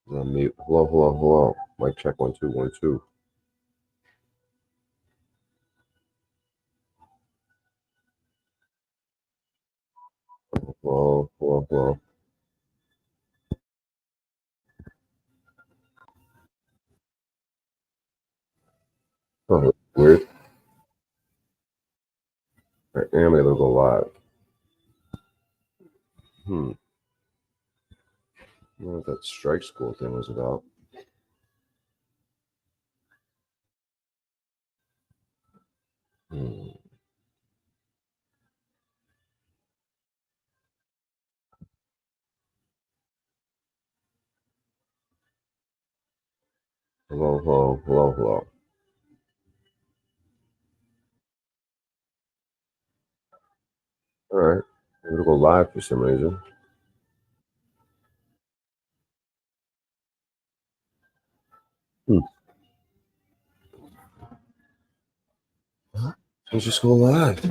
Mute. Hello, hello, hello. Mic check 1 2 1 2. Hello, hello, hello. Oh, weird. I am able to go live. I don't know what that strike school thing was about. Hello, hello, hello, hello. All right. Able to go live for some reason. Let's just go live.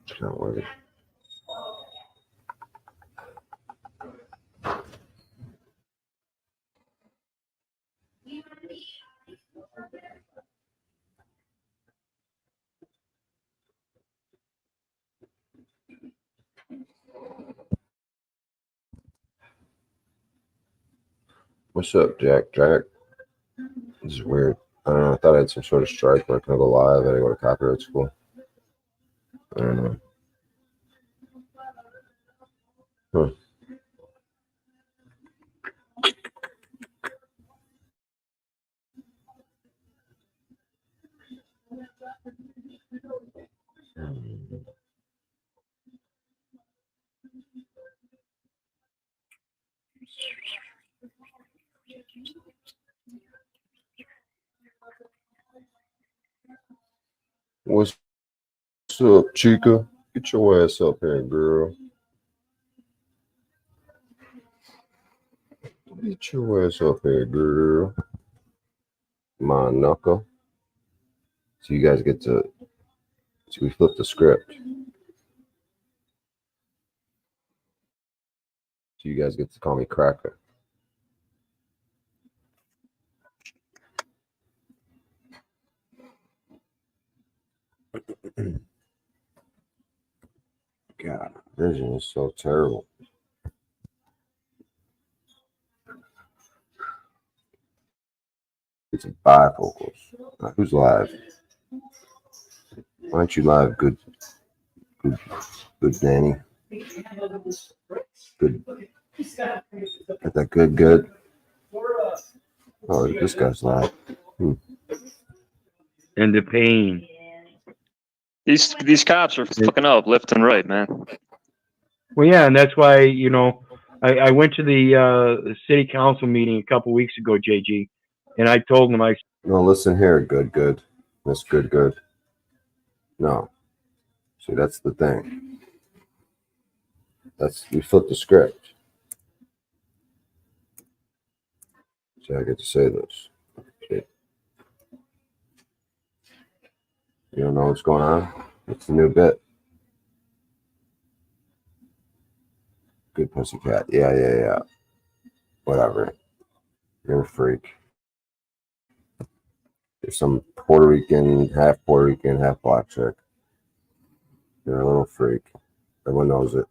It's not working. What's up, Jack? Jack? This is weird. I don't know. I thought I had some sort of strike where I couldn't go live. I had to go to copyright school. I don't know. What's up, Chica? Get your ass up here, girl. Get your ass up here, girl. My knuckle. So you guys get to. So we flip the script. So you guys get to call me Cracker. God, vision is so terrible. It's bifocals. Who's live? Why aren't you live? Good Danny. Good. Got that good. Oh, this guy's live. And the pain. These cops are fucking up left and right, man. Well, yeah, and that's why I went to the city council meeting a couple weeks ago, JG, and I told them No, listen here, good. That's good. No, see, that's the thing. We flipped the script. See, I get to say this. See. You don't know what's going on? It's a new bit. Good pussycat. Yeah. Whatever. You're a freak. There's some Puerto Rican, half black chick. You're a little freak. Everyone knows it.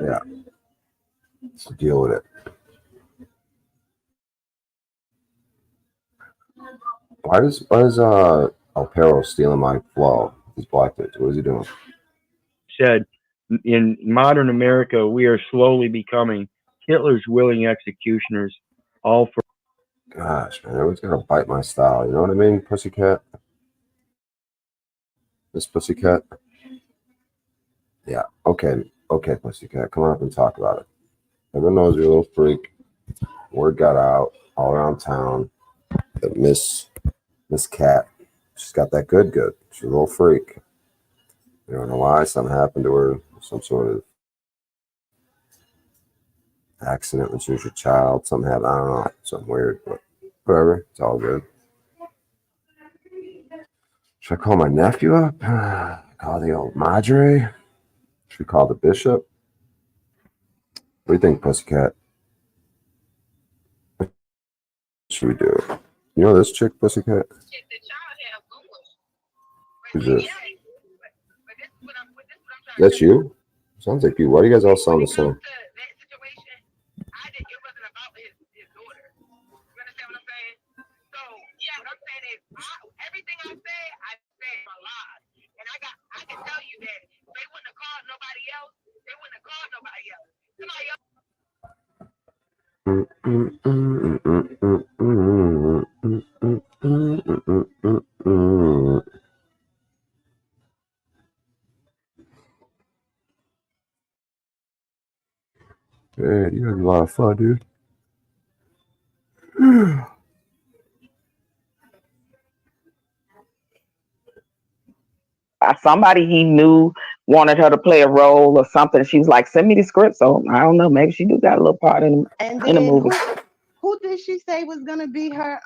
Yeah. So deal with it. Why is Alpero stealing my flow? He's black dude. What is he doing? said, in modern America, we are slowly becoming Hitler's willing executioners, all for. Gosh, man, everyone's gonna bite my style. You know what I mean, pussycat? This pussycat? Yeah. Okay, pussycat. Come on up and talk about it. Everyone knows you're a little freak. Word got out all around town that Miss Cat, she's got that good. She's a little freak. You don't know why. Something happened to her. Some sort of accident when she was a child. Something happened. I don't know. Something weird. But Whatever. It's all good. Should I call my nephew up? Call the old Madre? Should we call the bishop? What do you think, Pussycat? What should we do? You know this chick, Pussycat? Who's this? That's you? Sounds like you. Why do you guys all sound the same? Man, you had a lot of fun, dude. Somebody he knew wanted her to play a role or something. She was like, "Send me the script." So I don't know. Maybe she do got a little part in And the then movie. who did she say was gonna be her?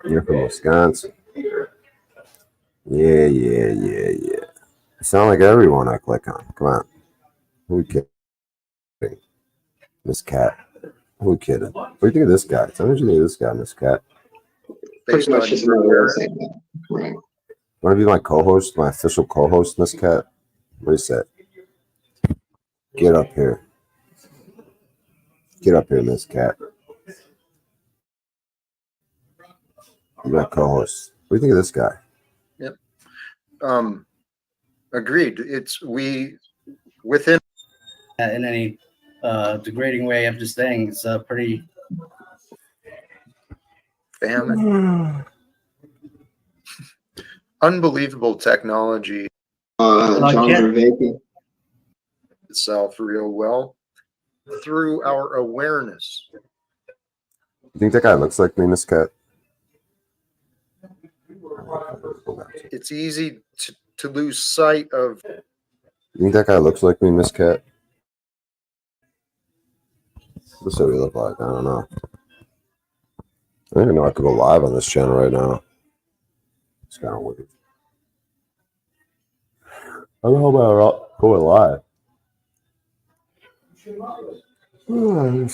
You're from Wisconsin. Yeah. You sound like everyone I click on. Come on. Who we kidding? Miss Cat. Who we kidding? What do you think of this guy? Tell me what you think of this guy, Miss Cat. Pretty much just another way of saying that. Right. Want to be my co-host, my official co-host, Miss Cat? What do you say? Get up here. Get up here, Miss Cat. You're my co-host. What do you think of this guy? Agreed. It's we within in any degrading way of just saying it's pretty famine. Unbelievable technology John Vervaeke. itself real well through our awareness. You think that guy looks like me, Miss Cat? It's easy to lose sight of. You think that guy looks like me, Miss Cat? What's that we look like? I don't know. I don't even know I could go live on this channel right now. It's kind of weird. I don't know about going live. Man,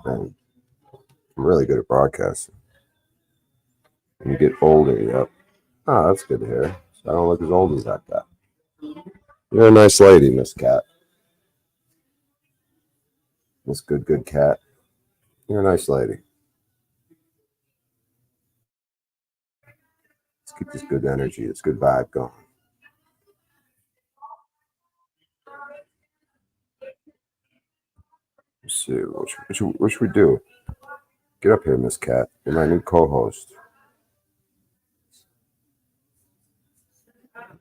I'm really good at broadcasting. When you get older, yep. Oh, that's good to hear. So I don't look as old as that guy. You're a nice lady, Miss Cat. Miss Good Cat. You're a nice lady. Let's keep this good energy, this good vibe going. Let's see, what should we do? Get up here, Miss Cat. You're my new co-host.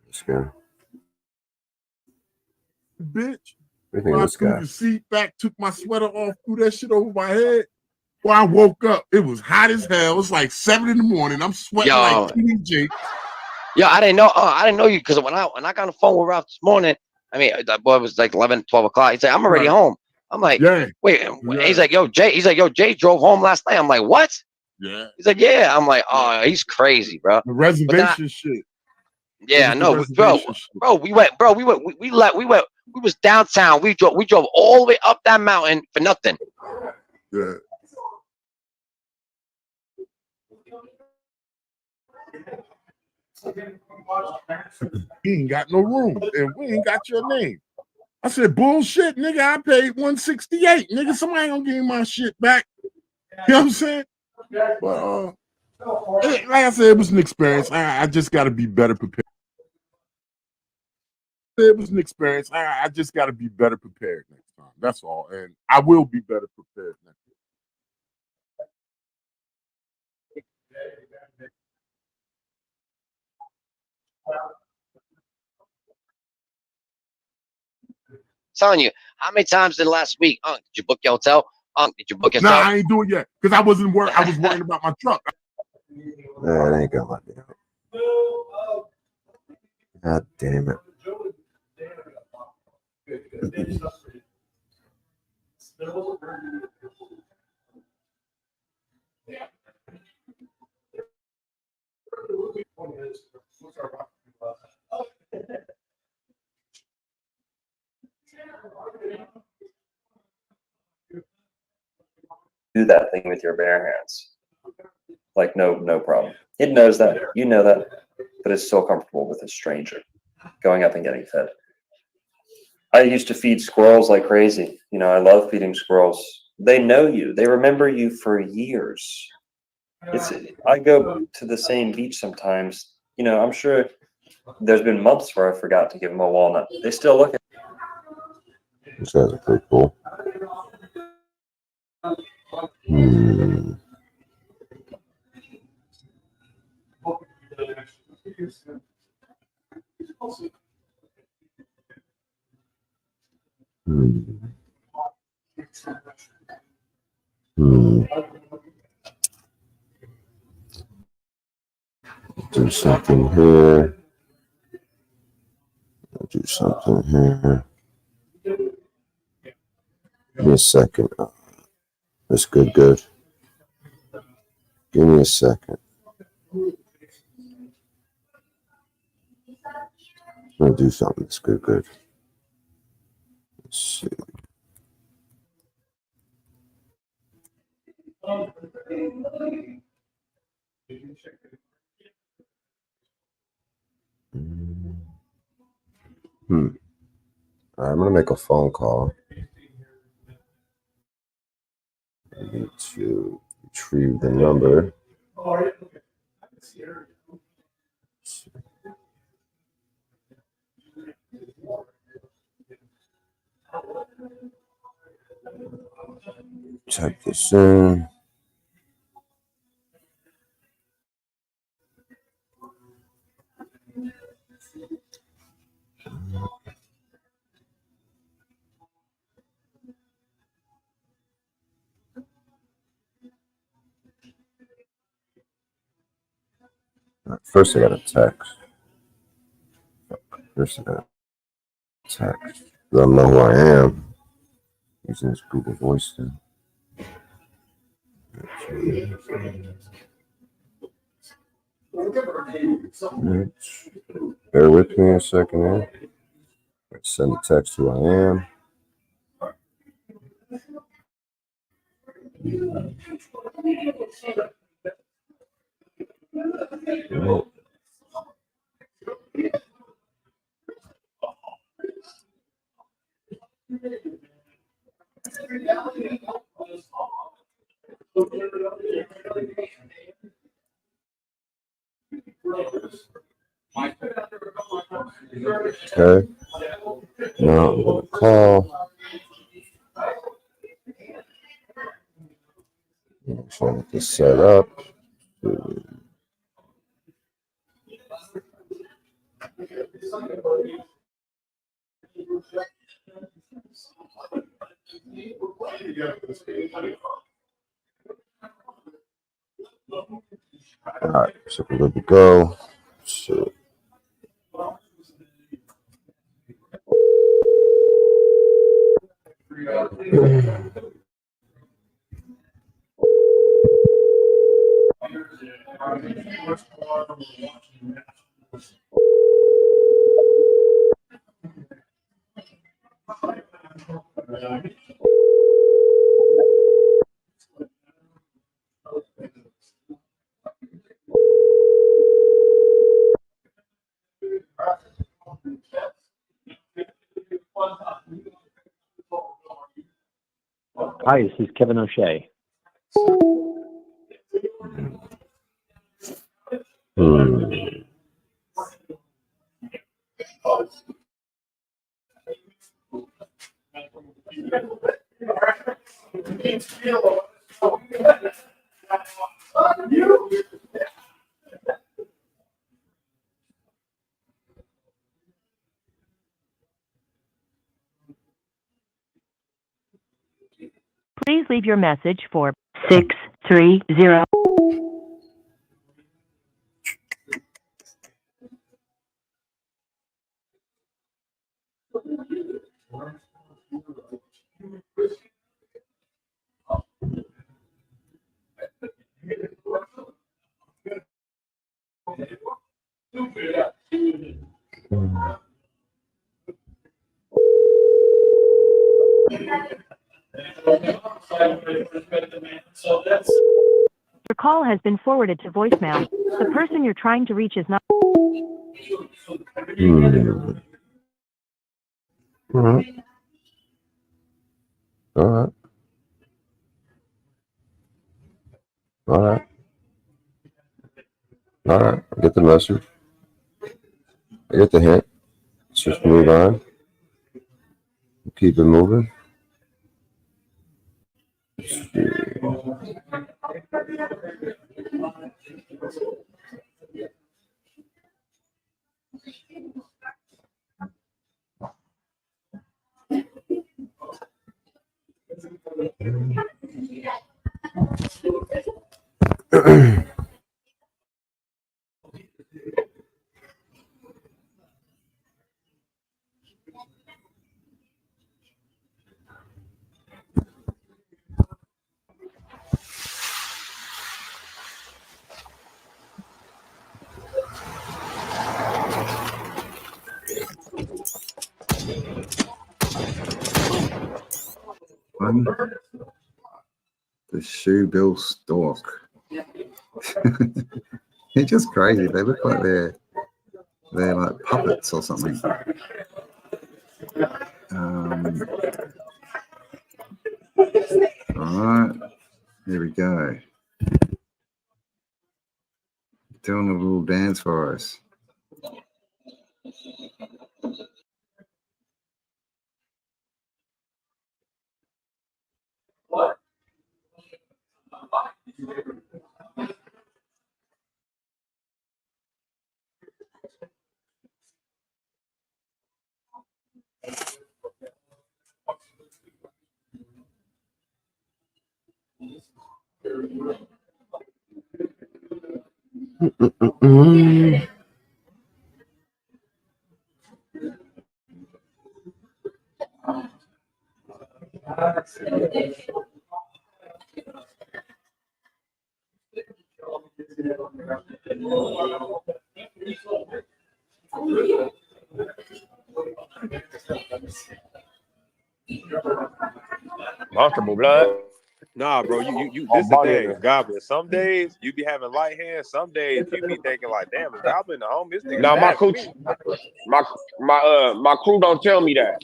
This guy. Bitch. What do you think of When I this threw guy? the seat back, took my sweater off, threw that shit over my head. When I woke up, it was hot as hell. It was like 7 in the morning. I'm sweating like TJ. Yo, I didn't know you because when I got on the phone with Ralph this morning, I mean, that boy was like 11, 12 o'clock. He said, I'm already home. I'm like, Yeah. wait. Yeah. He's like, yo, Jay drove home last night. I'm like, what? Yeah. He's like, yeah. I'm like, oh, he's crazy, bro. The reservation shit. Yeah, I It was know, the bro. reservation shit. We was downtown. We drove all the way up that mountain for nothing. Yeah. He ain't got no room, and we ain't got your name. I said, bullshit, nigga. I paid $168. Nigga, somebody gonna give me my shit back. You know what I'm saying? But like I said, it was an experience. I just gotta be better prepared. It was an experience. I just gotta be better prepared next time. That's all. And I will be better prepared next time. Telling you, how many times in the last week, did you book your hotel? Did you book your Nah, hotel? I ain't doing it yet because I wasn't worried. I was worried about my truck. It ain't gonna let me out. God damn it. Do that thing with your bare hands. Like, no problem. It knows that. You know that. But it's still comfortable with a stranger going up and getting fed. I used to feed squirrels like crazy. You know, I love feeding squirrels. They know you. They remember you for years. I go to the same beach sometimes. You know, I'm sure there's been months where I forgot to give them a walnut. They still look at This guy's pretty cool. Hmm. Do something here. Do something here. Give me a second. That's good. Give me a second. I'm gonna do something that's good. Let's see. All right, I'm gonna make a phone call. I need to retrieve the number. Type this in. First, I got a text. Let them know who I am. Using this Google Voice thing. Bear with me a second here. Send a text who I am. Okay. Now I'm going to call. Make sure I get this set up. All right, so we're good to go. So. Hi, this is Kevin O'Shea. Please leave your message for 630. Your call has been forwarded to voicemail. The person you're trying to reach is not. All right. All right. All right. All right. I get the message. I get the hint. Let's just move on. Keep it moving. The Shoe Bill Stork. It's just crazy. They look like they're like puppets or something. All right, here we go. Doing a little dance for us. Comfortable blood. Nah, bro, you this is the thing, Goblin. Some days you be having light hands, some days you be thinking like, damn, is Goblin the home? This nigga. No, my coach, my crew don't tell me that.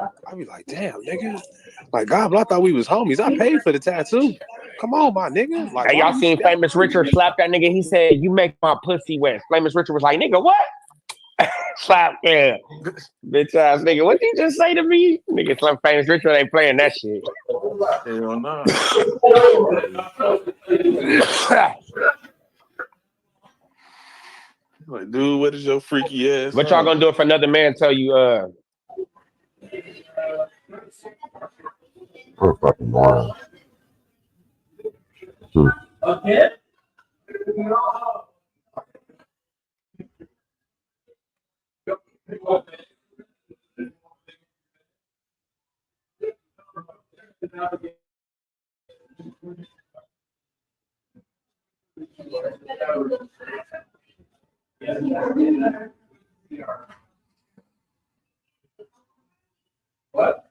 I be like, damn, nigga. Like, Goblin, I thought we was homies. I paid for the tattoo. Come on, my nigga. Like, Hey, y'all seen Famous Richard slap that nigga? He said, "You make my pussy wet." Famous Richard was like, "Nigga, what?" Slap, yeah. Bitch ass nigga, what you just say to me? Nigga, some Famous Richard ain't playing that shit. Hell no. Like, dude, what is your freaky ass? What y'all gonna do if another man tell you, Oh, fucking moron. Okay. What?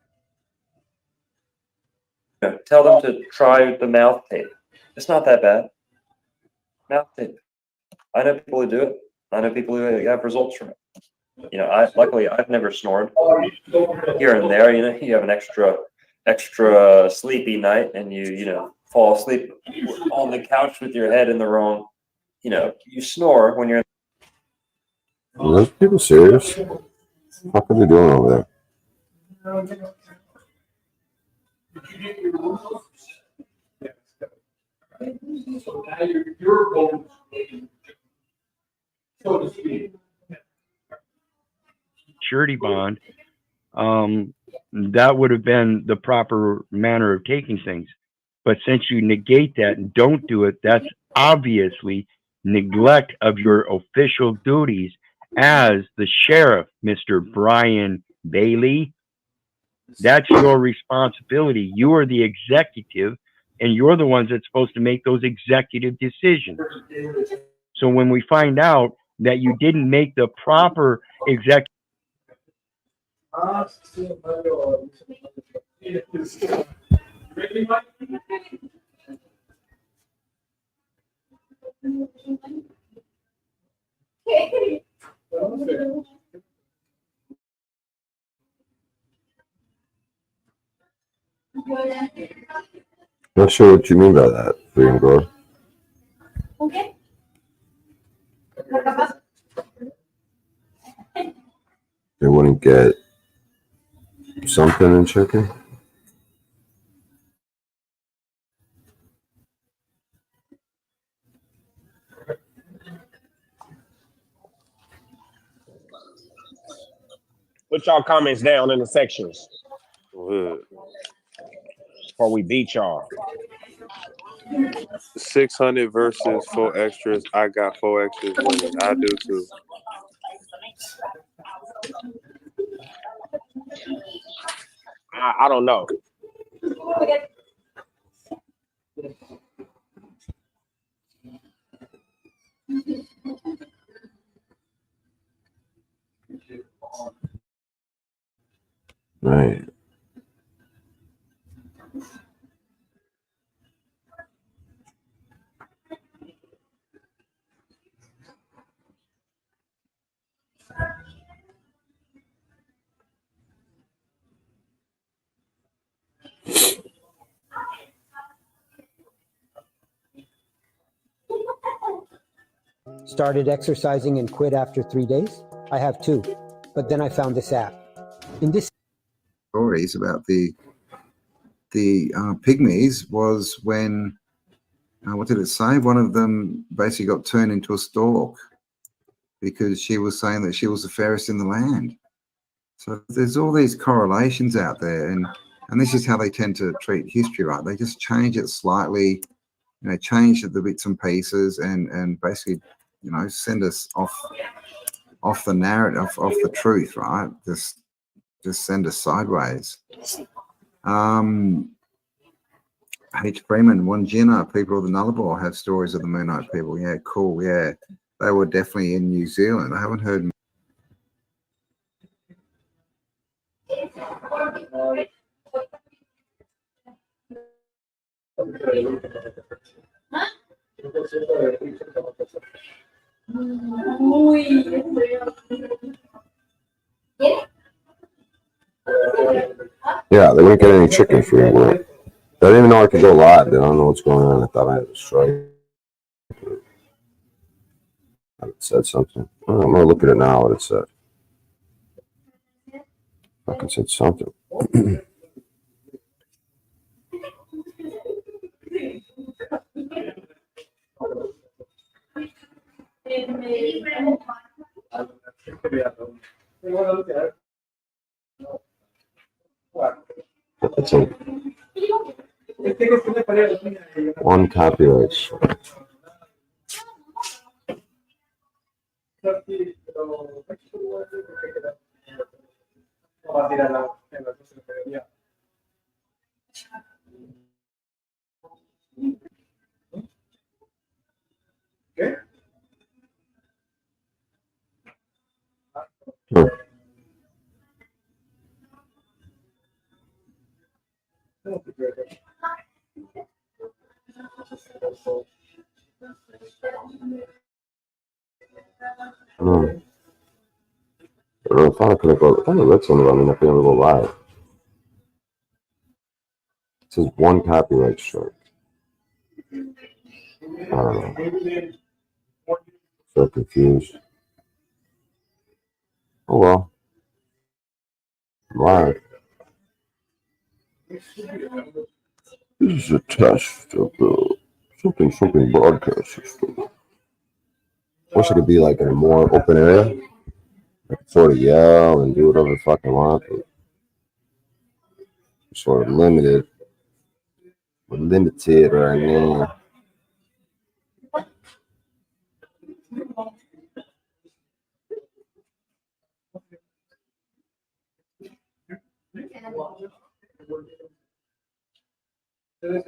Tell them to try the mouth tape. It's not that bad. Mouth tape. I know people who do it. I know people who have results from it. You know, luckily I've never snored. Here and there, you know, you have an extra sleepy night, and you fall asleep on the couch with your head in the wrong. You know, you snore when you're. Are those people serious? What are they doing over there? So now your vote, so to speak. Surety bond, that would have been the proper manner of taking things. But since you negate that and don't do it, that's obviously neglect of your official duties as the sheriff, Mr. Brian Bailey. That's your responsibility. You are the executive, and you're the ones that's supposed to make those executive decisions. So when we find out that you didn't make the proper executive. Not sure what you mean by that, Freedom Girl. They wouldn't get something in chicken? Put y'all comments down in the sections Good. before we beat y'all. 600 versus 4 extras. I got 4 extras winning. I do too. I don't know. Right. Started exercising and quit after 3 days. I have 2, but then I found this app. In this stories about the pygmies was when what did it say? One of them basically got turned into a stork because she was saying that she was the fairest in the land. So there's all these correlations out there, and this is how they tend to treat history, right? They just change it slightly, you know, change the bits and pieces, and basically, you know, send us off the narrative, off the truth, right? Just send us sideways. H. Freeman, Wandjina, people of the Nullarbor have stories of the Moonite people. Yeah, cool. Yeah, they were definitely in New Zealand. I haven't heard. Yeah, they didn't get any chicken free. Right? I didn't even know I could go live. They don't know what's going on. I thought I had a strike. It said something. Oh, I'm gonna look at it now. What it said. Fucking said something. It's a one copyright. I thought I could go. I thought I read something about me not being able to go live. It says one copyright strike. I don't know. So confused. Oh well. I'm live. This is a test of the something broadcast system. Wish I could be like in a more open area. I could sort of yell and do whatever the fuck I want, but I'm sort of limited. We're limited right now.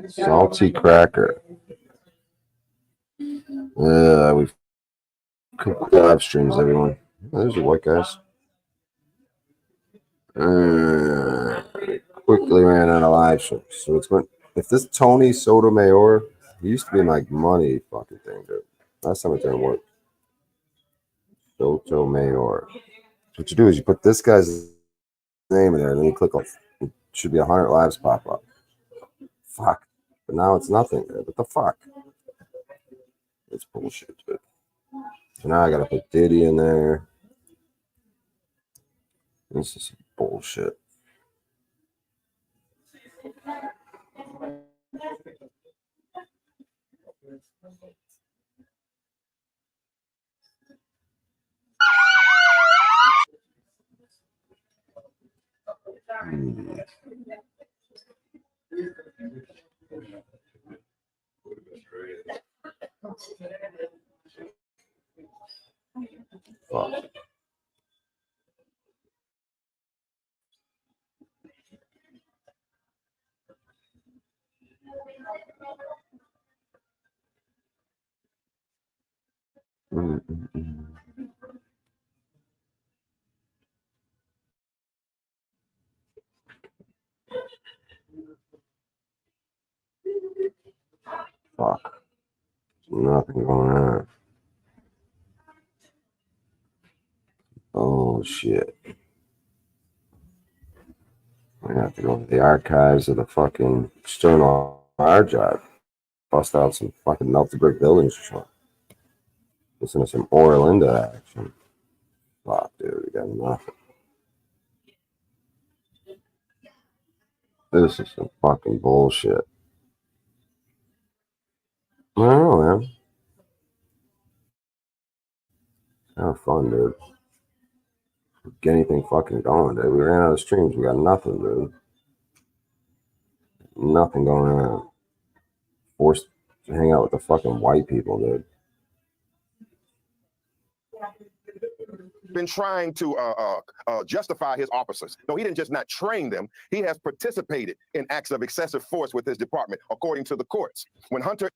Salty cracker. We Quick live streams, everyone. There's the white guys. Quickly ran out of live streams. So it's going. If this Tony Sotomayor, he used to be like money fucking thing, dude. Last time it didn't work. Sotomayor. What you do is you put this guy's name in there, and then you click on. It should be 100 lives pop up. Fuck. But now it's nothing. What the fuck? It's bullshit, dude. So now I gotta put Diddy in there. This is bullshit. Fuck. Fuck. Nothing going on. Oh shit. I have to go to the archives of the fucking external hard drive. Bust out some fucking melted brick buildings or something. Listen to some Orlinda action. Fuck, dude, we got nothing. This is some fucking bullshit. I don't know, man. Have fun, dude. Get anything fucking going, dude. We ran out of streams. We got nothing, dude. Nothing going on. Forced to hang out with the fucking white people, dude. Been trying to justify his officers. No, he didn't just not train them. He has participated in acts of excessive force with his department, according to the courts. When Hunter,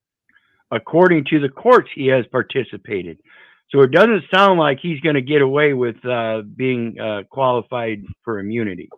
according to the courts, he has participated. So it doesn't sound like he's going to get away with being qualified for immunity.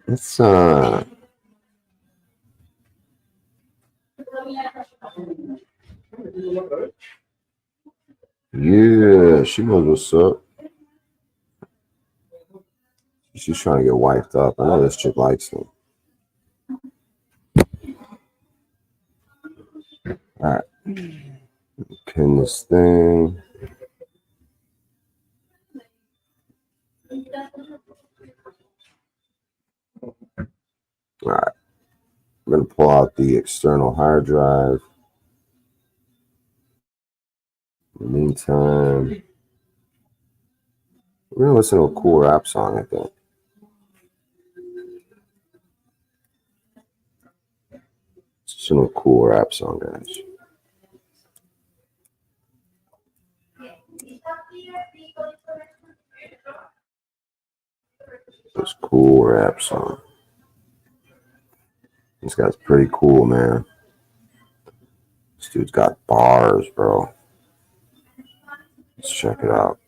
It's yeah, she knows what's up. She's trying to get wiped up. I know this chick likes him. All right. Pin this thing. All right. I'm going to pull out the external hard drive. In the meantime, we're going to listen to a cool rap song, I think. Listen to a cool rap song, guys. This cool rap song. This guy's pretty cool, man. This dude's got bars, bro. Let's check it out.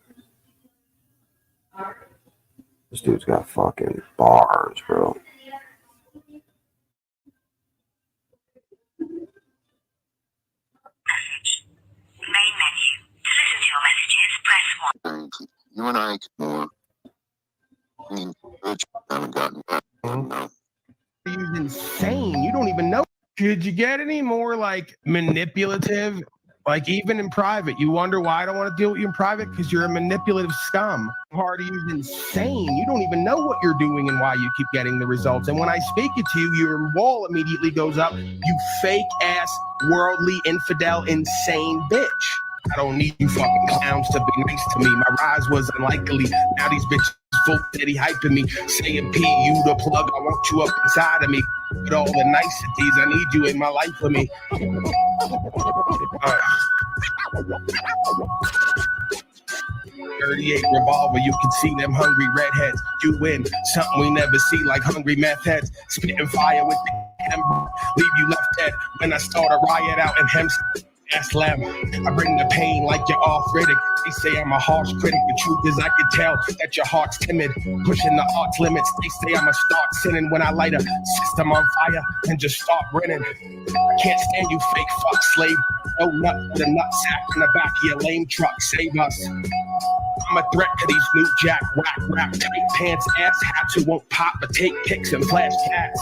This dude's got fucking bars, bro. Main menu. To listen to your messages, press 1. You and I more. I mean, haven't gotten back. No. He's insane. You don't even know. Could you get any more like manipulative Like, even in private, you wonder why I don't want to deal with you in private? Because you're a manipulative scum. Hardy is insane. You don't even know what you're doing and why you keep getting the results. And when I speak it to you, your wall immediately goes up. You fake ass, worldly, infidel, insane bitch. I don't need you fucking clowns to be nice to me. My rise was unlikely. Now these bitches full steady hyping me. Saying P, you the plug, I want you up inside of me. With all the niceties, I need you in my life for me. 38 revolver, you can see them hungry redheads. You win, something we never see like hungry meth heads. Spitting fire with the leave you left dead. When I start a riot out in Hempstead. Slam. I bring the pain like you're arthritic. They say I'm a harsh critic. The truth is I can tell that your heart's timid, pushing the art's limits. They say I'ma start sinning when I light a system on fire and just start grinning. I can't stand you fake fuck slave. No nut with a nut sack in the back of your lame truck. Save us. I'm a threat to these new jack whack rap tight pants ass hats who won't pop but take pics and flash cats.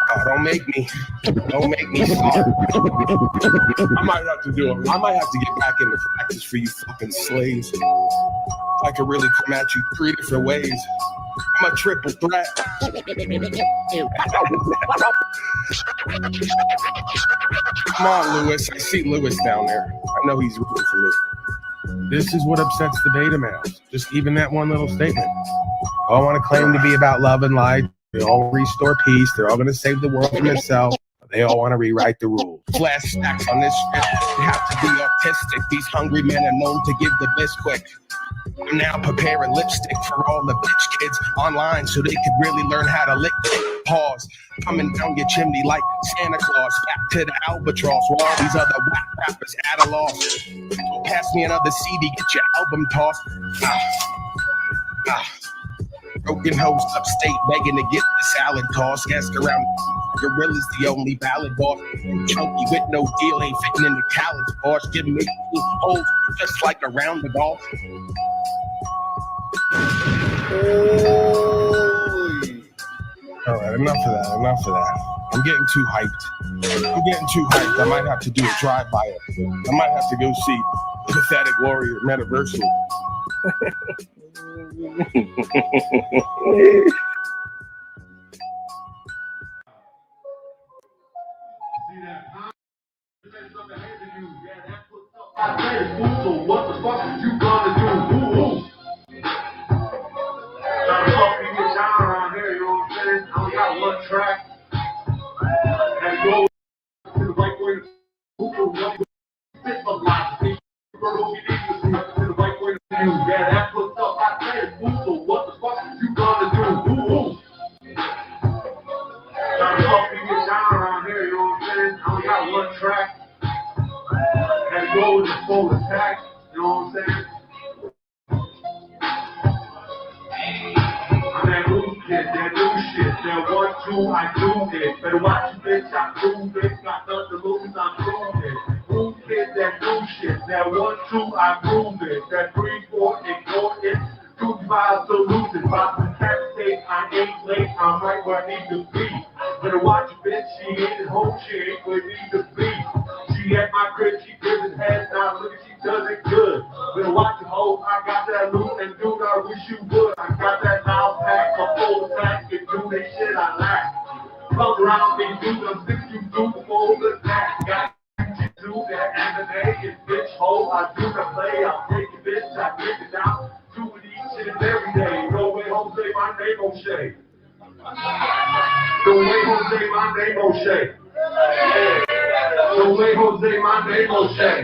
Oh, don't make me sorry. I might have to do it. I might have to get back into practice for you fucking slaves. I could really come at you 3 different ways. I'm a triple threat. Come on, Lewis. I see Lewis down there. I know he's rooting for me. This is what upsets the beta males. Just even that one little statement. All want to claim to be about love and light. They all restore peace. They're all going to save the world from themselves. They all want to rewrite the rules. Flash stacks on this script. They have to be autistic. These hungry men are known to give the best quick. I'm now preparing lipstick for all the bitch kids online so they could really learn how to lick it. Pause. Coming down your chimney like Santa Claus. Back to the albatross where all these other whack rappers at a loss. Don't pass me another CD. Get your album tossed. Broken hoes upstate begging to get the salad tossed. Ask around, Gorilla's the only valid boss. Chunky with no deal ain't fitting in the college boss. Give me holes just like around the golf. Alright, enough of that. I'm getting too hyped. I might have to do a drive-by. I might have to go see Pathetic Warrior Metaversal. So what the fuck are you gonna do? Trying to fuck me get down around here, you know what I'm saying? I only got one track. And go to the right way to fit the life. To the right way to do. Yeah, that's what's up. I said, so what the fuck are you gonna do? Trying to fuck me get down around here, you know what I'm saying? I only got one track. And go with the full attack, you know what I'm saying? I'm that new kid, that new shit, that 1, 2, I do it. Better watch you, bitch, I prove it. Got nothing to lose, I'm proving. New kid, that new shit, that 1, 2, I prove it. That 3, 4, ignore it. 2, 5, solution, about to tape, I ain't late, I'm right where I need to be. Better watch you, bitch, she ain't at home, she ain't where I need to be. She at my crib, she gives head now, look at she does it good. Better watch it, ho, I got that loot and dude, I wish you would. I got that now pack, a full attack, and do that shit I lack. Come around, and do them 6 you do before the attack. Got you do that anime, and bitch, ho, I do the play, I'll take it, bitch, I take it down. 2 of these shit every day. No way, Jose, my name O'Shea. No way, Jose, my name O'Shea. No way, Jose, my name O'Shea.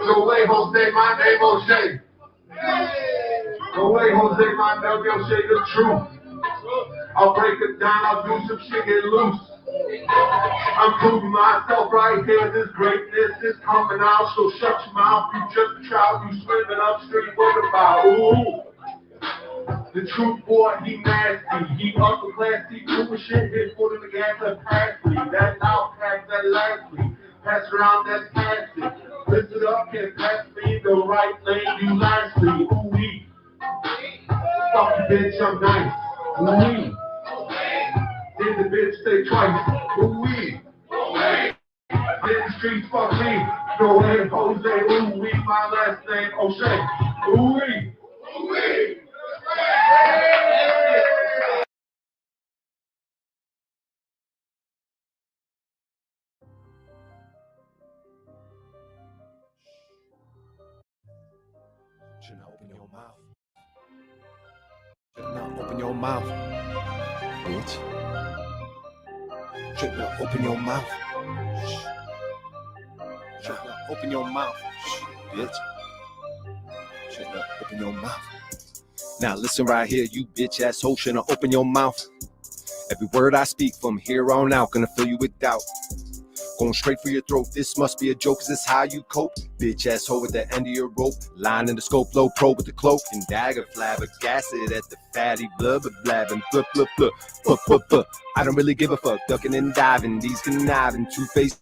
No way, Jose, my name O'Shea. No way, Jose, my name O'Shea, the truth. I'll break it down, I'll do some shit, get loose. I'm proving myself right here, this greatness is coming out, so shut your mouth, you just a child, you swimming upstream, what about, ooh. The truth boy, he nasty, he upper class, he doing shit, his foot in the gas, and pass me, that outcast, that lastly, pass around that passy, lift it up and pass me the right lane, you lastly, ooh-wee. Fuck you bitch, I'm nice, ooh-wee. Then the bitch say twice, ooh-wee. streets, fuck me. Go ahead, Jose, ooh, we, my last name, O'Shea. Ooh, we. Ooh, we. Shouldn't open your mouth. Should not open your mouth, bitch. Should not open your mouth. Should not open your mouth, bitch. Should not open your mouth. Now listen right here, you bitch asshole. Shouldn't open your mouth. Every word I speak from here on out gonna fill you with doubt. Going straight for your throat, this must be a joke, is this how you cope? Bitch asshole at the end of your rope, line in the scope, low pro with the cloak, and dagger flabbergasted at the fatty blubber blabbing, blub blub blub, buh buh buh. I don't really give a fuck, ducking and diving, these conniving, two-faced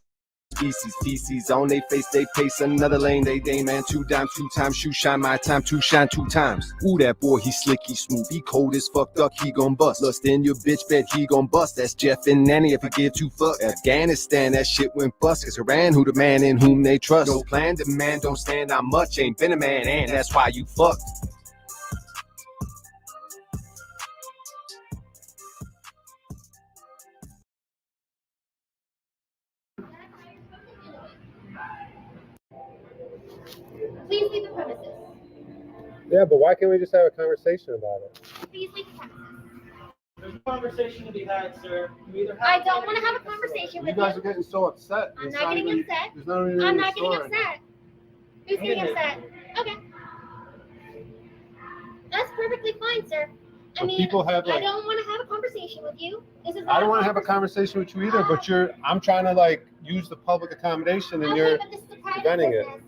species, feces on they face, they pace another lane, they man, 2 dimes, 2 times, shoe shine, my time to shine 2 times. Ooh, that boy, he slick, he smooth, he cold as fuck, duck, he gon' bust. Lust in your bitch bed, he gon' bust. That's Jeff and Nanny if I give 2 fucks. Afghanistan, that shit went bust, cause Iran, who the man in whom they trust. No plan, demand, don't stand out much, ain't been a man, and that's why you fucked. Please leave the premises. Yeah, but why can't we just have a conversation about it? Please leave the premises. There's a conversation to be had, sir. You either I don't want to have a conversation with You guys you. are getting so upset. I'm It's not getting even- upset. There's not even I'm a not getting story. upset. Who's I'm getting getting upset? Okay. That's perfectly fine, sir. I But mean, people have, I like- don't want to have a conversation with you. This is I not don't want to have a conversation with you either, but I'm trying to like use the public accommodation and Okay, you're but this is a private preventing it. business.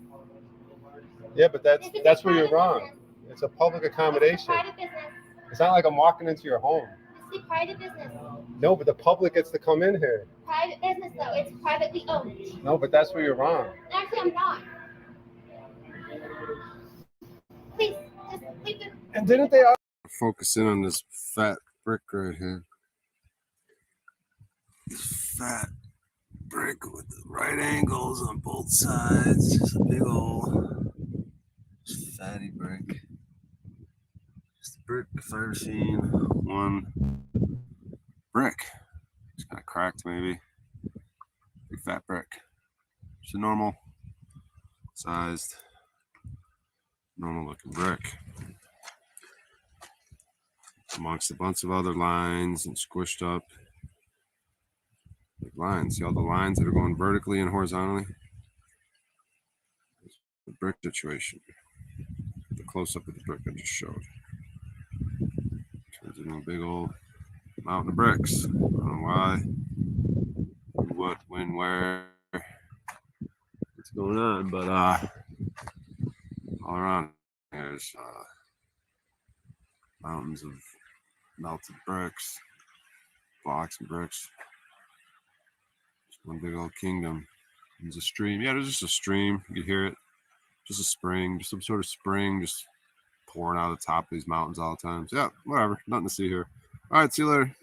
Yeah, but This is a that's where you're private wrong. business. It's a public This is a accommodation. private business. It's not like I'm walking into your home. This is a private business. No, but the public gets to come in here. Private business, though. It's privately owned. No, but that's where you're wrong. Actually, I'm not. Please, just leave the. And didn't they all focus in on this fat brick right here? This fat brick with the right angles on both sides. Just a big old fatty brick. Just a brick if I've ever seen one brick. It's kind of cracked maybe. Big fat brick. Just a normal sized, normal looking brick. Amongst a bunch of other lines and squished up big lines. See all the lines that are going vertically and horizontally? The brick situation. The close-up of the brick I just showed. Turns into a big old mountain of bricks. I don't know why, what, when, where, what's going on, but all around there's mountains of melted bricks, blocks and bricks. Just one big old kingdom. There's a stream. Yeah, there's just a stream. You can hear it. Just a spring, just some sort of spring, just pouring out of the top of these mountains all the time. So yeah, whatever. Nothing to see here. All right, see you later.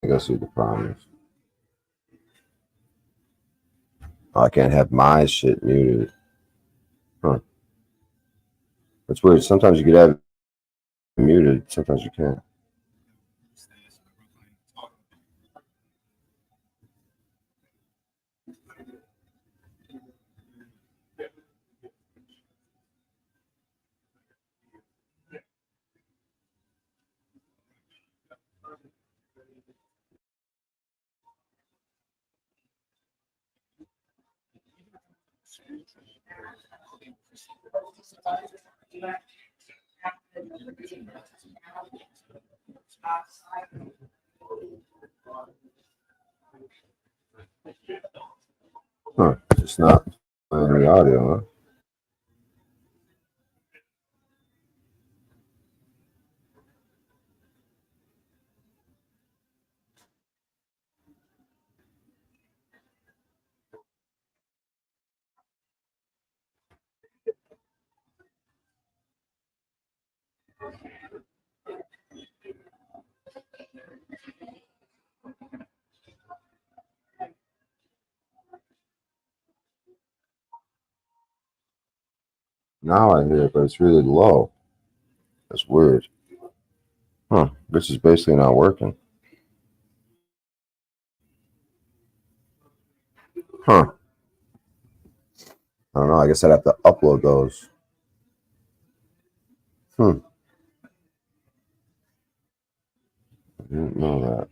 I guess what the problem is. Oh, I can't have my shit muted. Huh. That's weird. Sometimes you could have it muted, sometimes you can't. Huh. It's not playing the audio, huh? Now I hear it, but it's really low. That's weird. Huh. This is basically not working. Huh. I don't know. I guess I'd have to upload those. I didn't know that.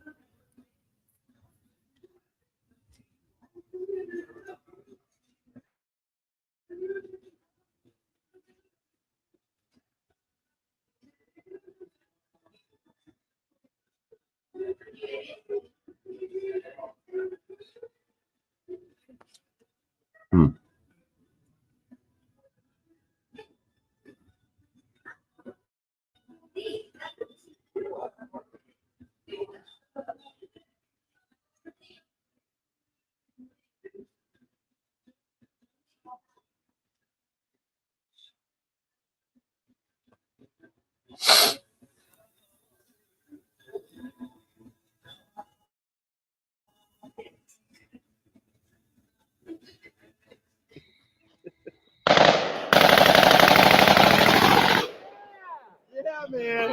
Yeah, man.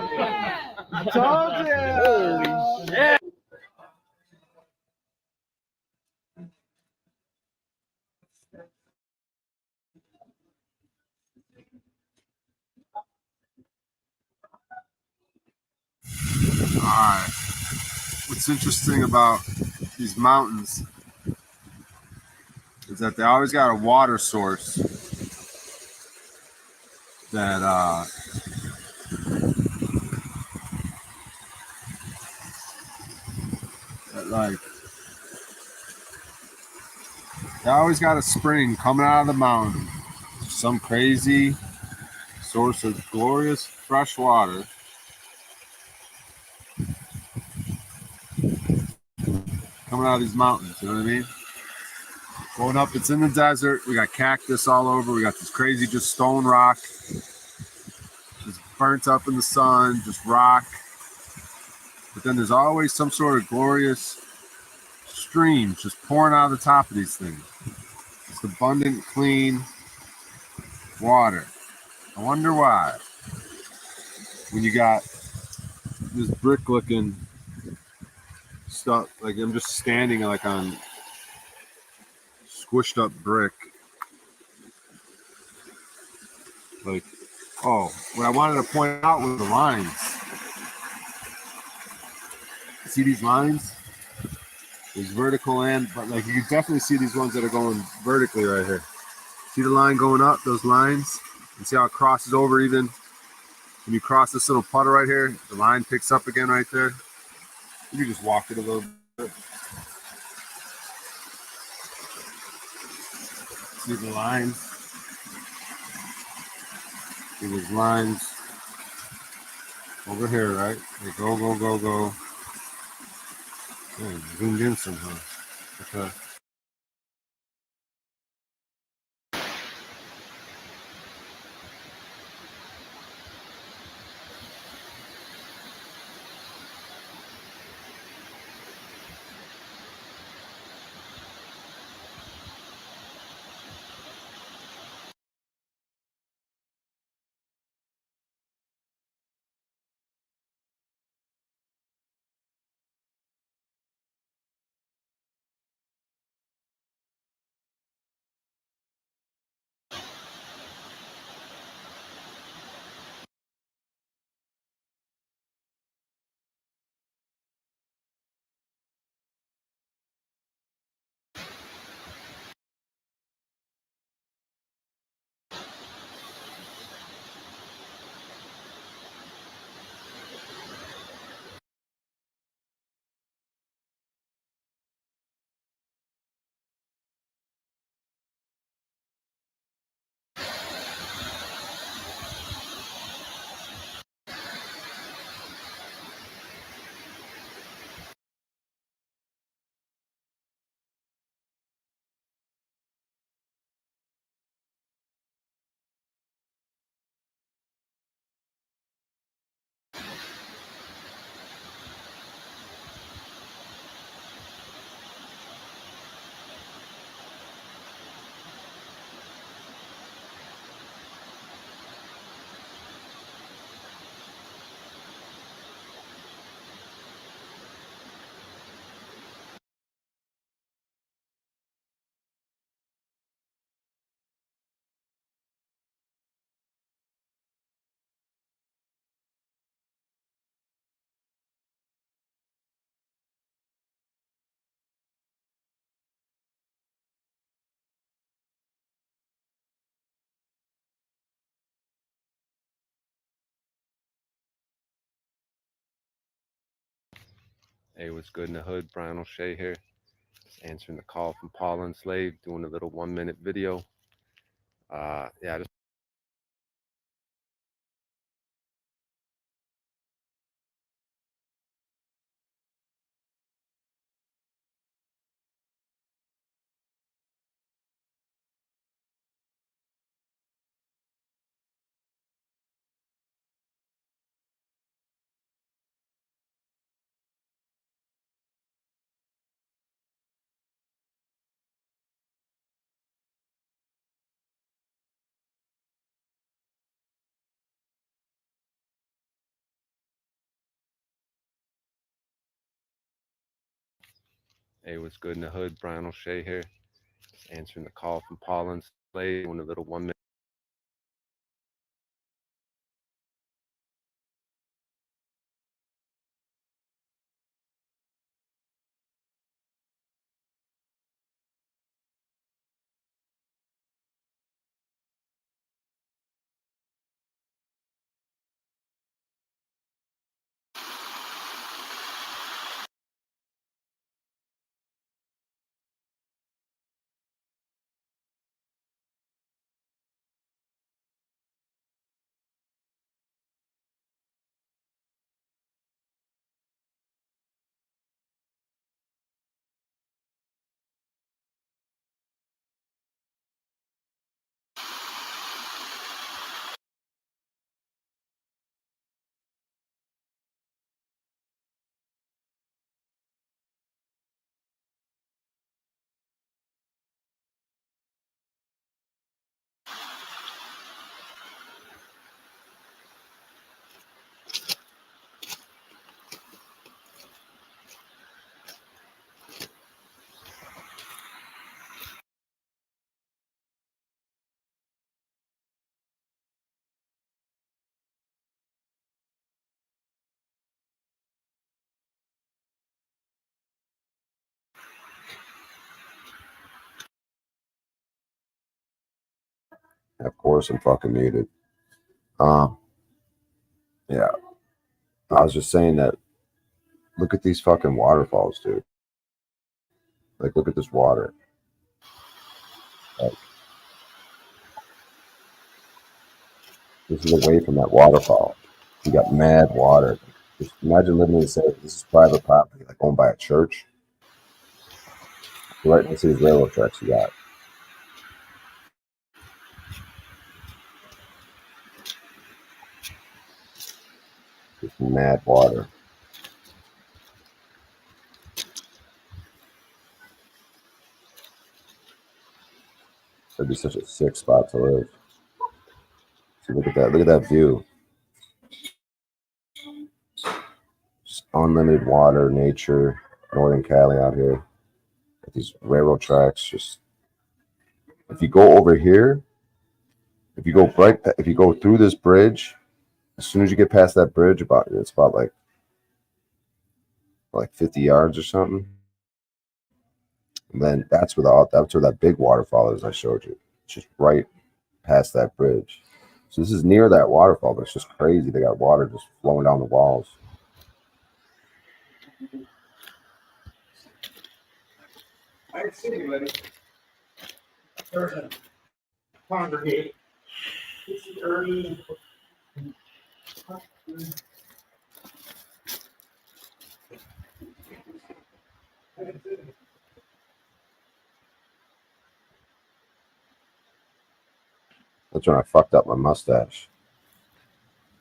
I told you. Holy shit. All right. What's interesting about these mountains is that they always got a water source that like they always got a spring coming out of the mountain, some crazy source of glorious fresh water coming out of these mountains. You know what I mean? Going up, it's in the desert. We got cactus all over. We got this crazy just stone rock, just burnt up in the sun, just rock. But then there's always some sort of glorious stream just pouring out of the top of these things. It's abundant, clean water. I wonder why. When you got this brick-looking stuff, like I'm just standing like on squished up brick. Like, oh, what I wanted to point out was the lines. See these lines? There's vertical and, but like you can definitely see these ones that are going vertically right here. See the line going up, those lines? And see how it crosses over even? When you cross this little puddle right here, the line picks up again right there. You can just walk it a little bit. See the lines? See those lines over here, right? They go, go, go, go. Oh, zoomed in somehow. Okay. Hey, what's good in the hood? Brian O'Shea here. Just answering the call from Paul and Slave, doing a little 1-minute video. Yeah, just Hey, what's good in the hood? Brian O'Shea here. Just answering the call from Paul and Slave, doing a little 1-minute. Of course, I'm fucking muted. Yeah. I was just saying that. Look at these fucking waterfalls, dude. Like, look at this water. Like, this is away from that waterfall. You got mad water. Just imagine living in the city. This is private property, like owned by a church. Right next to these railroad tracks you got. Just mad water. It'd be such a sick spot to live. See, look at that. Look at that view. Just unlimited water, nature, Northern Cali out here. With these railroad tracks. Just if you go over here, if you go through this bridge, as soon as you get past that bridge, it's about like 50 yards or something. And then that's where that big waterfall is I showed you. It's just right past that bridge. So this is near that waterfall, but it's just crazy. They got water just flowing down the walls. I see you, buddy. Person. Congregate. This is early. That's when I fucked up my mustache.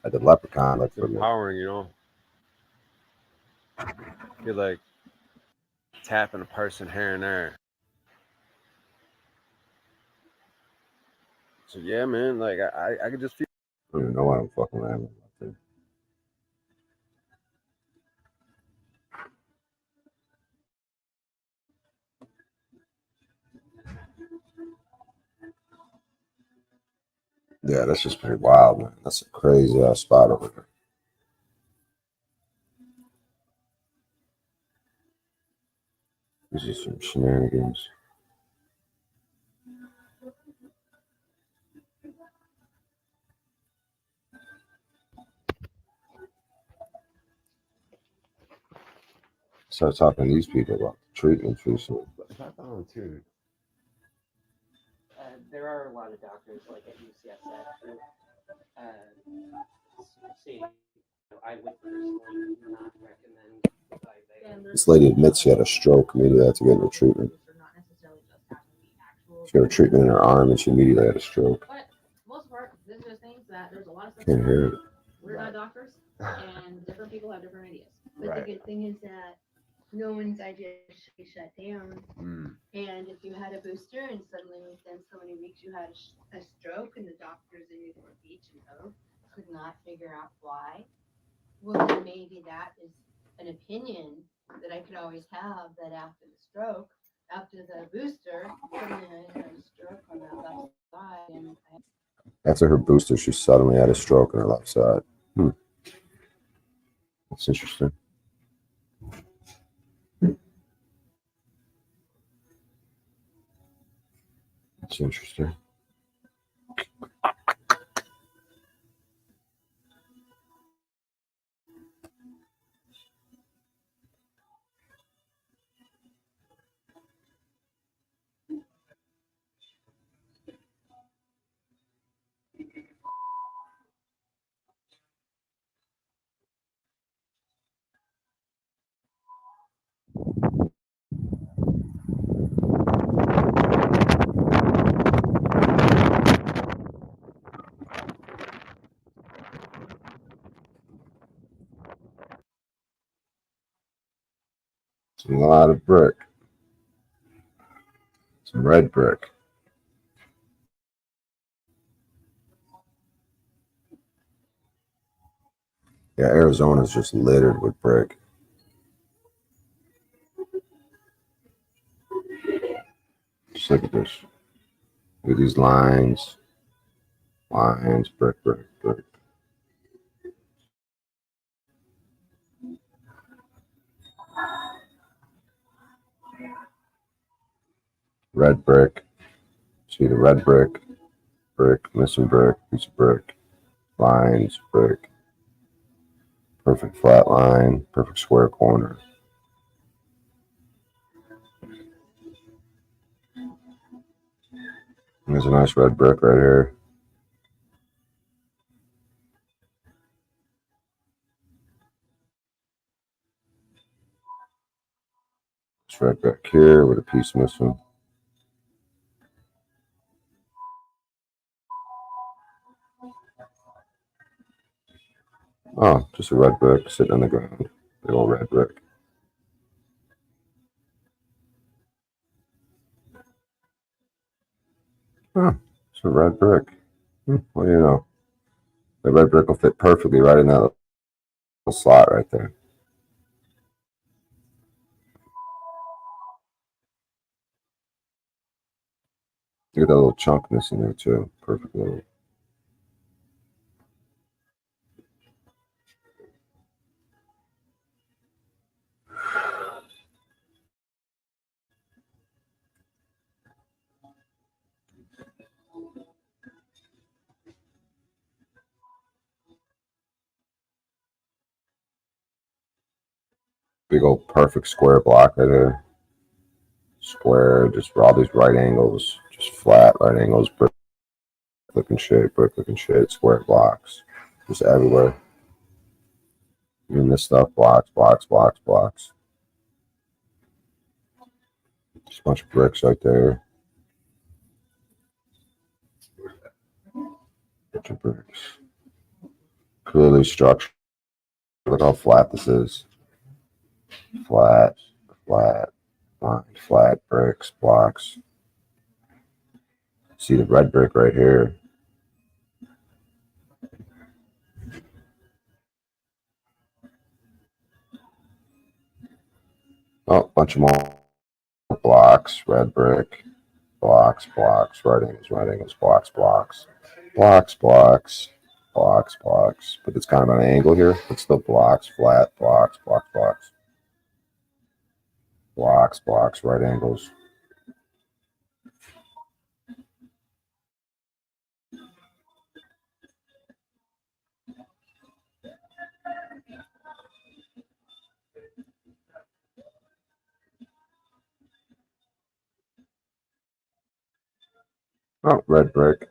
I did leprechaun. Like Empowering, you know. You're like tapping a person here and there. So yeah, man, like I could just feel. I don't even know why I'm fucking around. Yeah, that's just pretty wild, man. That's a crazy ass spot over there. This is some shenanigans. start talking to these people about treatment for some. I volunteered. There are a lot of doctors like at UCSF who say I would personally not recommend. This lady admits she had a stroke, immediately had to get her treatment. She got a treatment in her arm and she immediately had a stroke. But most part, this just means that there's a lot of stuff. Can't hear it. We're not doctors, and different people have different ideas. But Right. the good thing is that no one's idea should be shut down. Mm. And if you had a booster and suddenly within so many weeks you had a stroke and the doctors in Newport Beach and Hope could not figure out why, well, then maybe that is an opinion that I could always have, that after the stroke, after the booster, suddenly I had a stroke on that left side. And After her booster, she suddenly had a stroke on her left side. That's interesting. That's interesting. It's a lot of brick. Some red brick. Yeah, Arizona's just littered with brick. Just look at this. Look at these lines. Lines, brick, brick, brick. Red brick. See the red brick. Brick, missing brick, piece of brick. Lines, brick. Perfect flat line, perfect square corner. There's a nice red brick right here. It's right back here with a piece missing. Oh, just a red brick sitting on the ground. Big old red brick. Oh, it's a red brick. What do you know? The red brick will fit perfectly right in that little slot right there. Look at that little chunk missing there too. Perfect little. Big old perfect square block right there. Square, just all these right angles, just flat right angles, brick looking shit, square blocks, just everywhere. Even this stuff, blocks. Just a bunch of bricks right there. Bunch of bricks. Clearly structured. Look how flat this is. Flat, flat bricks, blocks. See the red brick right here. Oh, bunch of more blocks, red brick, blocks, right angles, blocks. But it's kind of an angle here. It's still blocks, flat, blocks. Blocks, right angles. Oh, red brick.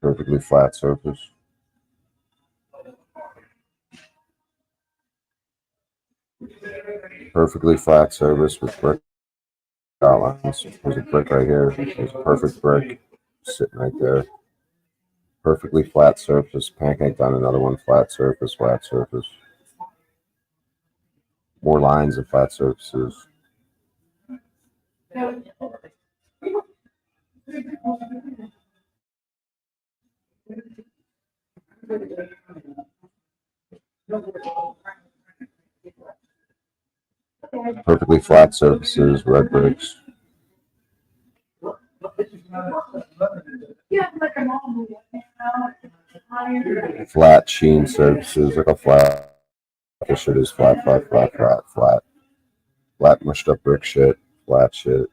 Perfectly flat surface. Perfectly flat surface with brick outlines. There's a brick right here. There's a perfect brick sitting right there. Perfectly flat surface. Pancaked on another one. Flat surface. Flat surface. More lines of flat surfaces. Perfectly flat surfaces. Red bricks. Flat sheen surfaces. Look how flat this shit is. Flat, flat, flat, flat, flat. Flat mushed up brick shit. Flat shit.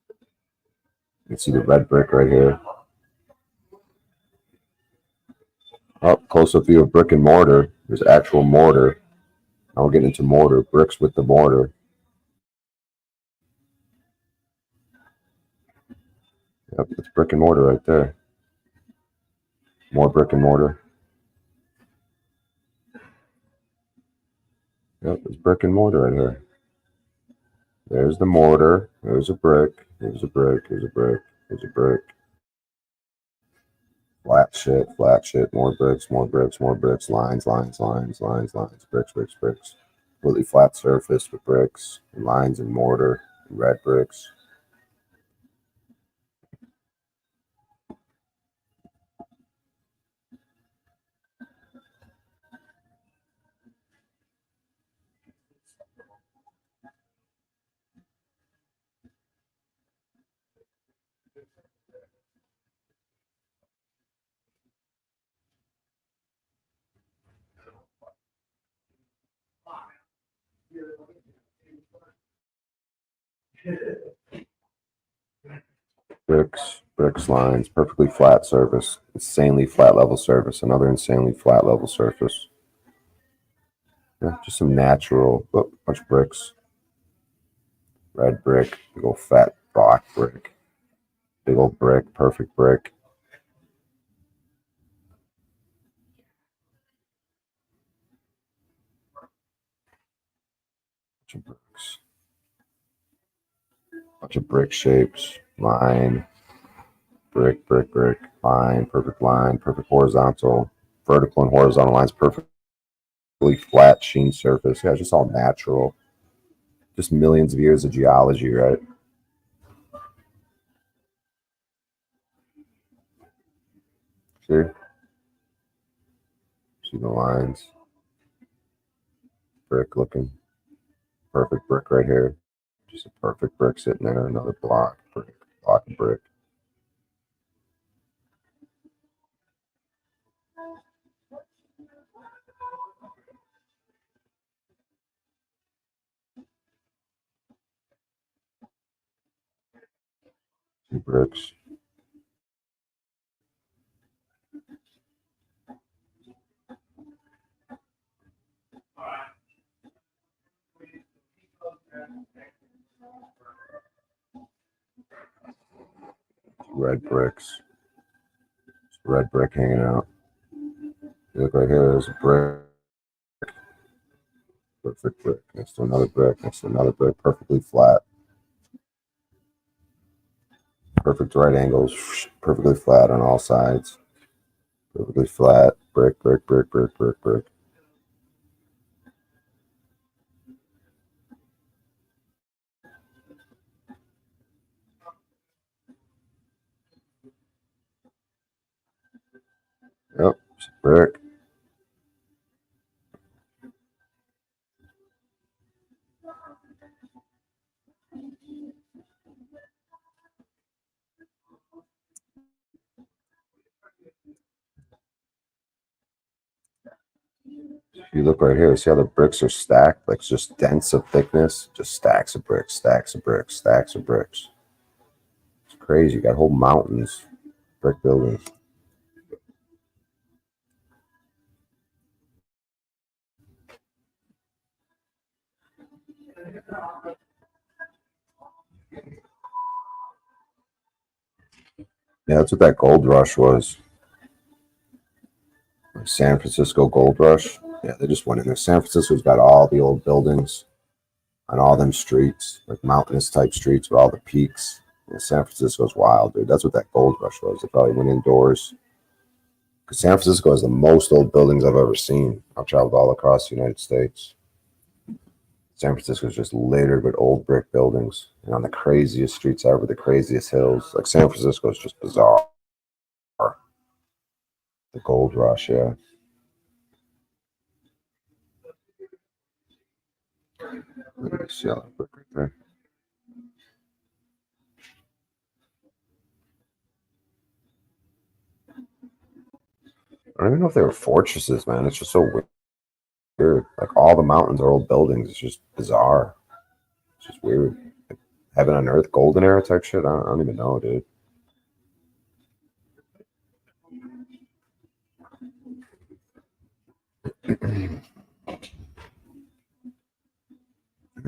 You can see the red brick right here. Up close up view of brick and mortar. There's actual mortar. Now we're getting into mortar. Bricks with the mortar. Yep, it's brick and mortar right there. More brick and mortar. Yep, it's brick and mortar right here. There's the mortar. There's a brick. There's a brick. There's a brick. There's a brick. Flat shit, more bricks, more bricks, more bricks, lines, lines, lines, lines, lines, bricks, bricks, bricks. Completely flat surface with bricks, and lines and mortar, and red bricks. Bricks, bricks, lines, perfectly flat surface, insanely flat level surface, another insanely flat level surface. Yeah, just some natural, bunch of bricks. Red brick, big old fat rock brick. Big old brick, perfect brick. Bunch of bricks. Bunch of brick shapes. Line. Brick, brick, brick. Line, perfect horizontal. Vertical and horizontal lines, perfectly flat sheen surface. Yeah, just all natural. Just millions of years of geology, right? See? See the lines. Brick looking. Perfect brick right here. Just a perfect brick sitting there. Another block, brick, block of brick. Two bricks. Red bricks. Red brick hanging out. You look right here, there's a brick. Perfect brick. Next to another brick. Next to another brick. Perfectly flat. Perfect right angles. Perfectly flat on all sides. Perfectly flat. Brick, brick, brick, brick, brick, brick. Yep, brick. If you look right here, see how the bricks are stacked? Like just dense of thickness, just stacks of bricks, stacks of bricks, stacks of bricks. It's crazy. crazy. You got whole mountains, brick buildings. Yeah, that's what that gold rush was. San Francisco gold rush. Yeah, they just went in there. San Francisco's got all the old buildings on all them streets, like mountainous type streets with all the peaks. Yeah, San Francisco's wild, dude. That's what that gold rush was. They probably went indoors. Because San Francisco has the most old buildings I've ever seen. I've traveled all across the United States. San Francisco is just littered with old brick buildings and on the craziest streets ever, the craziest hills. Like San Francisco is just bizarre. The gold rush, yeah. Look at this yellow brick right there. I don't even know if they were fortresses, man. It's just so weird. Like all the mountains are old buildings. It's just bizarre. It's just weird. Like heaven on earth, golden era type shit. I don't even know, dude.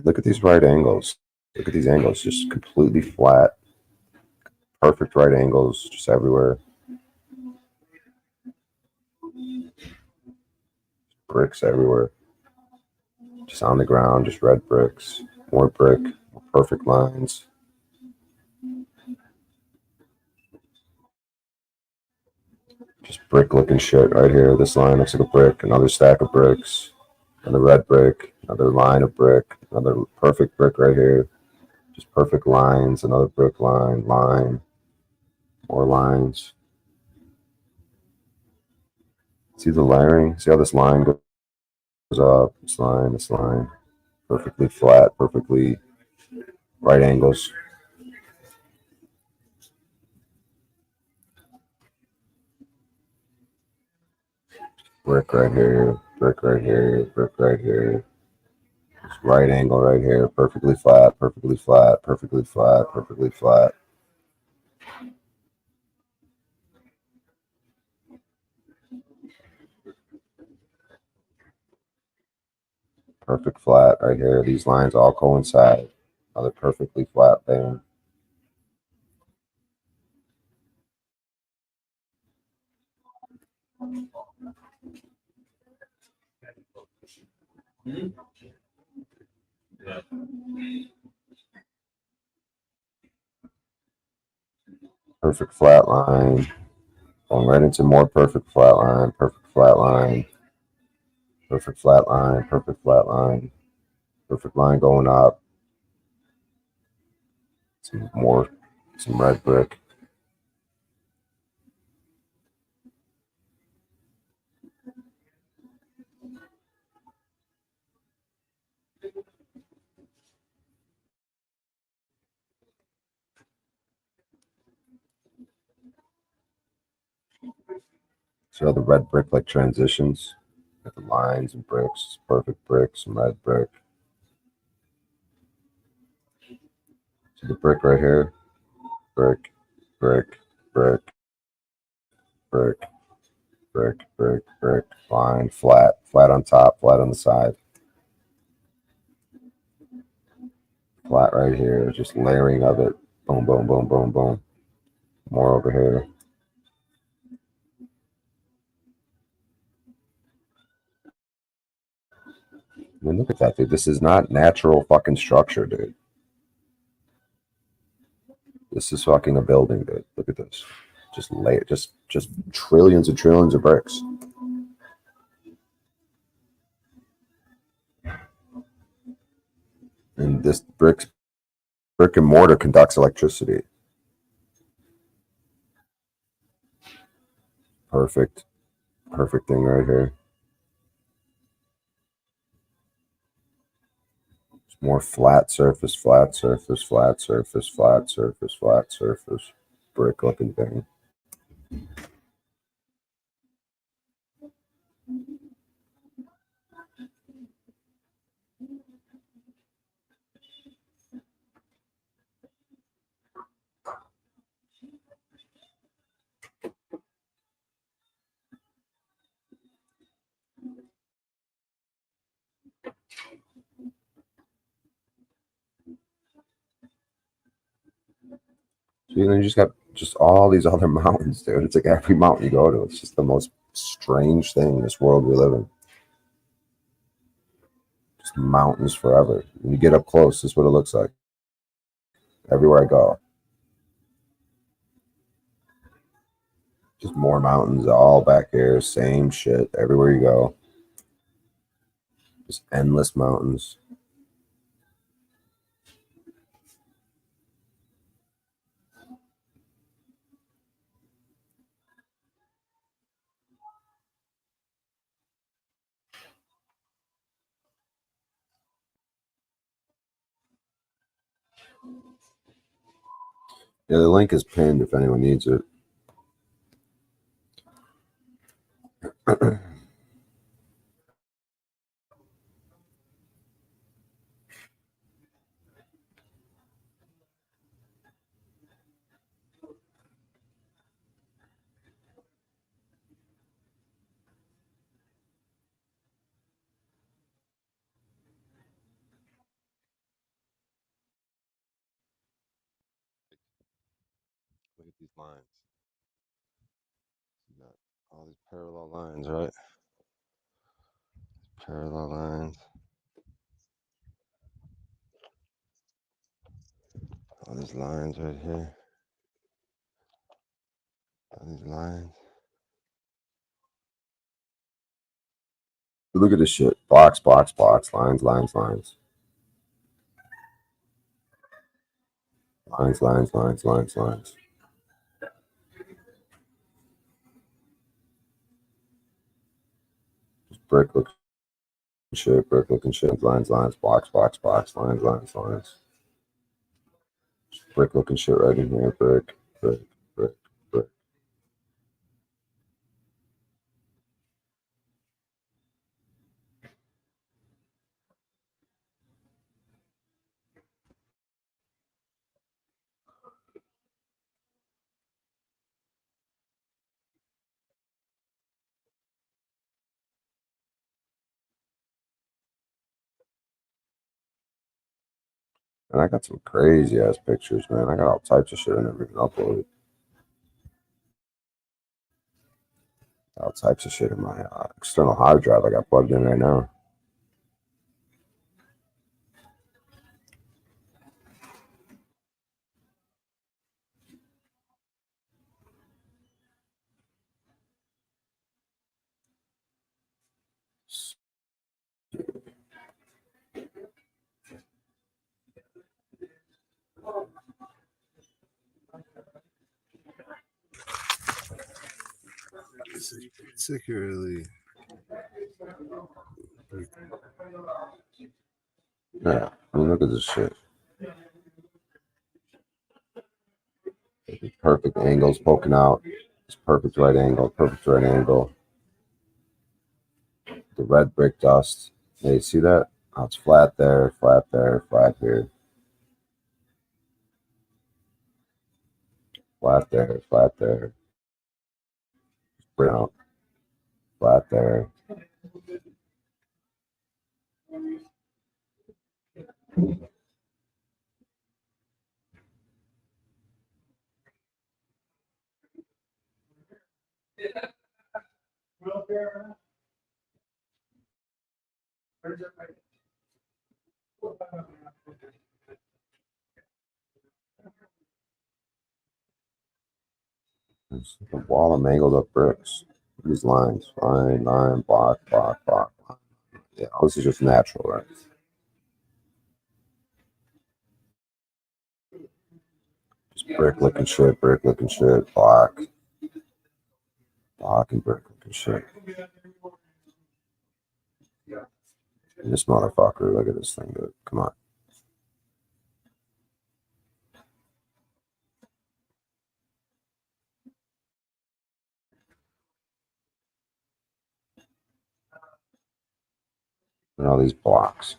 Look at these right angles. Look at these angles, just completely flat. Perfect right angles, just everywhere. Bricks everywhere. Just on the ground, just red bricks. More brick, perfect lines. Just brick looking shit right here. This line looks like a brick. Another stack of bricks. Another red brick. Another line of brick. Another perfect brick right here. Just perfect lines. Another brick line. Line. More lines. See the layering? See how this line goes up? This line, this line. Perfectly flat. Perfectly right angles. Brick right here, brick right here, brick right here. Just right angle right here, perfectly flat, perfectly flat, perfectly flat, perfectly flat. Perfect flat right here. These lines all coincide. Another perfectly flat band. Perfect flat line. Going right into more perfect flat line, perfect flat line, perfect flat line, perfect flat line, perfect line going up. Some more, some red brick. So the red brick like transitions. Got the lines and bricks, perfect bricks, and red brick. See the brick right here? Brick, brick, brick, brick, brick, brick, brick, line, flat, flat on top, flat on the side. Flat right here, just layering of it. Boom, boom, boom, boom, boom. More over here. I mean, look at that, dude. This is not natural fucking structure, dude. This is fucking a building, dude. Look at this. Just lay it, just trillions and trillions of bricks. And this brick and mortar conducts electricity. Perfect. Perfect thing right here. More flat surface, flat surface, flat surface, flat surface, flat surface, brick looking thing. So then you just got just all these other mountains, dude. It's like every mountain you go to. It's just the most strange thing in this world we live in. Just mountains forever. When you get up close, this is what it looks like. Everywhere I go. Just more mountains all back here. Same shit everywhere you go. Just endless mountains. Yeah, the link is pinned if anyone needs it. Look at these lines. You got all these parallel lines, right? Parallel lines. All these lines right here. All these lines. Look at this shit. Box, box, box. Lines, lines, lines. Lines, lines, lines, lines, lines. Just brick looking shit, brick looking shit. Lines, lines, box, box, box. Lines, lines, lines. Just brick looking shit right in here. Brick, brick, brick, brick. And I got some crazy ass pictures, man. I got all types of shit I never even uploaded. All types of shit in my external hard drive I got plugged in right now. Particularly. Yeah, I mean, look at this shit. Perfect angles poking out. It's perfect right angle, perfect right angle. The red brick dust. Hey, see that? Oh, it's flat there, flat there, flat here. Flat there, flat there. Brown. Flat there. It's a wall of mangled up bricks. These lines. Line, line, block, block, block. Yeah, this is just natural, right? Just brick looking shit, block. Block and brick looking shit. And this motherfucker, look at this thing, dude. Come on. And all these blocks.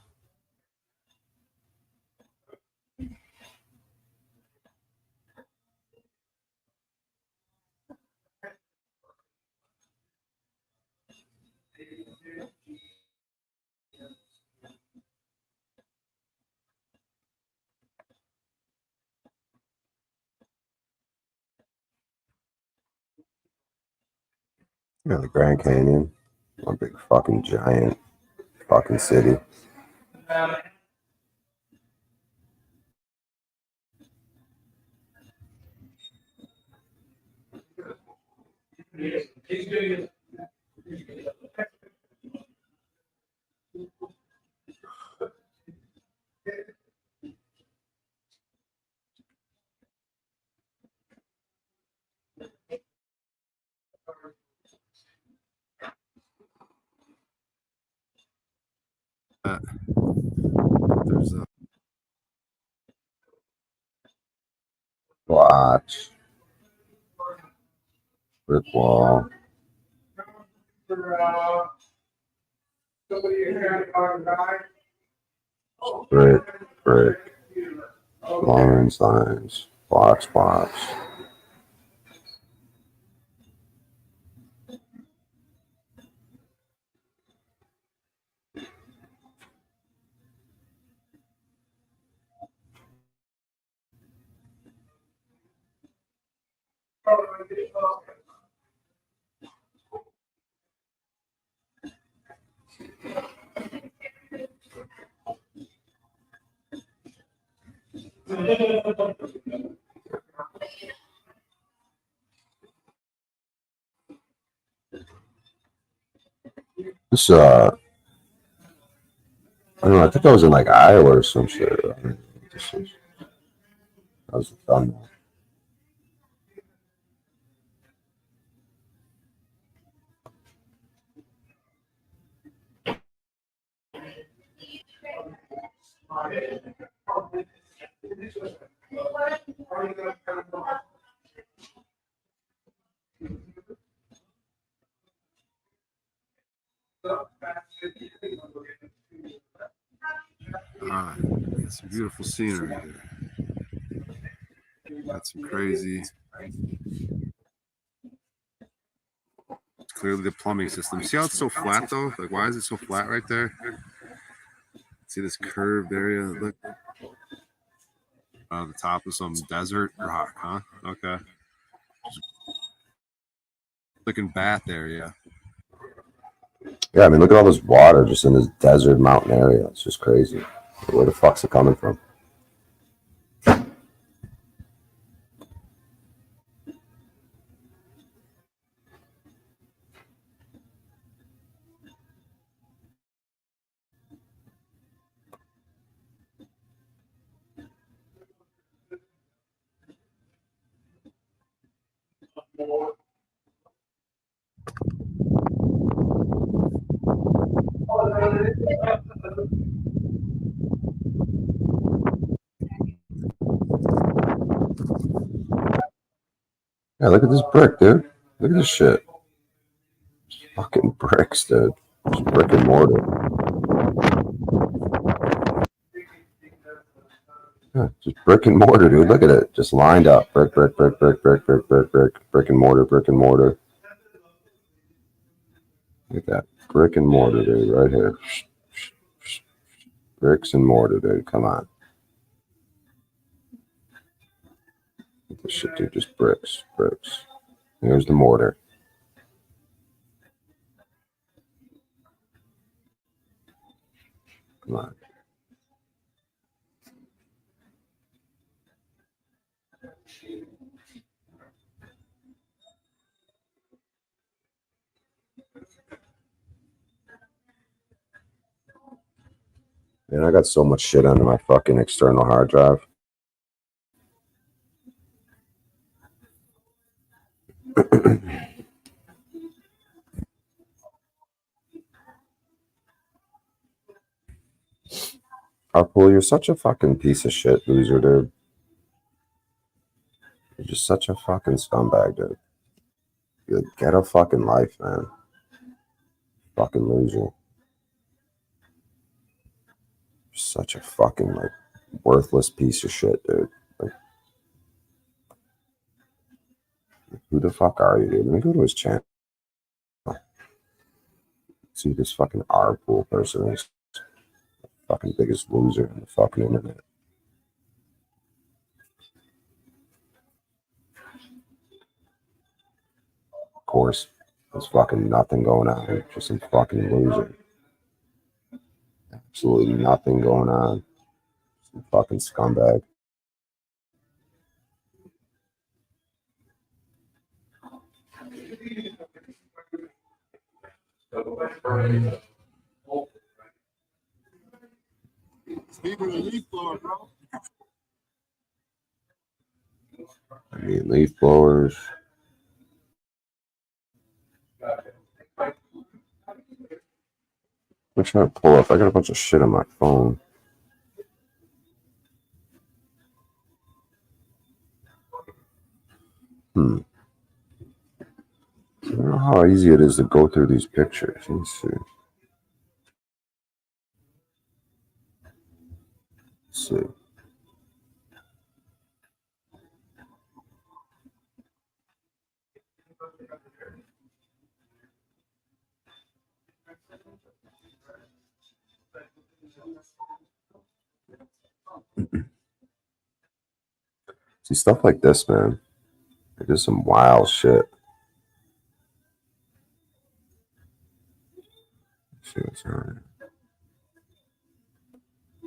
Yeah, the Grand Canyon. One big fucking giant fucking city. There's a Watch. Brick wall. Brick, brick. Lines, lines. Blocks, blocks. This I don't know, I think I was in like Iowa or some shit. That was a thumbnail. It's some beautiful scenery here. Got some crazy. Clearly the plumbing system. See how it's so flat though? Like, why is it so flat right there? See this curved area? Look. The top of some desert rock, huh? Okay. Looking bath area. Yeah, I mean, look at all this water just in this desert mountain area. It's just crazy. Where the fuck's it coming from? Yeah, look at this brick, dude. Look at this shit. It's fucking bricks, dude. Just brick and mortar. Yeah, just brick and mortar, dude. Look at it. Just lined up. Brick, brick, brick, brick, brick, brick, brick, brick. Brick and mortar, brick and mortar. Look at that. Brick and mortar, dude, right here. Bricks and mortar, dude. Come on. Look at this shit, dude. Just bricks. Bricks. Here's the mortar. Come on. Man, I got so much shit under my fucking external hard drive. Harpool, you're such a fucking piece of shit, loser, dude. You're just such a fucking scumbag, dude. You get a fucking life, man. Fucking loser. You're such a fucking, like, worthless piece of shit, dude. Like, who the fuck are you, dude? Let me go to his channel. See this fucking Harpool person is the fucking biggest loser on the fucking internet. Of course. There's fucking nothing going on. Just some fucking loser. Absolutely nothing going on. Some fucking scumbag. I mean, leaf blowers. I'm trying to pull up. I got a bunch of shit on my phone. I don't know how easy it is to go through these pictures. Let me see. Let's see. See, stuff like this, man. Like, there's some wild shit. Let's see what's on here.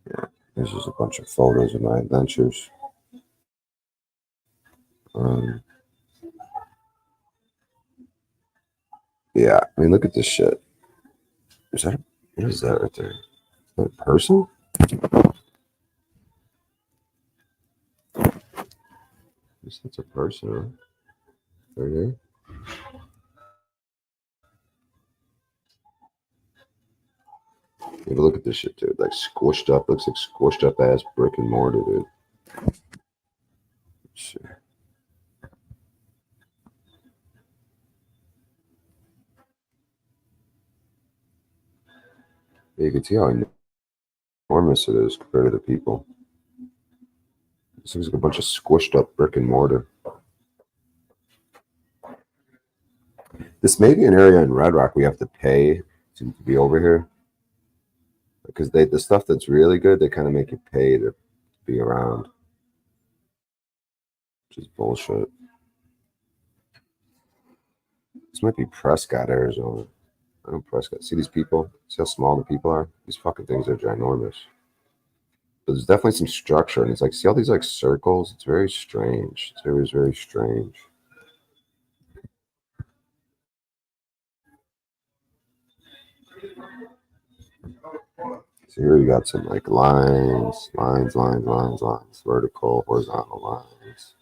Yeah, there's just a bunch of photos of my adventures. Yeah, I mean, look at this shit. Is that what is that right there? Is that a person? Guess that's a person, huh? Right there. Maybe look at this shit, dude. Like squished up, looks like squished up ass brick and mortar, dude. Let's see. You can see how enormous it is compared to the people. This looks like a bunch of squished up brick and mortar. This may be an area in Red Rock we have to pay to be over here. Because the stuff that's really good, they kind of make you pay to be around. Which is bullshit. This might be Prescott, Arizona. I know Prescott. See these people? See how small the people are? These fucking things are ginormous. But there's definitely some structure, and it's like, see all these like circles? It's very strange. It's very, very strange. So here you got some like lines, vertical, horizontal lines.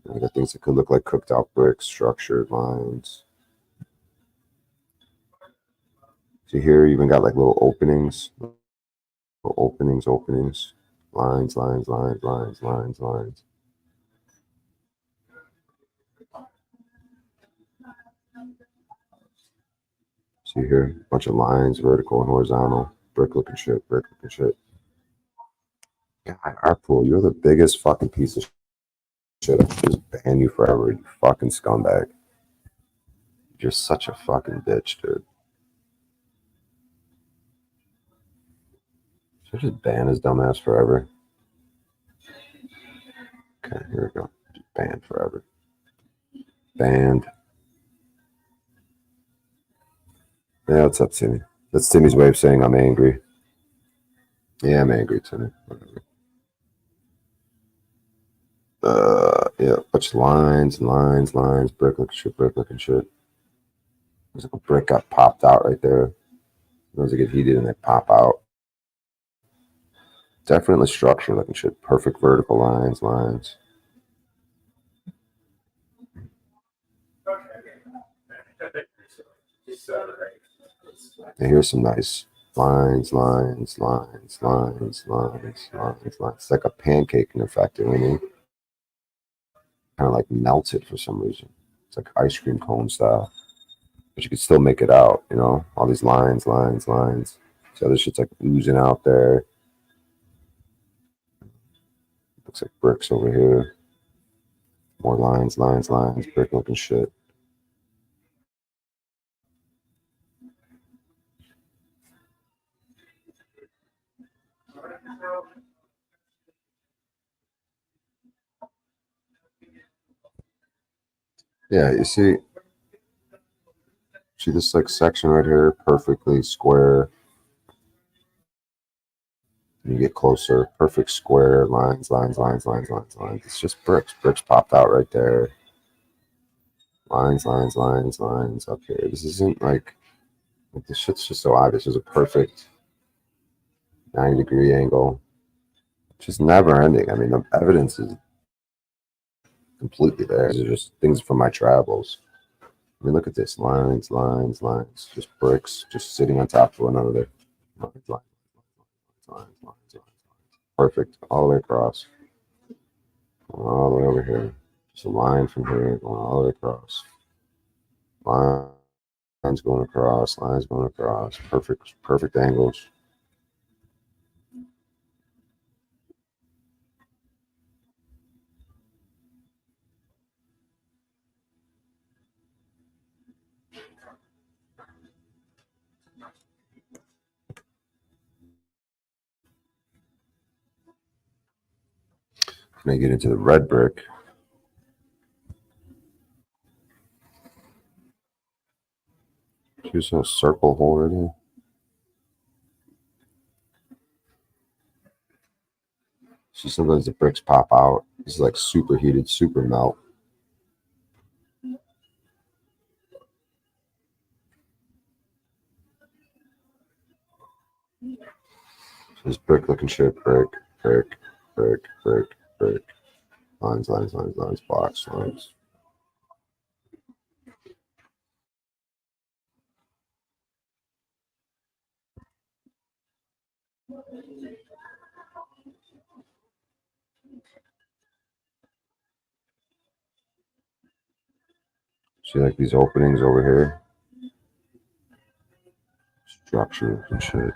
You got things that could look like cooked out bricks, structured lines. So here you even got like little openings, openings, lines. See here, a bunch of lines, vertical and horizontal, brick looking shit. God, our pool, you're the biggest fucking piece of shit. I'll just ban you forever, you fucking scumbag. You're such a fucking bitch, dude. Should I just ban his dumbass forever? Okay, here we go. Just banned forever. Banned. Yeah, what's up, Timmy? That's Timmy's way of saying I'm angry. Yeah, I'm angry, Timmy. Whatever. Yeah, bunch of lines, brick looking shit. There's like a brick got popped out right there. Those that get heated and they pop out. Definitely structure looking shit. Perfect vertical lines. And here's some nice lines. It's like a pancaking effect, you know what I mean? Kind of like melted for some reason. It's like ice cream cone style. But you can still make it out, you know? All these lines. So this shit's like oozing out there. Looks like bricks over here. More lines, brick looking shit. Yeah, you see this like section right here, perfectly square. You get closer, perfect square, lines. It's just bricks. Bricks popped out right there. Lines up here. This isn't like this shit's just so obvious. There's a perfect 90-degree angle. It's just never ending. I mean, the evidence is completely there. These are just things from my travels. I mean, look at this. Lines. Just bricks just sitting on top of one another. Lines. Perfect. All the way across. All the way over here. Just a line from here going all the way across. Lines going across. Perfect angles. When I get into the red brick, here's a circle hole right here. So sometimes the bricks pop out. This is like super heated, super melt. This brick looking shit, brick. Lines, blocks, lines. See like these openings over here? Structure and shit.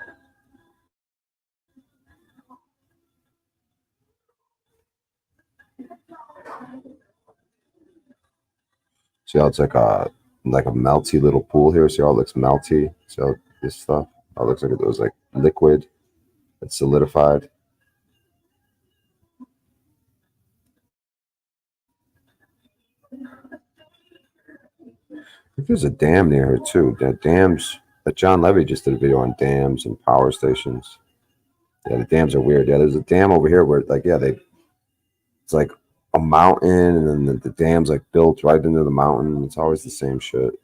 See how it's like a melty little pool here? See how it looks melty? See how this stuff? How it looks like it was like liquid. It's solidified. I think there's a dam near here too. That John Levy just did a video on dams and power stations. Yeah, the dams are weird. Yeah, there's a dam over here where it's like a mountain and then the dam's like built right into the mountain. It's always the same shit.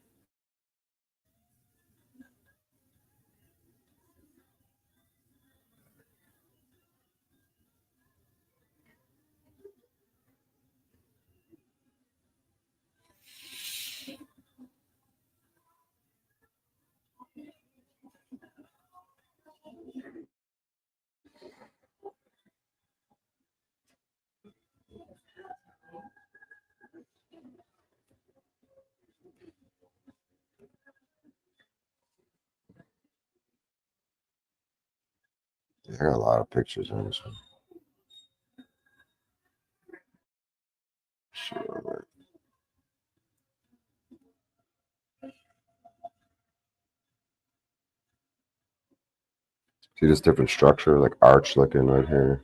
I got a lot of pictures on this one. Sure. See this different structure, like arch looking right here.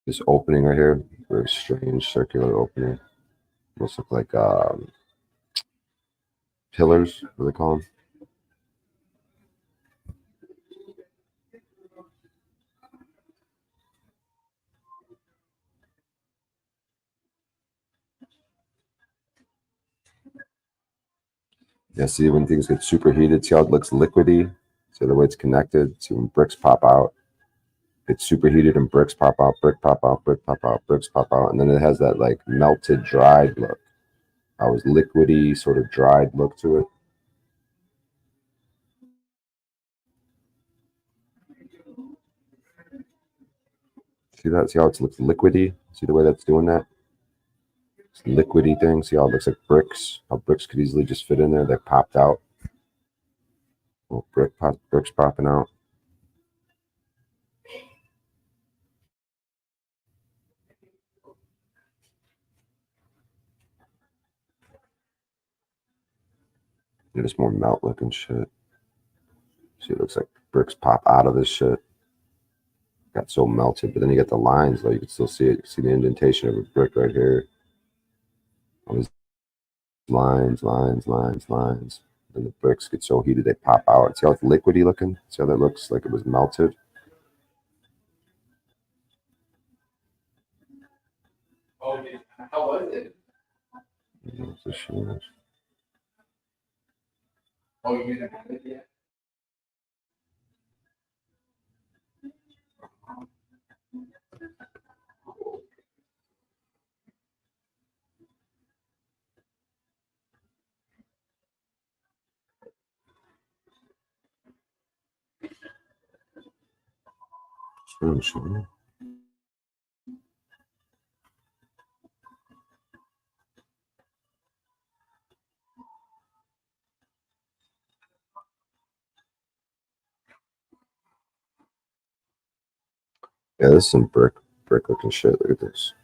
This opening right here, very strange circular opening. Almost look like pillars, what do they call them? Yeah, see when things get super heated, see how it looks liquidy? See the way it's connected? See when bricks pop out? It's superheated and bricks pop out, bricks pop out, and then it has that like melted, dried look. I was liquidy, sort of dried look to it. See that? See how it looks liquidy? See the way that's doing that? It's liquidy thing. See how it looks like bricks? How bricks could easily just fit in there. They popped out. Little bricks popping out. It's more melt looking shit. See, it looks like bricks pop out of this shit. got so melted. But then you get the lines, though. You can still see it. You see the indentation of a brick right here. All these lines. Then the bricks get so heated they pop out. See how it's liquidy looking? See how that looks like it was melted? Oh, how was it? Oh, you didn't have it yet? Sure. Yeah, this is some brick looking shit. Look at this.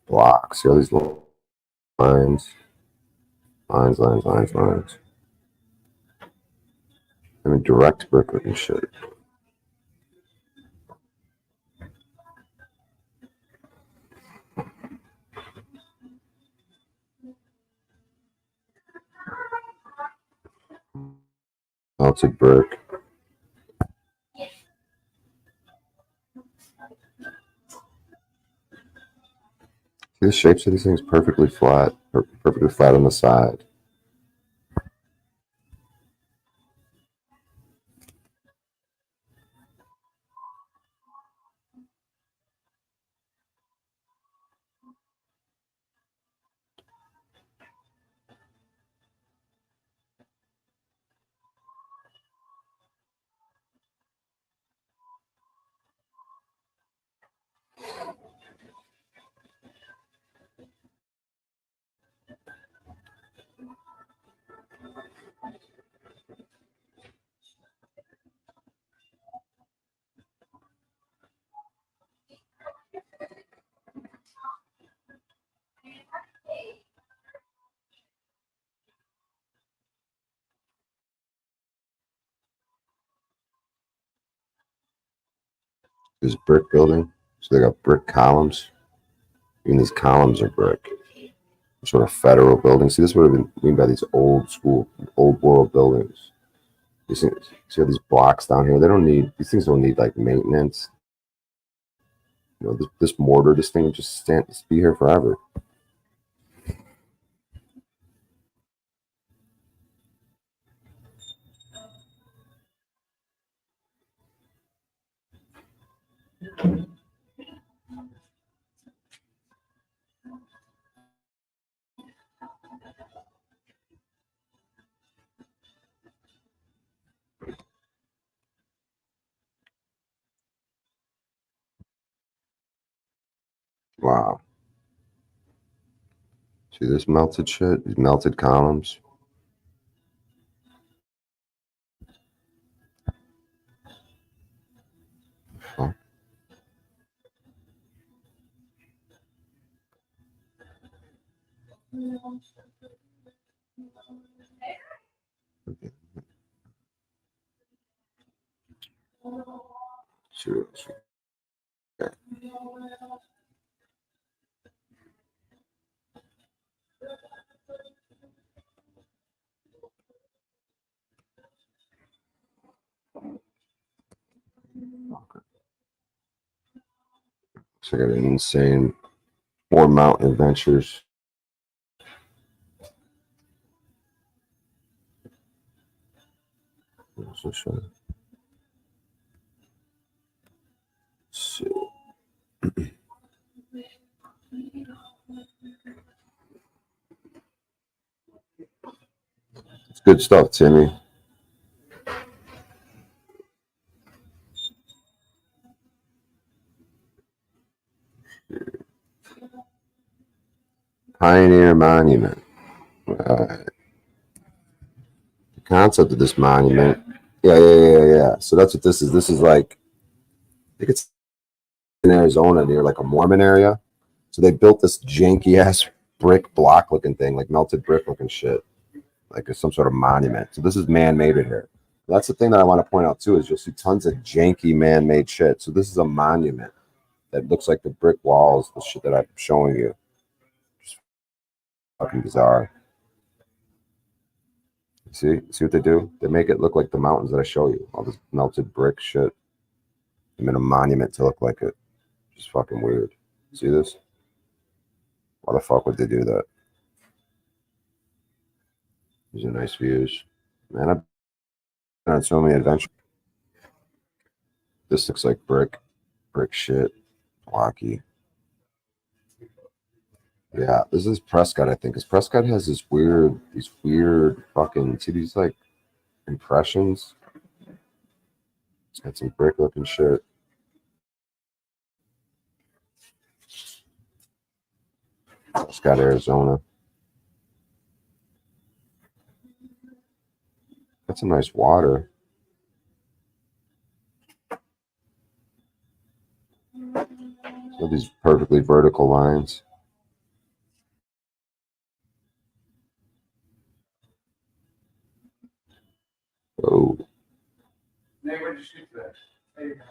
Blocks. See all these little lines. I mean, direct brick looking shit. Melted brick. See the shapes of these things? Perfectly flat on the side. This brick building. So they got brick columns. Even these columns are brick. Sort of federal building. See, this would have been mean by these old school, old world buildings. You see how these blocks down here? These things don't need like maintenance. You know, this mortar, this thing would just be here forever. Wow. See this melted shit? These melted columns. Huh. Sure. Okay. So I got an insane more mountain adventures. So, it's good stuff, Timmy. Pioneer Monument. The concept of this monument. Yeah. So that's what this is. This is like, I think it's in Arizona near like a Mormon area. So they built this janky ass brick block looking thing, like melted brick looking shit, like some sort of monument. So this is man-made in here. That's the thing that I want to point out too, is you'll see tons of janky man-made shit. So this is a monument that looks like the brick walls, the shit that I'm showing you. Just fucking bizarre. See what they do? They make it look like the mountains that I show you. All this melted brick shit. They made a monument to look like it. Just fucking weird. See this? Why the fuck would they do that? These are nice views. Man, I've been on so many adventures. This looks like brick shit. Blocky. Yeah, this is Prescott, I think. Because Prescott has these weird fucking, see these like impressions? It's got some brick looking shit. Prescott, Arizona. That's some nice water. So these perfectly vertical lines. Oh. Nate, where'd you shoot that? There you go.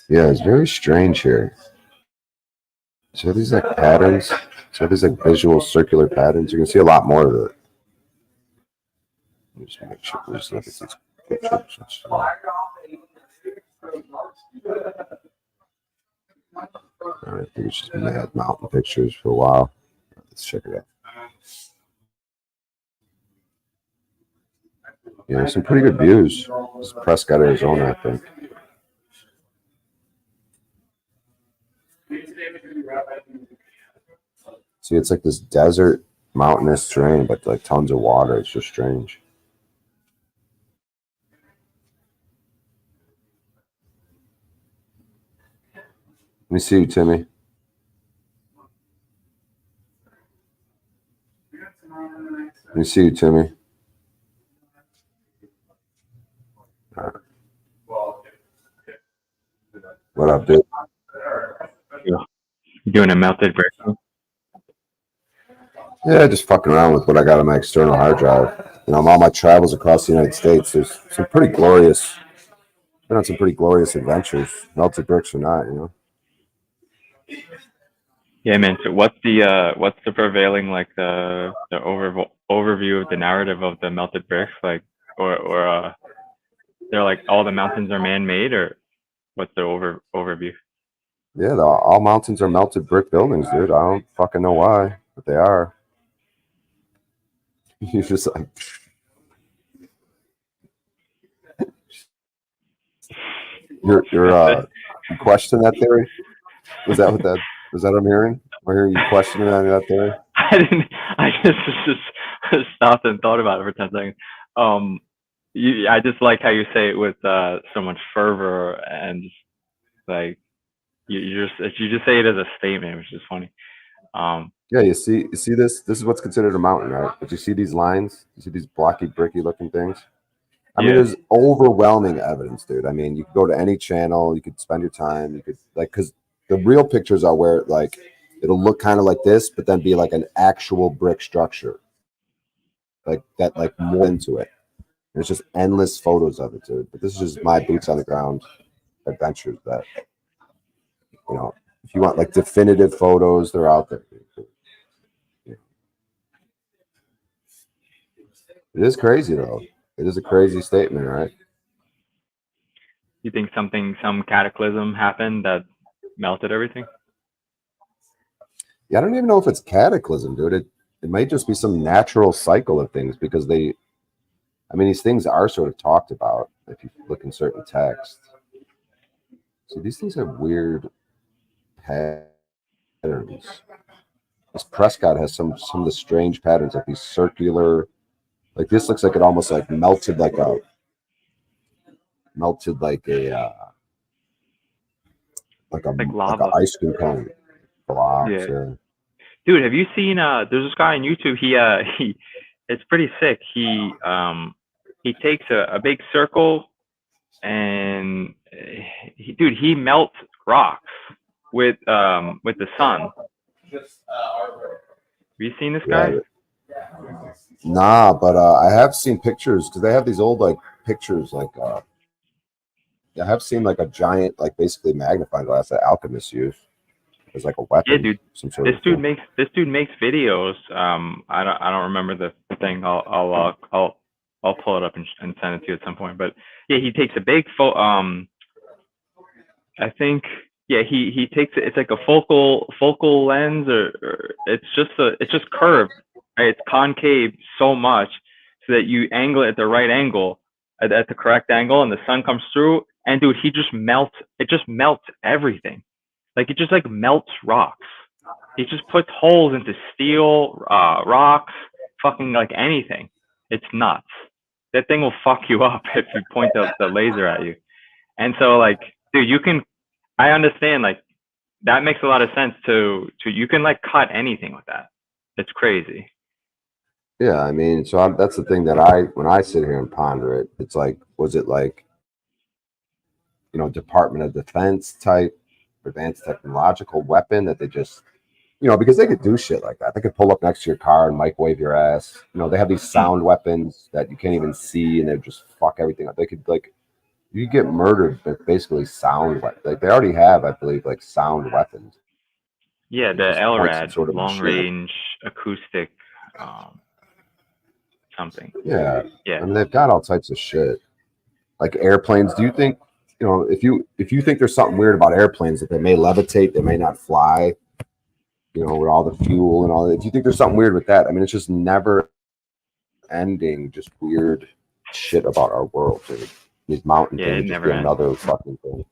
Yeah, it's very strange here. So these like patterns, so these like visual circular patterns. You can see a lot more of it. Let me just make sure. Just look at these pictures. All right, I think it's just mad mountain pictures for a while. Let's check it out. Yeah, some pretty good views. This is Prescott, Arizona, I think. See, it's like this desert, mountainous terrain, but like tons of water. It's just strange. Let me see you, Timmy. Let me see you, Timmy. All right. What up, dude? You doing a melted brick? Yeah, just fucking around with what I got on my external hard drive. You know, all my travels across the United States. There's some pretty glorious, been on some pretty glorious adventures, melted bricks or not, you know. Yeah, man. So what's the prevailing like the overview of the narrative of the melted bricks, like or they're like all the mountains are man-made, or what's the overview? Yeah, all mountains are melted brick buildings, dude. I don't fucking know why, but they are. You just like. You question that theory? Was that what I'm hearing? Am I hearing you questioning that theory? I didn't. I just stopped and thought about it for 10 seconds. I just like how you say it with so much fervor, and like you just say it as a statement, which is funny. Yeah, you see this? This is what's considered a mountain, right? But you see these lines? You see these blocky, bricky looking things? I mean, there's overwhelming evidence, dude. I mean, you could go to any channel, you could spend your time, you could like, because the real pictures are where like it'll look kind of like this, but then be like an actual brick structure, like that, like more into it. There's just endless photos of it, dude. But this is just my boots on the ground adventures. That, you know, if you want like definitive photos, they're out there. Yeah. It is crazy though. It is a crazy statement, right? You think some cataclysm happened that melted everything? Yeah, I don't even know if it's cataclysm, dude. It might just be some natural cycle of things, because these things are sort of talked about if you look in certain texts. So these things have weird patterns. This Prescott has some of the strange patterns, like these circular, like this looks like it almost like melted like a ice cream cone. Blocks, Yeah. Dude, have you seen there's this guy on YouTube, he it's pretty sick. He takes a big circle and he melts rocks. with the sun. Have you seen this guy? Nah, but I have seen pictures because they have these old like pictures like I have seen like a giant like basically magnifying glass that alchemists use as like a weapon. Yeah, dude. Some sort This of dude thing. makes videos. I don't remember the thing. I'll pull it up and send it to you at some point. But yeah, he takes a big I think he takes it. It's like a focal lens, or it's just curved. Right? It's concave so much so that you angle it at the right angle, at the correct angle, and the sun comes through. And dude, he just melts. It just melts everything. Like it just like melts rocks. He just puts holes into steel, rocks, fucking like anything. It's nuts. That thing will fuck you up if you point the laser at you. And so like, dude, I understand, like, that makes a lot of sense to you can like cut anything with that. It's crazy. Yeah, I mean, so that's the thing that when I sit here and ponder it, it's like, was it like, you know, Department of Defense type advanced technological weapon that they just, you know, because they could do shit like that. They could pull up next to your car and microwave your ass. You know, they have these sound weapons that you can't even see, and they just fuck everything up. They could like, you get murdered with basically sound weapons. Like they already have, I believe, like sound weapons. Yeah, the Just point some LRAD, sort of long machine. range acoustic something. Yeah. Yeah. I mean, they've got all types of shit. Like airplanes. Do you think, you know, if you think there's something weird about airplanes, that they may levitate, they may not fly, you know, with all the fuel and all that. If you think there's something weird with that, I mean, it's just never ending, just weird shit about our world. Dude. These mountain Yeah, it things just never be ends. another fucking thing.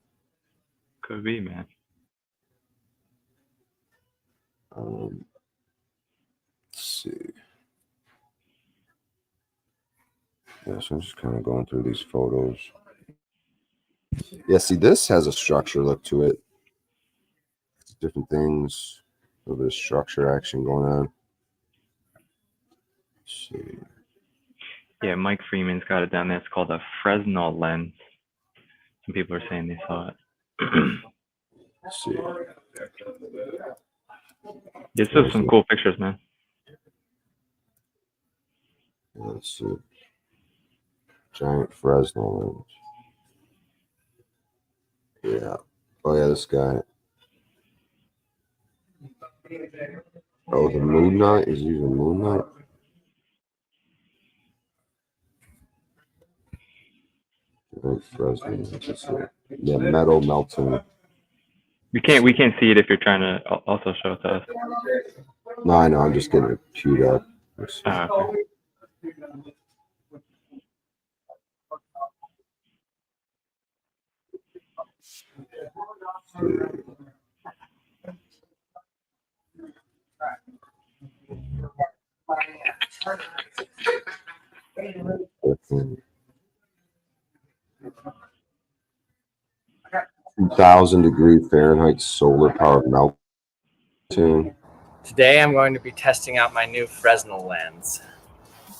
Could be, man. Let's see. Yeah, so I'm just kind of going through these photos. Yeah, see, this has a structure look to it. Different things, a little bit of structure action going on. Let's see. Yeah, Mike Freeman's got it down there. It's called a Fresnel lens. Some people are saying they saw it. Let's see. This is some cool pictures, man. Let's see. Giant Fresnel lens. Yeah. Oh yeah, this guy. Oh, the Moon Knight is using Moon Knight. Giant Fresnel lens. Let's see. Yeah, metal melting. We can't see it if you're trying to also show it to us. No, I know. I'm just getting it queued up. Okay. Okay. 2,000-degree Fahrenheit solar powered melting. Today I'm going to be testing out my new Fresnel lens.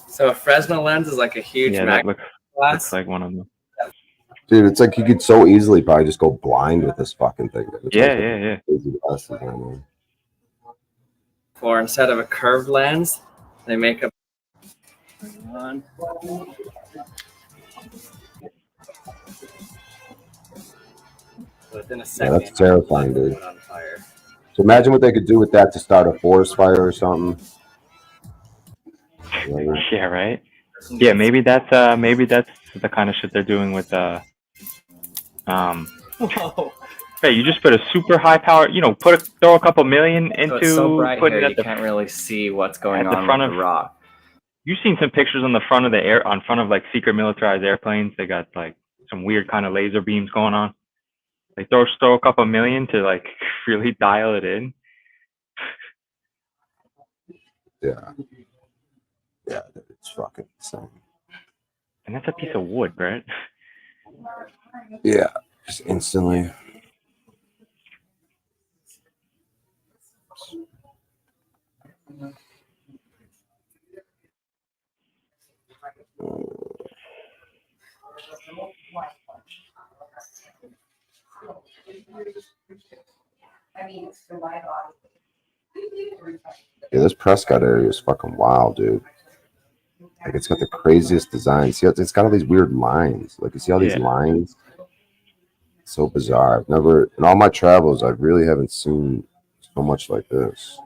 So a Fresnel lens is like a huge Yeah, that magnifying looks glass. like one of them. Dude, it's like you could so easily probably just go blind with this fucking thing. It's Yeah, like yeah. crazy glasses right now. For instead of a curved lens, they make a one. Within a Yeah, second, that's terrifying, dude. put on fire. So imagine what they could do with that to start a forest fire or something. Whatever. Yeah, right. Yeah, maybe that's the kind of shit they're doing with Whoa. Hey, you just put a super high power, you know, throw a couple million into So it's so bright putting here, it you at the can't really see what's going at the on front with of the rock. You've seen some pictures on the front of like secret militarized airplanes. They got like some weird kind of laser beams going on. They throw a couple million to like really dial it in. Yeah. Yeah, it's fucking insane. And that's a piece of wood, Brett. Yeah, just instantly. Yeah, this Prescott area is fucking wild, dude. Like, it's got the craziest design. See, it's got all these weird lines. Like, you see all these Yeah. lines? So bizarre. I've never, in all my travels, I really haven't seen so much like this.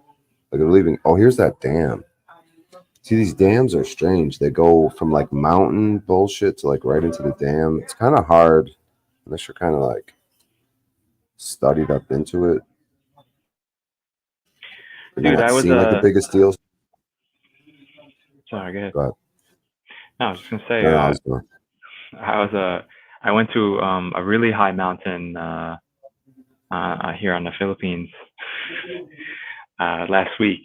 Like, they're leaving. Oh, here's that dam. See, these dams are strange. They go from like mountain bullshit to like right into the dam. It's kind of hard unless you're kind of like studied up into it. It Dude, might I was seem like the biggest deal. sorry, go ahead. Go ahead. No, I was just gonna say, No, no, I was going. I went to a really high mountain here on the Philippines last week,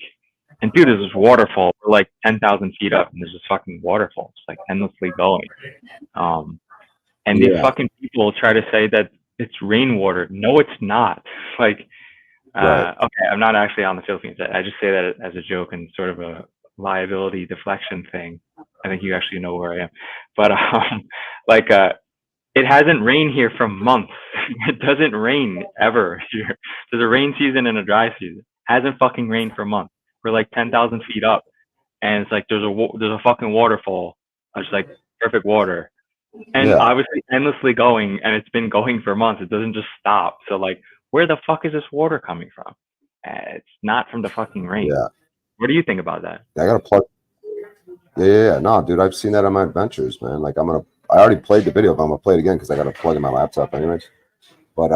and dude, there's this waterfall. We're like 10,000 feet up, and there's this fucking waterfall. It's like endlessly going. And these Yeah. fucking people try to say that it's rainwater. No, it's not. Like, Right. okay, I'm not actually on the Philippines. I just say that as a joke and sort of a liability deflection thing. I think you actually know where I am. But like, it hasn't rained here for months. It doesn't rain ever here. There's a rain season and a dry season. Hasn't fucking rained for months. We're like 10,000 feet up, and it's like there's a fucking waterfall. It's like perfect water, and Yeah. obviously endlessly going, and it's been going for months. It doesn't just stop. So like, where the fuck is this water coming from? It's not from the fucking rain. Yeah. What do you think about that? I gotta plug. Yeah. No, dude, I've seen that on my adventures, man. Like, I already played the video, but I'm gonna play it again because I gotta plug in my laptop, anyways. But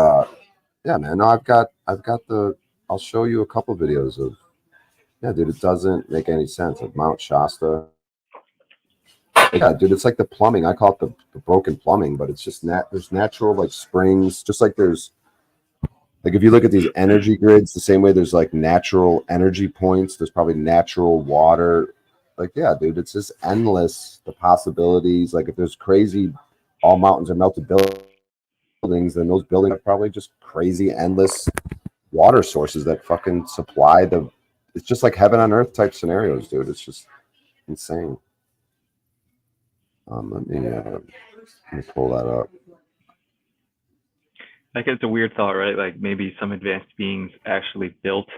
yeah, man. No, I've got the. I'll show you a couple videos of. Yeah, dude, it doesn't make any sense. Like Mount Shasta. Yeah, dude, it's like the plumbing. I call it the broken plumbing, but it's just there's natural like springs, just like there's like if you look at these energy grids, the same way there's like natural energy points, there's probably natural water. Like, yeah, dude, it's just endless the possibilities. Like if there's crazy all mountains are melted buildings, then those buildings are probably just crazy endless water sources that fucking supply it's just like heaven on earth type scenarios, dude. It's just insane. Let me pull that up. Like, it's a weird thought, right? Like maybe some advanced beings actually built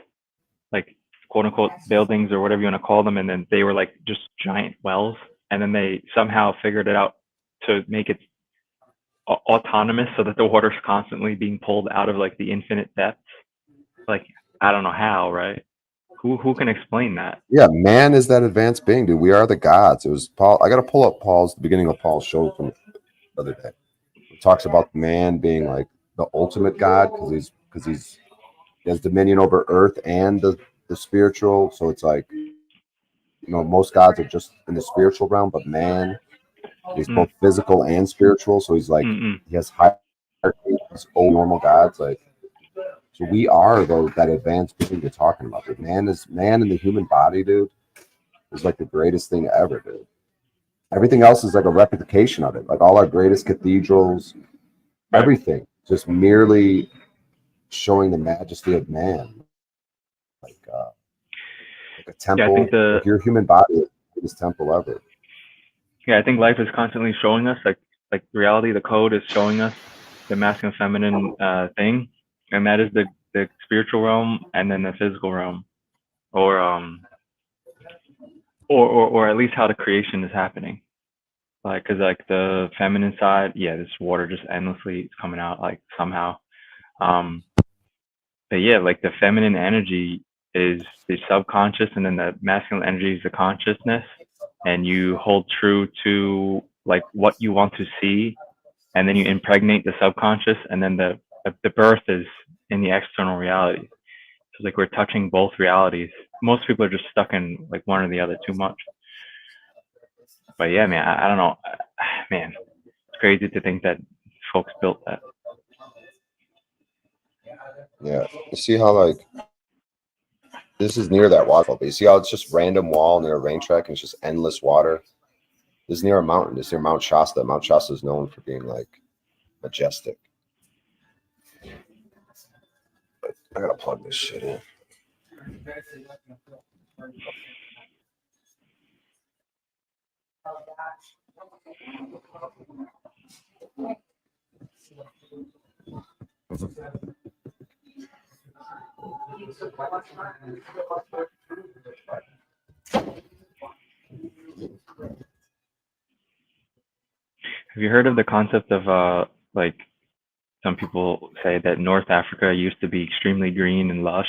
like quote unquote buildings or whatever you want to call them, and then they were like just giant wells, and then they somehow figured it out to make it autonomous so that the water's constantly being pulled out of like the infinite depths. Like, I don't know how, right? Who can explain that? Yeah, man is that advanced being, dude. We are the gods. It was Paul. I got to pull up the beginning of Paul's show from the other day. It talks about man being like the ultimate god because he has dominion over earth and the spiritual. So it's like, most gods are just in the spiritual realm, but man, he's both physical and spiritual. So he's like, he has hierarchies over normal gods. Like, so we are that advanced being you're talking about. Dude. Man in the human body, dude, is like the greatest thing ever, dude. Everything else is like a replication of it. Like all our greatest cathedrals, everything, just merely showing the majesty of man. Like a temple. Yeah, I think like your human body is the greatest temple ever. Yeah, I think life is constantly showing us like reality. The code is showing us the masculine, feminine thing. And that is the spiritual realm, and then the physical realm, or at least how the creation is happening. Like, cause like the feminine side, yeah, this water just endlessly is coming out like somehow. But yeah, like the feminine energy is the subconscious, and then the masculine energy is the consciousness, and you hold true to like what you want to see, and then you impregnate the subconscious, and then the birth is in the external reality. So like we're touching both realities. Most people are just stuck in like one or the other too much. But yeah, man, I don't know, man. It's crazy to think that folks built that. Yeah, you see how like this is near that waterfall, but you see how it's just random wall near a rain track and it's just endless water. This is near a mountain. This is near Mount Shasta. Mount Shasta is known for being like majestic. But I gotta plug this shit in. Have you heard of the concept of like some people say that North Africa used to be extremely green and lush,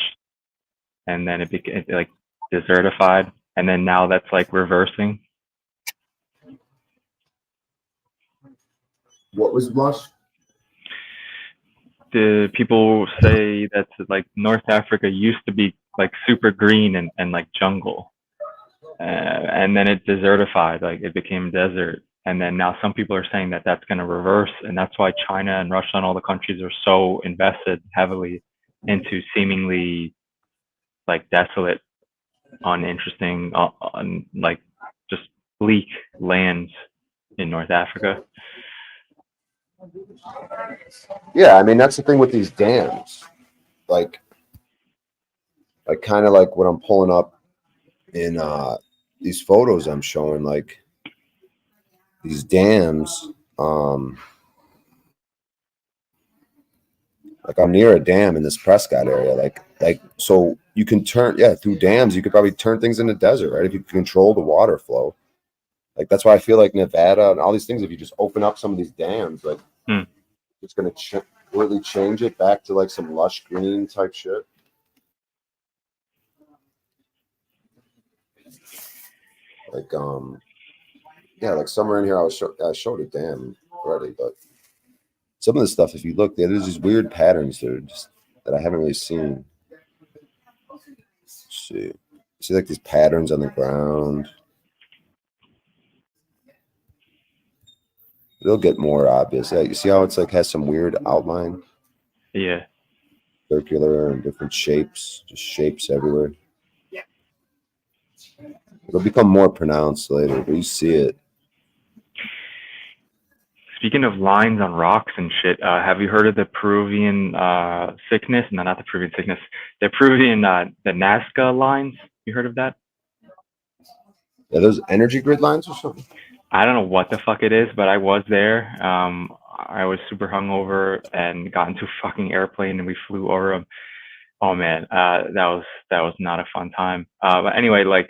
and then it became like desertified, and then now that's like reversing? What was lush? The people say that like North Africa used to be like super green and like jungle, and then it desertified, like it became desert. And then now some people are saying that that's going to reverse, and that's why China and Russia and all the countries are so invested heavily into seemingly like desolate, uninteresting, like just bleak lands in North Africa. Yeah, I mean that's the thing with these dams, like kind of like what I'm pulling up in these photos I'm showing, like these dams. Like I'm near a dam in this Prescott area, like so you can turn, yeah, through dams you could probably turn things into desert, right? If you control the water flow. Like that's why I feel like Nevada and all these things, if you just open up some of these dams, like it's going to really change it back to like some lush green type shit. Like yeah, like somewhere in here I showed a dam already, but some of the stuff, if you look, there's these weird patterns that I haven't really seen. Let's see like these patterns on the ground. It'll get more obvious. Yeah, you see how it's like has some weird outline? Yeah. Circular and different shapes, just shapes everywhere. It'll become more pronounced later, but you see it. Speaking of lines on rocks and shit, have you heard of the Peruvian sickness? No, not the Peruvian sickness. The Peruvian, the Nazca lines. You heard of that? Yeah, those energy grid lines or something? I don't know what the fuck it is, but I was there. I was super hungover and got into a fucking airplane and we flew over them. Oh man, that was not a fun time. But anyway, like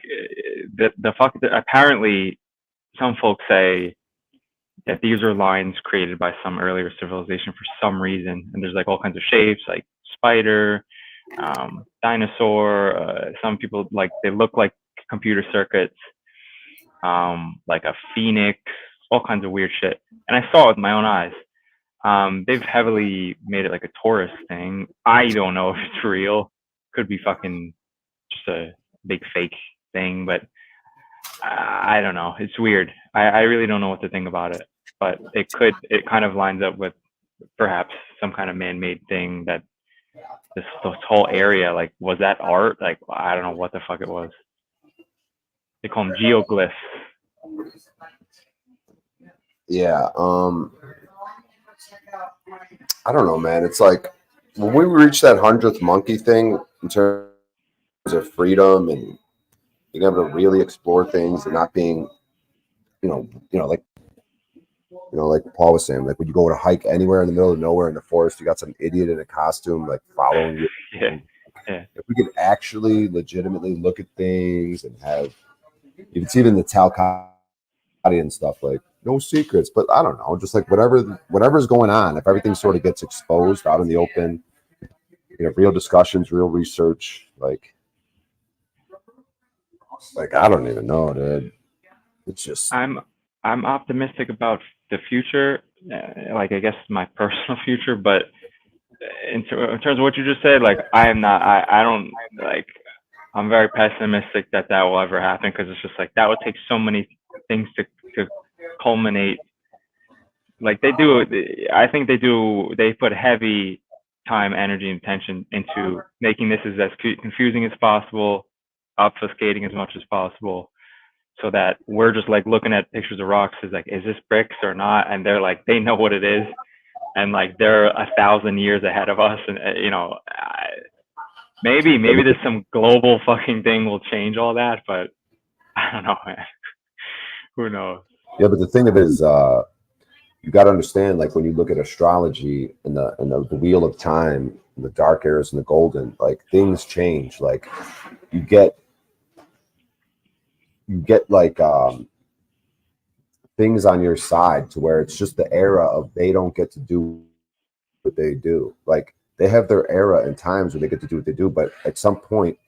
apparently some folks say that these are lines created by some earlier civilization for some reason, and there's like all kinds of shapes, like spider, dinosaur. Some people like they look like computer circuits, like a phoenix, all kinds of weird shit. And I saw it with my own eyes. They've heavily made it like a tourist thing. I don't know if it's real. Could be fucking just a big fake thing, but I don't know. It's weird. I really don't know what to think about it. But it kind of lines up with perhaps some kind of man-made thing that this whole area, like, was that art? Like, I don't know what the fuck it was. They call them geoglyphs. Yeah. I don't know, man. It's like when we reach that 100th monkey thing in terms of freedom and being able to really explore things and not being, like Paul was saying, like when you go to hike anywhere in the middle of nowhere in the forest, you got some idiot in a costume like following you. Yeah. If we could actually legitimately look at things and have, it's even the Talcott and stuff, like no secrets, but I don't know, just like whatever's going on, if everything sort of gets exposed out in the open, real discussions, real research, like I don't even know, dude. It's just I'm optimistic about the future, like I guess my personal future, but in terms of what you just said, like I am not. I don't like. I'm very pessimistic that will ever happen, because it's just like that would take so many things to culminate. Like they do, I think they put heavy time, energy, and attention into making this as confusing as possible, obfuscating as much as possible, so that we're just like looking at pictures of rocks is like, is this bricks or not? And they're like, they know what it is, and like they're 1,000 years ahead of us, and maybe there's some global fucking thing will change all that, but I don't know, man. Who knows? Yeah, but the thing of it is, you got to understand, like when you look at astrology and the wheel of time, the dark eras and the golden, like things change. Like you get like things on your side to where it's just the era of they don't get to do what they do. Like they have their era and times where they get to do what they do, but at some point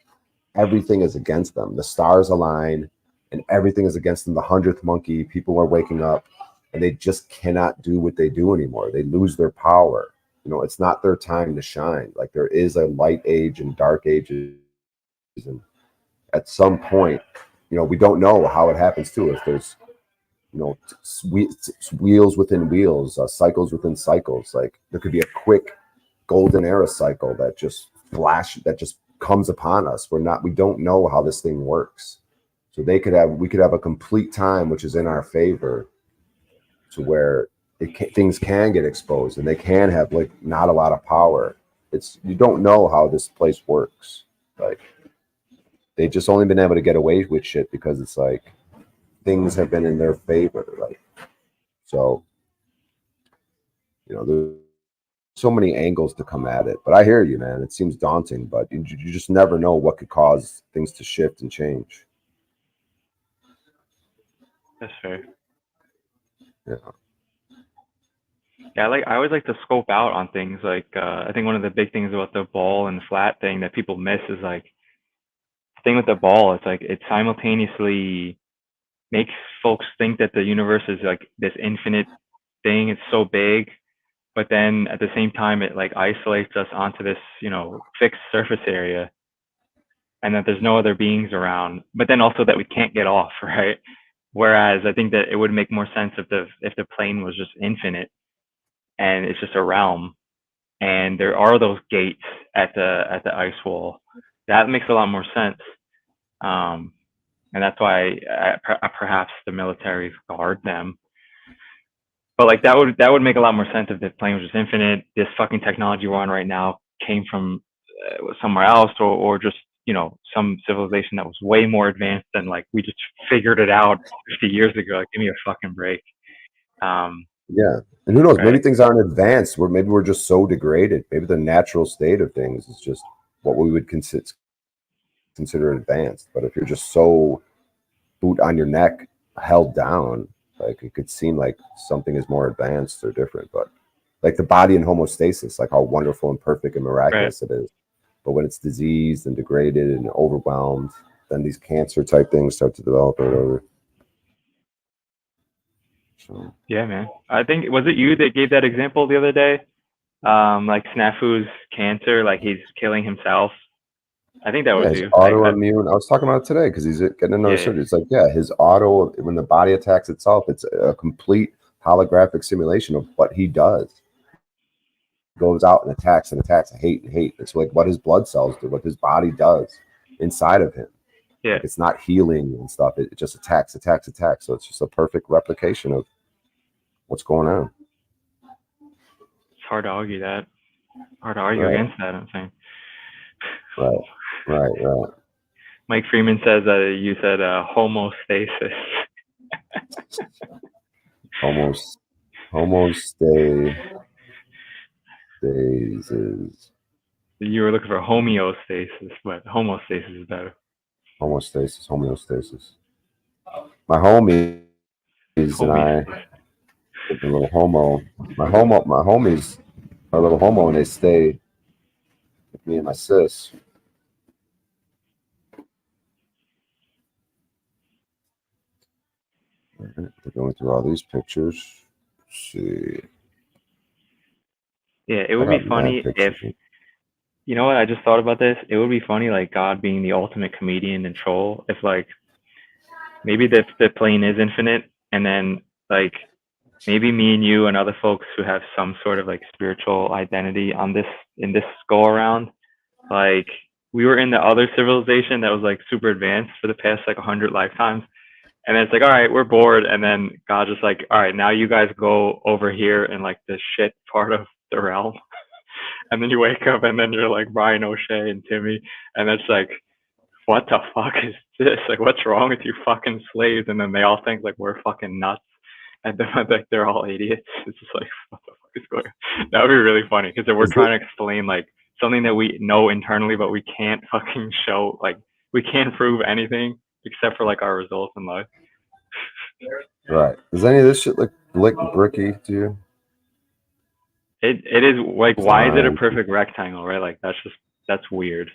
everything is against them. The stars align and everything is against them. The 100th monkey, people are waking up and they just cannot do what they do anymore. They lose their power. You know, it's not their time to shine. Like there is a light age and dark ages, and at some point, you know, we don't know how it happens too. If there's, you know, wheels within wheels, cycles within cycles. Like there could be a quick golden era cycle that just comes upon us. We don't know how this thing works. So we could have a complete time which is in our favor, to where things can get exposed and they can have like not a lot of power. You don't know how this place works. Like they've just only been able to get away with shit because it's like things have been in their favor. Like, so, you know, there's so many angles to come at it, but I hear you, man. It seems daunting, but you just never know what could cause things to shift and change. That's fair. Yeah. Yeah, I always like to scope out on things. Like I think one of the big things about the ball and flat thing that people miss is like the thing with the ball. It's like it simultaneously makes folks think that the universe is like this infinite thing. It's so big, but then at the same time it like isolates us onto this, you know, fixed surface area, and that there's no other beings around. But then also that we can't get off, right? Whereas I think that it would make more sense if the plane was just infinite and it's just a realm, and there are those gates at the ice wall. That makes a lot more sense, and that's why perhaps the military guard them. But like that would make a lot more sense if the plane was just infinite. This fucking technology we're on right now came from somewhere else, or just, you know, some civilization that was way more advanced than like we just figured it out 50 years ago. Like, give me a fucking break. Yeah. And who knows, Right. maybe things aren't advanced, maybe we're just so degraded. Maybe the natural state of things is just what we would consider advanced. But if you're just so boot on your neck, held down, like it could seem like something is more advanced or different. But like the body in homeostasis, like how wonderful and perfect and miraculous it is. But when it's diseased and degraded and overwhelmed, then these cancer type things start to develop or whatever. So. Yeah, man. I think, was it you that gave that example the other day? Like Snafu's cancer, like he's killing himself. I think that was His you. autoimmune. I was talking about it today because he's getting another surgery. It's like, his when the body attacks itself, it's a complete holographic simulation of what he does. Goes out and attacks and attacks and hate. It's like what his blood cells do, what his body does inside of him. Yeah. Like it's not healing and stuff. It just attacks. So it's just a perfect replication of what's going on. It's hard to argue that. Hard to argue Right. against that, I'm saying. Right. Mike Freeman says that you said homostasis. Homostasis. You were looking for homeostasis, but homostasis is better. Homeostasis. My homies and I, a little homo. My homies are a little homo, and they stay with me and my sis. They're going through all these pictures. Let's see. Yeah, it would be funny if, you know what, I just thought about this. It would be funny, like God being the ultimate comedian and troll, if like maybe the plane is infinite, and then like maybe me and you and other folks who have some sort of like spiritual identity in this go around, like we were in the other civilization that was like super advanced for the past like 100 lifetimes. And then it's like, all right, we're bored. And then God just like, all right, now you guys go over here in like the shit part of the realm. And then you wake up and then you're like Brian O'Shea and Timmy. And it's like, what the fuck is this? Like, what's wrong with you fucking slaves? And then they all think like we're fucking nuts. and then like they're all idiots. It's just like, what the fuck is going on? That would be really funny because we're trying to explain like something that we know internally, but we can't fucking show, like we can't prove anything except for like our results in life. Right. Does any of this shit look bricky to you? It is like, why is it a Fine. perfect rectangle, right? Like that's weird.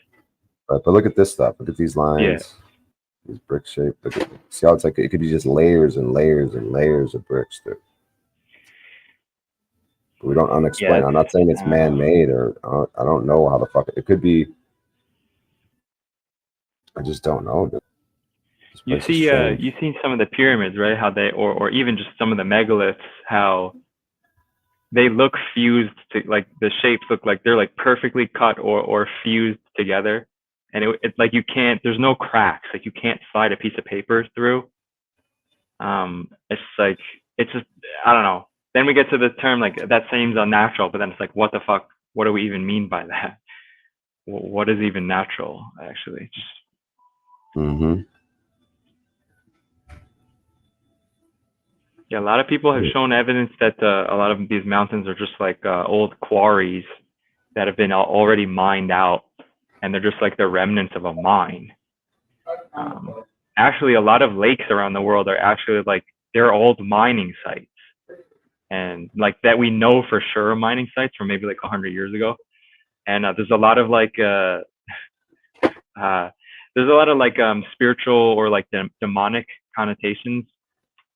Right, but look at this stuff. Look at these lines. These brick shape. Look at, see how it's like it could be just layers and layers and layers of bricks, dude. But we don't unexplain. Yeah, I'm not saying it's man-made or I don't know how the fuck it could be. I just don't know, dude. This You place is see, strange. you've seen some of the pyramids, right? How they, or even just some of the megaliths, how they look fused to, like the shapes look like they're like perfectly cut or fused together, and it's like you can't. There's no cracks. Like you can't slide a piece of paper through. It's like it's just, I don't know. Then we get to the term like that seems unnatural, but then it's like, what the fuck? What do we even mean by that? What is even natural? Actually, just. Mm-hmm. Yeah, a lot of people have shown evidence that a lot of these mountains are just like old quarries that have been already mined out, and they're just like the remnants of a mine. Actually, a lot of lakes around the world are actually like they're old mining sites, and like that we know for sure mining sites from maybe like 100 years ago. And there's a lot of like there's a lot of like spiritual or like demonic connotations.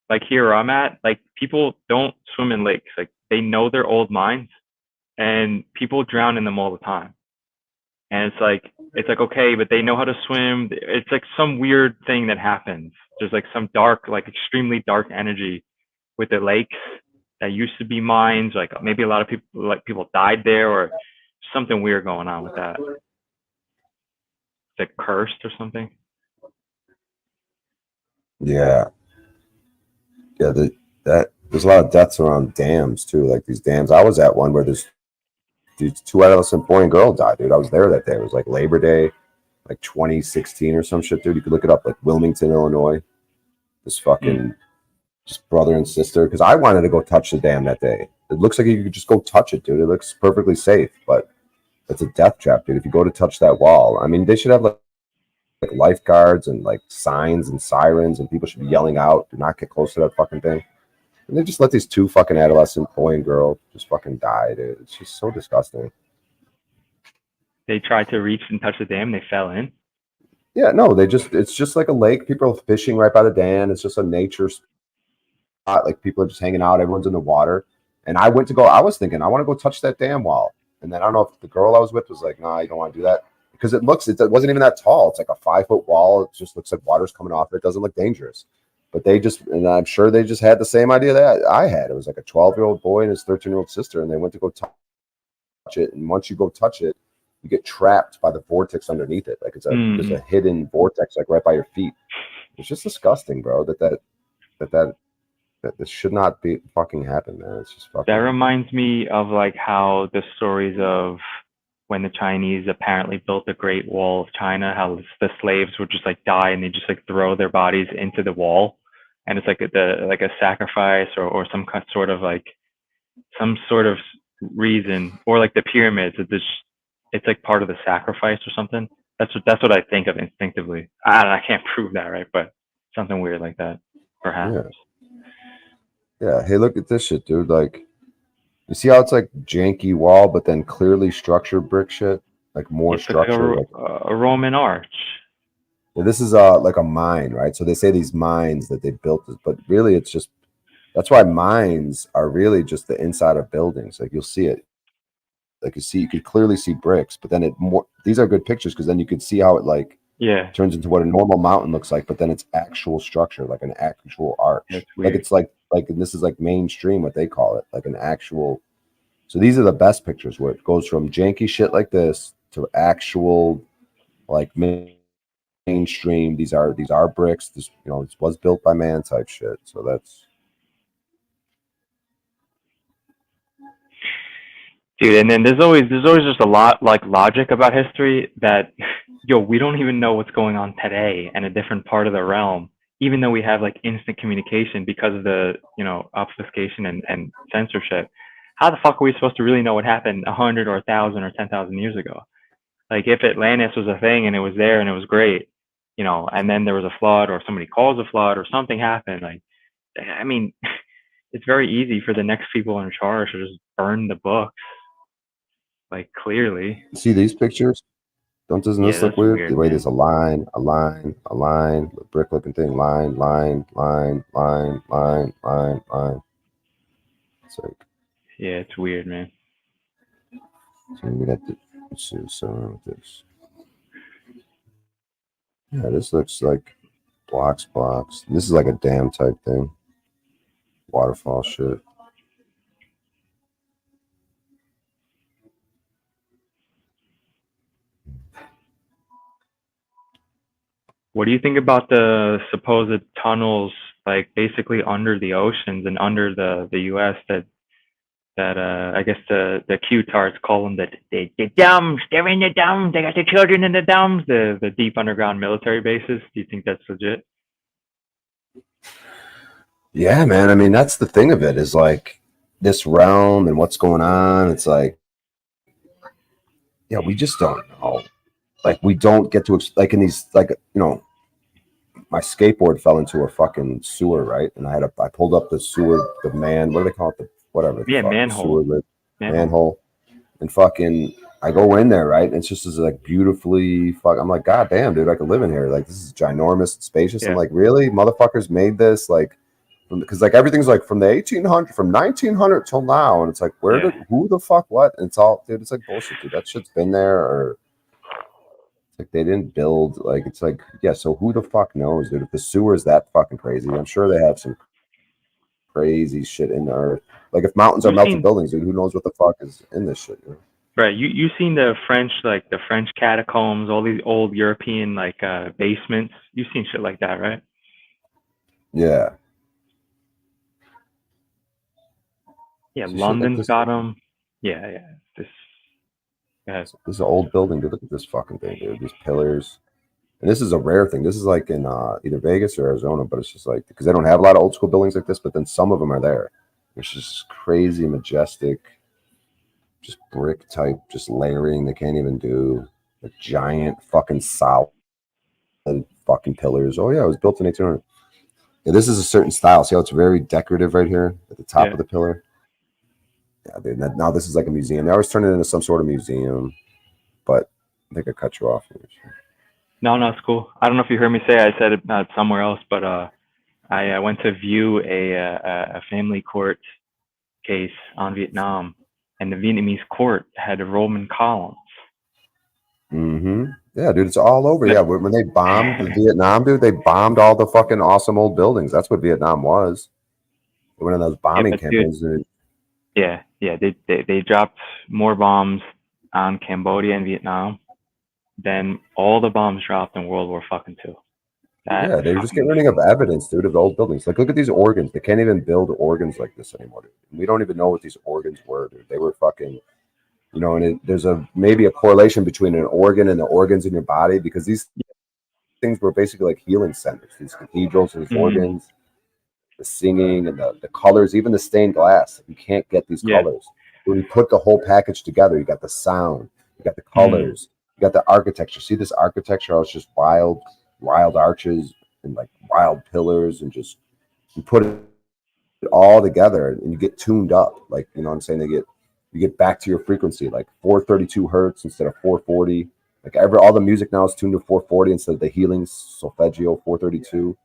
Like here where I'm at, like people don't swim in lakes. Like they know they're old mines, and people drown in them all the time. And it's like okay, but they know how to swim. It's like some weird thing that happens. There's like some dark, like extremely dark energy with the lakes that used to be mines. Like maybe a lot of people died there, or something weird going on with that. It's like cursed or something. Yeah. Yeah, that there's a lot of deaths around dams too. Like these dams, I was at one where these two adolescent boy and girl died, dude. I was there that day. It was like Labor Day, like 2016 or some shit, dude. You could look it up, like Wilmington, Illinois. This fucking just brother and sister. Because I wanted to go touch the dam that day. It looks like you could just go touch it, dude. It looks perfectly safe, but it's a death trap, dude. If you go to touch that wall, I mean, they should have like lifeguards and like signs and sirens, and people should be yelling out, do not get close to that fucking thing. And they just let these two fucking adolescent boy and girl just fucking die, dude. It's just so disgusting. They tried to reach and touch the dam, they fell in. Yeah, no, it's just like a lake. People are fishing right by the dam. It's just a nature spot. Like people are just hanging out. Everyone's in the water. And I was thinking, I want to go touch that dam wall. And then I don't know if the girl I was with was like, nah, you don't want to do that. Because it wasn't even that tall. It's like a 5-foot wall. It just looks like water's coming off it. It doesn't look dangerous. But and I'm sure they just had the same idea that I had. It was like a 12-year-old boy and his 13-year-old sister, and they went to go touch it. And once you go touch it, you get trapped by the vortex underneath it. Like there's a hidden vortex like right by your feet. It's just disgusting, bro. That this should not be fucking happen, man. It's just fucking. That reminds me of like how the stories of when the Chinese apparently built the Great Wall of China, how the slaves would just like die and they just like throw their bodies into the wall, and it's like a sacrifice or some sort of reason, or like the pyramids. It's like part of the sacrifice or something. That's what I think of instinctively. I can't prove that, right? But something weird like that, perhaps. Yeah. Hey, look at this shit, dude. Like. You see how it's like janky wall, but then clearly structured brick shit, like more structure, like a Roman arch. Yeah, this is like a mine, right? So they say these mines that they built, but really it's just that's why mines are really just the inside of buildings. Like you'll see it, like you could clearly see bricks, but then these are good pictures because then you could see how it turns into what a normal mountain looks like, but then it's actual structure, like an actual arch. Like it's like and this is like mainstream what they call it, like an actual. So these are the best pictures where it goes from janky shit like this to actual like mainstream. These are bricks. This this was built by man type shit. So that's. Dude, and then there's always just a lot like logic about history that we don't even know what's going on today in a different part of the realm, even though we have like instant communication because of the, you know, obfuscation and censorship, how the fuck are we supposed to really know what happened 100 or 1,000 or 10,000 years ago? Like if Atlantis was a thing and it was there and it was great, you know, and then there was a flood or somebody caused a flood or something happened, like, I mean, it's very easy for the next people in charge to just burn the books, like clearly. See these pictures? Doesn't Yeah, this look that's weird? weird, The way man. there's a line, a brick looking thing, line. It's like, Yeah, it's weird, man. so we got the, let's see, so this. Yeah, this looks like blocks. This is like a dam type thing. Waterfall shit. What do you think about the supposed tunnels, like basically under the oceans and under the U.S. that I guess the Q-tards call them the dumbs. They're in the dumbs. They got the children in the dumbs. The deep underground military bases. Do you think that's legit? Yeah, man. I mean, that's the thing of it is like this realm and what's going on. It's like, yeah, we just don't know. Like, we don't get to, like, in these, like, you know, my skateboard fell into a fucking sewer, right? And I pulled up the sewer, the man, what do they call it? The whatever. Yeah, fuck, manhole. Sewer lid, manhole. And fucking, I go in there, right? And it's just this like beautifully fuck. I'm like, God damn, dude, I could live in here. Like, this is ginormous and spacious. Yeah. I'm like, really? Motherfuckers made this? Like, because like everything's like from the 1800, from 1900 till now. And it's like, who the fuck, what? And it's all, dude, it's like bullshit, dude. That shit's been there, or like they didn't build, like, it's like, yeah, so who the fuck knows, dude? If the sewer is that fucking crazy, I'm sure they have some crazy shit in there. Like, if mountains are melted buildings, dude, who knows what the fuck is in this shit, you know? Right. You seen the French, like the French catacombs, all these old European like basements. You've seen shit like that, right? Yeah. Yeah, See shit London's like this? got them. Yeah. This This is an old building, dude. Look at this fucking thing, dude. These pillars. And this is a rare thing. This is like in either Vegas or Arizona, but it's just like, because they don't have a lot of old school buildings like this, but then some of them are there. It's just crazy, majestic, just brick type, just layering they can't even do. The giant fucking solid fucking pillars. Oh yeah, it was built in 1800. Yeah, this is a certain style. See how it's very decorative right here at the top of the pillar? Yeah, dude, now this is like a museum. They always turn it into some sort of museum, but I think I cut you off. No, it's cool. I don't know if you heard me say I said it somewhere else, but I went to view a family court case on Vietnam, and the Vietnamese court had Roman columns. Mm-hmm. Yeah, dude, it's all over. Yeah, when they bombed Vietnam, dude, they bombed all the fucking awesome old buildings. That's what Vietnam was. They went on those bombing but campaigns. Dude, they dropped more bombs on Cambodia and Vietnam than all the bombs dropped in World War II. yeah, they were just getting rid of evidence, dude, of the old buildings. Like, look at these organs. They can't even build organs like this anymore, dude. We don't even know what these organs were, dude. They were fucking, you know, and there's maybe a correlation between an organ and the organs in your body, because these things were basically like healing centers. These cathedrals and these organs, the singing and the colors, even the stained glass. You can't get these colors. When you put the whole package together, you got the sound, you got the colors, you got the architecture. See this architecture? How it's just wild arches and like wild pillars, and just you put it all together and you get tuned up. Like, you know what I'm saying? You get back to your frequency, like 432 hertz instead of 440. Like all the music now is tuned to 440 instead of the healing solfeggio 432.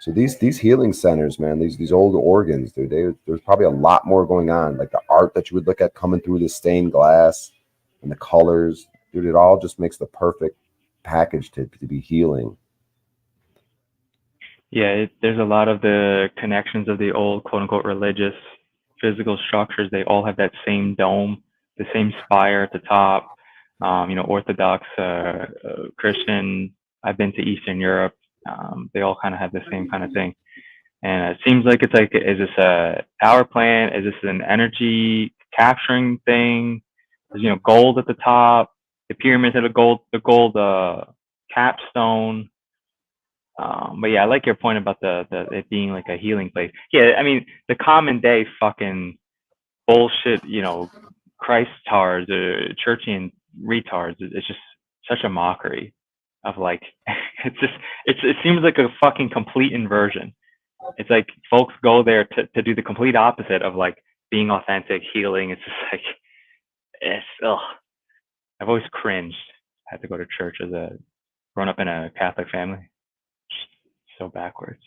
So these healing centers, man, these old organs, dude, there's probably a lot more going on. Like the art that you would look at coming through the stained glass and the colors, dude, it all just makes the perfect package to be healing. Yeah, there's a lot of the connections of the old quote unquote religious physical structures. They all have that same dome, the same spire at the top. You know, Orthodox, Christian. I've been to Eastern Europe. They all kind of have the same kind of thing. And it seems like it's like, is this a power plant? Is this an energy capturing thing? There's, you know, gold at the top. The pyramids have the gold capstone. But yeah, I like your point about the it being like a healing place. Yeah, I mean the common day fucking bullshit, you know, Christ tards or churchian retards. It's just such a mockery of like, it seems like a fucking complete inversion. It's like folks go there to do the complete opposite of like being authentic, healing. It's just like, I've always cringed. I had to go to church as a grown up in a Catholic family. So backwards.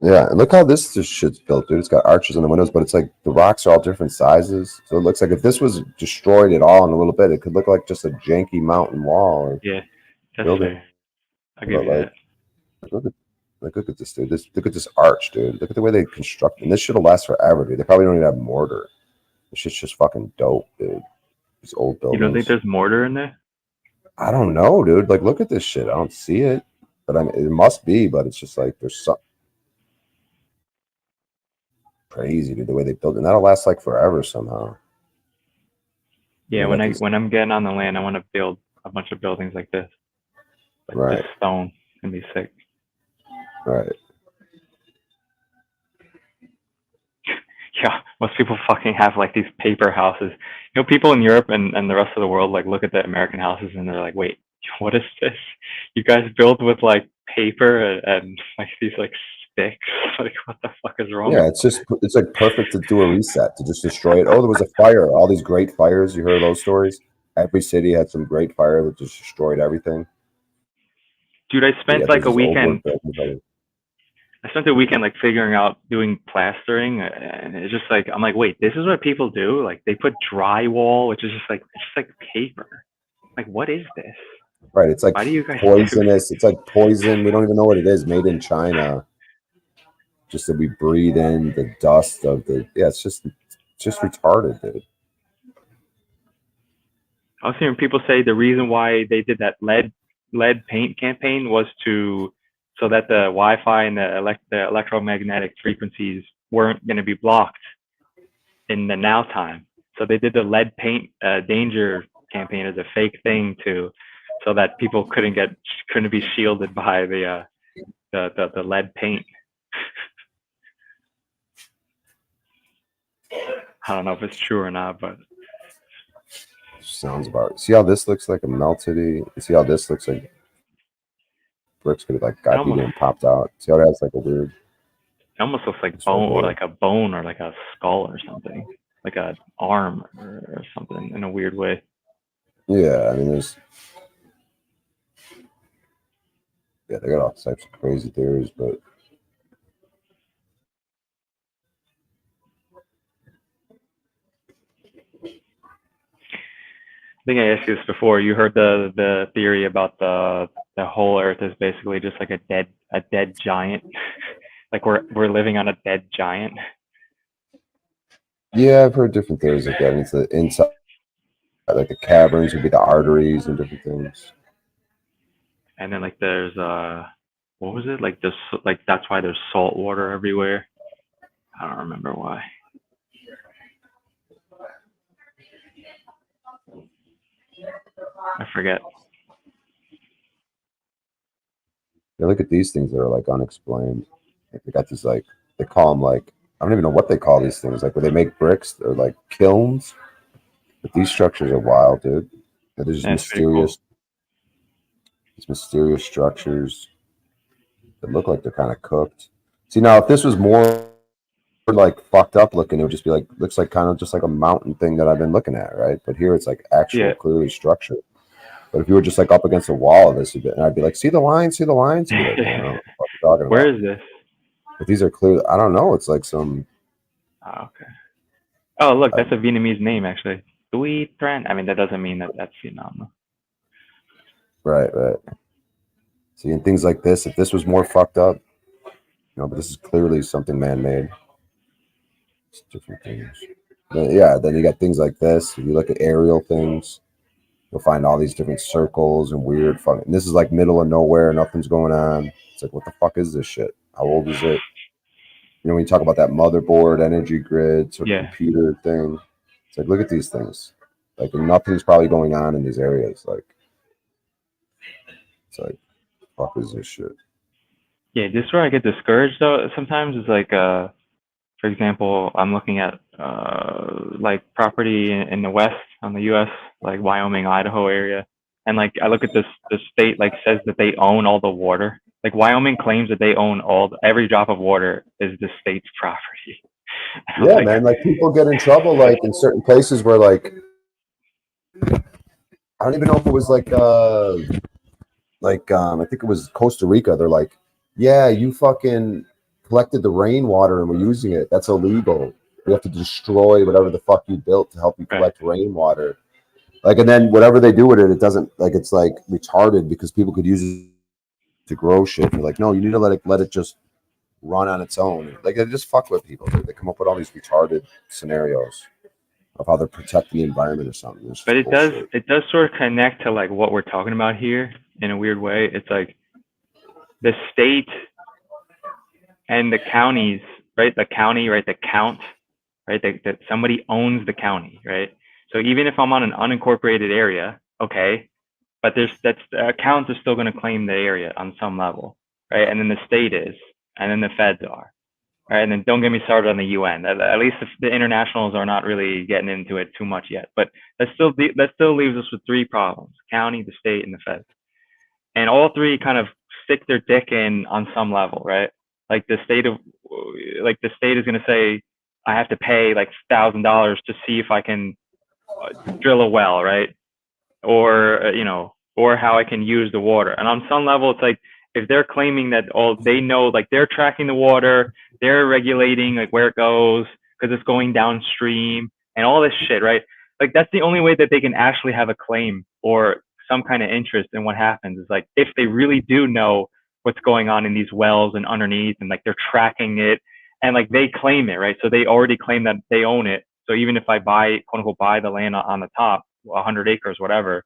Yeah, and look how this shit's built, dude. It's got arches on the windows, but it's like the rocks are all different sizes. So it looks like if this was destroyed at all in a little bit, it could look like just a janky mountain wall or Yeah, that's building. fair. I'll give you But that. look at this, dude. Look at this arch, dude. Look at the way they construct, and this shit'll last forever, dude. They probably don't even have mortar. This shit's just fucking dope, dude. These old You buildings. don't think there's mortar in there? I don't know, dude. Like, look at this shit. I don't see it, but I mean, it must be. But it's just like there's some crazy, dude. The way they built it, and that'll last like forever somehow. Yeah, You when got these- when I'm getting on the land, I want to build a bunch of buildings like this. Like Right. this stone can be sick. Right. Yeah, most people fucking have like these paper houses. You know, people in Europe and the rest of the world like look at the American houses and they're like, wait, what is this? You guys build with like paper and like these like sticks? Like what the fuck is wrong? Yeah, it's like perfect to do a reset, to just destroy it. Oh, there was a fire. All these great fires. You heard those stories? Every city had some great fire that just destroyed everything. Dude, I spent Yeah, like a there's these old weekend. wood buildings. I spent the weekend like figuring out doing plastering, and it's just like I'm like, wait, this is what people do? Like they put drywall, which is just like it's just like paper. Like what is this? Right. It's like Why do you guys poisonous. It's like poison. We don't even know what it is. Made in China. Just that we breathe in the dust of the. Yeah, it's just retarded, dude. I was hearing people say the reason why they did that lead paint campaign was so that the Wi-Fi and the electromagnetic frequencies weren't going to be blocked in the now time. So they did the lead paint danger campaign as a fake thing so that people couldn't be shielded by the lead paint. I don't know if it's true or not, but Sounds about. See how this looks like a melted. See how this looks like bricks could have like got heated and popped out. See how it has like a weird. it almost looks like bone, or like a bone, or like a skull, or something, like an arm or something in a weird way. Yeah, I mean, they got all types of crazy theories, but I think I asked you this before. You heard the theory about the whole Earth is basically just like a dead giant, like we're living on a dead giant. yeah, I've heard different theories like that. And it's the inside, like the caverns would be the arteries and different things. And then like there's what was it, like this, like that's why there's salt water everywhere. I don't remember why. I forget. Yeah, look at these things that are like unexplained. Like, they got these like they call them like I don't even know what they call these things. Like where they make bricks, they're like kilns. But these structures are wild, dude. They're just That's pretty cool. mysterious. These mysterious structures that look like they're kind of cooked. See, now if this was more like fucked up looking, it would just be like looks like kind of just like a mountain thing that I've been looking at, right? But here it's like actual, Yeah. clearly structured. But if you were just like up against a wall of this, and I'd be like, see the lines, see the lines. You'd be like, I don't know what you're talking Where about. is this? But these are clear. I don't know. It's like some. Oh, okay. Oh, look, that's a Vietnamese name actually. Duy Tran. I mean, that doesn't mean that that's Vietnam. Right. See, and things like this, if this was more fucked up, but this is clearly something man-made. It's different things. But yeah, then you got things like this. If you look at aerial things, you'll find all these different circles and weird fucking. And this is like middle of nowhere, nothing's going on. It's like, what the fuck is this shit? How old is it? When you talk about that motherboard, energy grid, sort of computer thing, it's like, look at these things. Like, nothing's probably going on in these areas. Like, it's like, fuck is this shit? Yeah, this is where I get discouraged though. Sometimes is like, for example, I'm looking at like property in the West on the U.S., like Wyoming, Idaho area, and like I look at this state like says that they own all the water. Like Wyoming claims that they own every drop of water is the state's property. I'm Yeah, like, man. Like people get in trouble like in certain places where like I don't even know if it was like I think it was Costa Rica. They're like, yeah, you fucking collected the rainwater and we're using it. That's illegal. We have to destroy whatever the fuck you built to help you collect rainwater. Like, and then whatever they do with it, it doesn't like it's like retarded because people could use it to grow shit. You're like, no, you need to let it just run on its own. Like they just fuck with people. They come up with all these retarded scenarios of how they're protecting the environment or something. It's just but bullshit. it does sort of connect to like what we're talking about here in a weird way. It's like the state and the counties, right? The county, right? The count, right? That somebody owns the county, right? So even if I'm on an unincorporated area, okay, but the counts are still going to claim the area on some level, right? And then the state is, and then the feds are, right? And then don't get me started on the UN. At least the internationals are not really getting into it too much yet. But that still leaves us with three problems: county, the state, and the feds. And all three kind of stick their dick in on some level, right? Like the state is going to say, I have to pay like $1,000 to see if I can drill a well, right? Or or how I can use the water. And on some level, it's like if they're claiming that they know, like they're tracking the water, they're regulating like where it goes because it's going downstream and all this shit, right? Like that's the only way that they can actually have a claim or some kind of interest in what happens is like if they really do know what's going on in these wells and underneath and like they're tracking it and like they claim it, right? So they already claim that they own it. So even if I quote unquote buy the land on the top, 100 acres, whatever,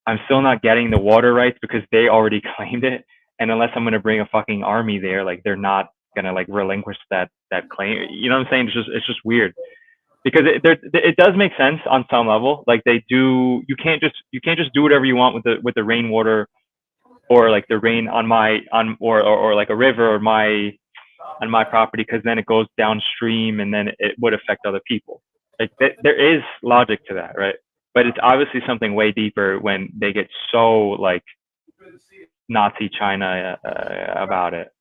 I'm still not getting the water rights because they already claimed it. And unless I'm going to bring a fucking army there, like they're not going to like relinquish that claim. You know what I'm saying? It's just weird because it does make sense on some level. Like they do, you can't just do whatever you want with the rainwater or like the rain or like a river or on my property, because then it goes downstream and then it would affect other people. Like there is logic to that, right? But it's obviously something way deeper when they get so like Nazi China about it.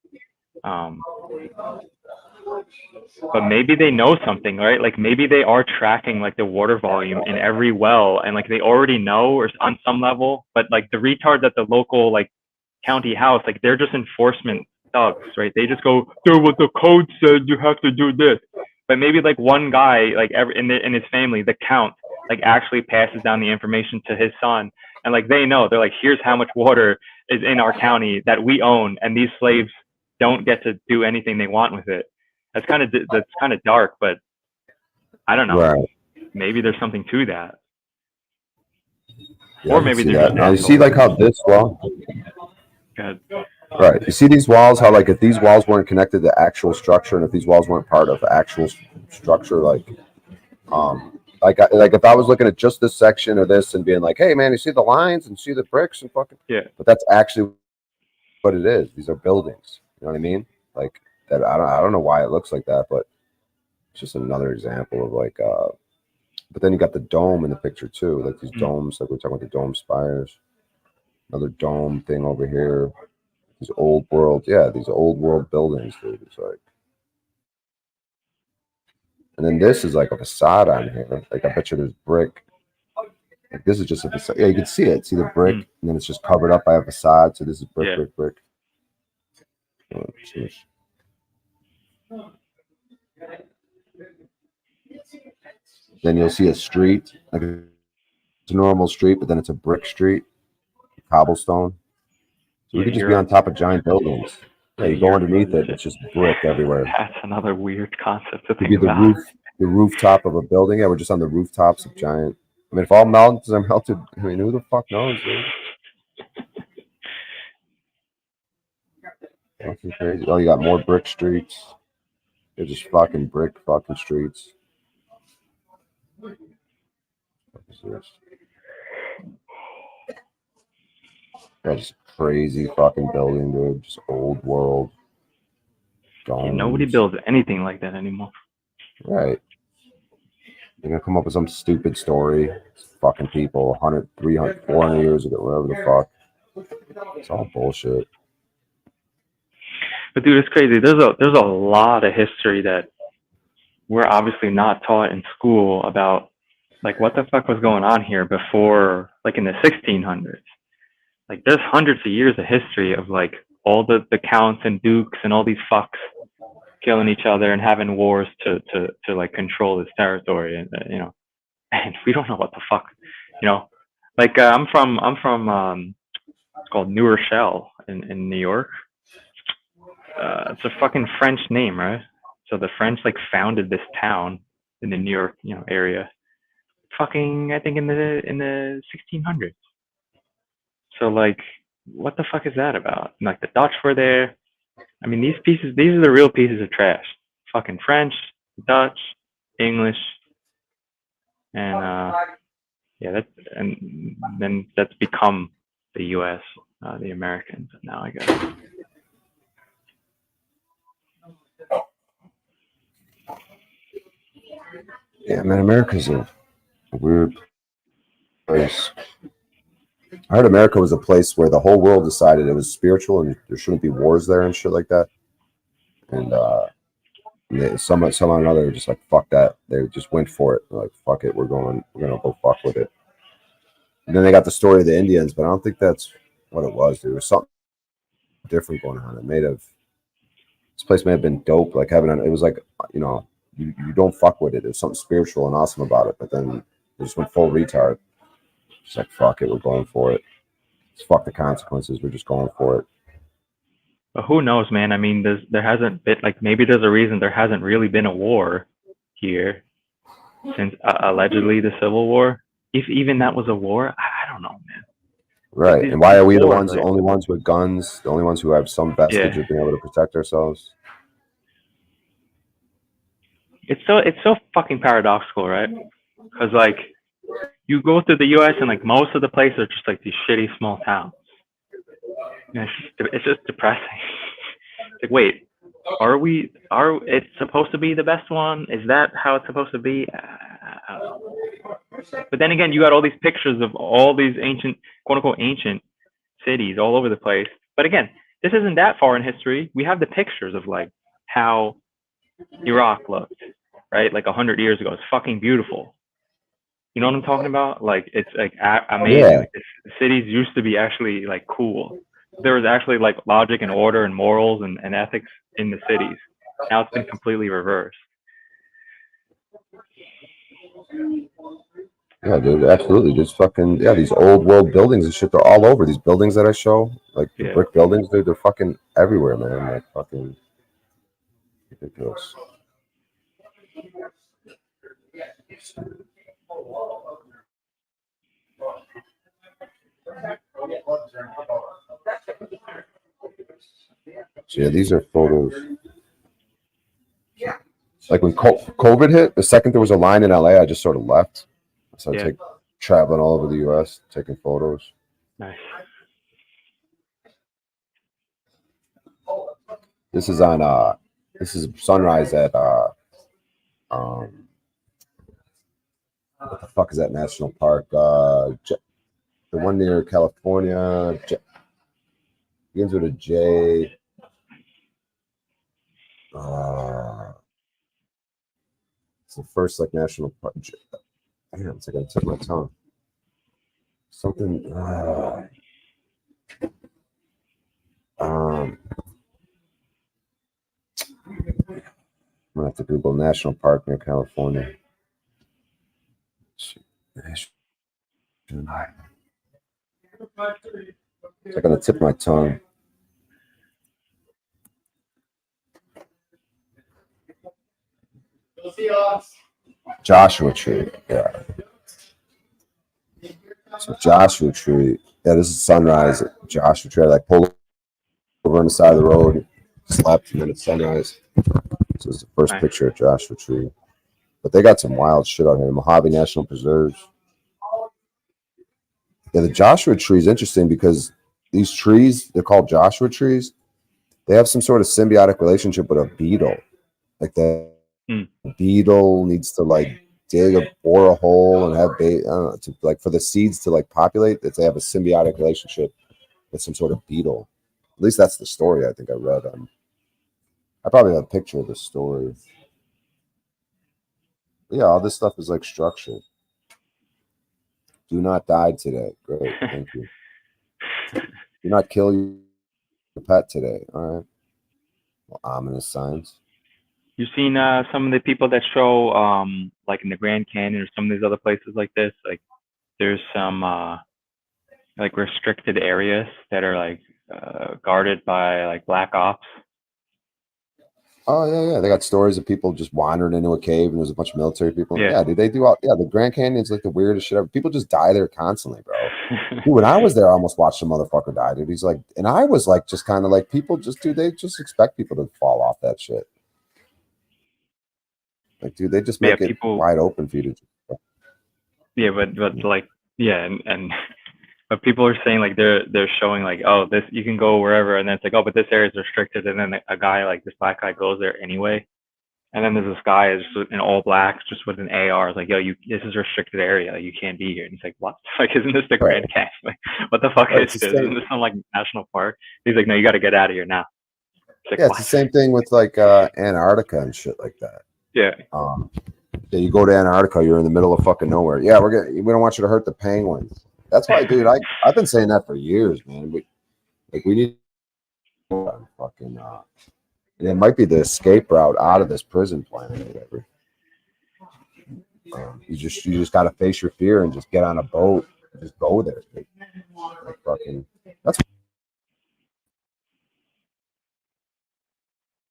But maybe they know something, right? Like maybe they are tracking like the water volume in every well and like they already know or on some level, but like the retard at the local like county house, like they're just enforcement thugs, right? They just go, dude, what the code said, you have to do this. But maybe like one guy, like in his family, the count, like actually passes down the information to his son. And like they know, they're like, here's how much water is in our county that we own, and these slaves don't get to do anything they want with it. That's kind of dark, but I don't know. Right. Maybe there's something to that. Yeah, Or maybe see they're that. just Now you see like how this wall. Good. Right. You see these walls, how like if these walls weren't connected to actual structure and if these walls weren't part of actual structure, like if I was looking at just this section or this and being like, hey man, you see the lines and see the bricks and fucking but that's actually what it is. These are buildings. You know what I mean? Like that I don't know why it looks like that, but it's just another example of like but then you got the dome in the picture too, like these domes, like we're talking about the dome spires. Another dome thing over here. These old world buildings, dude. It's like, and then this is like a facade on here. Like I bet you there's brick. Like this is just a facade. Yeah, you can see it. See the brick, and then it's just covered up by a facade. So this is brick, brick. Oh, then you'll see a street, like it's a normal street, but then it's a brick street, cobblestone. So we could just be on top of giant buildings. Yeah, you go underneath it, it's just brick everywhere. That's another weird concept to It'd think be the about. rooftop of a building. Yeah, we're just on the rooftops of giant. I mean, if all mountains are melted, I mean, who the fuck knows, dude? Fucking crazy. Oh, you got more brick streets. They're just fucking brick fucking streets. What is this? That's crazy fucking building, dude. Just old world. Yeah, nobody Domes. builds anything like that anymore. Right. You're gonna come up with some stupid story. Fucking people, 100, 300, 400 years ago, whatever the fuck. It's all bullshit. But dude, it's crazy. There's a lot of history that we're obviously not taught in school about, like, what the fuck was going on here before, like in the 1600s. Like, there's hundreds of years of history of like all the counts and dukes and all these fucks killing each other and having wars to like control this territory, and you know, and we don't know what the fuck, you know. Like I'm from it's called New Rochelle in New York. It's a fucking French name, right? So the French like founded this town in the New York, you know, area. Fucking, I think in the 1600s. So like, what the fuck is that about? And, like, the Dutch were there. I mean, these are the real pieces of trash. Fucking French, Dutch, English, and yeah, and then that's become the U.S., the Americans now, I guess. Yeah, man, America's a weird place. I heard America was a place where the whole world decided it was spiritual and there shouldn't be wars there and shit like that. And somehow or another just like, fuck that. They just went for it. They're like, fuck it, we're gonna go fuck with it. And then they got the story of the Indians, but I don't think that's what it was. There was something different going on. This place may have been dope, like having it was like, you know, you don't fuck with it. There's something spiritual and awesome about it, but then they just went full retard. Just like, fuck it, we're going for it. Just fuck the consequences, we're just going for it. But who knows, man? I mean, there hasn't been, like, maybe there's a reason there hasn't really been a war here since allegedly the Civil War. If even that was a war, I don't know, man. Right. These And why are we the wars, ones, like, the only ones with guns, the only ones who have some vestige of being able to protect ourselves? It's so fucking paradoxical, right? Because like, you go through the U.S. and like most of the places are just like these shitty small towns. And it's just depressing. It's like, wait, it's supposed to be the best one? Is that how it's supposed to be? I don't know. But then again, you got all these pictures of all these ancient, quote unquote, ancient cities all over the place. But again, this isn't that far in history. We have the pictures of like how Iraq looked, right? Like 100 years ago. It's fucking beautiful. You know what I'm talking about? Like, it's like amazing. Yeah. Like, the cities used to be actually like cool. There was actually like logic and order and morals and ethics in the cities. Now it's been completely reversed. Yeah, dude, absolutely. Just fucking, yeah, these old world buildings and shit, they're all over. These buildings that I show, like the brick buildings, they're fucking everywhere, man. Like, fucking ridiculous. So yeah, these are photos. Like when COVID hit, the second there was a line in LA, I just sort of left. So I traveling all over the US, taking photos. Nice. This is on this is sunrise at what the fuck is that national park? The one near California. Begins with a J. It's the first like national park. Damn, it's like I took my tongue. Something. I'm gonna have to Google national park near California. It's like on the tip of my tongue. Joshua Tree, yeah. So Joshua Tree, yeah. This is sunrise at Joshua Tree. I like pull over on the side of the road, slept, and then it's sunrise. So it's the first picture of Joshua Tree. But they got some wild shit out here. Mojave National Preserves. Yeah, the Joshua Tree is interesting because these trees, they're called Joshua trees. They have some sort of symbiotic relationship with a beetle. Like the beetle needs to like bore a hole and have I don't know, to like for the seeds to like populate. That they have a symbiotic relationship with some sort of beetle. At least that's the story I think I read. I probably have a picture of the story. Yeah, all this stuff is like structured. Do not die today. Great, thank you. Do not kill your pet today. All right. Well, ominous signs. You've seen some of the people that show like in the Grand Canyon or some of these other places like this, like there's some like restricted areas that are like guarded by like black ops. Oh yeah. They got stories of people just wandering into a cave and there's a bunch of military people. Yeah. Yeah, dude, they do all. Yeah, the Grand Canyon's like the weirdest shit ever. People just die there constantly, bro. Dude, when I was there, I almost watched a motherfucker die, dude. He's like, and I was like, just kind of like, people just, dude, they just expect people to fall off that shit. Like, dude, they just make it wide open for you to. Yeah, but like and but people are saying like they're showing like, oh, this you can go wherever, and then it's like, oh, but this area is restricted, and then a guy like this black guy goes there anyway, and then there's this guy is in all black just with an AR, it's like, yo, this is a restricted area, like, you can't be here, and he's like, what? Like, isn't this the Grand Canyon? Like, what the fuck is this? Isn't this some like national park? He's like, no, you got to get out of here now. It's like, Yeah, it's the same thing with like Antarctica and shit like that. Yeah. Yeah, you go to Antarctica, you're in the middle of fucking nowhere. Yeah, we don't want you to hurt the penguins. That's why, dude. I've been saying that for years, man. We need fucking. And it might be the escape route out of this prison planet, or whatever. You just got to face your fear and just get on a boat, and just go there. Like fucking. That's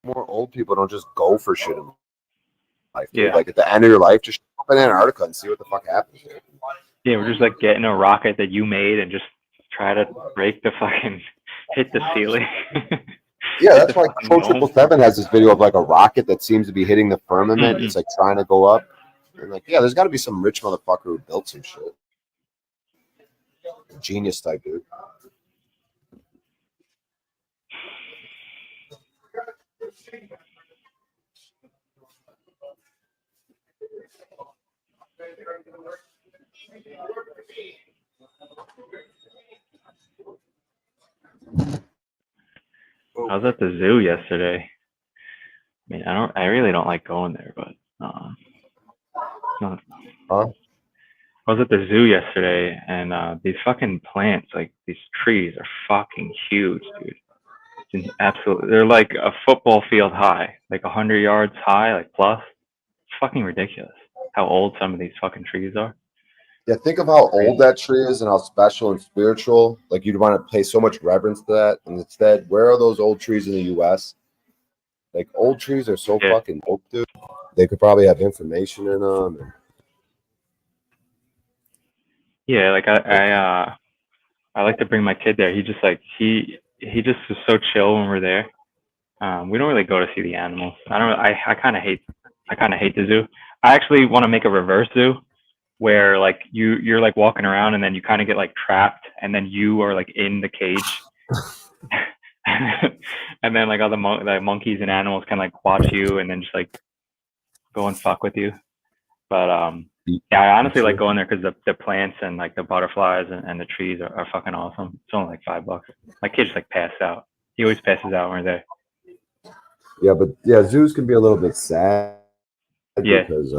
more old people don't just go for shit in life. Dude. Yeah. Like at the end of your life, just go up in Antarctica and see what the fuck happens. Dude. Yeah, we're just like getting a rocket that you made and just try to break the fucking hit the ceiling. Yeah, that's why Pro 777 has this video of like a rocket that seems to be hitting the firmament. It's like trying to go up. And like, yeah, there's got to be some rich motherfucker who built some shit. Genius type dude. I was at the zoo yesterday. I mean, I really don't like going there, but I was at the zoo yesterday, and these fucking plants, like these trees, are fucking huge, dude. It's absolutely, they're like a football field high, like 100 yards high, like plus. It's fucking ridiculous how old some of these fucking trees are. Yeah, think of how old that tree is and how special and spiritual. Like, you'd want to pay so much reverence to that. And instead, where are those old trees in the U.S.? Like, old trees are so fucking dope, dude. They could probably have information in them. And... Yeah, like I like to bring my kid there. He just like he just is so chill when we're there. We don't really go to see the animals. I kind of hate the zoo. I actually want to make a reverse zoo, where like you're like walking around and then you kind of get like trapped and then you are like in the cage and then like all the monkeys and animals can like watch you and then just like go and fuck with you. But yeah, I honestly like going there because the plants and like the butterflies and the trees are fucking awesome. It's only like $5. My kid just like passed out. He always passes out when we're there. Yeah, but yeah, zoos can be a little bit sad. Yeah. Because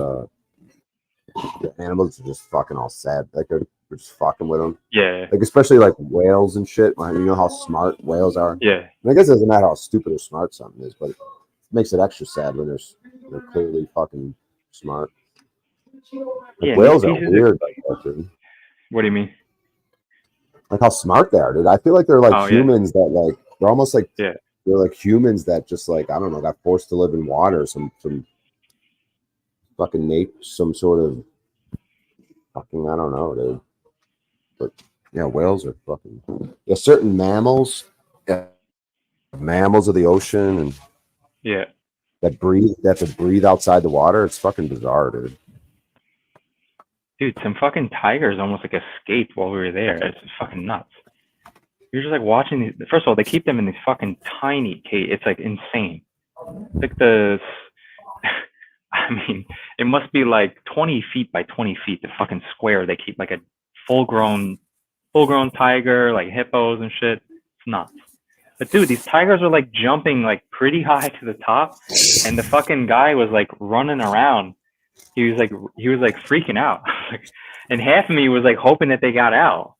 the animals are just fucking all sad. Like we're just fucking with them. Yeah. Like especially like whales and shit. Like, you know how smart whales are. Yeah. And I guess it doesn't matter how stupid or smart something is, but it makes it extra sad when they're clearly fucking smart. Like, Yeah, whales are pieces weird like that, dude. What do you mean? Like how smart they are, dude. I feel like they're like humans that like they're almost like they're like humans that just like, I don't know, got forced to live in water, some fucking some sort of fucking, I don't know, dude. But yeah, whales are fucking certain mammals, mammals of the ocean and that have to breathe outside the water. It's fucking bizarre, dude. Dude, some fucking tigers almost like escaped while we were there. It's fucking nuts. you're just like watching these. First of all, they keep them in these fucking tiny cage. It's like insane. It's like I mean, it must be like 20 feet by 20 feet, the fucking square. They keep like a full-grown tiger, like hippos and shit. It's nuts. But dude, these tigers are like jumping like pretty high to the top, and the fucking guy was like running around. He was like freaking out, and half of me was like hoping that they got out.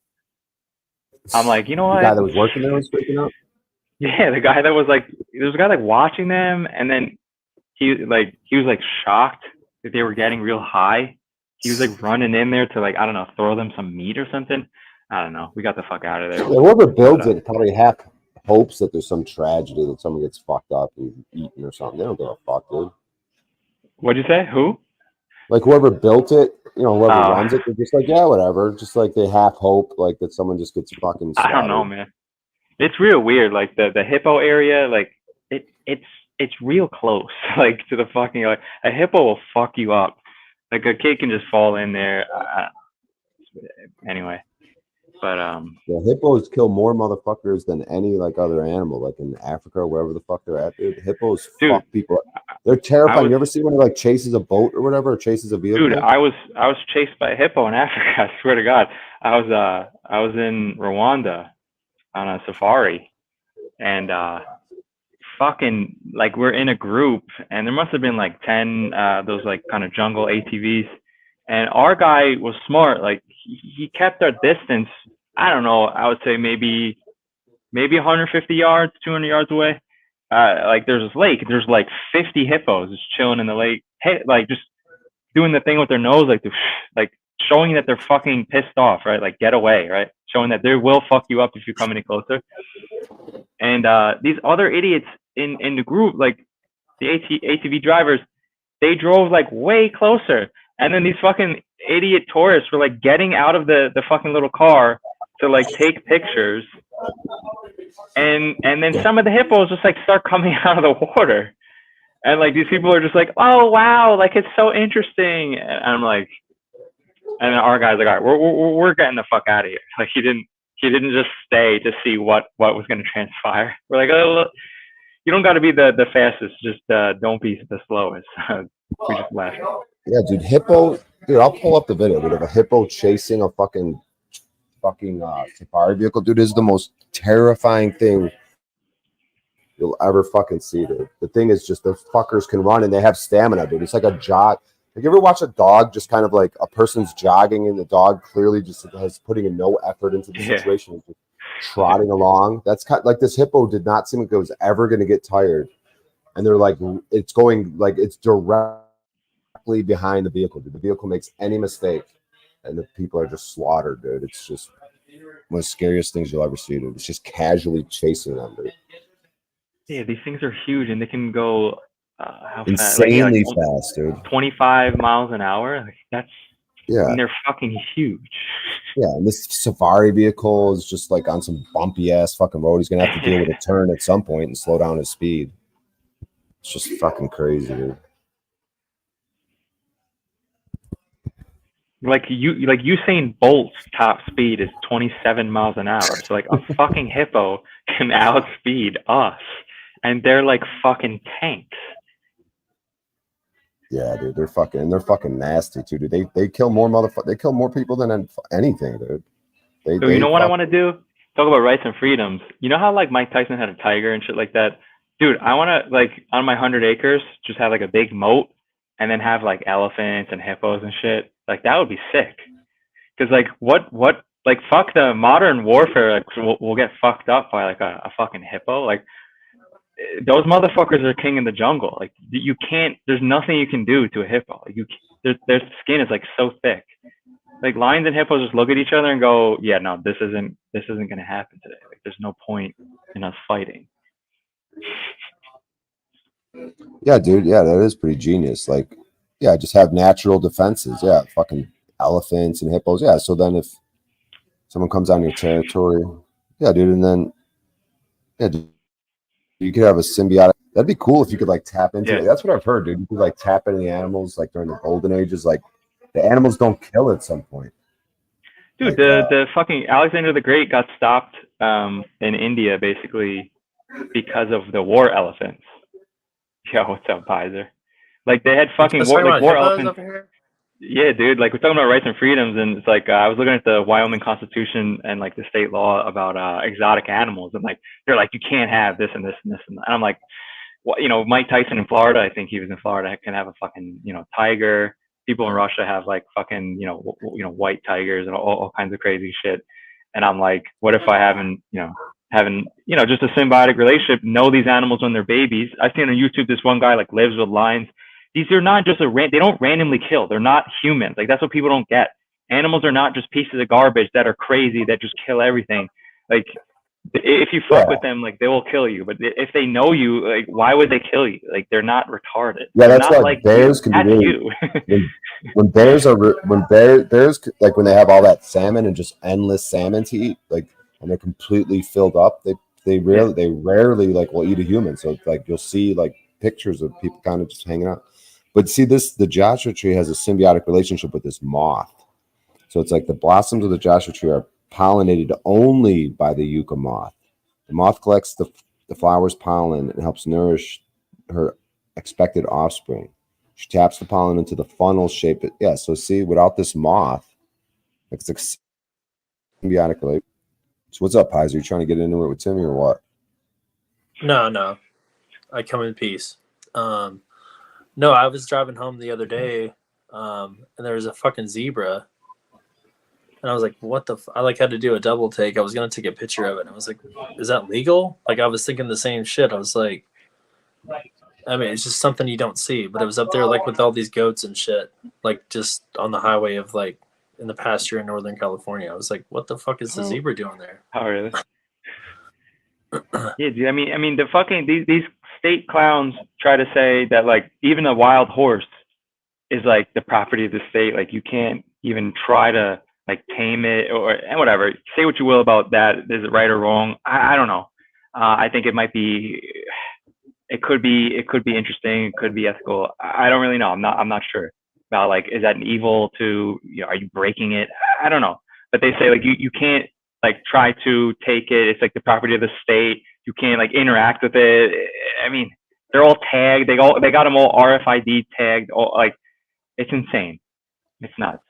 I'm like, you know what? The guy that was working there was freaking out. Yeah, the guy that was like, there was a guy like watching them, and then he was like shocked that they were getting real high. He was like running in there to like, I don't know, throw them some meat or something. I don't know. We got the fuck out of there. Yeah, whoever builds it probably half hopes that there's some tragedy that someone gets fucked up and eaten or something. They don't give a fuck, dude. What'd you say? Who? Like whoever built it, you know, whoever runs it, they're just like, yeah, whatever. Just like they half hope like that someone just gets fucking slaughtered. I don't know, man. It's real weird. Like the hippo area, like it's real close, like to the fucking, like a hippo will fuck you up. Like a kid can just fall in there. Anyway, but the hippos kill more motherfuckers than any like other animal, like in Africa or wherever the fuck they're at. Dude, hippos fuck people. They're terrifying. You ever see when it like chases a boat or whatever, or chases a vehicle? dude, I was chased by a hippo in Africa. I swear to God, I was in Rwanda on a safari, and fucking like we're in a group, and there must have been like 10 those like kind of jungle ATVs, and our guy was smart. Like he kept our distance. I don't know. I would say maybe 150 yards, 200 yards away. Like there's this lake. There's like 50 hippos just chilling in the lake. Hey, like just doing the thing with their nose, like showing that they're fucking pissed off, right? Like get away, right? Showing that they will fuck you up if you come any closer. And these other idiots in the group, like the ATV drivers, they drove like way closer. And then these fucking idiot tourists were like getting out of the fucking little car to like take pictures. And then some of the hippos just like start coming out of the water. And like these people are just like, oh wow, like it's so interesting. And I'm like, and our guy's like, all right, we're getting the fuck out of here. Like he didn't just stay to see what was going to transpire. We're like, oh, look, you don't got to be the fastest, just don't be the slowest. We just left. Yeah, dude, hippo. Dude, I'll pull up the video, dude, of a hippo chasing a fucking safari vehicle. Dude, this is the most terrifying thing you'll ever fucking see, dude. The thing is just those fuckers can run and they have stamina, dude. It's like a jog. Like, you ever watch a dog just kind of like a person's jogging and the dog clearly just has putting in no effort into the situation, just trotting along? That's kind of, like this hippo did not seem like it was ever going to get tired. And they're like, it's going like it's directly behind the vehicle, dude. The vehicle makes any mistake and the people are just slaughtered, dude. It's just one of the scariest things you'll ever see, dude. It's just casually chasing them, dude. Yeah, these things are huge and they can go how insanely fast? Like, fast, dude. 25 miles an hour. Like that's and they're fucking huge. Yeah, and this safari vehicle is just like on some bumpy ass fucking road. He's gonna have to deal with a turn at some point and slow down his speed. It's just fucking crazy, dude. Like Usain Bolt's top speed is 27 miles an hour. So like a fucking hippo can outspeed us, and they're like fucking tanks. Yeah, dude, they're fucking nasty too, dude. They kill more they kill more people than anything, dude. So you know what I want to do? Talk about rights and freedoms. You know how like Mike Tyson had a tiger and shit like that? Dude, I want to like on my 100 acres just have like a big moat and then have like elephants and hippos and shit. Like that would be sick. Cause like what like fuck the modern warfare. Like we'll get fucked up by like a fucking hippo. Like those motherfuckers are king in the jungle. Like you can't. There's nothing you can do to a hippo. Like their skin is like so thick. Like lions and hippos just look at each other and go, yeah, no, this isn't gonna happen today. Like there's no point in us fighting. Yeah, dude. Yeah, that is pretty genius. Like, yeah, just have natural defenses. Yeah, fucking elephants and hippos. Yeah, so then if someone comes on your territory, yeah, dude, and then yeah, dude, you could have a symbiotic. That'd be cool if you could like tap into it. That's what I've heard, dude. You could like tap into the animals like during the golden ages. Like the animals don't kill at some point. Dude, the fucking Alexander the Great got stopped in India basically because of the war elephants. Yo, what's up, Pizer? Like they had fucking war elephants. Over here? Yeah, dude. Like we're talking about rights and freedoms, and it's like I was looking at the Wyoming Constitution and like the state law about exotic animals, and like they're like you can't have this and this and this and that. And I'm like, well, you know, Mike Tyson in Florida, I think he was in Florida, can have a fucking tiger. People in Russia have like fucking white tigers and all kinds of crazy shit. And I'm like, what if I haven't just a symbiotic relationship, know these animals when they're babies? I've seen on YouTube this one guy like lives with lions. These are not just they don't randomly kill. They're not humans. Like that's what people don't get. Animals are not just pieces of garbage that are crazy that just kill everything. Like if you fuck with them, like they will kill you. But if they know you, like why would they kill you? Like they're not retarded. Yeah, They're that's not why like bears can be really. when bears when they have all that salmon and just endless salmon to eat, like and they're completely filled up, they rarely like will eat a human. So like you'll see like pictures of people kind of just hanging out. But see the Joshua tree has a symbiotic relationship with this moth. So it's like the blossoms of the Joshua tree are pollinated only by the yucca moth. The moth collects the flower's pollen and helps nourish her expected offspring. She taps the pollen into the funnel shape. So see, without this moth, it's like symbiotic. Like, so what's up, Pizer? You trying to get into it with Timmy or what? No. I come in peace. No, I was driving home the other day, and there was a fucking zebra. And I was like, what the I like had to do a double take. I was going to take a picture of it. And I was like, is that legal? Like, I was thinking the same shit. I was like, I mean, it's just something you don't see. But it was up there, like, with all these goats and shit. Like, just on the highway of, like, in the pasture in Northern California. I was like, what the fuck is the zebra doing there? Oh, really? Yeah, dude. I mean, the fucking these state clowns try to say that like even a wild horse is like the property of the state. Like you can't even try to like tame it or whatever. Say what you will about that. Is it right or wrong? I don't know. I think it might be. It could be interesting. It could be ethical. I don't really know. I'm not sure about like is that an evil to are you breaking it? I don't know. But they say like you can't like try to take it. It's like the property of the state. You can't like interact with it. I mean, they're all tagged. They got them all RFID tagged. All like, it's insane. It's nuts.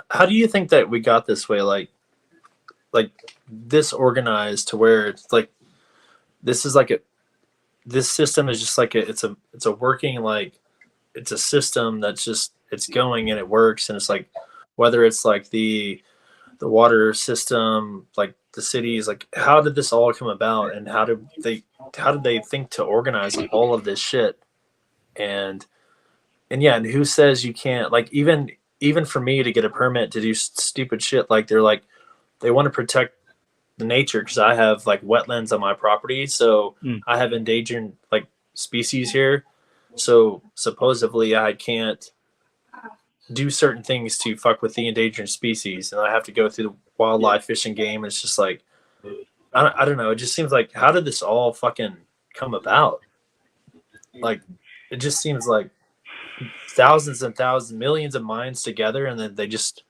How do you think that we got this way? Like this organized to where it's like, this is like this system is just like it's a working, like it's a system that's just, it's going and it works. And it's like, whether it's like the water system, like the cities, like how did this all come about, and how did they think to organize all of this shit? And who says you can't, like even for me to get a permit to do stupid shit, like they want to protect the nature because I have like wetlands on my property, so I have endangered like species here, so supposedly I can't do certain things to fuck with the endangered species, and I have to go through the wildlife, fish and game. It's just like I don't know. It just seems like, how did this all fucking come about? Like, it just seems like thousands and thousands, millions of minds together, and then they just,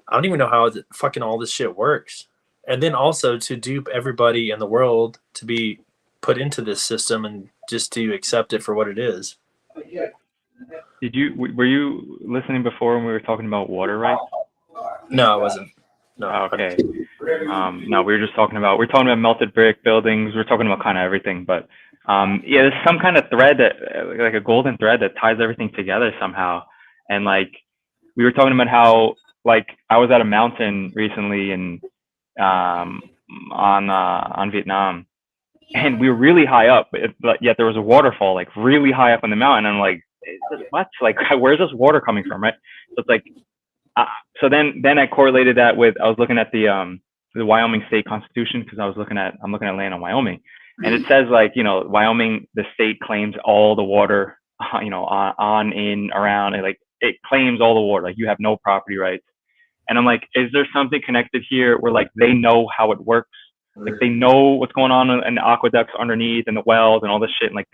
I don't even know how fucking all this shit works. And then also to dupe everybody in the world to be put into this system and just to accept it for what it is. Were you listening before when we were talking about water rights? No, I wasn't. No. Okay. No, we're talking about melted brick buildings. We're talking about kind of everything, but there's some kind of thread that, like a golden thread that ties everything together somehow. And like, we were talking about how, like, I was at a mountain recently and on Vietnam, and we were really high up, but yet there was a waterfall like really high up on the mountain. And I'm like, what? Like, where's this water coming from, right? So it's like, so then I correlated that with, I was looking at the Wyoming state constitution, because I'm looking at land on Wyoming, and it says like, Wyoming, the state claims all the water, on, in, around, and like it claims all the water, like you have no property rights. And I'm like, is there something connected here where like they know how it works? Like they know what's going on in the aqueducts underneath and the wells and all this shit. And like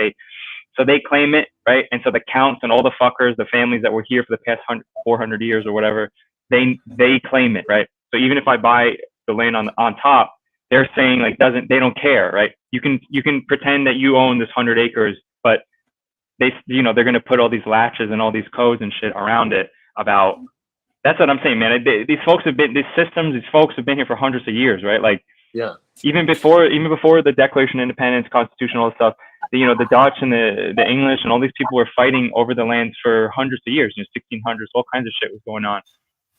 so they claim it, right? And so the counts and all the fuckers, the families that were here for the past 400 years or whatever, they claim it, right? So even if I buy the land on top, they're saying like they don't care, right? You can pretend that you own this 100 acres, but they're going to put all these latches and all these codes and shit around it about. That's what I'm saying, man. These folks have been here for hundreds of years, right? Like, yeah. Even before the Declaration of Independence, Constitution, all this stuff, the Dutch and the English and all these people were fighting over the lands for hundreds of years. 1600s, all kinds of shit was going on.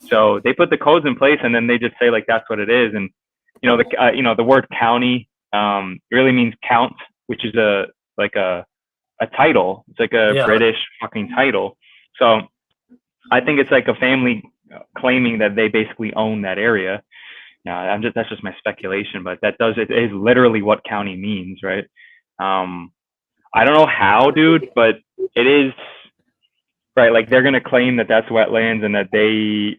So they put the codes in place, and then they just say like that's what it is. And the word county really means count, which is a title. It's like a British fucking title. So I think it's like a family claiming that they basically own that area. That's just my speculation, but it is literally what county means, right? I don't know how, dude, but it is right. Like they're gonna claim that that's wetlands and that they're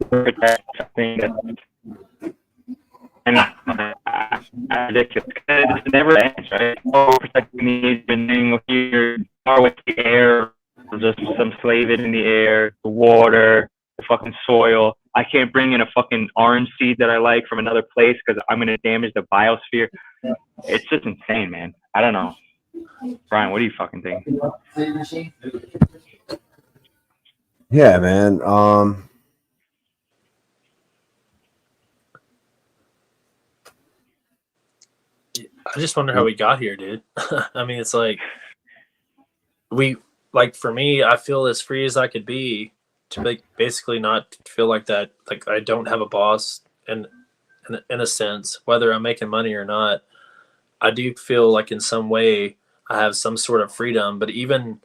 protect something that's ridiculous. It never ends, right? Oh, protecting the thing here, or with the air, just some slaving in the air, the water, the fucking soil. I can't bring in a fucking orange seed that I like from another place because I'm going to damage the biosphere. It's just insane, man. I don't know. Brian, what do you fucking think? Yeah, man. I just wonder how we got here, dude. I mean, it's like for me, I feel as free as I could be to basically not feel like that. Like I don't have a boss, and in a sense, whether I'm making money or not, I do feel like in some way I have some sort of freedom. But even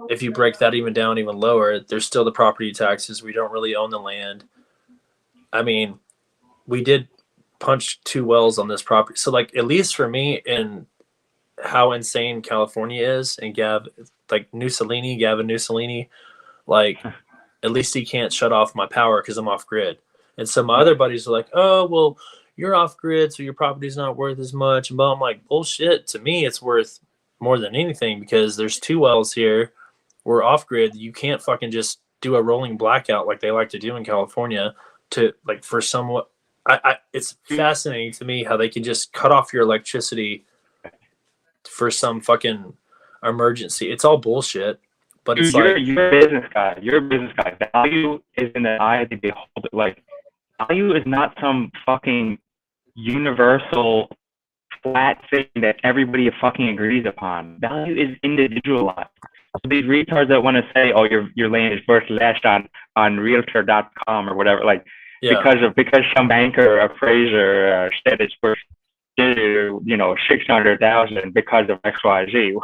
if you break that even down even lower, there's still the property taxes. We don't really own the land. I mean, we did punch 2 wells on this property. So like, at least for me, in how insane California is, and Gavin Mussolini, like at least he can't shut off my power because I'm off grid. And so my other buddies are like, oh, well, you're off grid, so your property's not worth as much. But I'm like, bullshit. To me, it's worth more than anything because there's 2 wells here. We're off grid. You can't fucking just do a rolling blackout like they like to do in California to like for somewhat. It's fascinating to me how they can just cut off your electricity for some fucking emergency. It's all bullshit. But Dude, it's you're like a business guy. You're a business guy. Value is in the eye of the beholder. Like, value is not some fucking universal flat thing that everybody fucking agrees upon. Value is individualized. So these retards that want to say, "Oh, your land is worth less on Realtor.com or whatever," like because some banker or appraiser said it's worth 600,000 because of XYZ.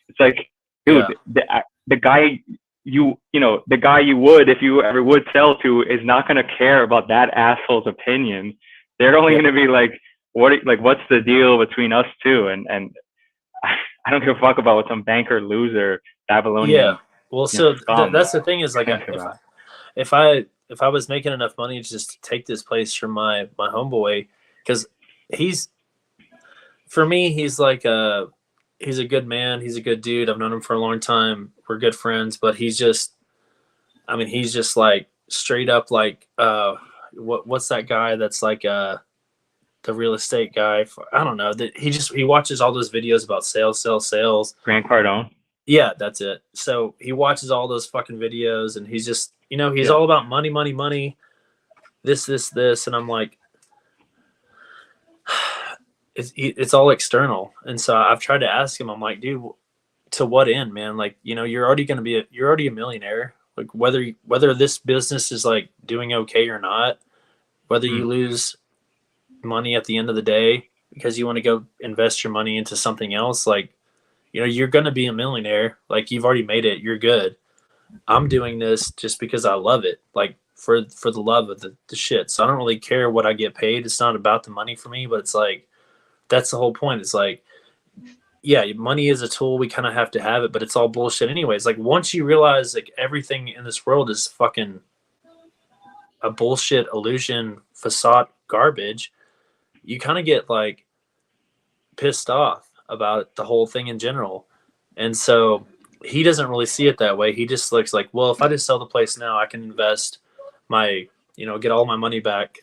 It's like, dude, the guy the guy you would, if you ever would sell to, is not going to care about that asshole's opinion. They're only going to be like, what's the deal between us two? And I don't give a fuck about what some banker loser Babylonian. Yeah. Well, so that's the thing is like, if I was making enough money just to take this place from my homeboy, because he's like he's a good man. He's a good dude. I've known him for a long time. We're good friends, but he's just like straight up like, what's that guy that's like, the real estate guy? I don't know, that he watches all those videos about sales. Grant Cardone. Yeah, that's it. So he watches all those fucking videos and he's just, he's all about money, this. And I'm like, it's all external. And so I've tried to ask him, I'm like, dude, to what end, man? Like, you're already a millionaire. Like whether this business is like doing okay or not, whether you lose money at the end of the day because you want to go invest your money into something else, like, you're going to be a millionaire. Like, you've already made it. You're good. I'm doing this just because I love it. Like, for the love of the shit. So I don't really care what I get paid. It's not about the money for me, but it's like, that's the whole point. It's like, yeah, money is a tool. We kind of have to have it, but it's all bullshit anyways. Like, once you realize like everything in this world is fucking a bullshit illusion, facade, garbage, you kind of get like pissed off about the whole thing in general. And so he doesn't really see it that way. He just looks like, well, if I just sell the place now, I can invest my, get all my money back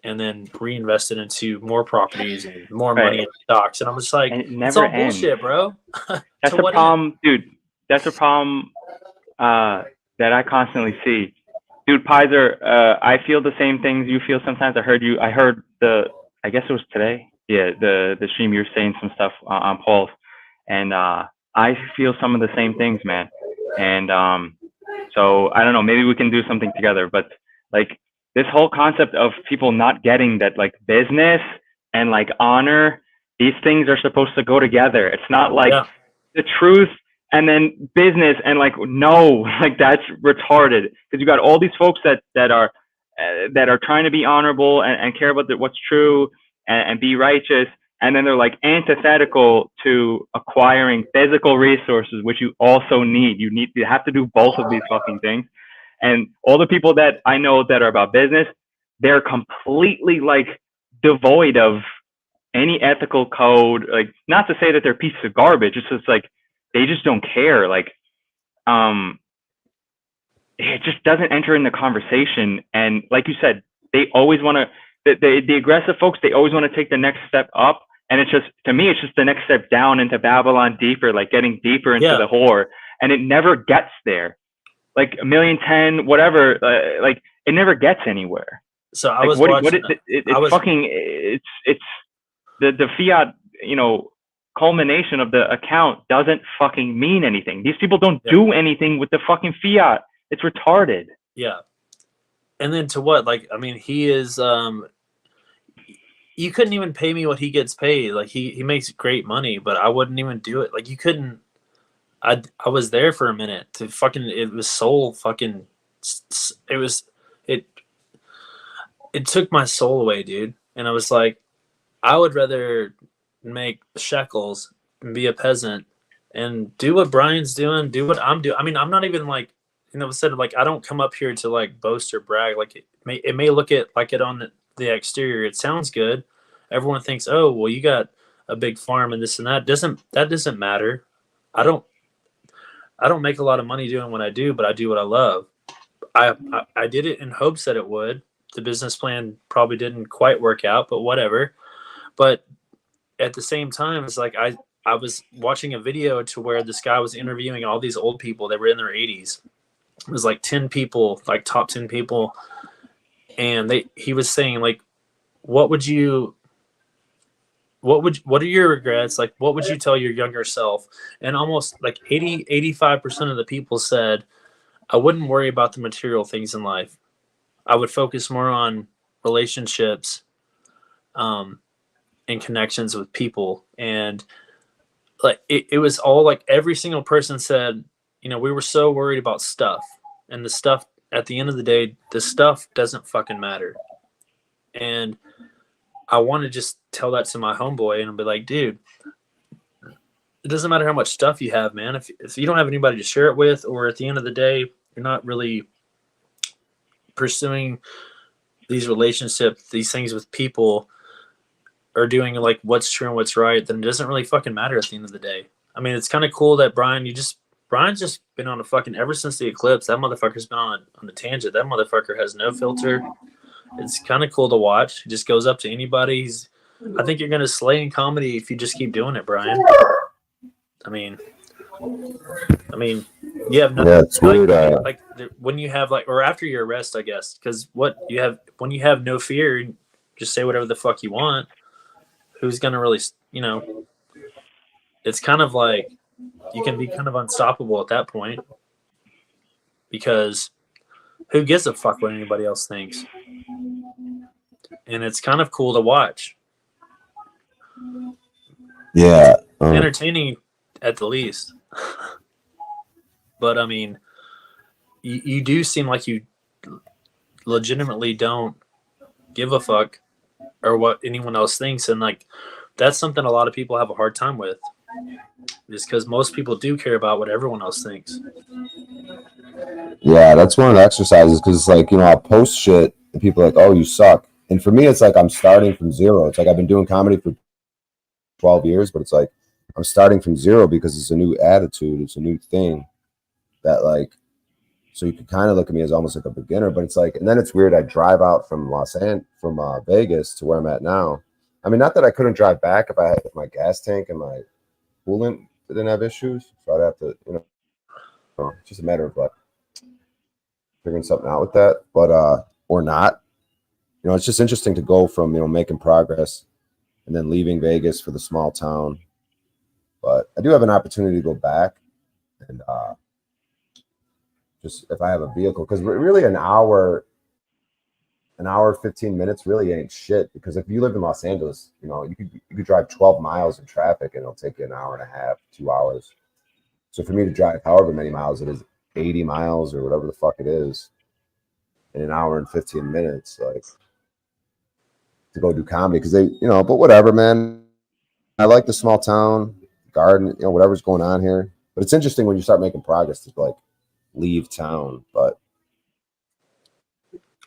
and then reinvest it into more properties and more money in stocks. And I'm just like, And it it's never all ends. bullshit, bro. That's To the what end? problem, dude. That's a problem that I constantly see. Dude, Pizer, I feel the same things you feel sometimes. I heard I guess it was today. Yeah, the stream, you were saying some stuff on Pulse. And I feel some of the same things, man. And so I don't know, maybe we can do something together. But like this whole concept of people not getting that, like business and like honor, these things are supposed to go together. It's not like the truth and then business and like, no, like that's retarded. Because you got all these folks that are trying to be honorable and care about what's true and be righteous. And then they're like antithetical to acquiring physical resources, which you also need. You have to do both of these fucking things. And all the people that I know that are about business, they're completely like devoid of any ethical code. Like, not to say that they're pieces of garbage. It's just like, they just don't care. Like, it just doesn't enter in the conversation. And like you said, they always want to, the aggressive folks, they always want to take the next step up. And it's just, to me, it's just the next step down into Babylon deeper, like getting deeper into the whore. And it never gets there. Like 1,000,010, whatever, like it never gets anywhere. So I like, was watching. It's the fiat, culmination of the account doesn't fucking mean anything. These people don't do anything with the fucking fiat. It's retarded. Yeah. And then to what? Like, I mean, he is, you couldn't even pay me what he gets paid. Like he makes great money, but I wouldn't even do it. Like you couldn't, I was there for a minute to fucking, it was soul fucking, it took my soul away, dude. And I was like, I would rather make shekels and be a peasant and do what Brian's doing, do what I'm doing. I mean, I'm not even like, said, like, I don't come up here to like boast or brag. Like it may look like it on the exterior. It sounds good. Everyone thinks, oh, well, you got a big farm and this and that. That doesn't matter. I don't make a lot of money doing what I do, but I do what I love. I did it in hopes that it would. The business plan probably didn't quite work out, but whatever. But at the same time, it's like I was watching a video to where this guy was interviewing all these old people. They were in their 80s. It was like 10 people, like top 10 people. And he was saying, like, what are your regrets? Like, what would you tell your younger self? And almost like 85% of the people said, I wouldn't worry about the material things in life. I would focus more on relationships, and connections with people. And like, it was all like every single person said, we were so worried about stuff, and the stuff at the end of the day, the stuff doesn't fucking matter. And I want to just tell that to my homeboy and I'll be like, dude, it doesn't matter how much stuff you have, man. If you don't have anybody to share it with, or at the end of the day, you're not really pursuing these relationships, these things with people, or doing like what's true and what's right, then it doesn't really fucking matter at the end of the day. I mean, it's kind of cool that Brian's just been on a fucking, ever since the eclipse, that motherfucker's been on a tangent. That motherfucker has no filter. It's kind of cool to watch. He just goes up to anybody. I think you're going to slay in comedy if you just keep doing it, Brian. I mean, you have nothing. Yeah, it's weird. Like when you have or after your arrest, I guess, because when you have no fear, just say whatever the fuck you want. Who's going to really, it's kind of like you can be kind of unstoppable at that point, because who gives a fuck what anybody else thinks? And it's kind of cool to watch. Yeah. Entertaining at the least. But I mean, you do seem like you legitimately don't give a fuck or what anyone else thinks. And like, that's something a lot of people have a hard time with, just because most people do care about what everyone else thinks. Yeah, that's one of the exercises, because it's like, I'll post shit and people are like, oh, you suck. And for me, it's like I'm starting from zero. It's like I've been doing comedy for 12 years, but it's like I'm starting from zero because it's a new attitude. It's a new thing that like, so you could kind of look at me as almost like a beginner, but it's like, and then it's weird. I drive out from Vegas to where I'm at now. I mean, not that I couldn't drive back if my gas tank and my coolant didn't have issues. So I'd have to, it's just a matter of like figuring something out with that, but, or not, it's just interesting to go from, making progress and then leaving Vegas for the small town. But I do have an opportunity to go back and, just if I have a vehicle, because really an hour 15 minutes really ain't shit, because if you live in Los Angeles, you could drive 12 miles in traffic and it'll take you an hour and a half, 2 hours. So for me to drive however many miles it is, 80 miles or whatever the fuck it is, in an hour and 15 minutes, like to go do comedy, because they, but whatever, man. I like the small town garden, whatever's going on here. But it's interesting when you start making progress to like leave town, but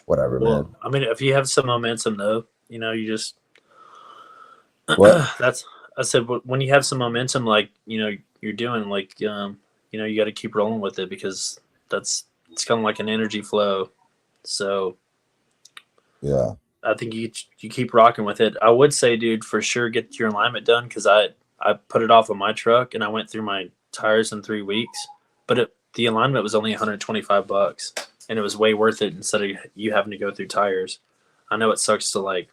whatever, man. I mean, if you have some momentum though, you just what? I said when you have some momentum, like you're doing, like you got to keep rolling with it, because it's kind of like an energy flow. So yeah, I think you keep rocking with it. I would say, dude, for sure get your alignment done, because I put it off on my truck and I went through my tires in 3 weeks, but the alignment was only $125, and it was way worth it instead of you having to go through tires. I know it sucks to like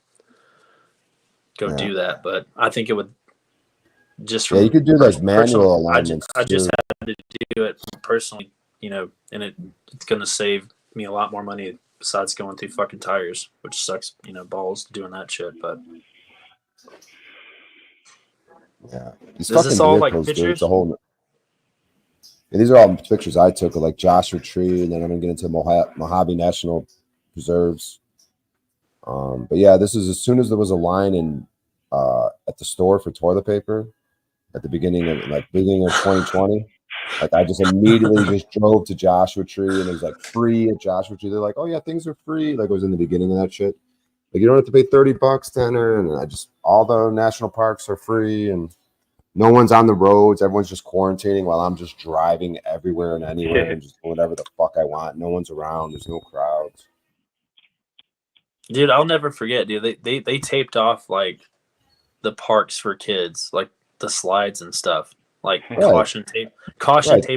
go do that, but I think it would just you could do like manual alignments. I just had to do it personally, and it's gonna save me a lot more money besides going through fucking tires, which sucks, balls doing that shit. But yeah, is this all like pictures? These are all pictures I took of like Joshua Tree, and then I'm gonna get into Mojave National Preserves. But yeah, this is as soon as there was a line in at the store for toilet paper at the beginning of 2020. Like I just immediately just drove to Joshua Tree, and it was like free at Joshua Tree. They're like, oh yeah, things are free. Like it was in the beginning of that shit. Like you don't have to pay $30, Tanner, and all the national parks are free, and no one's on the roads. Everyone's just quarantining while I'm just driving everywhere and anywhere and just doing whatever the fuck I want. No one's around. There's no crowds. Dude, I'll never forget, dude. They taped off like the parks for kids, like the slides and stuff, like caution tape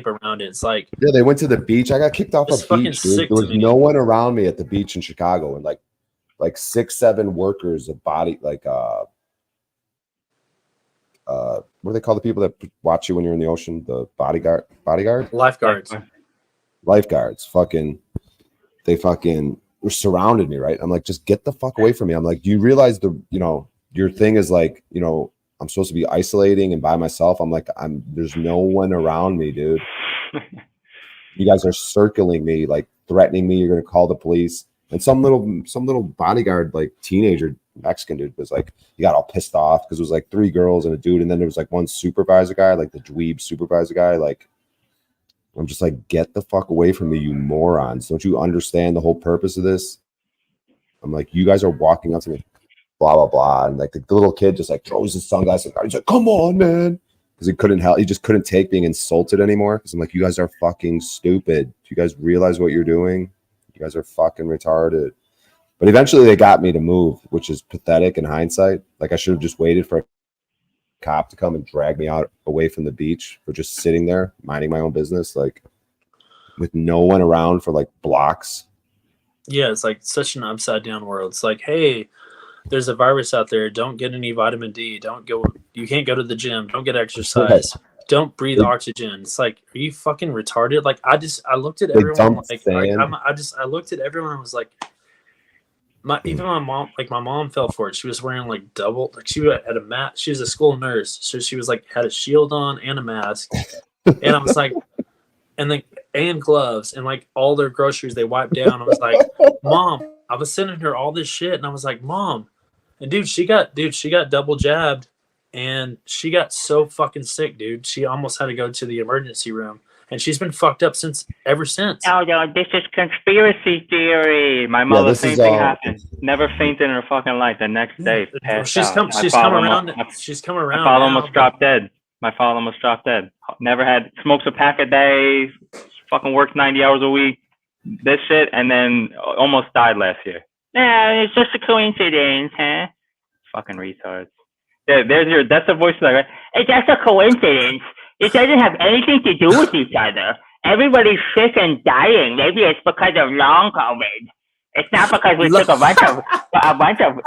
around it. It's like, yeah, they went to the beach. I got kicked off a beach, dude. There was no one around me at the beach in Chicago, and like 6-7 workers of body, like what do they call the people that watch you when you're in the ocean? The bodyguard? Lifeguards. They surrounded me, right? I'm like, just get the fuck away from me. I'm like, do you realize your thing is like, I'm supposed to be isolating and by myself. I'm like, there's no one around me, dude. You guys are circling me, like threatening me. You're gonna call the police. And some little bodyguard, like teenager Mexican dude, was like, he got all pissed off because it was like 3 girls and a dude, and then there was like one supervisor guy, like the dweeb supervisor guy. Like, I'm just like, get the fuck away from me, you morons! Don't you understand the whole purpose of this? I'm like, you guys are walking up to me, blah blah blah, and like the little kid just like throws his sunglasses. He's like, come on, man, because he just couldn't take being insulted anymore. Because I'm like, you guys are fucking stupid. Do you guys realize what you're doing? You guys are fucking retarded. But eventually they got me to move, which is pathetic in hindsight. Like I should have just waited for a cop to come and drag me out away from the beach for just sitting there minding my own business, like with no one around for like blocks. Yeah, it's like such an upside down world. It's like, hey, there's a virus out there. Don't get any vitamin D. You can't go to the gym. Don't get exercise. Don't breathe oxygen. It's like, are you fucking retarded? Like I looked at everyone I looked at everyone and was like, even my mom, like my mom fell for it. She was wearing like double, like she had a mask. She was a school nurse, so she was like had a shield on and a mask. And I was like, and gloves and like all their groceries they wiped down. I was like, Mom, I was sending her all this shit, and I was like, Mom, and she got double jabbed. And she got so fucking sick, dude. She almost had to go to the emergency room. And she's been fucked up ever since. Oh, no, this is conspiracy theory. My mother, same thing happened. Never fainted in her fucking life. The next day, passed out. She's come around. She's come around. My father almost dropped dead. My father almost dropped dead. Never had, smokes a pack a day, fucking works 90 hours a week, this shit, and then almost died last year. Yeah, it's just a coincidence, huh? Fucking retards. That's the voice like, it's just a coincidence. It doesn't have anything to do with each other. Everybody's sick and dying. Maybe it's because of long COVID. It's not because we took a bunch of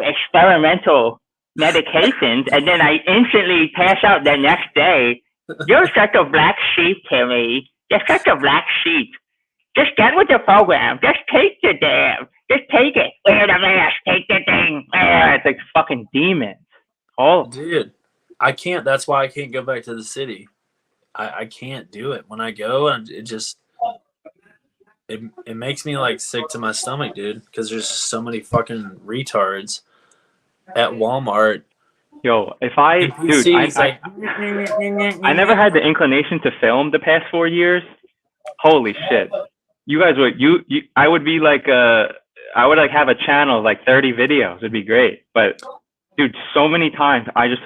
experimental medications and then I instantly pass out the next day. You're such a black sheep, Timmy. You're such a black sheep. Just get with the program. Just take the damn. Just take it. Wear the mask. Take the thing. It's like fucking demons. Oh, dude, I can't. That's why I can't go back to the city. I can't do it. When I go, and it just it makes me like sick to my stomach, dude. Because there's just so many fucking retards at Walmart. Yo, if I never had the inclination to film the past 4 years. Holy shit. You guys would I would be like I would like have a channel of like 30 videos. It'd be great. But dude, so many times I just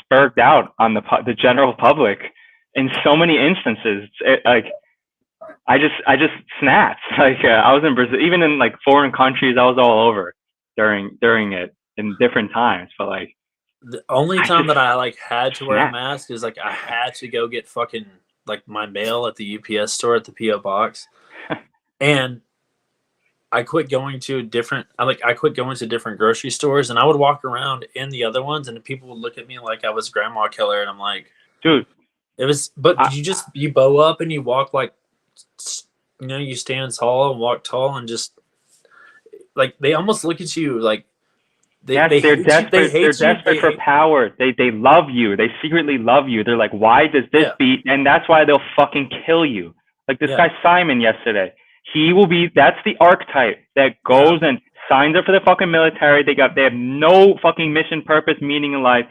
spurred out on the general public in so many instances. I just snapped. Like I was in Brazil, even in like foreign countries, I was all over during it in different times. But like the only time that I like had to wear a mask is like I had to go get fucking like my mail at the UPS store at the PO box, and I quit going to different grocery stores, and I would walk around in the other ones, and people would look at me like I was Grandma Killer, and I'm like, dude, it was. But you bow up and you walk like, you stand tall and walk tall, and just like they almost look at you like. They're desperate for power. They love you. They secretly love you. They're like, why does this beat? And that's why they'll fucking kill you. Like this guy Simon yesterday. He will be. That's the archetype that goes and signs up for the fucking military. They have no fucking mission, purpose, meaning in life.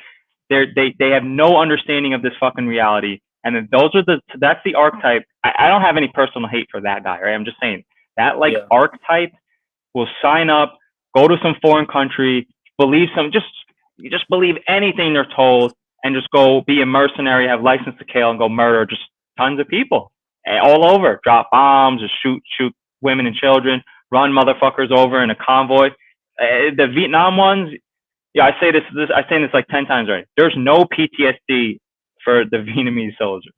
They have no understanding of this fucking reality. And then that's the archetype. I don't have any personal hate for that guy. Right? I'm just saying that archetype will sign up, go to some foreign country. Just believe anything they're told and just go be a mercenary, have license to kill and go murder just tons of people all over, drop bombs or shoot women and children, run motherfuckers over in a convoy. The Vietnam ones, I say this like 10 times already. There's no PTSD for the Vietnamese soldiers.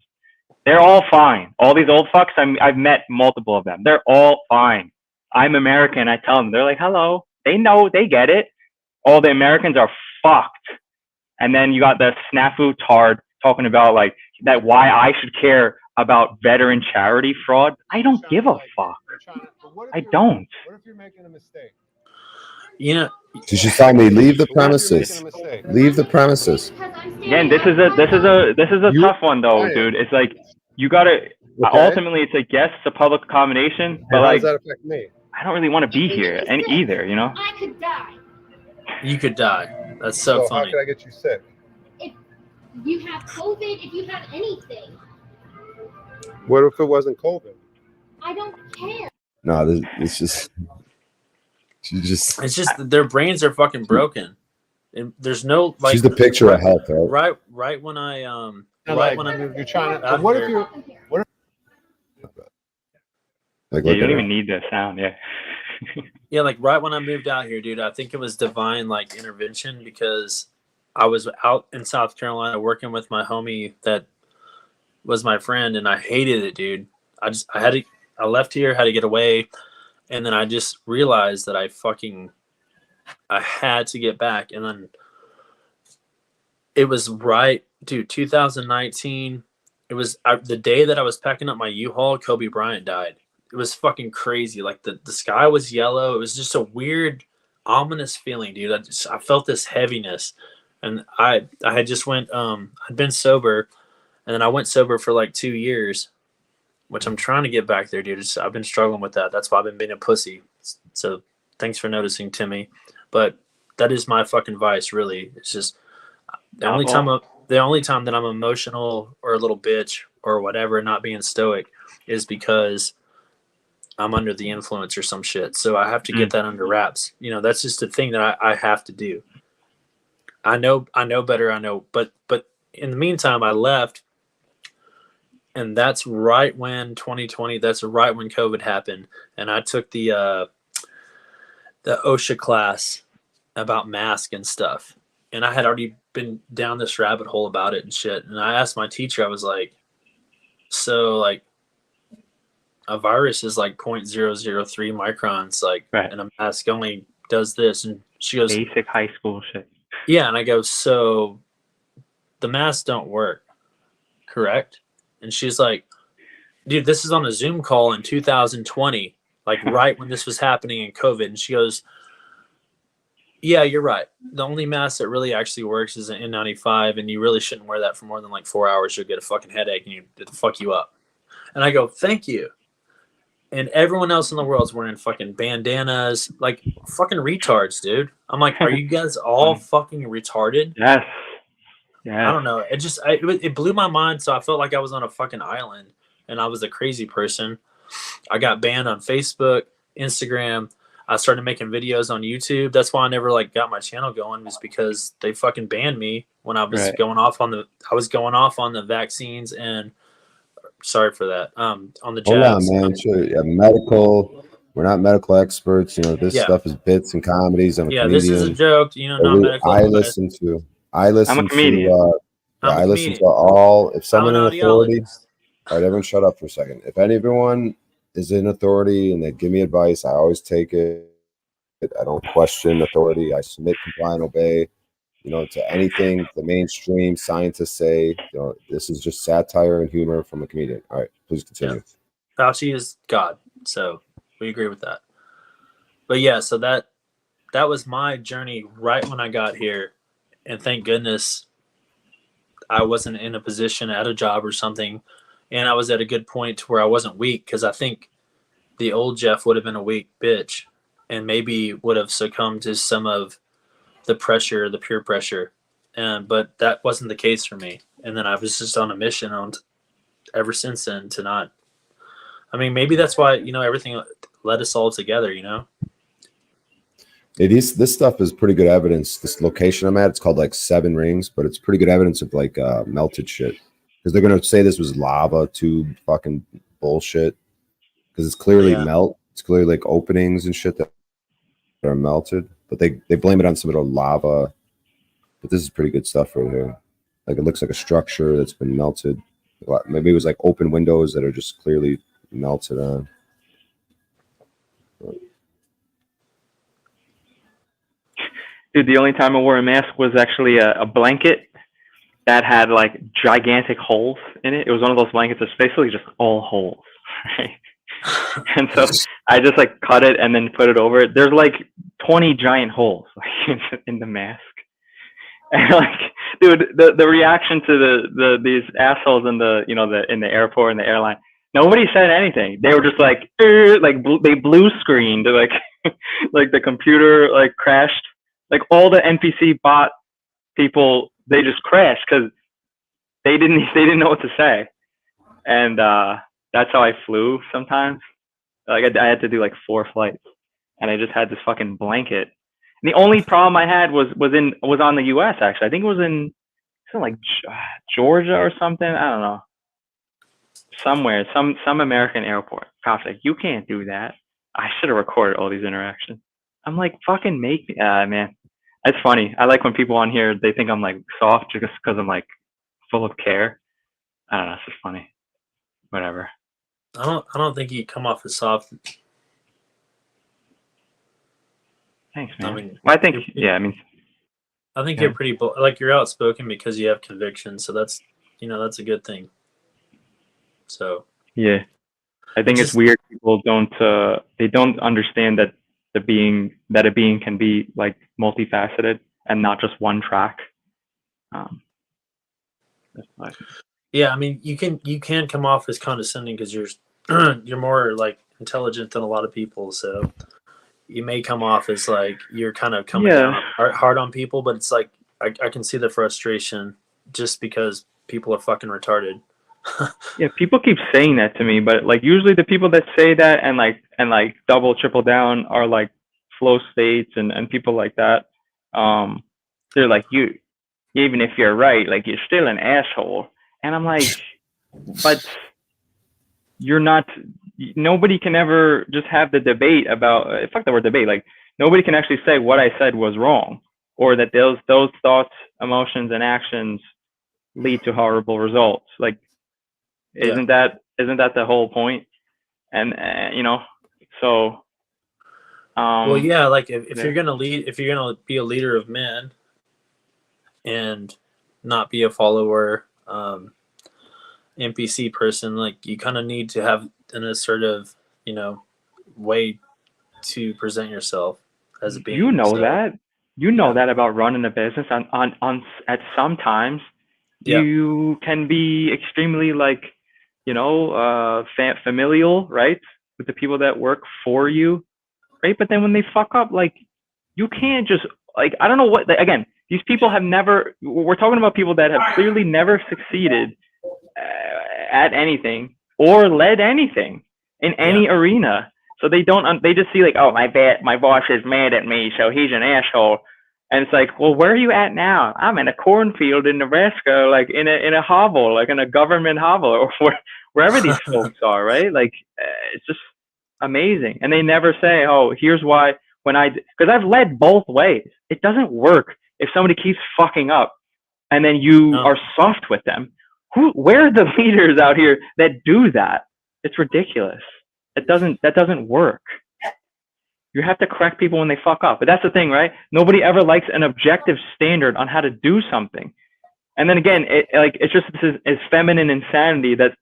They're all fine. All these old fucks, I've met multiple of them. They're all fine. I'm American. I tell them, they're like, hello. They know, they get it. All the Americans are fucked. And then you got the snafu tard talking about like that why I should care about veteran charity fraud. I don't give a fuck. I don't. What if you're making a mistake? You should tell me leave the premises. Leave the premises. Again, this is a tough one though, dude. It's like you gotta ultimately it's like yes, it's a public accommodation, but How like does that affect me? I don't really want to be here either, you know? I could die. You could die. That's so funny. How could I get you sick? If you have COVID, if you have anything, What if it wasn't COVID? I don't care. No, it's just. It's just that their brains are fucking broken. And there's no like. She's the picture of health, right? Right when I when you're trying to. What if you're? What if, Like, Yeah, you don't even need that sound, yeah. Yeah, like right when I moved out here, dude, I think it was divine like intervention because I was out in South Carolina working with my homie that was my friend, and I hated it, dude. I left here, had to get away, and then I just realized that I had to get back, and then it was right, dude. 2019. It was the day that I was packing up my U-Haul. Kobe Bryant died. It was fucking crazy. Like the sky was yellow. It was just a weird, ominous feeling, dude. I felt this heaviness, and I had just went. I'd been sober, and then I went sober for like 2 years, which I'm trying to get back there, dude. I've been struggling with that. That's why I've been being a pussy. So thanks for noticing, Timmy. But that is my fucking vice, really. It's just the only time that I'm emotional or a little bitch or whatever, not being stoic, is because I'm under the influence or some shit. So I have to get that under wraps. You know, that's just a thing that I have to do. I know better. I know, but in the meantime, I left, and that's right when 2020. That's right when COVID happened, and I took the OSHA class about mask and stuff, and I had already been down this rabbit hole about it and shit. And I asked my teacher, I was like, so like a virus is like 0.003 microns, like, and a mask only does this. And she goes, basic high school shit. yeah. And I go, so the masks don't work, correct? And she's like, dude, this is on a Zoom call in 2020, like right when this was happening in COVID. And she goes, yeah, you're right. The only mask that really actually works is an N95, and you really shouldn't wear that for more than like 4 hours. You'll get a fucking headache and it'll fuck you up. And I go, thank you. And everyone else in the world is wearing fucking bandanas, like fucking retards, dude. I'm like, are you guys all fucking retarded? Yes. I don't know. It just, it blew my mind. So I felt like I was on a fucking island and I was a crazy person. I got banned on Facebook, Instagram. I started making videos on YouTube. That's why I never like got my channel going, was because they fucking banned me when I was going off on the vaccines, and sorry for that. On the Hold jabs. on, man. Sure. Yeah, medical. We're not medical experts. You know, this Yeah. stuff is bits and comedies. I'm a comedian. This is a joke. You know, not medical. I but- listen to. I'm a comedian. I listen to all. If someone in I'm an authority. audiologist. All right, everyone, shut up for a second. If everyone is in authority and they give me advice, I always take it. I don't question authority. I submit, comply, and obey. You know, to anything the mainstream scientists say. You know, this is just satire and humor from a comedian. All right, please continue. Fauci is God, so we agree with that. But yeah, so that was my journey right when I got here, and thank goodness I wasn't in a position at a job or something, and I was at a good point to where I wasn't weak, because I think the old Jeff would have been a weak bitch and maybe would have succumbed to some of the pressure, the peer pressure, but that wasn't the case for me. And then I was just on a mission ever since then to not. I mean, maybe that's why, you know, everything led us all together, you know? It is. This stuff is pretty good evidence. This location I'm at, it's called like Seven Rings, but it's pretty good evidence of like melted shit. Because they're gonna say this was lava tube fucking bullshit. Because it's clearly melt. It's clearly like openings and shit that are melted. But they blame it on some of the lava. But this is pretty good stuff right here. Like it looks like a structure that's been melted. Maybe it was like open windows that are just clearly melted on. Dude, the only time I wore a mask was actually a blanket that had like gigantic holes in it. It was one of those blankets that's basically just all holes, right? And so I just like cut it and then put it over it. There's like 20 giant holes in the mask. And like, dude, the reaction to these assholes in the, you know, in the airport and the airline, nobody said anything. They were just like, they blue screened, like, like the computer like crashed. Like all the NPC bot people, they just crashed because they didn't know what to say, and that's how I flew sometimes. Like I had to do like 4 flights, and I just had this fucking blanket. And the only problem I had was on the U.S. actually. I think it was in like Georgia or something. I don't know, somewhere, some American airport. Cops like, you can't do that. I should have recorded all these interactions. I'm like, fucking make me, man. It's funny. I like when people on here, they think I'm like soft just because I'm like full of care. I don't know. It's just funny. Whatever. I don't think you come off as soft. Thanks, man. I mean, I think, I mean, I think you're pretty like you're outspoken because you have conviction. So that's, you know, that's a good thing. So yeah, I think it's weird. People they don't understand that a being can be like multifaceted and not just one track. Yeah, I mean, you can come off as condescending because you're you're more like intelligent than a lot of people, so you may come off as like you're kind of coming down hard on people, but it's like I can see the frustration just because people are fucking retarded. Yeah, people keep saying that to me, but like usually the people that say that and like double triple down are like flow states and people like that. They're like, even if you're right, like you're still an asshole. And I'm like, but you're not. Nobody can ever just have the debate about fuck the word debate. Like nobody can actually say what I said was wrong, or that those thoughts, emotions, and actions lead to horrible results. Like, isn't that the whole point? And so. Well, yeah, like if you're gonna lead, if you're gonna be a leader of men, and not be a follower, NPC person, like you kind of need to have an assertive, way to present yourself as a being. You know that about running a business. On at sometimes you can be extremely familial, right, with the people that work for you, right? But then when they fuck up, like you can't just I don't know what. Again, these people have never. We're talking about people that have clearly never succeeded at anything or led anything in any arena. So they don't. They just see oh, my boss is mad at me, so he's an asshole. And it's like, well, where are you at now? I'm in a cornfield in Nebraska, in a hovel, in a government hovel, or wherever these folks are, right? It's just amazing. And they never say, oh, here's why. Because I've led both ways. It doesn't work if somebody keeps fucking up, and then you are soft with them. Where are the leaders out here that do that? It's ridiculous. That doesn't work. You have to correct people when they fuck up. But that's the thing, right? Nobody ever likes an objective standard on how to do something. And then again, it's just this feminine insanity that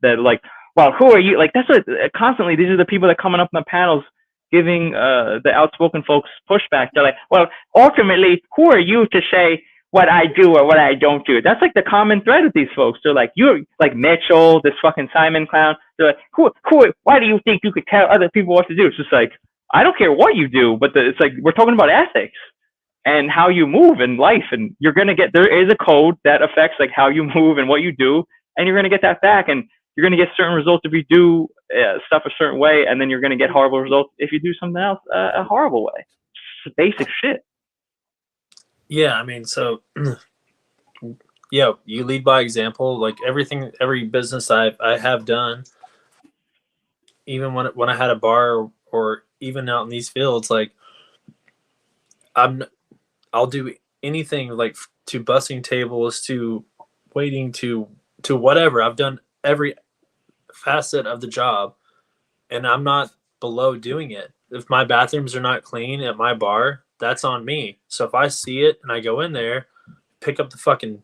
well, who are you? That's what constantly. These are the people that coming up in the panels giving the outspoken folks pushback. They're like, well, ultimately, who are you to say what I do or what I don't do? That's the common thread with these folks. They're like, you're like Mitchell, this fucking Simon clown. They're like, who, why do you think you could tell other people what to do? It's just I don't care what you do, but it's we're talking about ethics and how you move in life. And you're going to there is a code that affects how you move and what you do. And you're going to get that back. And you're going to get certain results if you do stuff a certain way. And then you're going to get horrible results if you do something else a horrible way. It's basic shit. Yeah, I mean, so you lead by example. Every business I have done, even when I had a bar or even out in these fields, I'll do anything to bussing tables, to waiting, to whatever. I've done every facet of the job, and I'm not below doing it. If my bathrooms are not clean at my bar, that's on me. So if I see it and I go in there, pick up the fucking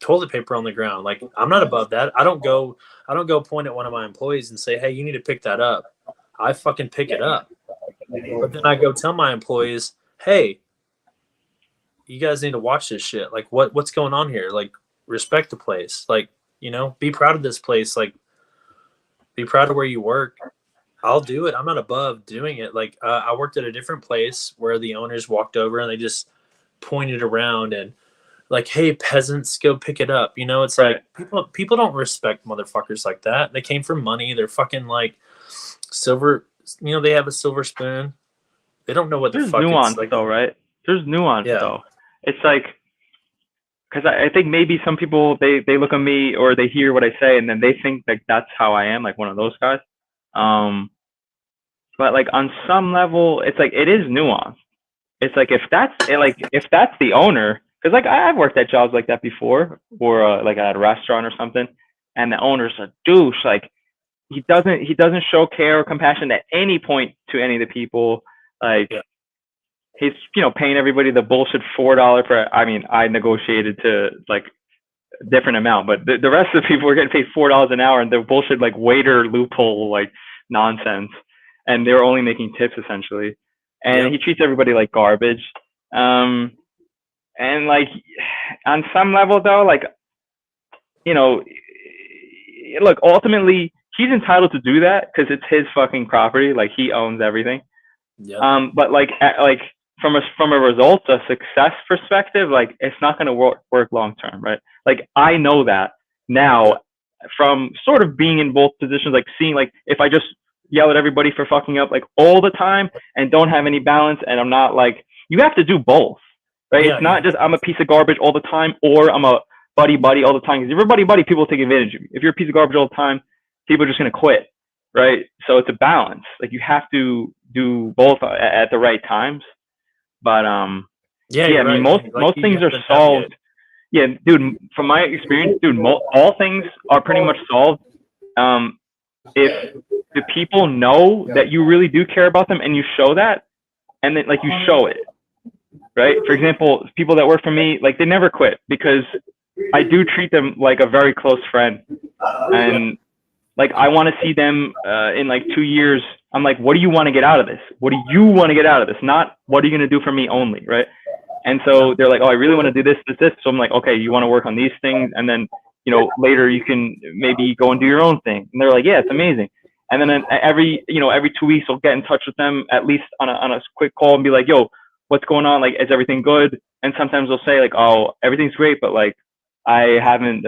toilet paper on the ground, I'm not above that. I don't go point at one of my employees and say, hey, you need to pick that up. I fucking pick it up. But then I go tell my employees, hey, you guys need to watch this shit. What's going on here? Respect the place. Be proud of this place. Be proud of where you work. I'll do it. I'm not above doing it. I worked at a different place where the owners walked over and they just pointed around and hey, peasants, go pick it up. It's right. People don't respect motherfuckers like that. They came for money. They're fucking silver. They have a silver spoon. They don't know what the fuck nuance though, right? There's nuance though. It's because I think maybe some people they look at me or they hear what I say and then they think that's how I am, one of those guys. But on some level, it's it is nuanced. It's if that's the owner, because I've worked at jobs like that before, or at a restaurant or something, and the owner's a douche. He doesn't show care or compassion at any point to any of the people. He's paying everybody the bullshit $4 for. I mean, I negotiated to a different amount, but the rest of the people were getting paid $4 an hour, and the bullshit waiter loophole nonsense, and they were only making tips essentially. And he treats everybody like garbage. And on some level though, look, ultimately he's entitled to do that because it's his fucking property. He owns everything. Yeah. But from a results, a success perspective, it's not going to work long term, right? I know that now from sort of being in both positions, seeing if I just yell at everybody for fucking up all the time and don't have any balance, and I'm not you have to do both. right? Yeah, It's not just I'm a piece of garbage all the time, or I'm a buddy all the time. Because if you're buddy, people take advantage of you. If you're a piece of garbage all the time, people are just gonna quit, right? So it's a balance. Like you have to do both at the right times. But yeah, I you're mean, right. most you things have are to solved. navigate. Yeah, dude. From my experience, dude, all things are pretty much solved. If the people know that you really do care about them and you show that, and then like you show it, right? For example, people that work for me, like they never quit because I do treat them like a very close friend, and like I want to see them in like 2 years. I'm like, what do you want to get out of this? What do you want to get out of this? Not what are you going to do for me only, right? And so they're like, oh, I really want to do this. So I'm like, okay, you want to work on these things, and then later you can maybe go and do your own thing. And they're like, yeah, it's amazing. And then every 2 weeks I'll get in touch with them at least on a quick call and be like, yo, what's going on? Like, is everything good? And sometimes they'll say like, oh, everything's great, but like I haven't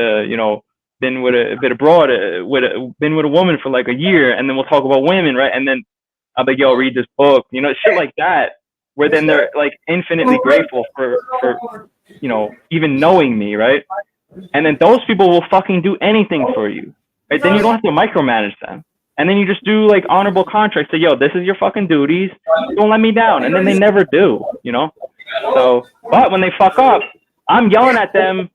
been with a bit abroad, been with a woman for like a year, and then we'll talk about women, right? And then I'll be like, yo, read this book, shit like that, where then they're like infinitely grateful for even knowing me, right? And then those people will fucking do anything for you, right? Then you don't have to micromanage them. And then you just do like honorable contracts. Say, yo, this is your fucking duties. Don't let me down. And then they never do, So, but when they fuck up, I'm yelling at them,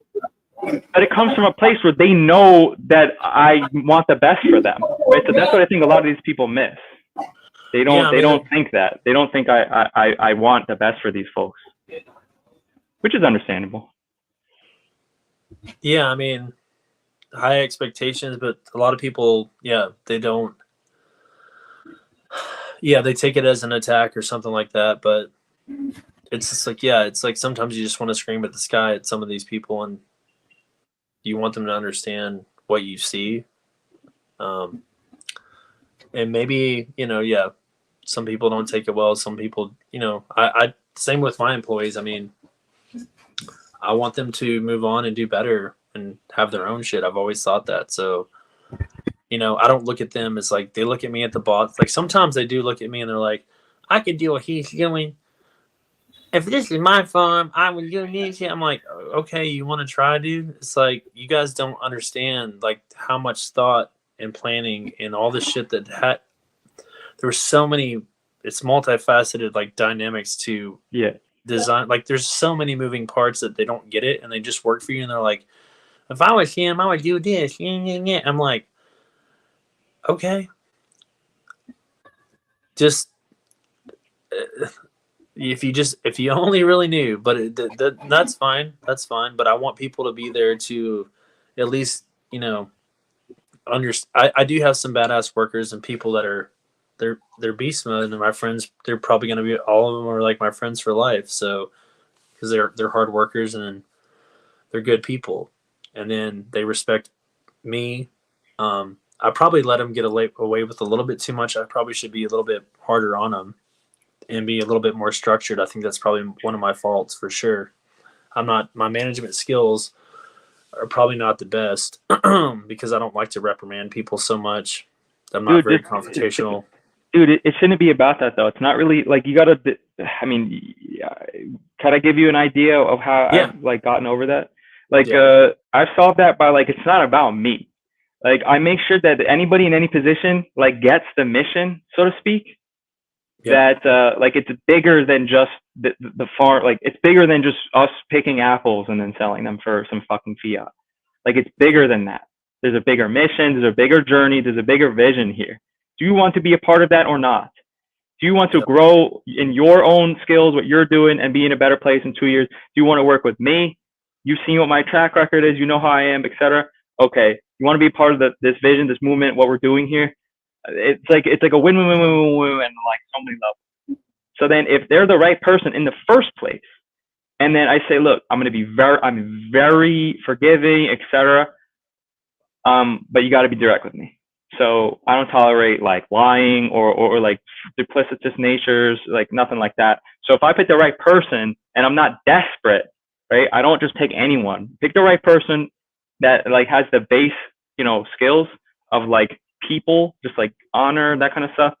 but it comes from a place where they know that I want the best for them, right? So that's what I think a lot of these people miss. They don't. They don't think that. They don't think I want the best for these folks, which is understandable. Yeah, I mean, high expectations, but a lot of people, they don't. Yeah, they take it as an attack or something like that, but it's just like, it's like sometimes you just want to scream at the sky at some of these people, and you want them to understand what you see. And maybe, some people don't take it well. Some people, I same with my employees. I mean, I want them to move on and do better and have their own shit. I've always thought that. So, I don't look at them as like, they look at me at the boss. Like sometimes they do look at me and they're like, I can do what he's doing. If this is my farm, I would do this. I'm like, okay, you want to try, dude? It's like, you guys don't understand like how much thought and planning and all this shit that there were so many, it's multifaceted like dynamics to design. Like there's so many moving parts that they don't get it and they just work for you. And they're like, if I was him, I would do this. I'm like, okay, just if you only really knew, but that's fine. That's fine. But I want people to be there to at least, understand. I do have some badass workers and people that are, they're beast mode, and my friends, they're probably going to be, all of them are like my friends for life. So, because they're hard workers and they're good people, and then they respect me. I probably let them get away with a little bit too much. I probably should be a little bit harder on them and be a little bit more structured. I think that's probably one of my faults for sure. My management skills are probably not the best because I don't like to reprimand people so much. I'm not very confrontational. Dude, it shouldn't be about that though. It's not really like you gotta. I mean, can I give you an idea of how I've like gotten over that? Like, I've solved that by like, it's not about me. Like, I make sure that anybody in any position like gets the mission, so to speak. That like it's bigger than just the farm. Like it's bigger than just us picking apples and then selling them for some fucking fiat. Like it's bigger than that. There's a bigger mission. There's a bigger journey. There's a bigger vision here. Do you want to be a part of that or not? Do you want to grow in your own skills, what you're doing, and be in a better place in 2 years? Do you want to work with me? You've seen what my track record is. You know how I am, etc. Okay. You want to be a part of this vision, this movement, what we're doing here? It's like a win-win-win-win-win and like so many levels. So then if they're the right person in the first place, and then I say, look, I'm very forgiving, etc. But you got to be direct with me. So I don't tolerate like lying or like duplicitous natures, like nothing like that. So if I pick the right person and I'm not desperate, right? I don't just take anyone. Pick the right person that like has the base, skills of like people, just like honor, that kind of stuff.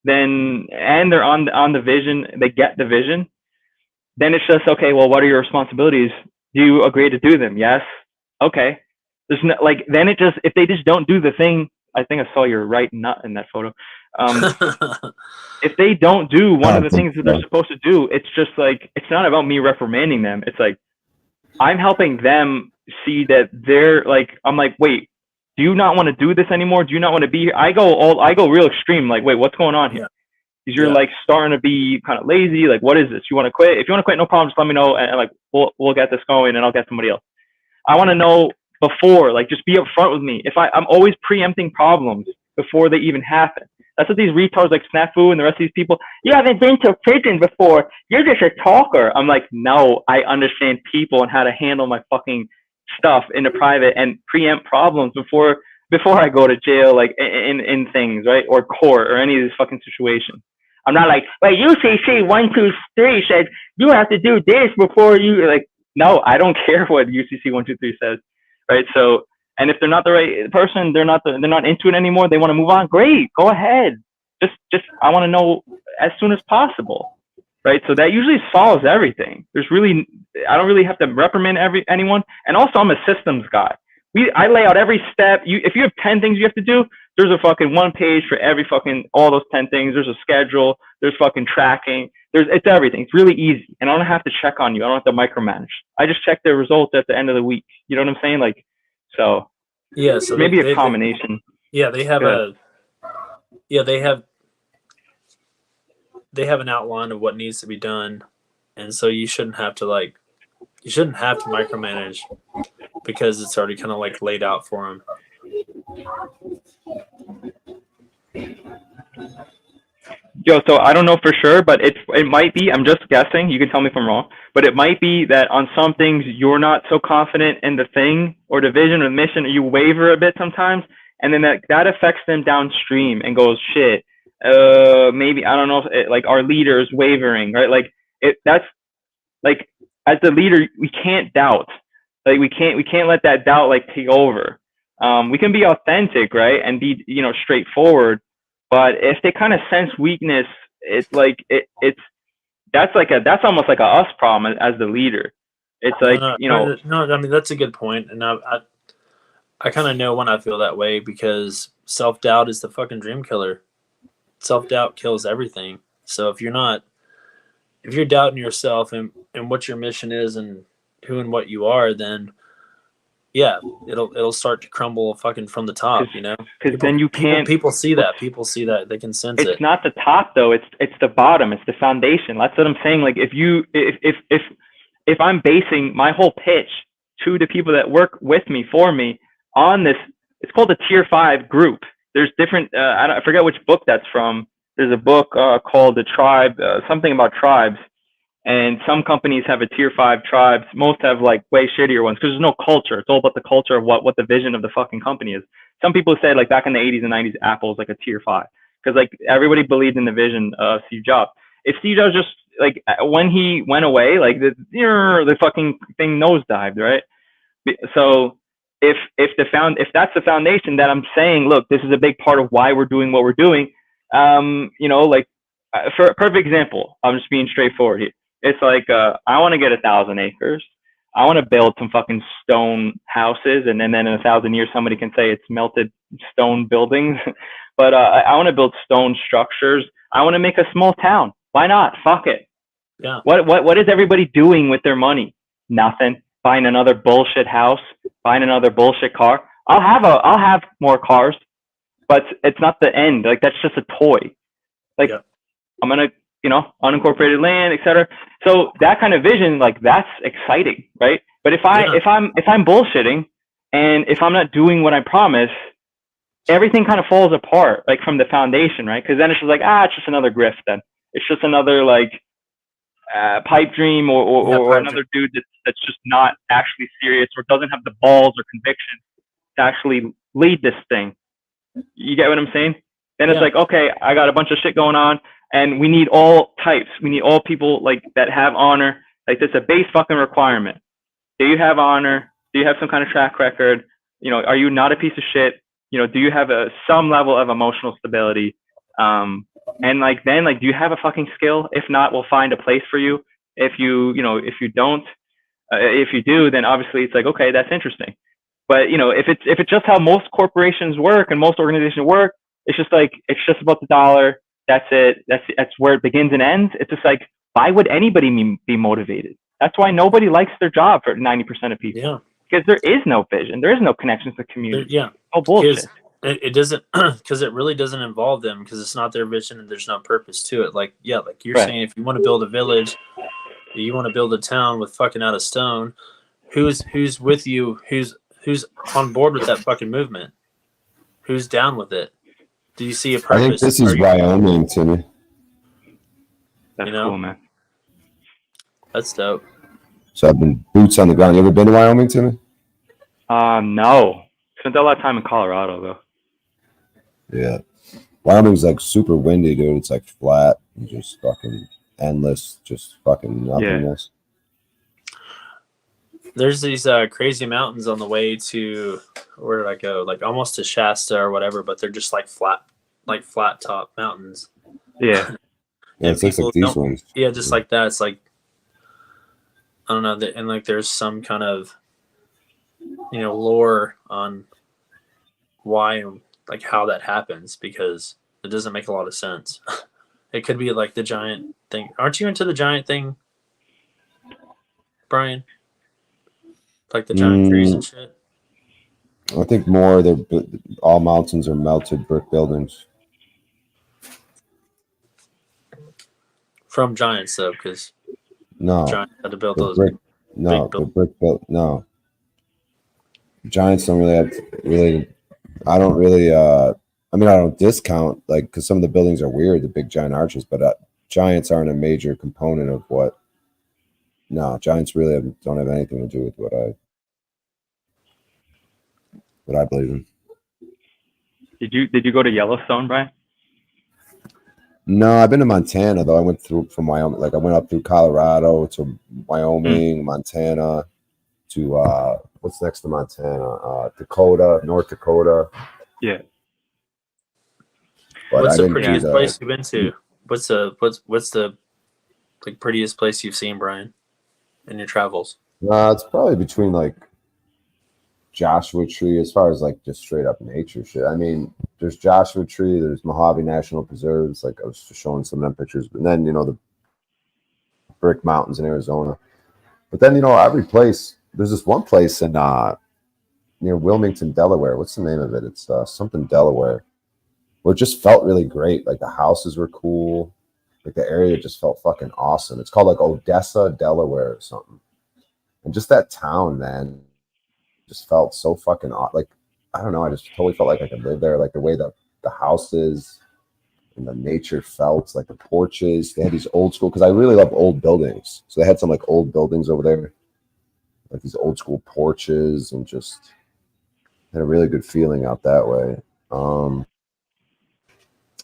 Then, and they're on the vision, they get the vision. then it's just, okay, well, what are your responsibilities? Do you agree to do them? Yes. Okay. There's no, like, then it just, if they just don't do the thing, I think I saw your right nut in that photo. If they don't do one of the things that they're supposed to do, it's just like, it's not about me reprimanding them. It's like, I'm helping them see that they're like, I'm like, wait, do you not want to do this anymore? Do you not want to be here? I go real extreme. Like, wait, what's going on here? Because you're like starting to be kind of lazy. Like, what is this? You want to quit? If you want to quit, no problem. Just let me know, and like we'll get this going, and I'll get somebody else. I want to know before, like, just be upfront with me. If I'm always preempting problems before they even happen. That's what these retards like Snafu and the rest of these people. You haven't been to prison before. You're just a talker. I'm like, no, I understand people and how to handle my fucking stuff in the private and preempt problems before I go to jail, like in things, right, or court or any of these fucking situations. I'm not like, wait, UCC 123 said you have to do this before you, like, no, I don't care what UCC 123 says, right? So, and if they're not the right person, they're not into it anymore, they want to move on, great, go ahead. Just I want to know as soon as possible, right? So that usually solves everything. I don't really have to reprimand anyone. And also, I'm a systems guy. I lay out every step. If you have 10 things you have to do, there's a fucking 1 page for every fucking, all those 10 things. There's a schedule. There's fucking tracking. It's everything. It's really easy. And I don't have to check on you. I don't have to micromanage. I just check the results at the end of the week. You know what I'm saying? Like, so. Yeah. So maybe a combination. They have they have an outline of what needs to be done. And so you shouldn't have to micromanage because it's already kind of like laid out for them. Yo, so I don't know for sure, but it might be, I'm just guessing, you can tell me if I'm wrong, but it might be that on some things you're not so confident in the thing or the vision or the mission, or you waver a bit sometimes, and then that affects them downstream and goes, shit, maybe, I don't know, like our leader is wavering, right? Like, that's, like, as the leader, we can't doubt. Like, we can't let that doubt, like, take over. We can be authentic, right, and be, straightforward. But if they kind of sense weakness, it's like that's almost like a us problem as the leader. It's like, No, I mean, that's a good point, and I kind of know when I feel that way because self-doubt is the fucking dream killer. Self-doubt kills everything. So if you're doubting yourself and what your mission is and who and what you are, then yeah, it'll start to crumble fucking from the top, Because then you can't. People see that. People see that. They can sense it. It's not the top though. It's the bottom. It's the foundation. That's what I'm saying. Like if I'm basing my whole pitch to the people that work with me for me on this, it's called a tier 5 group. There's different. I forget which book that's from. There's a book called The Tribe, something about tribes. And some companies have a tier 5 tribes. Most have like way shittier ones because there's no culture. It's all about the culture of what the vision of the fucking company is. Some people said like back in the 80s and 90s, Apple's like a tier 5 because like everybody believed in the vision of Steve Jobs. If Steve Jobs just like when he went away, like the fucking thing nosedived, right? So if that's the foundation that I'm saying, look, this is a big part of why we're doing what we're doing. Like for a perfect example, I'm just being straightforward here. It's like, I want to get 1,000 acres. I want to build some fucking stone houses. And then in 1,000 years, somebody can say it's melted stone buildings. But I want to build stone structures. I want to make a small town. Why not? Fuck it. Yeah. What is everybody doing with their money? Nothing. Buying another bullshit house, buying another bullshit car. I'll have more cars, but it's not the end. Like, that's just a toy. Like, yeah. I'm going to, unincorporated land, etc. So that kind of vision, like, that's exciting, right? But if I'm bullshitting and if I'm not doing what I promise, everything kind of falls apart, like from the foundation, right? Because then it's just like, it's just another grift. Then it's just another like pipe dream or another dude that's just not actually serious or doesn't have the balls or conviction to actually lead this thing. You get what I'm saying? Then it's like, okay, I got a bunch of shit going on. And we need all types. We need all people like that have honor. Like, that's a base fucking requirement. Do you have honor? Do you have some kind of track record? Are you not a piece of shit? Do you have some level of emotional stability? And like, then like, do you have a fucking skill? If not, we'll find a place for you. If you don't, if you do, then obviously it's like, okay, that's interesting. But if it's just how most corporations work and most organizations work, it's just about the dollar. That's it. That's where it begins and ends. It's just like, why would anybody be motivated? That's why nobody likes their job for 90% of people. Yeah. Because there is no vision. There is no connection to the community. Yeah. Oh, bullshit. It doesn't, because it really doesn't involve them, because it's not their vision and there's no purpose to it. Like you're Right. saying, if you want to build a village, you want to build a town with fucking out of stone, who's with you? Who's on board with that fucking movement? Who's down with it? Do you see a purpose? I think this is Wyoming, Timmy. That's cool, man. That's dope. So I've been boots on the ground. You ever been to Wyoming, Timmy? No. Spent a lot of time in Colorado though. Yeah. Wyoming's like super windy, dude. It's like flat and just fucking endless, just fucking nothingness. There's these crazy mountains on the way to, where did I go? Like almost to Shasta or whatever, but they're just like flat top mountains. Yeah. Yeah, it's like these ones. Yeah, just like that. It's like, I don't know, and like there's some kind of, lore on why, like how that happens, because it doesn't make a lot of sense. It could be like the giant thing. Aren't you into the giant thing, Brian? Like the giant trees and shit? I think more all mountains are melted brick buildings. From giants, though, because No. giants had to build the those. brick, no, the brick built. No. Giants don't really have I don't really. I don't discount because some of the buildings are weird, the big giant arches, but giants aren't a major component of what. No, giants really don't have anything to do with what I believe in. Did you go to Yellowstone, Brian? No, I've been to Montana though. I went through from Wyoming, I went up through Colorado to Wyoming, Montana, to what's next to Montana? Dakota, North Dakota. Yeah. But What's I the didn't prettiest do place you've been to? What's the prettiest place you've seen, Brian, in your travels? It's probably between Joshua Tree, as far as just straight up nature shit. I mean, there's Joshua Tree, there's Mojave National Preserves, I was just showing some of them pictures, and then the Brick Mountains in Arizona. But then every place, there's this one place in near Wilmington, Delaware. What's the name of it? It's something Delaware, where it just felt really great. The houses were cool, the area just felt fucking awesome. It's called Odessa, Delaware, or something. And just that town, man, just felt so fucking I don't know. I just totally felt like I could live there. The way the houses and the nature felt, the porches. They had these old school, because I really love old buildings. So they had some old buildings over there, these old school porches, and just had a really good feeling out that way.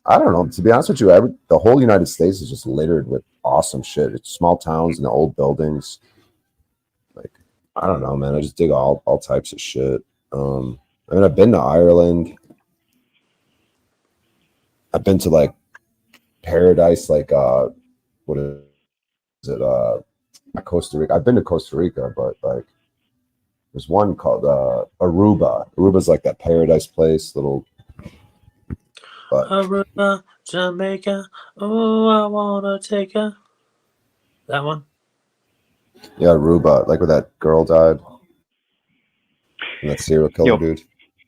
I don't know. To be honest with you, the whole United States is just littered with awesome shit. It's small towns and the old buildings. I don't know, man. I just dig all types of shit. I've been to Ireland. I've been to Paradise, what is it? Costa Rica. I've been to Costa Rica, but there's one called Aruba. Aruba's that paradise place, little. But Aruba, Jamaica. Oh, I wanna take a. That one. yeah, Aruba, where that girl died, and that serial killer dude.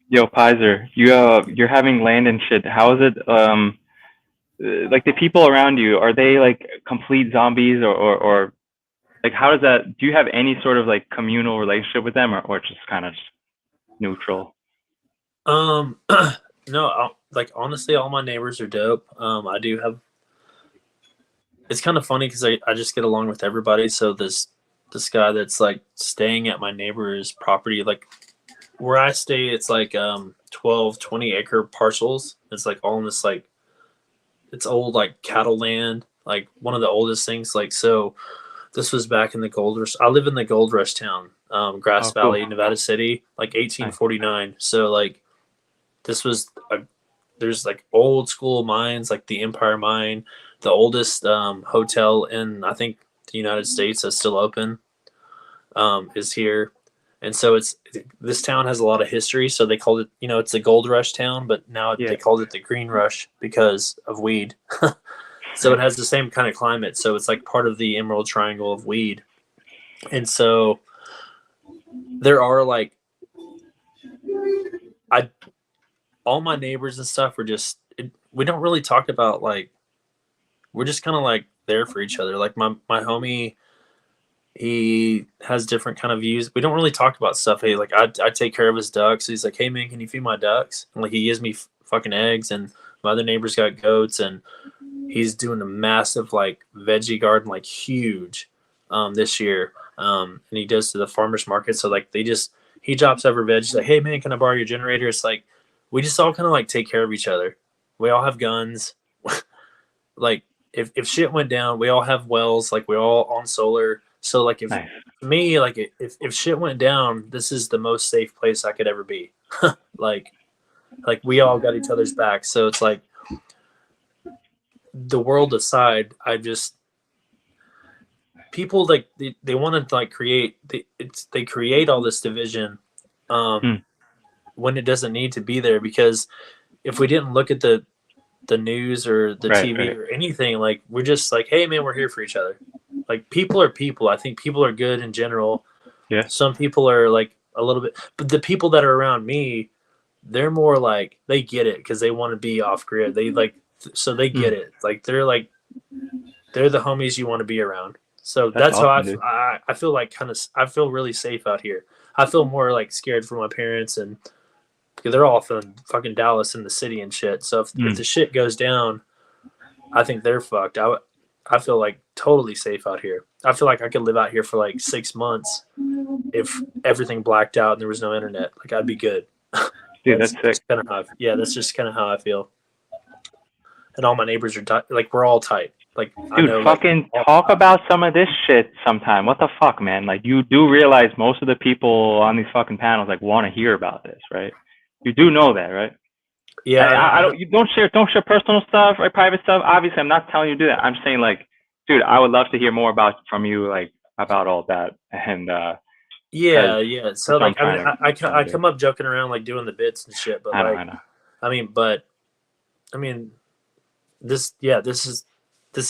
Yo, Pizer, you're having land and shit. How is it? The people around you, are they complete zombies, or how does that? Do you have any sort of communal relationship with them, or just kind of neutral? No, honestly, all my neighbors are dope. I do have. It's kind of funny because I just get along with everybody. So this guy that's staying at my neighbor's property, where I stay, it's 12, 20 acre parcels. It's all in this it's old cattle land, one of the oldest things. So this was back in the gold rush. I live in the gold rush town, Grass Valley, cool. Nevada City, 1849. So this was there's old school mines, the Empire Mine, the oldest hotel in, I think, the United States that's still open is here. And so this town has a lot of history. So they called it, it's a gold rush town, but now they called it the green rush because of weed. So it has the same kind of climate. So it's like part of the Emerald Triangle of weed. And so there are like, all my neighbors and stuff are just, we don't really talk about like, we're just kind of like there for each other. Like my homie, he has different kind of views. We don't really talk about stuff. Hey, like I take care of his ducks. He's like, hey man, can you feed my ducks? And like he gives me fucking eggs, and my other neighbor's got goats, and he's doing a massive like veggie garden, like huge, this year. And he does to the farmer's market. So like he drops over veg. He's like, hey man, can I borrow your generator? It's like, we just all kind of like take care of each other. We all have guns. Like if shit went down, we all have wells, like we all on solar. So like if me, like if shit went down, this is the most safe place I could ever be. like we all got each other's back. So it's like, the world aside, people like they want to like create they create all this division when it doesn't need to be there, because if we didn't look at the news or the TV or anything, like we're just like, hey man, we're here for each other. Like people are people. I think people are good in general. Yeah. Some people are like a little bit, but the people that are around me, they're more like, they get it because they want to be off grid. They like, so they get it. Like they're the homies you want to be around. So that's awesome, how I feel like I feel really safe out here. I feel more like scared for my parents, and because they're all from fucking Dallas in the city and shit. So if the shit goes down, I think they're fucked. I feel like totally safe out here. I feel like I could live out here for like 6 months if everything blacked out and there was no internet. Like I'd be good. Dude, that's sick. That's just kind of how I feel. And all my neighbors are tight. Like we're all tight. Like I dude, know, fucking talk about some of this shit sometime. What the fuck, man? Like you do realize most of the people on these fucking panels like want to hear about this, right? You do know that, right? Yeah. I don't. You don't share personal stuff or private stuff. Obviously, I'm not telling you to do that. I'm saying like, dude, I would love to hear more from you, like about all that. And yeah. So like, I come up joking around like doing the bits and shit, but I know. I mean, this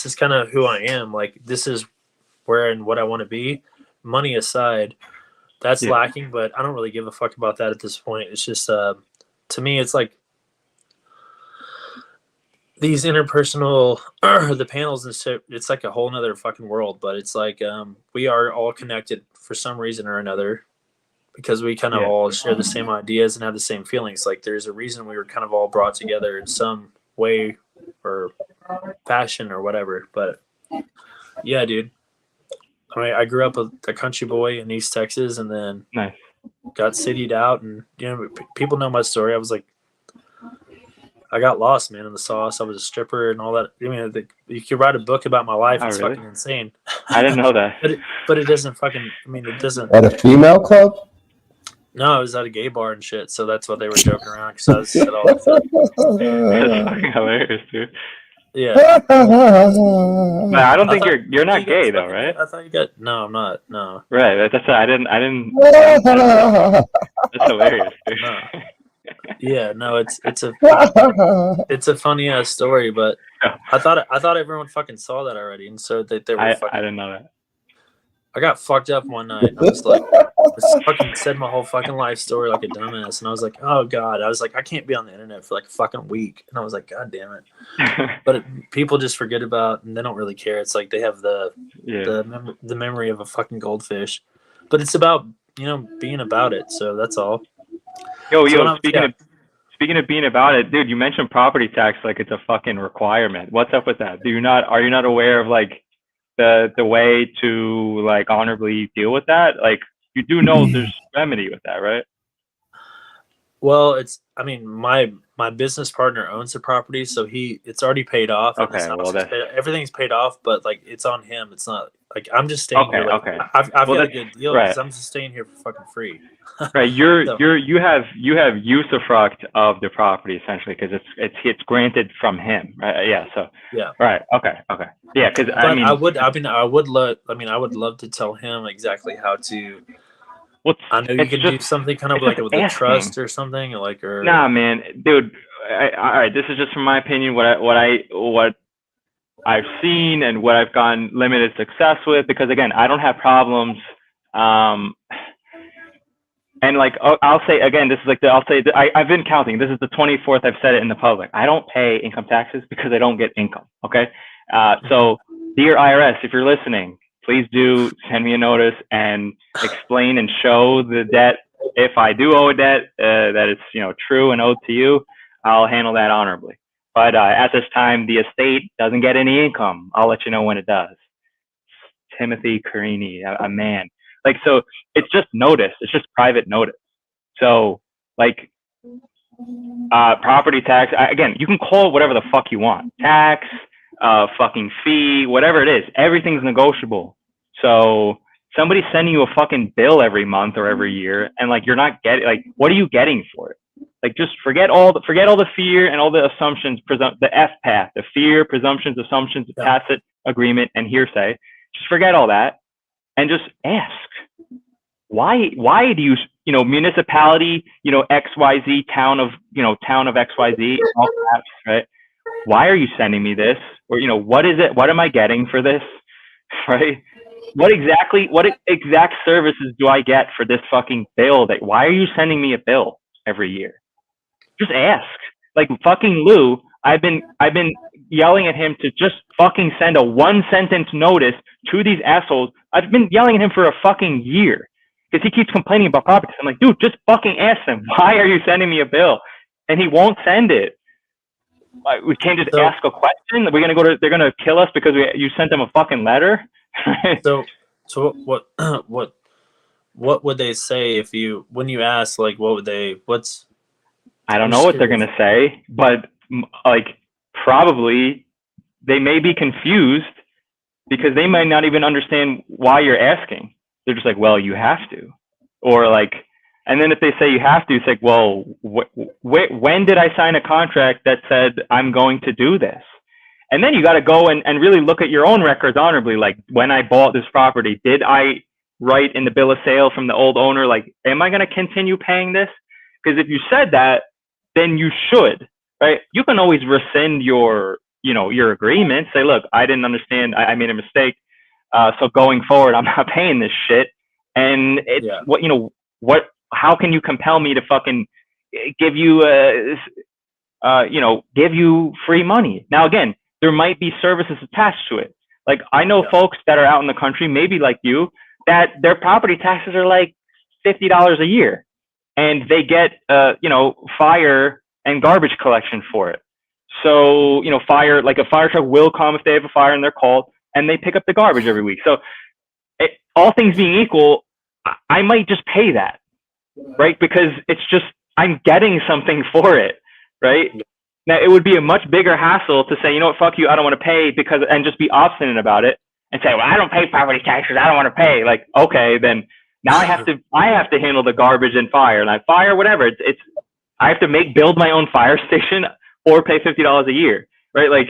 is kind of who I am. Like this is where and what I want to be. Money aside, that's lacking, but I don't really give a fuck about that at this point. It's just to me, it's like these interpersonal the panels and shit, it's like a whole nother fucking world. But it's like we are all connected for some reason or another, because we kind of all share the same ideas and have the same feelings. Like there's a reason we were kind of all brought together in some way or fashion or whatever. But yeah, dude, I grew up a country boy in East Texas, and then got cityed out, and people know my story. I was like, I got lost, man, in the sauce. I was a stripper and all that. I mean, you could write a book about my life. It's really? fucking insane. I didn't know that. but it doesn't fucking. I mean, it doesn't. At a female club? No, I was at a gay bar and shit. So that's what they were joking around, because I said all that stuff. That's fucking hilarious, dude. Yeah. But I don't think you're not gay though, right? I thought you got. No, I'm not. No. Right. That's I didn't. That's hilarious, dude. No. Yeah, no, it's a funny ass story, but I thought everyone fucking saw that already, and so they were fucking. I didn't know that. I got fucked up one night. I was like, I fucking said my whole fucking life story like a dumbass, and I was like, oh god, I was like, I can't be on the internet for like a fucking week, and I was like, god damn it. But people just forget about, and they don't really care. It's like they have the memory of a fucking goldfish, but it's about being about it. So that's all. Yo, speaking of being about it, dude, you mentioned property tax like it's a fucking requirement. What's up with that? Are you not aware of like the way to like honorably deal with that? Like you do know there's remedy with that, right? Well, my business partner owns the property, so it's already paid off. Okay, well everything's paid off, but like it's on him. It's not Like I'm just staying here. Like, Okay. I've Well, got a that's- good deal right. because I'm just staying here for fucking free. Right, So- you have usufruct of the property essentially because it's granted from him, right? Yeah. So Yeah. right. Okay. Yeah, because But I mean, I would love to tell him exactly how to. I know you it's can do just- something kind of it's like just with a asking. trust or something or. Nah, man, dude. All right, this is just from my opinion. What I've seen and what I've gotten limited success with, because again, I don't have problems. And like I'll say again, this is like I've been counting. This is the 24th I've said it in the public. I don't pay income taxes because I don't get income. Okay, so dear IRS, if you're listening, please do send me a notice and explain and show the debt. If I do owe a debt that it's true and owed to you, I'll handle that honorably. But at this time, the estate doesn't get any income. I'll let you know when it does. Timothy Carini, a man. Like, so it's just notice. It's just private notice. So like property tax, again, you can call it whatever the fuck you want. Tax, fucking fee, whatever it is. Everything's negotiable. So somebody's sending you a fucking bill every month or every year, and like you're not getting, like, what are you getting for it? Like, just forget all the fear and all the assumptions, the FPAT, the fear, presumptions, assumptions, tacit agreement, and hearsay. Just forget all that and just ask. Why do you, municipality, XYZ, town of XYZ, all caps, right? Why are you sending me this? Or, what is it? What am I getting for this? Right? What exact services do I get for this fucking bill? Why are you sending me a bill every year? Just ask. Like fucking Lou, I've been yelling at him to just fucking send a 1-sentence notice to these assholes. I've been yelling at him for a fucking year because he keeps complaining about properties. I'm like, dude, just fucking ask them. Why are you sending me a bill? And he won't send it. We can't just ask a question. We're gonna they're gonna kill us because you sent them a fucking letter. So what would they say when you ask, like, I don't know what they're gonna say, but like probably they may be confused because they might not even understand why you're asking. They're just like, well, you have to, or like, and then if they say you have to, it's like, well, when did I sign a contract that said I'm going to do this? And then you got to go and really look at your own records honorably. Like, when I bought this property, did I write in the bill of sale from the old owner, like, am I going to continue paying this? Because if you said that, then you should, right? You can always rescind your agreement. Say, look, I didn't understand. I made a mistake. So going forward, I'm not paying this shit. And it's how can you compel me to fucking give you, give you free money? Now, again, there might be services attached to it. Like, I know folks that are out in the country, maybe like you, that their property taxes are like $50 a year. And they get, fire and garbage collection for it. So, a fire truck will come if they have a fire and they're called, and they pick up the garbage every week. So all things being equal, I might just pay that, right? Because it's just, I'm getting something for it, right? Now, it would be a much bigger hassle to say, you know what, fuck you, I don't want to pay, and just be obstinate about it and say, well, I don't pay property taxes, I don't want to pay. Like, okay, then now I have to handle the garbage and fire, like fire, whatever. I have to build my own fire station or pay $50 a year, right? Like,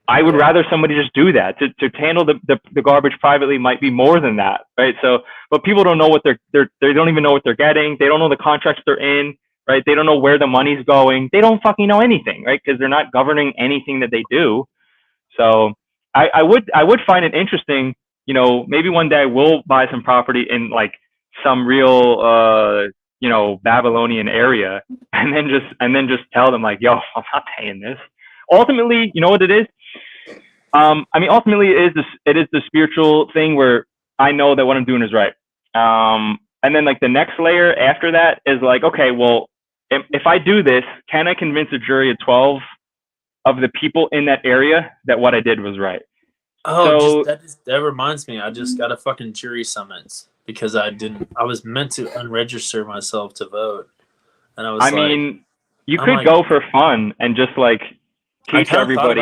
I would rather somebody just do that. To handle the garbage privately might be more than that, right? So, but people don't know what they don't even know what they're getting. They don't know the contracts they're in, right? They don't know where the money's going. They don't fucking know anything, right? Because they're not governing anything that they do. So I would find it interesting, maybe one day I will buy some property in like some real, Babylonian area, and then just tell them like, yo, I'm not paying this. Ultimately, you know what it is? Ultimately it is the spiritual thing where I know that what I'm doing is right. And then like the next layer after that is like, okay, well, if I do this, can I convince a jury of 12 of the people in that area that what I did was right? Oh, that reminds me. I just got a fucking jury summons because I was meant to unregister myself to vote. And I was you could go for fun and just like teach everybody.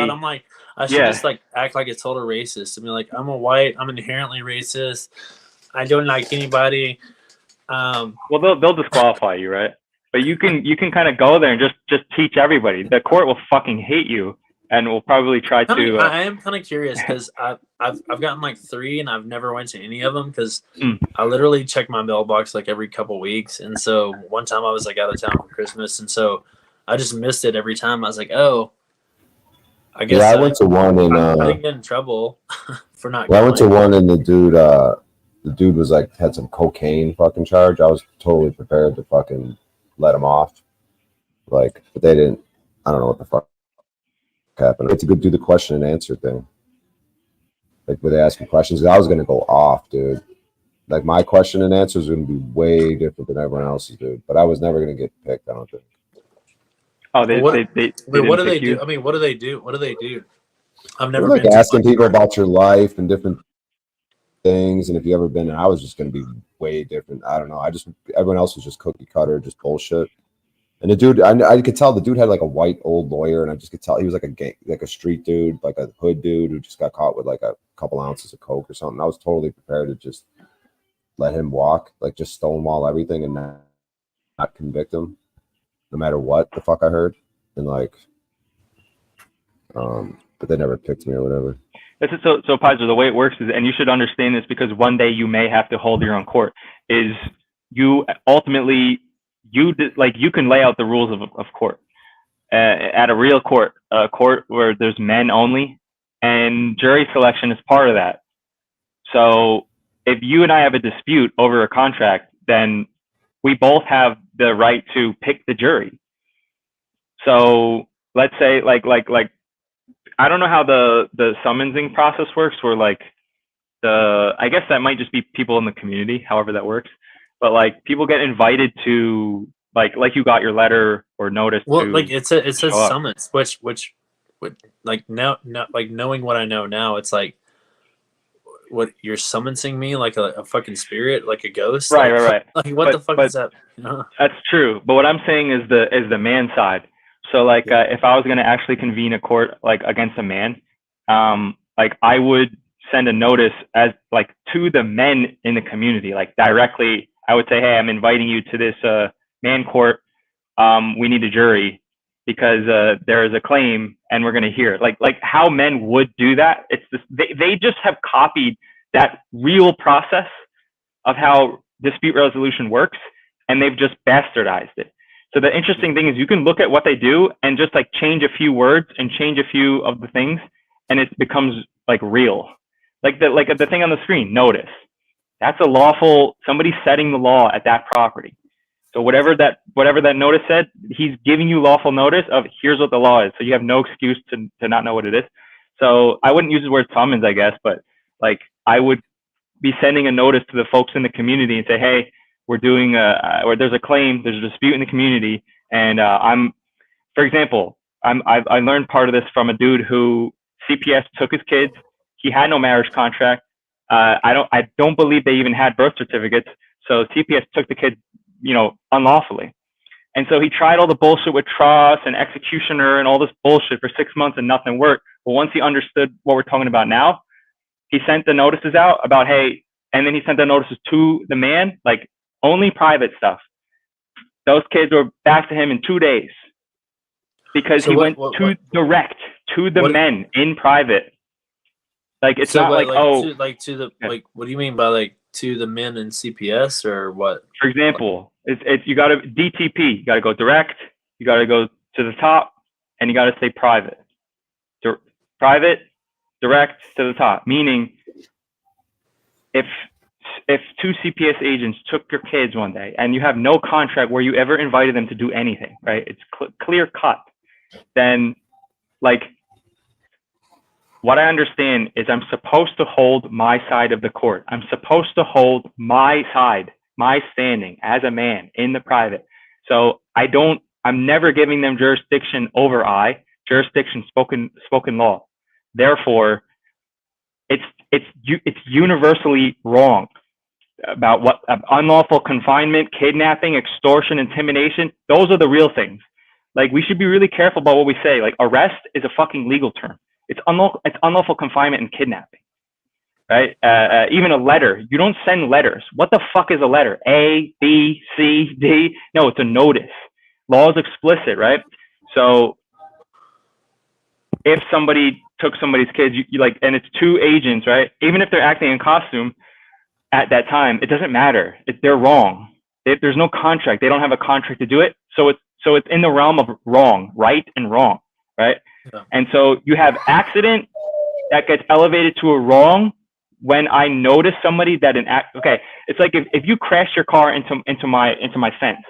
I I should Yeah. just like act like a total racist. I mean, like I'm a white. I'm inherently racist. I don't like anybody. Well, they'll disqualify you, right? But you can kind of go there and just teach everybody. The court will fucking hate you and will probably try to. I am kind of curious because I've gotten like 3 and I've never went to any of them because I literally check my mailbox like every couple weeks. And so one time I was like out of town for Christmas, and so I just missed it every time. I was like, oh, I guess Yeah, I went to one in. I didn't get in trouble for not. I went to going. one and the dude was like had some cocaine fucking charge. I was totally prepared to fucking let him off. Like, but they didn't. I don't know what the fuck happened. It's a good do the question and answer thing. Like, were they asking questions? I was gonna go off, dude. Like, my question and answers were gonna be way different than everyone else's, dude. But I was never gonna get picked. I don't think. Oh, they What didn't do they pick you? do? I mean, what do they do? What do they do? I've never They're like been to asking one. people about your life and different things, and if you ever been there. I was just gonna be way different. I don't know. Everyone else was just cookie cutter, just bullshit. And the dude, I could tell the dude had like a white old lawyer, and I just could tell he was like a street dude, like a hood dude who just got caught with like a couple ounces of coke or something. I was totally prepared to just let him walk, like just stonewall everything and not convict him, no matter what the fuck I heard. And like, but they never picked me or whatever. This is so Pizer, the way it works is, and you should understand this because one day you may have to hold your own court, is you ultimately, you can lay out the rules of court. At a real court, a court where there's men only, and jury selection is part of that. So if you and I have a dispute over a contract, then we both have the right to pick the jury. So let's say like I don't know how the summonsing process works, where like I guess that might just be people in the community, however that works. But like people get invited to like you got your letter or notice. Well, to like it says show up. summons, which like now like knowing what I know now, it's like what you're summoning me like a fucking spirit, like a ghost. Right. Like what the fuck is that? You know? That's true. But what I'm saying is the man side. So like if I was going to actually convene a court like against a man, like I would send a notice as like to the men in the community, like directly. I would say, hey, I'm inviting you to this man court. We need a jury because there is a claim and we're going to hear it. Like how men would do that. It's this, they just have copied that real process of how dispute resolution works, and they've just bastardized it. So the interesting thing is you can look at what they do and just like change a few words and change a few of the things, and it becomes like real. Like the thing on the screen, notice. That's a lawful, somebody's setting the law at that property. So whatever that notice said, he's giving you lawful notice of here's what the law is. So you have no excuse to not know what it is. So I wouldn't use the word summons, I guess, but like I would be sending a notice to the folks in the community and say, hey, we're doing or there's a claim, there's a dispute in the community, and for example, I learned part of this from a dude who CPS took his kids. He had no marriage contract. I don't believe they even had birth certificates. So CPS took the kids, unlawfully. And so he tried all the bullshit with trust and executioner and all this bullshit for 6 months and nothing worked. But once he understood what we're talking about now, he sent the notices out about, hey, and then he sent the notices to the man, like only private stuff. Those kids were back to him in 2 days because So he what- went direct to the men in private. Like it's So not what, like to the like what do you mean by like to the men in CPS or what? For example, it's you got to DTP. You got to go direct. You got to go to the top, and you got to say private. Private, direct to the top. Meaning, if two CPS agents took your kids one day and you have no contract where you ever invited them to do anything, right? It's clear cut. Then, like, what I understand is I'm supposed to hold my side of the court. I'm supposed to hold my side, my standing as a man in the private. So I'm never giving them jurisdiction over jurisdiction spoken law. Therefore, it's universally wrong about what unlawful confinement, kidnapping, extortion, intimidation. Those are the real things. Like, we should be really careful about what we say. Like, arrest is a fucking legal term. It's unlawful confinement and kidnapping, right? Even a letter. You don't send letters. What the fuck is a letter? A, B, C, D? No, it's a notice. Law is explicit, right? So if somebody took somebody's kids, you like, and it's two agents, right? Even if they're acting in costume at that time, it doesn't matter. They're wrong. There's no contract. They don't have a contract to do it. So it's in the realm of wrong, right and wrong, right? Yeah. And so you have accident that gets elevated to a wrong when I notice somebody that okay, it's like if you crash your car into my fence,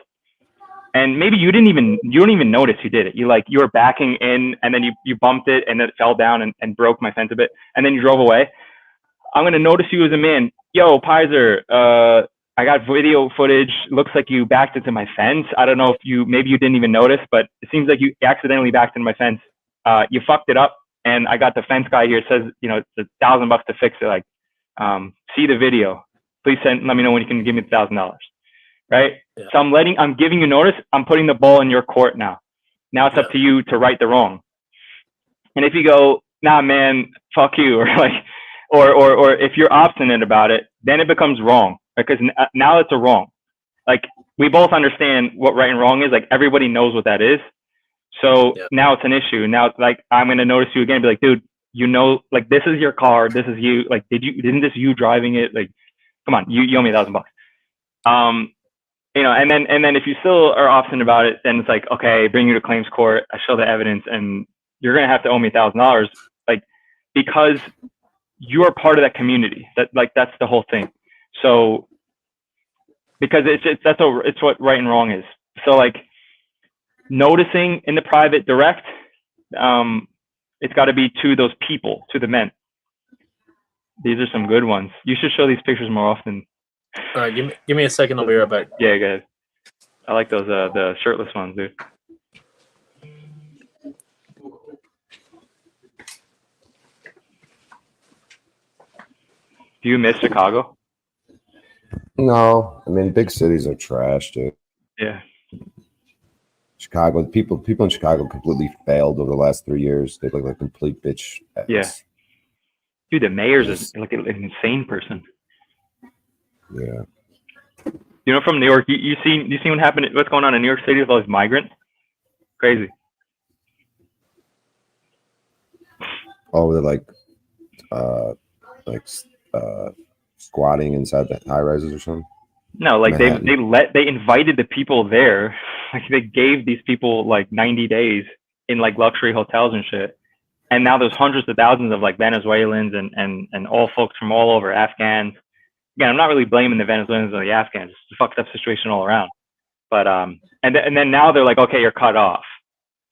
and maybe you don't even notice you did it. You were backing in, and then you bumped it, and then it fell down and broke my fence a bit, and then you drove away. I'm gonna notice you as a man. Yo, Pizer, I got video footage. Looks like you backed into my fence. I don't know if maybe you didn't even notice, but it seems like you accidentally backed into my fence. You fucked it up, and I got the fence guy here. Says, it's $1,000 to fix it. Like, see the video. Please let me know when you can give me the $1,000. Right? Yeah. So I'm giving you notice. I'm putting the ball in your court now. Now it's up to you to right the wrong. And if you go, nah, man, fuck you, or or if you're obstinate about it, then it becomes wrong, because now it's a wrong. Like, we both understand what right and wrong is. Like, everybody knows what that is. So now it's an issue. Now it's like, I'm going to notice you again and be like, dude, like, this is your car. This is you. Like, isn't this you driving it? Like, come on, you owe me $1,000. And then if you still are obstinate about it, then it's like, okay, bring you to claims court. I show the evidence, and you're going to have to owe me $1,000, like, because you are part of that community. That's the whole thing. So, because it's what right and wrong is. So, like, noticing in the private direct, it's got to be to those people, to the men. These are some good ones. You should show these pictures more often. All right, give me a second. I'll be right back. Yeah, good. I like those the shirtless ones, dude. Do you miss Chicago? No, I mean, big cities are trash, dude. Yeah. Chicago, people in Chicago completely failed over the last 3 years. They look like complete bitch ass. Yeah. Dude, the mayor's like an insane person. Yeah. From New York, you seen what happened? What's going on in New York City with all these migrants? Crazy. Oh, they're like squatting inside the high rises or something. No, like Manhattan. they invited the people there. Like, they gave these people like 90 days in like luxury hotels and shit. And now there's hundreds of thousands of like Venezuelans and all folks from all over, Afghans. Again, I'm not really blaming the Venezuelans or the Afghans. It's a fucked up situation all around. But and then now they're like, okay, you're cut off.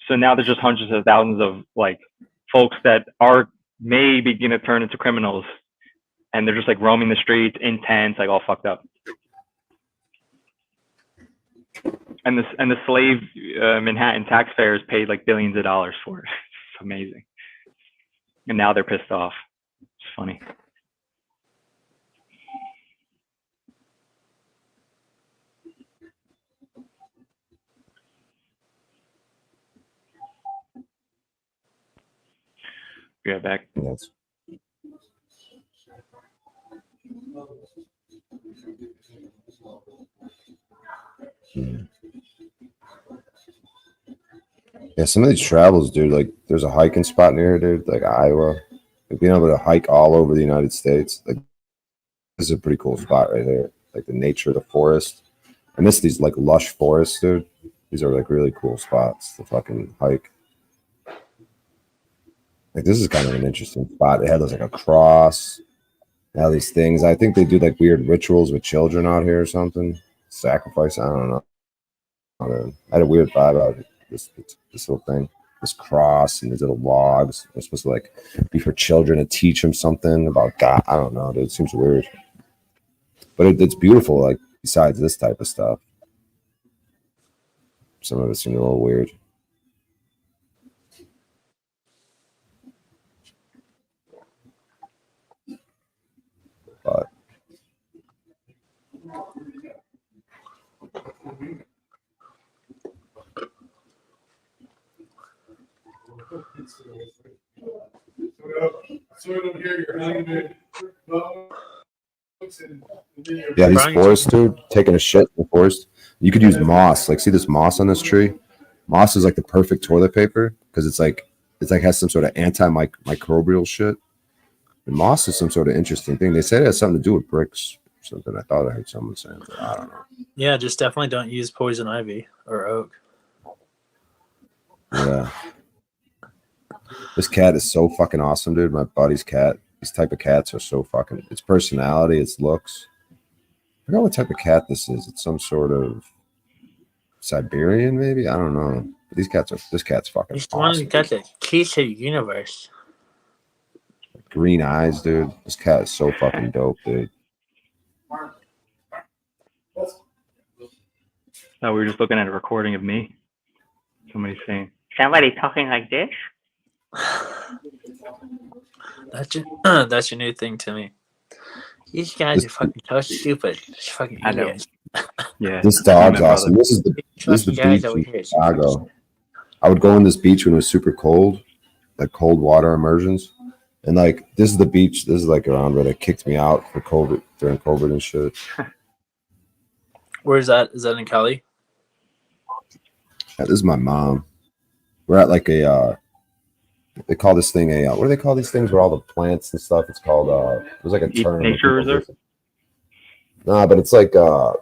So now there's just hundreds of thousands of like folks that may begin to turn into criminals, and they're just like roaming the streets in tents, like all fucked up. And the slave Manhattan taxpayers paid like billions of dollars for it. It's amazing. And now they're pissed off. It's funny. Yeah, back. Yes. Yeah, some of these travels, dude, like, there's a hiking spot near here, dude, like Iowa. Like, being able to hike all over the United States, like, this is a pretty cool spot right here. Like, the nature of the forest. I miss these, like, lush forests, dude. These are, like, really cool spots to fucking hike. Like, this is kind of an interesting spot. It had, like, a cross. All these things. I think they do, like, weird rituals with children out here or something. Sacrifice. I don't know. I had a weird vibe out of this whole thing. This cross and these little logs. They're supposed to, like, be for children to teach them something about God. I don't know, dude. It seems weird. But it's beautiful, like, besides this type of stuff. Some of it seemed a little weird. But Sort of hear your honeymoon. Yeah, these forests, dude, taking a shit in the forest. You could use moss. Like, see this moss on this tree? Moss is like the perfect toilet paper because it's like has some sort of antimicrobial shit. And moss is some sort of interesting thing. They say it has something to do with bricks or something. I thought I heard someone saying, but I don't know. Yeah, just definitely don't use poison ivy or oak. Yeah. This cat is so fucking awesome, dude. My buddy's cat. These type of cats are so fucking. Its personality, its looks. I forgot what type of cat this is. It's some sort of Siberian, maybe. I don't know. But these cats are. This cat's fucking He's the one awesome. who got the key to the universe. Green eyes, dude. This cat is so fucking dope, dude. No, we were just looking at a recording of me. Somebody's saying, somebody talking like this? That's your new thing to me. These guys are fucking so stupid. It's fucking I know. idiots. Yeah. This dog's awesome. This is the Fucking guys beach over in here. Chicago. I would go on this beach when it was super cold, like cold water immersions. And like this is the beach. This is like around where they kicked me out for COVID during COVID and shit. Where is that? Is that in Cali? Yeah, this is my mom. We're at like a they call this thing a what do they call these things where all the plants and stuff? It's called there's like a term. Nature reserve? Nah, but it's like a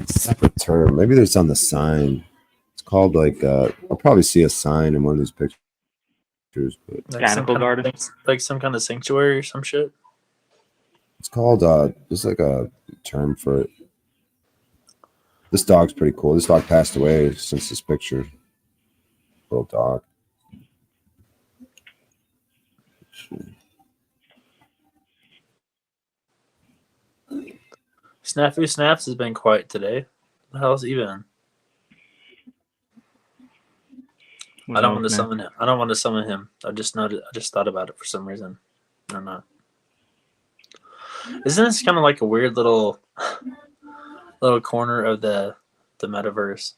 separate term. Maybe there's on the sign. It's called like I'll probably see a sign in one of these pictures. But Botanical garden? Like some kind of sanctuary or some shit. it's called there's like a term for it. This dog's pretty cool. This dog passed away since this picture. Little dog. Snafu Snaps has been quiet today. What the hell's he been? I don't want to summon him. I don't want to summon him. I just thought about it for some reason. I don't know. Isn't this kind of like a weird little corner of the metaverse?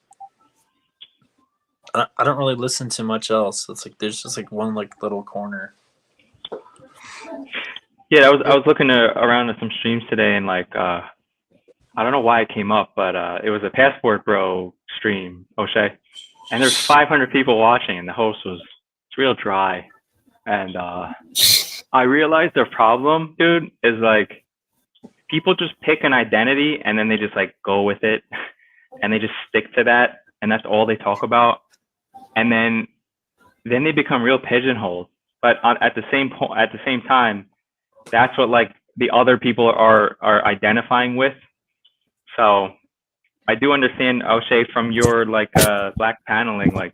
I don't really listen to much else. It's like there's just like one like little corner. Yeah, I was looking around at some streams today, and like I don't know why it came up, but it was a Passport Bro stream, O'Shea, and there's 500 people watching, and the host was it's real dry, and I realized their problem, dude, is like people just pick an identity and then they just like go with it, and they just stick to that, and that's all they talk about, and then they become real pigeonholed. But at the same time, that's what like the other people are identifying with. So I do understand, O'Shea, from your like black paneling, like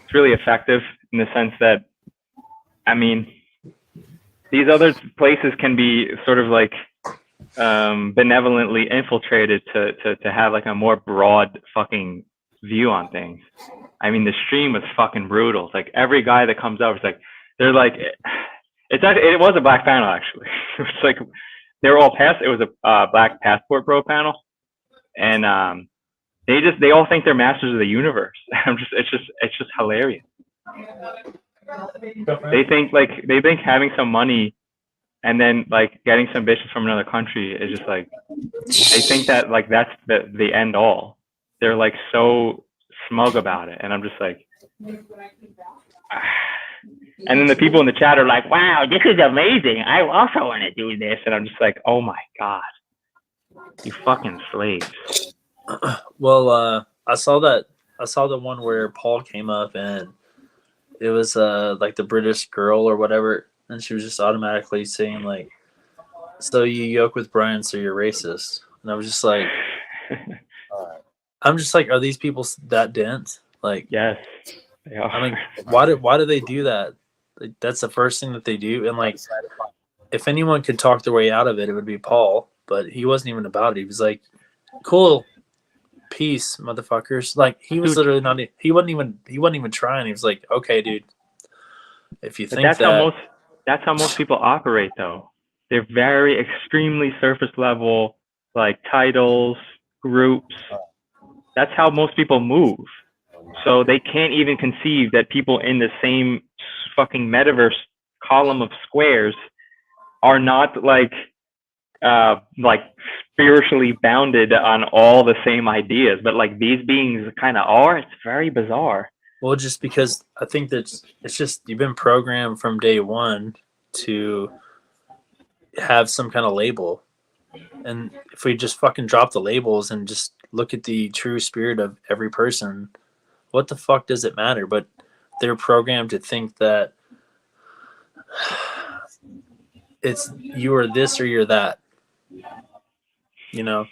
it's really effective in the sense that, I mean, these other places can be sort of like benevolently infiltrated to have like a more broad fucking view on things. I mean, the stream was fucking brutal. Like every guy that comes up is like, they're like, it was a black panel actually. It was like they were all it was a black Passport Bro panel, and they all think they're masters of the universe. It's just hilarious. They think having some money and then like getting some bitches from another country is just like, they think that like that's the end all. They're like so smug about it, and I'm just like. And then the people in the chat are like, wow, this is amazing. I also want to do this. And I'm just like, oh my God, you fucking slaves. Well, I saw the one where Paul came up and it was like the British girl or whatever. And she was just automatically saying like, so you yoke with Brian, so you're racist. And I was just like, I'm just like, are these people that dense? Like, yes. They are. I mean, why do they do that? Like, that's the first thing that they do. And like, if anyone could talk their way out of it, it would be Paul. But he wasn't even about it. He was like, "Cool, peace, motherfuckers." Like he was literally not. He wasn't even trying. He was like, "Okay, dude, if you think that's how most people operate, though. They're very extremely surface level, like titles, groups. That's how most people move. So they can't even conceive that people in the same fucking metaverse column of squares are not like spiritually bounded on all the same ideas, but like these beings kind of are. It's very bizarre. Well, just because I think that it's just you've been programmed from day one to have some kind of label. And if we just fucking drop the labels and just look at the true spirit of every person, what the fuck does it matter? But they're programmed to think that it's you are this or you're that. You know,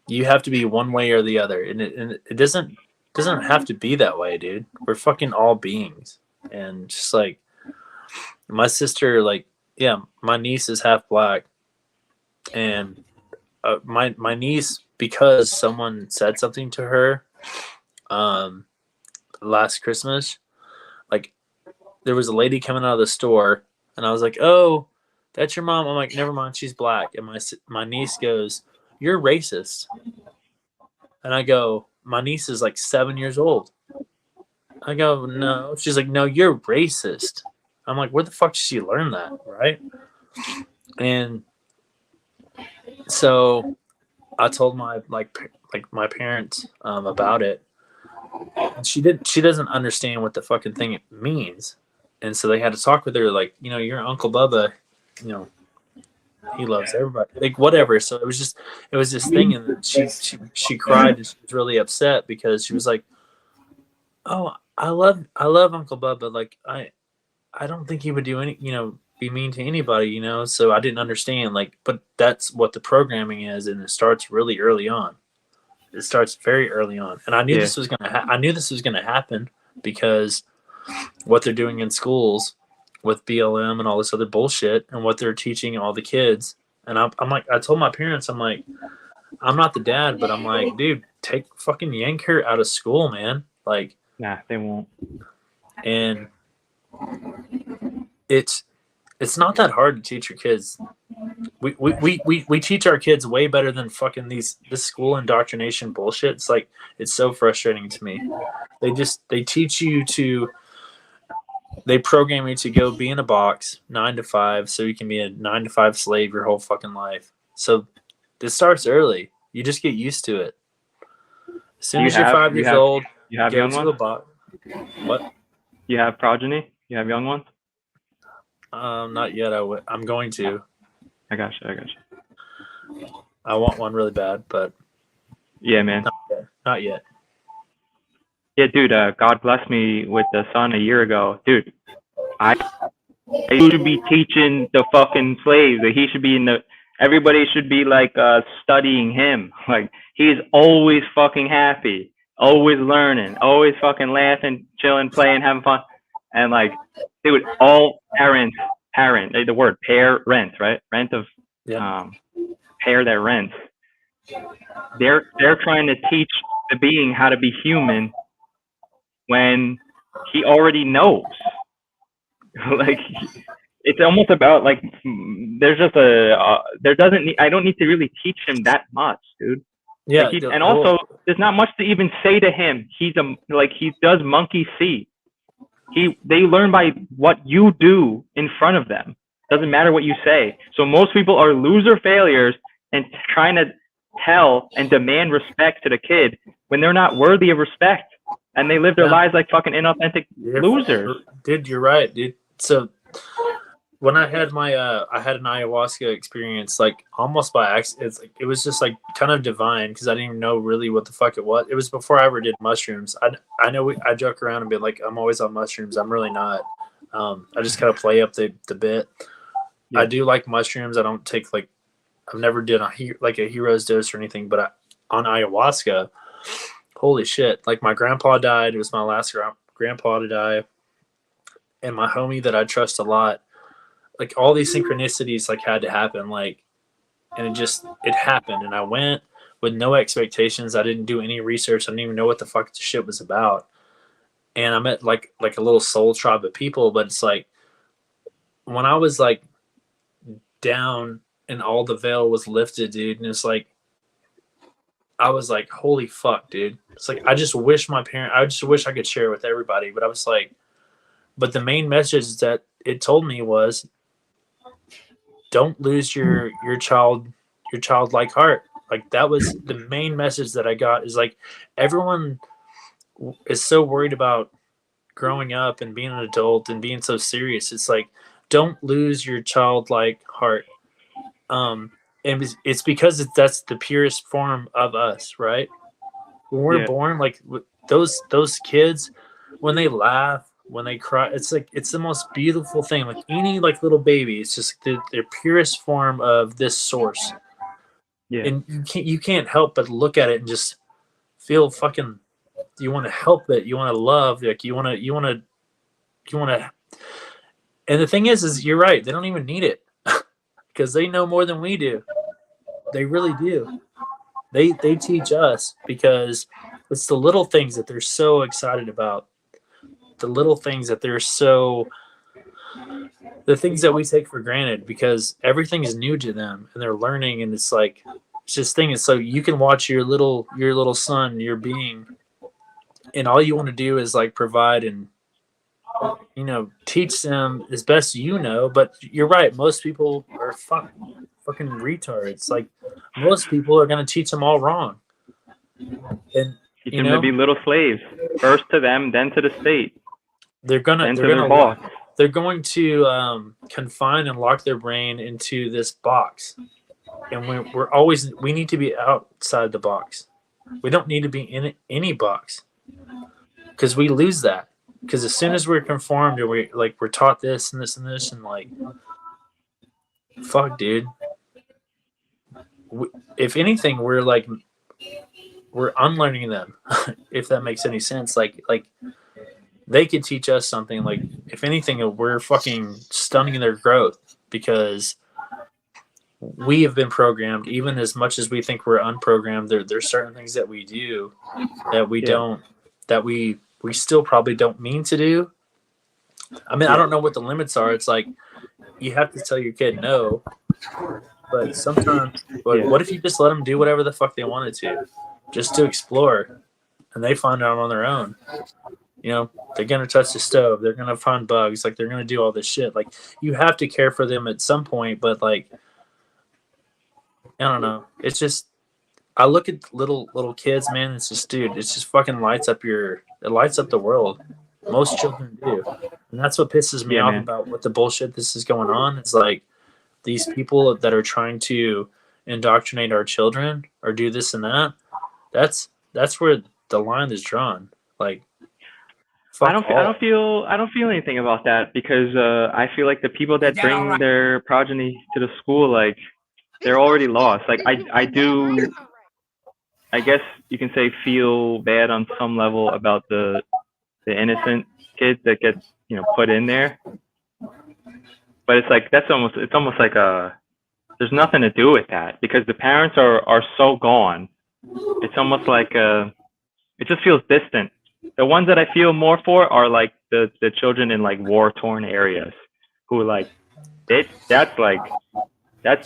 you have to be one way or the other, and it doesn't have to be that way, dude. We're fucking all beings, and just like my sister, like my niece is half black, and my niece, because someone said something to her last Christmas, like there was a lady coming out of the store, and I was like, "Oh, that's your mom." I'm like, "Never mind, she's black." And my niece goes, "You're racist." And I go, "My niece is like 7 years old." I go, "No." She's like, "No, you're racist." I'm like, "Where the fuck did she learn that?" Right? And so I told my my parents about it. And she doesn't understand what the fucking thing it means. And so they had to talk with her, like, you know, your Uncle Bubba, you know, he loves everybody, like whatever. So it was this thing, and she cried, and she was really upset because she was like, "Oh, I love Uncle Bubba. Like I don't think he would do any, you know, be mean to anybody, you know." So I didn't understand, like, but that's what the programming is, and it starts really early on. It starts very early on, and I knew this was gonna happen because what they're doing in schools with BLM and all this other bullshit, and what they're teaching all the kids. And I'm like, I told my parents, I'm like, I'm not the dad, but I'm like, dude, yank her out of school, man. Like, nah, they won't. And it's not that hard to teach your kids. We teach our kids way better than fucking this school indoctrination bullshit. It's like, it's so frustrating to me. They teach you they program you to go be in a box 9 to 5 so you can be a 9 to 5 slave your whole fucking life. So this starts early. You just get used to it. As soon as you're 5 years old, you have go young to ones? the box. What? You have progeny? You have young ones? Not yet. I'm going to. I got you. I want one really bad, but yeah, man. Not yet. Yeah, dude. God blessed me with a son a year ago, dude. I should be teaching the fucking slaves. He should be everybody should be like studying him. Like, he's always fucking happy, always learning, always fucking laughing, chilling, playing, having fun. And like, dude, all parents, the word parent, right? Rent of, pair that rents. They're trying to teach the being how to be human when he already knows. Like, it's almost about like, there's just I don't need to really teach him that much, dude. Yeah. Like, and also, there's not much to even say to him. He does monkey see. They learn by what you do in front of them. Doesn't matter what you say. So most people are loser failures and trying to tell and demand respect to the kid when they're not worthy of respect, and they live their lives like fucking inauthentic losers. Dude, you're right, dude. So when I had my I had an ayahuasca experience, like almost by accident. It was just like kind of divine because I didn't even know really what the fuck it was. It was before I ever did mushrooms. I know I joke around and be like, I'm always on mushrooms. I'm really not. I just kind of play up the bit. Yeah. I do like mushrooms. I don't take like, I've never did a hero's dose or anything, but on ayahuasca, holy shit. Like, my grandpa died. It was my last grandpa to die. And my homie that I trust a lot, like, all these synchronicities like had to happen. Like, and it happened. And I went with no expectations. I didn't do any research. I didn't even know what the fuck the shit was about. And I met like a little soul tribe of people, but it's like, when I was like down and all the veil was lifted, dude, and it's like, I was like, holy fuck, dude. It's like, I just wish I could share it with everybody, but I was like, but the main message is that it told me was, don't lose your childlike heart. Like that was the main message that I got, is like everyone is so worried about growing up and being an adult and being so serious. It's like, don't lose your childlike heart. And it's because that's the purest form of us, right? When we're born, like those kids, when they laugh, when they cry, it's like, it's the most beautiful thing. Like any like little baby, it's just the purest form of this source. Yeah. And you can't help but look at it and just feel fucking, you want to help it, you want to love, like you want to. And the thing is you're right, they don't even need it because they know more than we do. They really do. They teach us because it's the little things that they're so excited about. The little things that they're the things that we take for granted because everything is new to them and they're learning, and it's like, it's just thing. So you can watch your little son, your being, and all you want to do is like provide and, you know, teach them as best you know. But you're right, most people are fucking retards. Like most people are going to teach them all wrong, and teach them to be little slaves, first to them, then to the state. They're going to confine and lock their brain into this box, and we need to be outside the box. We don't need to be in any box, because we lose that. Because as soon as we're conformed and we're taught this and this and this, and like, fuck, dude. If anything, we're unlearning them. If that makes any sense, like they could teach us something. Like if anything, we're fucking stunning their growth because we have been programmed. Even as much as we think we're unprogrammed, there's certain things that we do that we don't, that we still probably don't mean to do. I mean, I don't know what the limits are. It's like you have to tell your kid no, but sometimes, what if you just let them do whatever the fuck they wanted to, just to explore, and they find out on their own. You know, they're gonna touch the stove, they're gonna find bugs, like they're gonna do all this shit. Like you have to care for them at some point, but like, I don't know. It's just, I look at little kids, man. It's just, dude, it's just fucking lights up the world. Most children do, and that's what pisses me off about what the bullshit this is going on. It's like these people that are trying to indoctrinate our children or do this and that. That's where the line is drawn. Like, I don't feel anything about that because I feel like the people that bring their progeny to the school, like, they're already lost. Like I guess you can say feel bad on some level about the innocent kids that get, you know, put in there. But it's like it's almost like there's nothing to do with that because the parents are so gone. It's almost like it just feels distant. The ones that I feel more for are like the children in like war-torn areas who like that's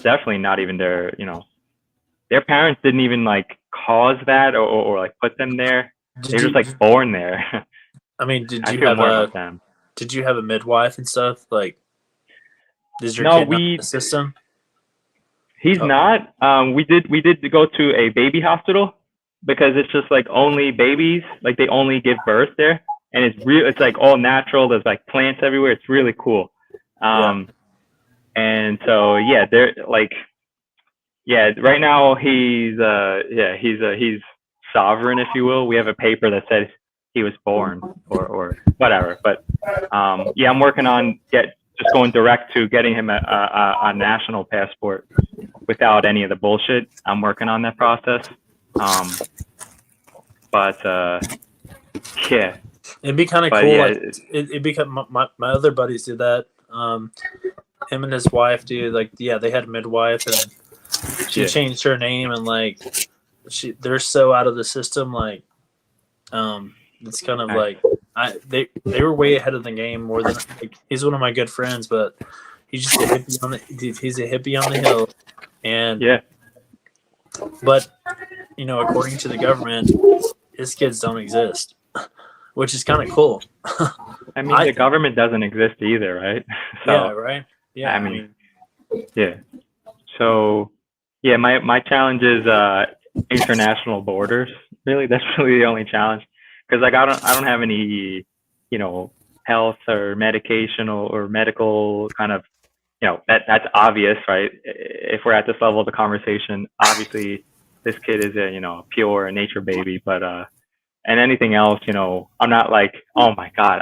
definitely not even their, you know, their parents didn't even like cause that or like put them there. They're just like born there. I mean, did you have a midwife and stuff? Like, does your kid not in the system? He's not. We did go to a baby hospital because it's just like only babies, like they only give birth there, and it's like all natural. There's like plants everywhere. It's really cool. And so they're like, right now he's sovereign, if you will. We have a paper that says he was born or whatever. But I'm working on just going direct to getting him a national passport without any of the bullshit. I'm working on that process. It'd be kind of cool. Like, it'd be my other buddies did that. Him and his wife, dude. Like, they had a midwife, and she changed her name, and like, they're so out of the system. Like, it's kind of like they were way ahead of the game more than like, he's one of my good friends, but he's just a hippie he's a hippie on the hill, and but you know, according to the government, his kids don't exist. which is kind of cool. I mean, the government doesn't exist either, right? Yeah, right. Yeah, I mean, yeah. So, yeah, my challenge is international borders. Really, that's really the only challenge. Because like I don't have any, health or medication or medical kind of, that's obvious, right? If we're at this level of the conversation, obviously this kid is a pure nature baby, but and anything else, I'm not like, oh my God,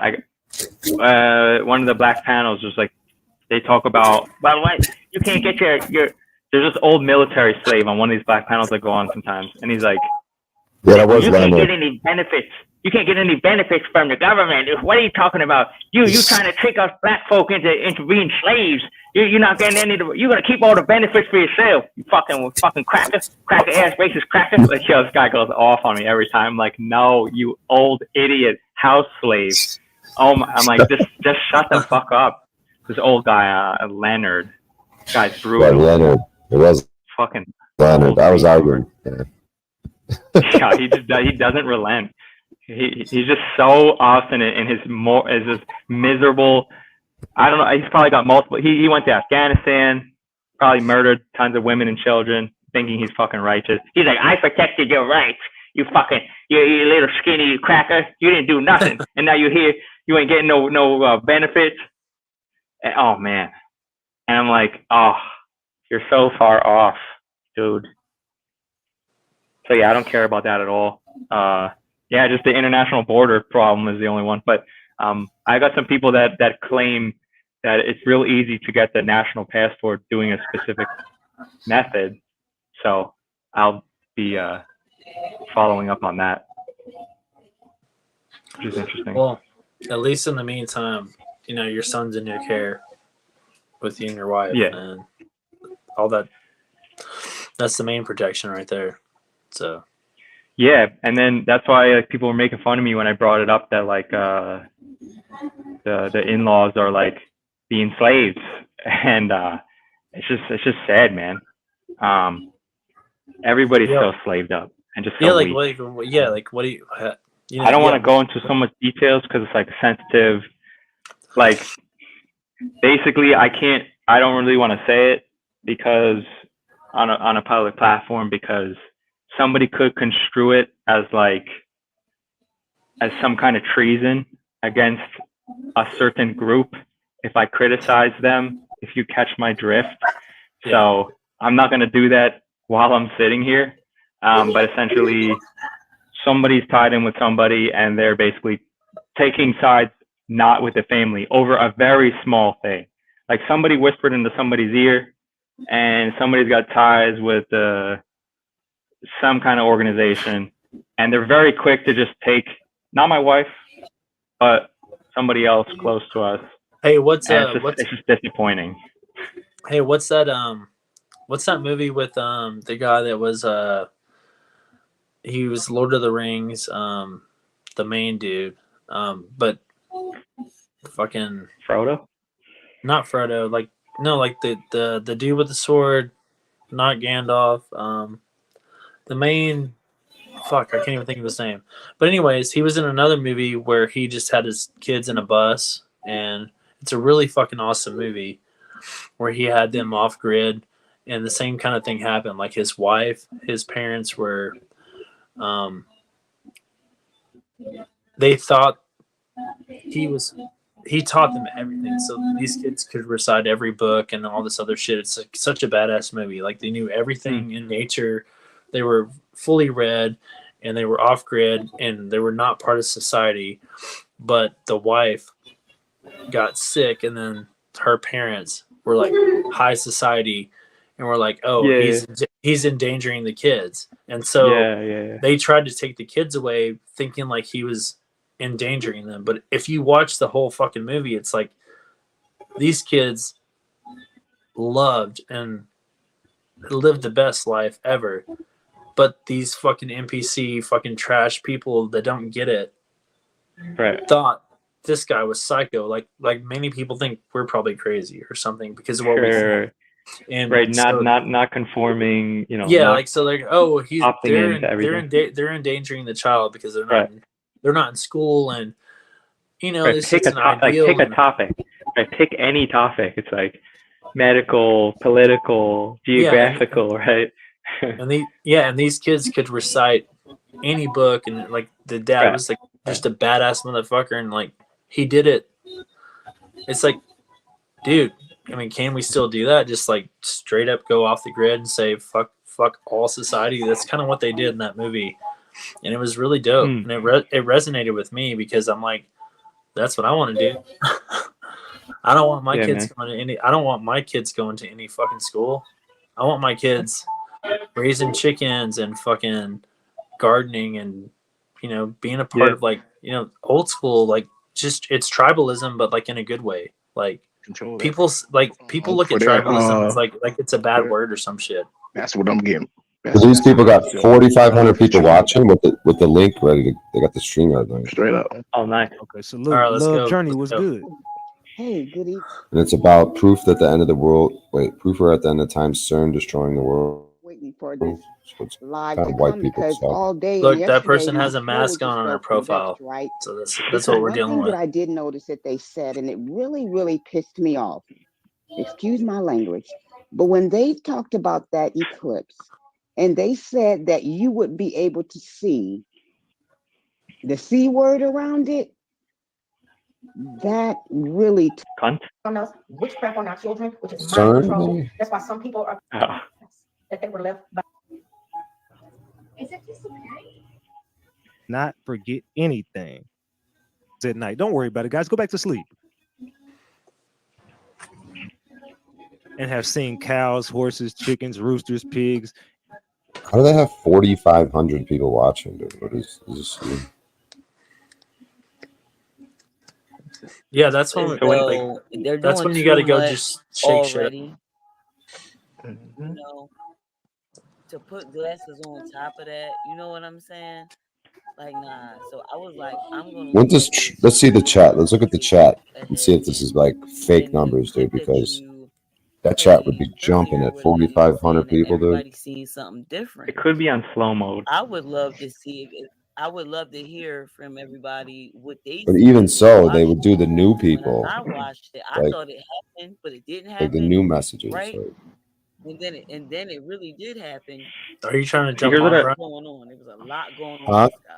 one of the black panels was like, they talk about, by the way, you can't get there's this old military slave on one of these black panels that go on sometimes, and he's like, Yeah, that was You can't Leonard. get any benefits. You can't get any benefits from the government. What are you talking about? You trying to trick us black folk into being slaves. You're not getting any. You're gonna keep all the benefits for yourself. You fucking cracker ass racist cracker. Like yo, this guy goes off on me every time. Like no, you old idiot house slave. Oh my, I'm like just shut the fuck up. This old guy, Leonard. This guy's Yeah, brutal. Leonard. It was Fucking. Leonard. I was arguing. Yeah. Yeah, he doesn't relent. He's just so obstinate in his is this miserable. I don't know. He's probably got multiple. He went to Afghanistan, probably murdered tons of women and children, thinking he's fucking righteous. He's like, I protected your rights. You little skinny cracker. You didn't do nothing, and now you're here. You ain't getting no benefits. And, oh man, and I'm like, oh, you're so far off, dude. So yeah, I don't care about that at all. Yeah, just the international border problem is the only one. But I got some people that claim that it's real easy to get the national passport doing a specific method. So I'll be following up on that, which is interesting. Well, at least in the meantime, your son's in your care with you and your wife. Yeah. And all that. That's the main protection right there. So. Yeah, and then that's why people were making fun of me when I brought it up that like the in-laws are like being slaves, and it's just sad, man. Everybody's so slaved up and just so weak. Like what do you? I don't want to go into so much details because it's like sensitive. Like basically, I don't really want to say it because on a public platform because somebody could construe it as some kind of treason against a certain group if I criticize them, if you catch my drift. Yeah. So I'm not going to do that while I'm sitting here. But essentially somebody's tied in with somebody and they're basically taking sides not with the family over a very small thing. Like somebody whispered into somebody's ear and somebody's got ties with some kind of organization, and they're very quick to just take not my wife, but somebody else close to us. Hey, it's just disappointing. Hey, what's that movie with the guy that was he was Lord of the Rings, the main dude, but fucking Frodo? Not Frodo, like the dude with the sword, not Gandalf, the main I can't even think of his name. But anyways, he was in another movie where he just had his kids in a bus, and it's a really fucking awesome movie where he had them off grid, and the same kind of thing happened. Like his wife, his parents were, they thought he taught them everything, so these kids could recite every book and all this other shit. It's like such a badass movie. Like they knew everything in nature. They were fully read, and they were off grid, and they were not part of society. But the wife got sick, and then her parents were like high society, and were like, "Oh, he's endangering the kids," and so they tried to take the kids away, thinking like he was endangering them. But if you watch the whole fucking movie, it's like these kids loved and lived the best life ever. But these fucking NPC fucking trash people that don't get it thought this guy was psycho. Like many people think we're probably crazy or something because of what we think. And not conforming, Yeah, like so like they're endangering the child because they're not they're not in school, and you know, Right, it's pick just a an ideal. pick a and- topic. Right, pick any topic. It's like medical, political, geographical, right? And these kids could recite any book, and like the dad Right. was like just a badass motherfucker, and like he did it. It's like, dude, I mean, can we still do that? Just like straight up go off the grid and say fuck all society. That's kind of what they did in that movie, and it was really dope. And it resonated with me because I'm like, that's what I want to do. I don't want my Yeah, kids man. going to any. I don't want my kids going to any fucking school. I want my kids raising chickens and fucking gardening and, you know, being a part Yeah. of like, you know, old school, like just it's tribalism, but like in a good way. Like people look at For that, tribalism as like it's a bad word or some shit. That's what I'm getting. So these people got 4,500 people watching with the link ready to. They got the streamer link. Straight up. Oh, nice. Okay, so look, All right, let's Love go. Journey Let's was go. good. Hey, good evening. And it's about proof that the end of the world. Wait, proof we're at the end of time. CERN destroying the world. Waiting for this So it's live kind to of white come people because stuff. all day. Look, and that yesterday person my has a toe mask just on her felt profile. convexed, right? So that's Because what we're one dealing thing with. that I did notice that they said, and it really, really pissed me off. Excuse my language, but when they talked about that eclipse, and they said that you would be able to see the C word around it, that really Cunt. On us witchcraft on our children, which is CERN, mind control. maybe? That's why some people are Oh. that they were left by. Is it disappearing? Not forget anything. It's at night. Don't worry about it, guys. Go back to sleep. And have seen cows, horses, chickens, roosters, pigs. How do they have 4,500 people watching, dude? What is this? Yeah, that's when So they're that's doing when you got to too go much just shake shit. already. You know, to put glasses on top of that, you know what I'm saying? Like, nah. So I was like, I'm gonna When look does at this let's see the chat. Let's look at the chat and see if ahead. this is like fake And the numbers, dude. clip that Because you that chat would be played jumping earlier at with 4,500 saying that people, dude. everybody's seeing something different. It could be on slow mode. I would love to see it. I would love to hear from everybody what they But see even when they so, they watch would it. do the new When people, I watched it, I like thought it happened, but it didn't like the happen. new messages. Right? Like, And then it really did happen. Are you trying to There jump was on, a lot bro? going on. There was a lot going on huh? in the sky.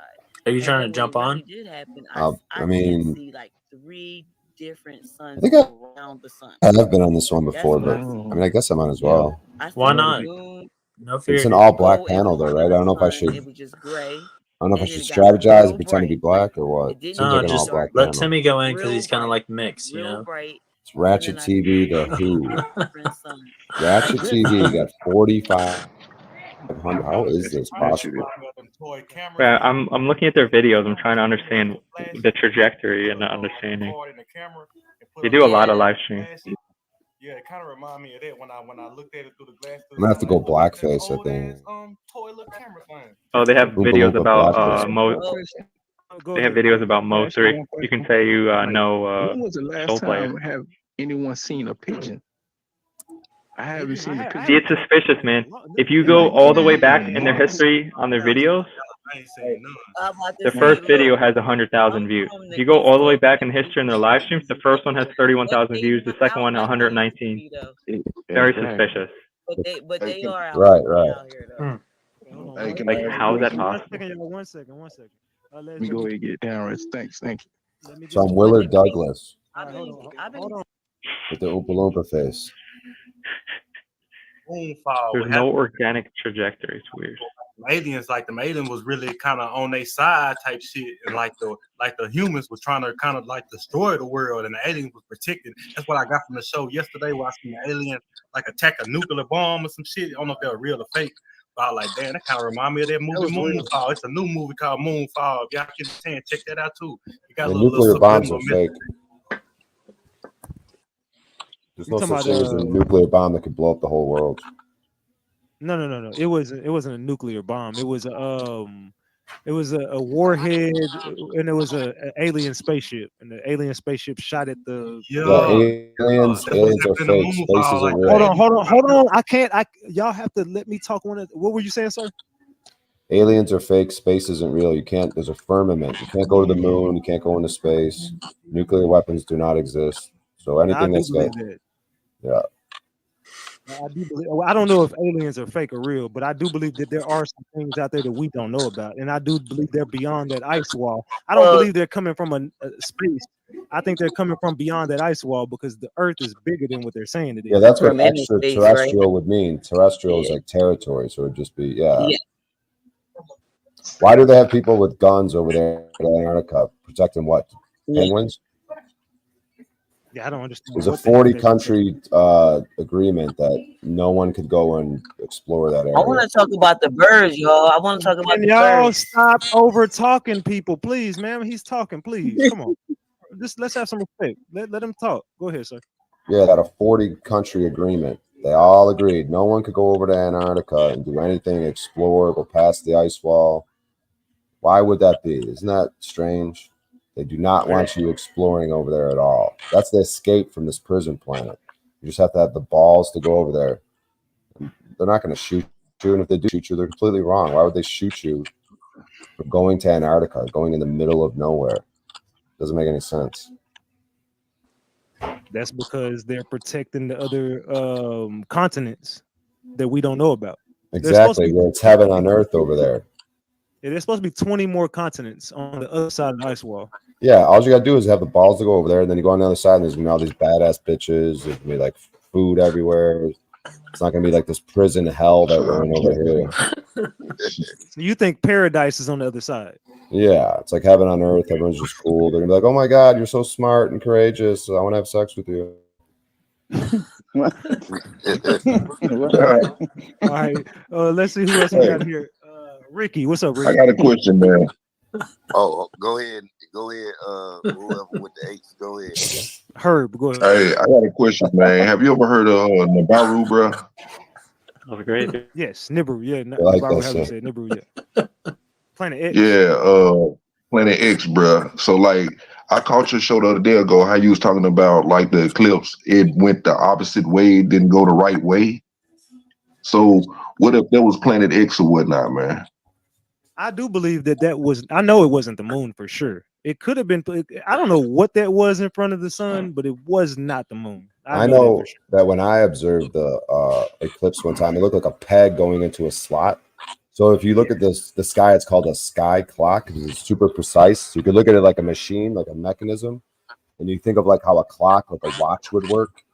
Are you And trying then to when it jump on? really did happen, I I did mean, see like 3 different I suns think I around the sun. have been on this one That's before, what but I I see. mean, I guess I might as Yeah. well. I Why seen the not? moon No It's fear. an all black go. It panel, was though, under right? I the don't know if I sun. should. It was just gray, I don't know if I and should then it got strategize real and pretend to be bright. black or what. It didn't Seems No, like an all just black let panel. Timmy go in because real he's kind of bright, like mixed, you real know. bright. It's And Ratchet then I TV, seen the 3 Who. different suns. Ratchet TV got 4,500. How is this possible? Yeah, I'm looking at their videos. I'm trying to understand the trajectory and the understanding. They do a lot of Yeah. live streams. Yeah, it kind of remind me of that when I looked at it through the glass. I'm gonna have to go blackface, I think. Toy little camera thing. Oh, they have Oompa videos Loompa about blackface. Mo. Go They have ahead. videos about Mo Can I ask you 3. one You can question? say you Like, know when was the last Soul Player. time have anyone seen a pigeon? I haven't seen a See, pigeon. it's suspicious, man. If you go all the way back in their history on their videos, I'm about the to say, first look, video has 100,000 views. from If the you go East all the way Coast, back in history in their live streams, the first one has 31,000 views, the second one 119. Very suspicious. but they are out, Right, right. out here though. Hey, can Like, I ask you a how is that question? possible? One second. Let me go ahead and get down, Rich. Thanks. Thank you. So I'm Willard Douglas I've been with the Oompa Loompa face. Moonfall. There's no organic trajectory. It's weird. Aliens, like the alien was really kind of on their side type shit, and like the humans was trying to kind of like destroy the world, and the aliens was protected. That's what I got from the show yesterday, where I seen the alien like attack a nuclear bomb or some shit. I don't know if they're real or fake, but I was like, damn, that kind of remind me of that movie Moonfall. It's a new movie called Moonfall. If y'all get a chance, check that out too. It got The a little nuclear bombs are subliminal fake. There's You no talking such thing as a about, nuclear bomb that could blow up the whole world. No. It wasn't a nuclear bomb. It was a warhead, and it was a alien spaceship, and the alien spaceship shot at the. Aliens are fake. Space isn't real. Hold on. I can't. Y'all have to let me talk. What were you saying, sir? Aliens are fake. Space isn't real. You can't. There's a firmament. You can't go to the moon. You can't go into space. Nuclear weapons do not exist. So Now, I anything do that's believe got, that. yeah. I do believe. Well, I don't know if aliens are fake or real, but I do believe that there are some things out there that we don't know about, and I do believe they're beyond that ice wall. I don't Well, believe they're coming from a space. I think they're coming from beyond that ice wall because the Earth is bigger than what they're saying it Yeah, is. that's what from any space, right? extraterrestrial would mean. Terrestrial is Yeah. like territory, so it'd just be, yeah. Yeah. Why do they have people with guns over there in Antarctica protecting what? Yeah. Penguins? Yeah, I don't understand There's a what the heck 40 they're country agreement that no one could go and explore that I want area. to talk about the birds, y'all. I want to talk about Can the y'all birds. stop over talking people, please, ma'am? He's talking, please. Come on. Just let's have some respect. Let him talk. Go ahead, sir. Yeah, that a 40 country agreement. They all agreed no one could go over to Antarctica and do anything, explore, go past the ice wall. Why would that be? Isn't that strange? They do not want you exploring over there at all. That's the escape from this prison planet. You just have to have the balls to go over there. They're not going to shoot you, and if they do shoot you, they're completely wrong. Why would they shoot you for going to Antarctica, going in the middle of nowhere? Doesn't make any sense. That's because they're protecting the other continents that we don't know about. Exactly, where it's heaven on earth over there. Yeah, there's supposed to be 20 more continents on the other side of the ice wall. Yeah, all you gotta do is have the balls to go over there, and then you go on the other side, and there's gonna be all these badass bitches. There's gonna be like food everywhere. It's not gonna be like this prison hell that we're in over here. So you think paradise is on the other side? Yeah, it's like heaven on earth. Everyone's just cool. They're gonna be like, "Oh my god, you're so smart and courageous. I want to have sex with you." All right, let's see who else we got here. Ricky, what's up, Ricky? I got a question, man. Oh, go ahead. Whoever with the H, go ahead. Herb, go ahead. Hey, I got a question, man. Have you ever heard of Nibiru, bro? That was great. Yes, Nibiru. Yeah, like Nibiru, that how you shit. say it, Nibiru. Yeah. Planet X. Yeah, Planet X, bro. So like, I caught your show the other day ago. How you was talking about like the eclipse? It went the opposite way. It didn't go the right way. So what if there was Planet X or whatnot, man? I do believe that was. I know it wasn't the moon for sure. It could have been. I don't know what that was in front of the sun, but it was not the moon. I that know for sure. that when I observed the eclipse one time, it looked like a peg going into a slot. So if you look at this, the sky, it's called a sky clock because it's super precise. So you could look at it like a machine, like a mechanism, and you think of like how a clock, like a watch, would work.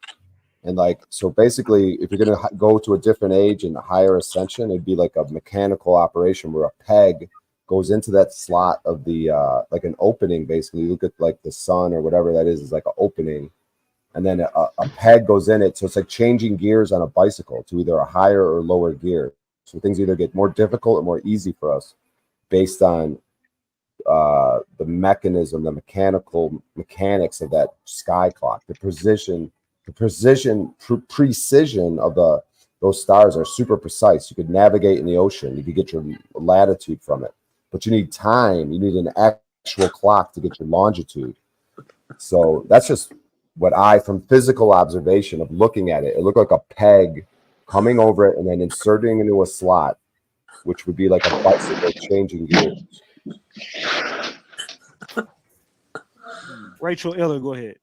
And like, so basically, if you're going to go to a different age and a higher ascension, it'd be like a mechanical operation where a peg goes into that slot of the like an opening. Basically, you look at like the sun or whatever that is like an opening, and then a peg goes in it. So it's like changing gears on a bicycle to either a higher or lower gear. So things either get more difficult or more easy for us based on the mechanism, the mechanics of that sky clock, the precision of those stars are super precise. You could navigate in the ocean. You could get your latitude from it, but you need time. You need an actual clock to get your longitude. So that's just what from physical observation of looking at it, it looked like a peg coming over it and then inserting into a slot, which would be like a bicycle changing gears. Rachel Eller, go ahead.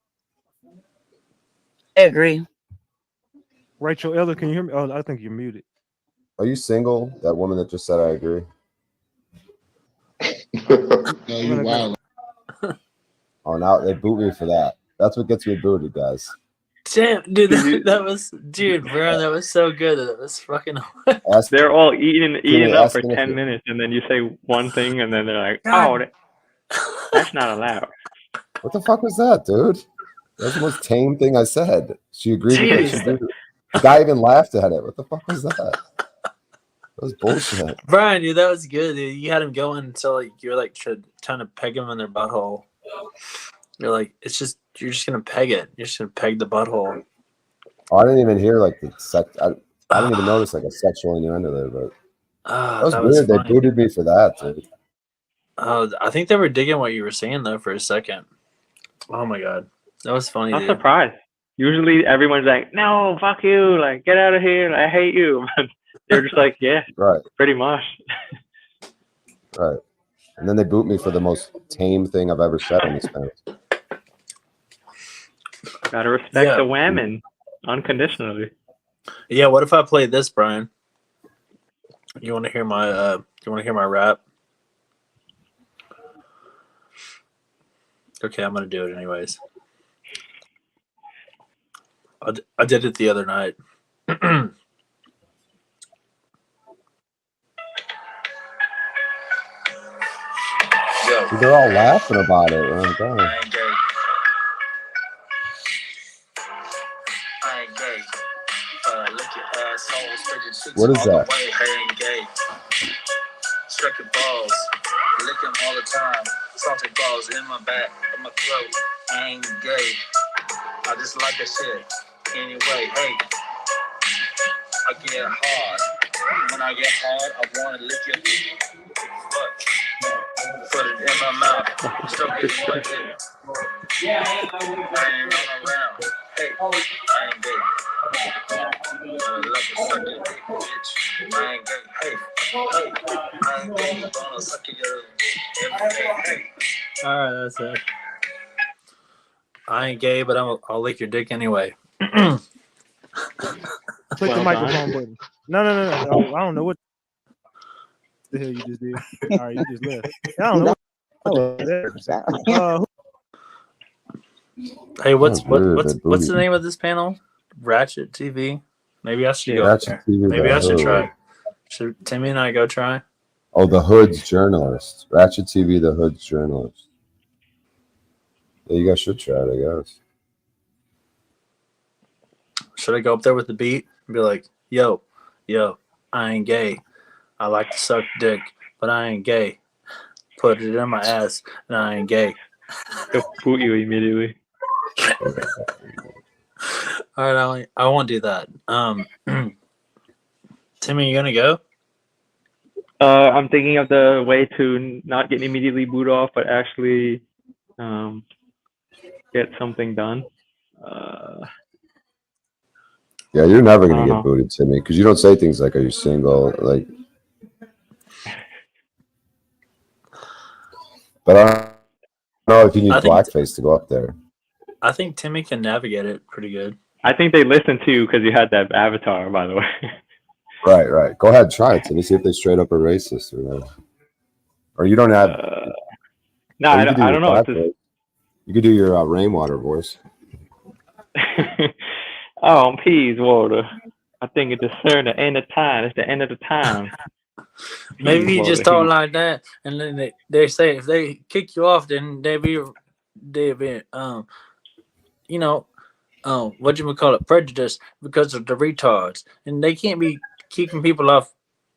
I agree. Rachel Eller, can you hear me? Oh, I think you're muted. Are you single? That woman that just said I agree. No, you wild. Oh, now they boot me for that. That's what gets me booted, guys. Damn, dude, that was, dude, bro, that was so good. That was fucking. They're all eating up for asking if 10 you- minutes, and then you say one thing, and then they're like, God. "Oh, that's not allowed." What the fuck was that, dude? That's the most tame thing I said. She agreed with it. She agreed with it. The guy even laughed at it. What the fuck was that? That was bullshit. Brian, dude, that was good. Dude. You had him going until like you're like trying to peg him in their butthole. You're like, you're just gonna peg it. You're just gonna peg the butthole. Oh, I didn't even hear like the sex. I didn't even notice like a sexual innuendo there, but that was weird. They funny. booted me for that, dude. Oh, I think they were digging what you were saying though for a second. Oh my god, that was funny. I'm Dude. surprised. Usually everyone's like, "No, fuck you! Like, get out of here! I hate you!" But they're just like, "Yeah, right, pretty much." Right. And then they boot me for the most tame thing I've ever said on this panel. Gotta respect Yeah. the women unconditionally. Yeah, what if I play this, Brian? You want to hear my rap? Okay, I'm gonna do it anyways. I did it the other night. They're all laughing about it. Oh, God. I ain't gay. I ain't gay. Lick your asshole, spread your cheeks What is all that? the way. I ain't gay. Strike your balls, lick them all the time. Salty balls in my back, in my throat. I ain't gay. I just like that shit. Anyway, hey, I get hard. When I get hard, I wanna lick your butt. Put it in my mouth. Stroke it in my head. I ain't run around. Hey, I ain't gay. I love to suck your dick, bitch. I ain't gay. Hey, I ain't gay. Gonna suck your dick every day. Hey. All right, that's it. I ain't gay, but I'll lick your dick anyway. Click the Well microphone done. button. No. I don't know what the hell you just did. All right, you just left. I don't know what that. Hey, what's That's weird, what's that what's the booty. name of this panel? Ratchet TV. Maybe I should Yeah. go up Ratchet there. TV, Maybe the I should Hood. try. Should Timmy and I go try? Oh, the Hood's journalist. Ratchet TV, the Hood's journalist. Yeah, you guys should try it, I guess. Should I go up there with the beat and be like, yo, I ain't gay. I like to suck dick, but I ain't gay. Put it in my ass, and I ain't gay. They'll boot you immediately. All right, I won't do that. Timmy, you gonna go? I'm thinking of the way to not get immediately boot off, but actually get something done. Yeah, you're never gonna I don't get know. booted, Timmy, because you don't say things like, "Are you single?" Like, but I don't know if you need I think blackface to go up there. I think Timmy can navigate it pretty good. I think they listened to you because you had that avatar, by the way. Right. Go ahead, try it, Timmy. See if they straight up are racist or whatever. Or you don't have. No, or you I could do don't your know. It's blackface. You could do your rainwater voice. Oh, peas water. I think it's the end of time. It's the end of the time. Maybe Peas you water, just talk heat. like that, and then they say if they kick you off, then they be what you call it, prejudice because of the retards, and they can't be kicking people off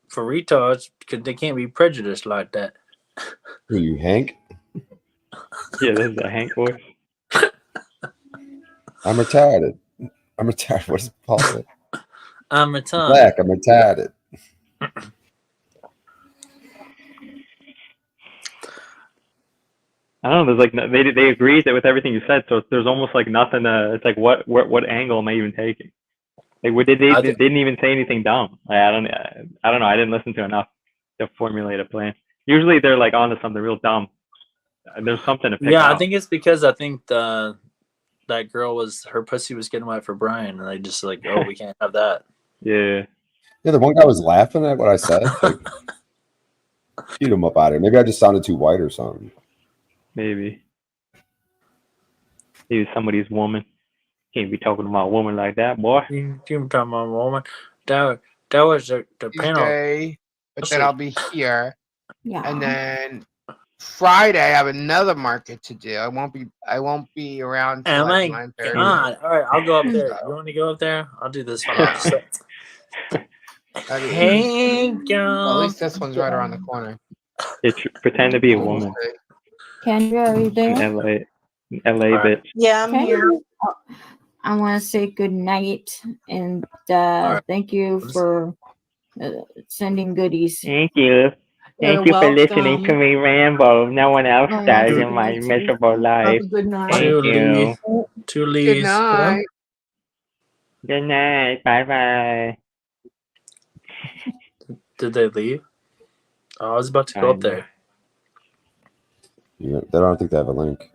for retards because they can't be prejudiced like that. Who you, Hank? Yeah, this is a Hank voice. I'm retarded. I'm retarded. What is it called? I'm retarded. Black. I'm retarded. I don't know. There's like they agreed that with everything you said, so there's almost like nothing. It's like what angle am I even taking? Like they didn't even say anything dumb. Like, I don't know. I didn't listen to enough to formulate a plan. Usually they're like onto something real dumb. There's something to pick Yeah, out. I think it's because I think that girl her pussy was getting wet for Brian, and they just like, oh, we can't have that. Yeah. Yeah, the one guy was laughing at what I said. Like, get him up out of here. Maybe I just sounded too white or something. Maybe. He was somebody's woman. Can't be talking about a woman like that, boy. You talking about a woman? That was the panel. Tuesday, but then I'll be here. Yeah. And then Friday I have another market to do. I won't be around till Oh my like 9:30. God! All right, I'll go up there. You want to go up there? I'll do this one. Hey, girl. Well, at least this one's right around the corner. Pretend to be a woman. Kendra, are you there? LA bitch. Yeah, I'm here. I want to say good night and thank you for sending goodies. Thank you. Thank you for listening to me ramble. No one else does in my miserable life. Good night. Thank you. Two leaves. Good night. Good night. Bye bye. Did they leave? Oh, I was about to go up there. Yeah, I don't think they have a link.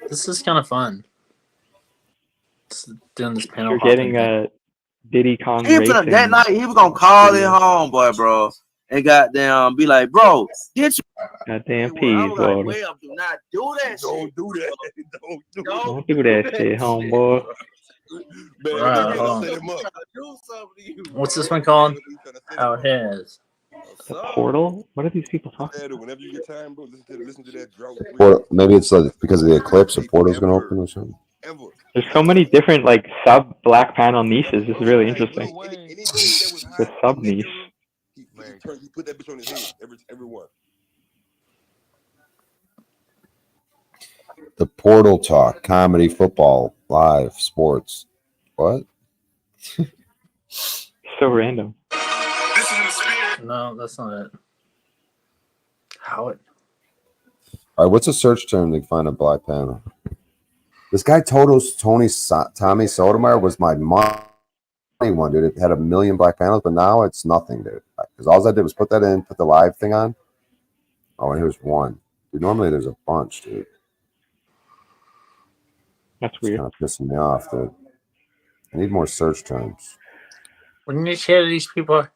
This is kind of fun. Just doing this panel You're hopping getting thing. a Diddy Kong He finna, that racing. night he was gonna call his video. homeboy, bro, and goddamn be like, bro, get you. Goddamn I peas, was like, water. Web, do not do that shit. Don't do that. Don't do that shit, homeboy. Right, hold on. What's this one called? How it has. The portal? What are these people talking about? Whenever you get time, bro, listen to that drought. Or maybe it's like because of the eclipse, the portal's gonna open or something. There's so many different like sub black panel niches. This is really interesting. The sub niche. He put that bitch on his head. Everyone. The portal talk, comedy, football, live, sports. What? So random. No, that's not it. How it? All right, what's a search term to find a black panel? This guy Tommy Sotomayor was my money one, dude. It had 1 million black panels, but now it's nothing, dude. Because all I did was put that in, put the live thing on. Oh, and here's one. Dude, normally there's a bunch, dude. That's It's weird. kind of pissing me off, dude. I need more search terms. When you hear these people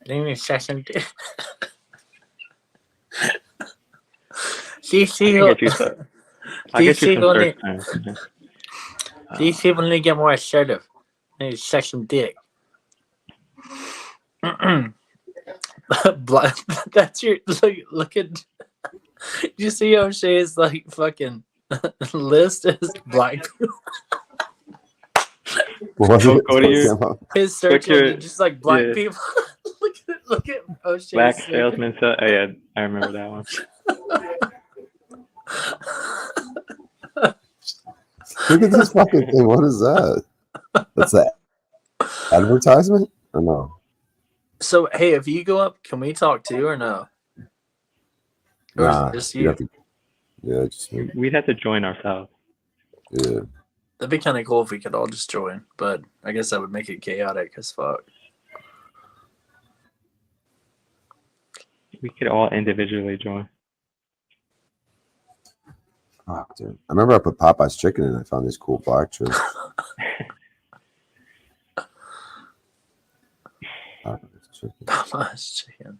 doing session, these people, I get you some search terms. these people need to get more assertive. They need to suck some dick. Black, that's your look at. You see O'Shea's like fucking list is black people. What? Go to your His search your- engine just like black yeah. people. look at O'Shea's Black search. salesman. Oh yeah, I remember that one. Look at this fucking thing. What is that? That's the advertisement? Or no? So hey, if you go up, can we talk too or no? Or is Nah. it just you you? have to, yeah, just me. We'd have to join ourselves. Yeah. That'd be kind of cool if we could all just join, but I guess that would make it chaotic as fuck. We could all individually join. Fuck, dude. I remember I put Popeye's chicken in. I found these cool black chicks. Popeye's chicken. Popeye's chicken.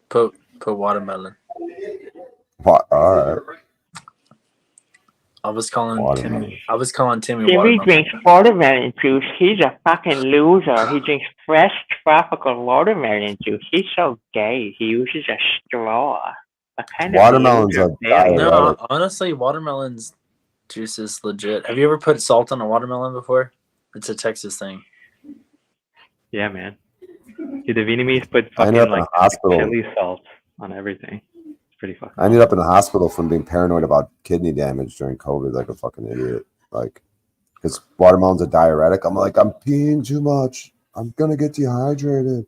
Put watermelon. What? All right. I was calling Watermelon. Timmy. I was calling Timmy Timmy watermelon. drinks watermelon juice. He's a fucking loser. He drinks fresh tropical watermelon juice. He's so gay. He uses a straw. What kind Watermelons of are diuretic. No, honestly, watermelon's juice is legit. Have you ever put salt on a watermelon before? It's a Texas thing. Yeah, man. Dude, the Vietnamese put I ended fucking up in like a hospital. chili salt on everything. It's pretty fucking. I ended up in the hospital from being paranoid about kidney damage during COVID, like a fucking idiot. Like, because watermelon's a diuretic. I'm like, I'm peeing too much. I'm gonna get dehydrated.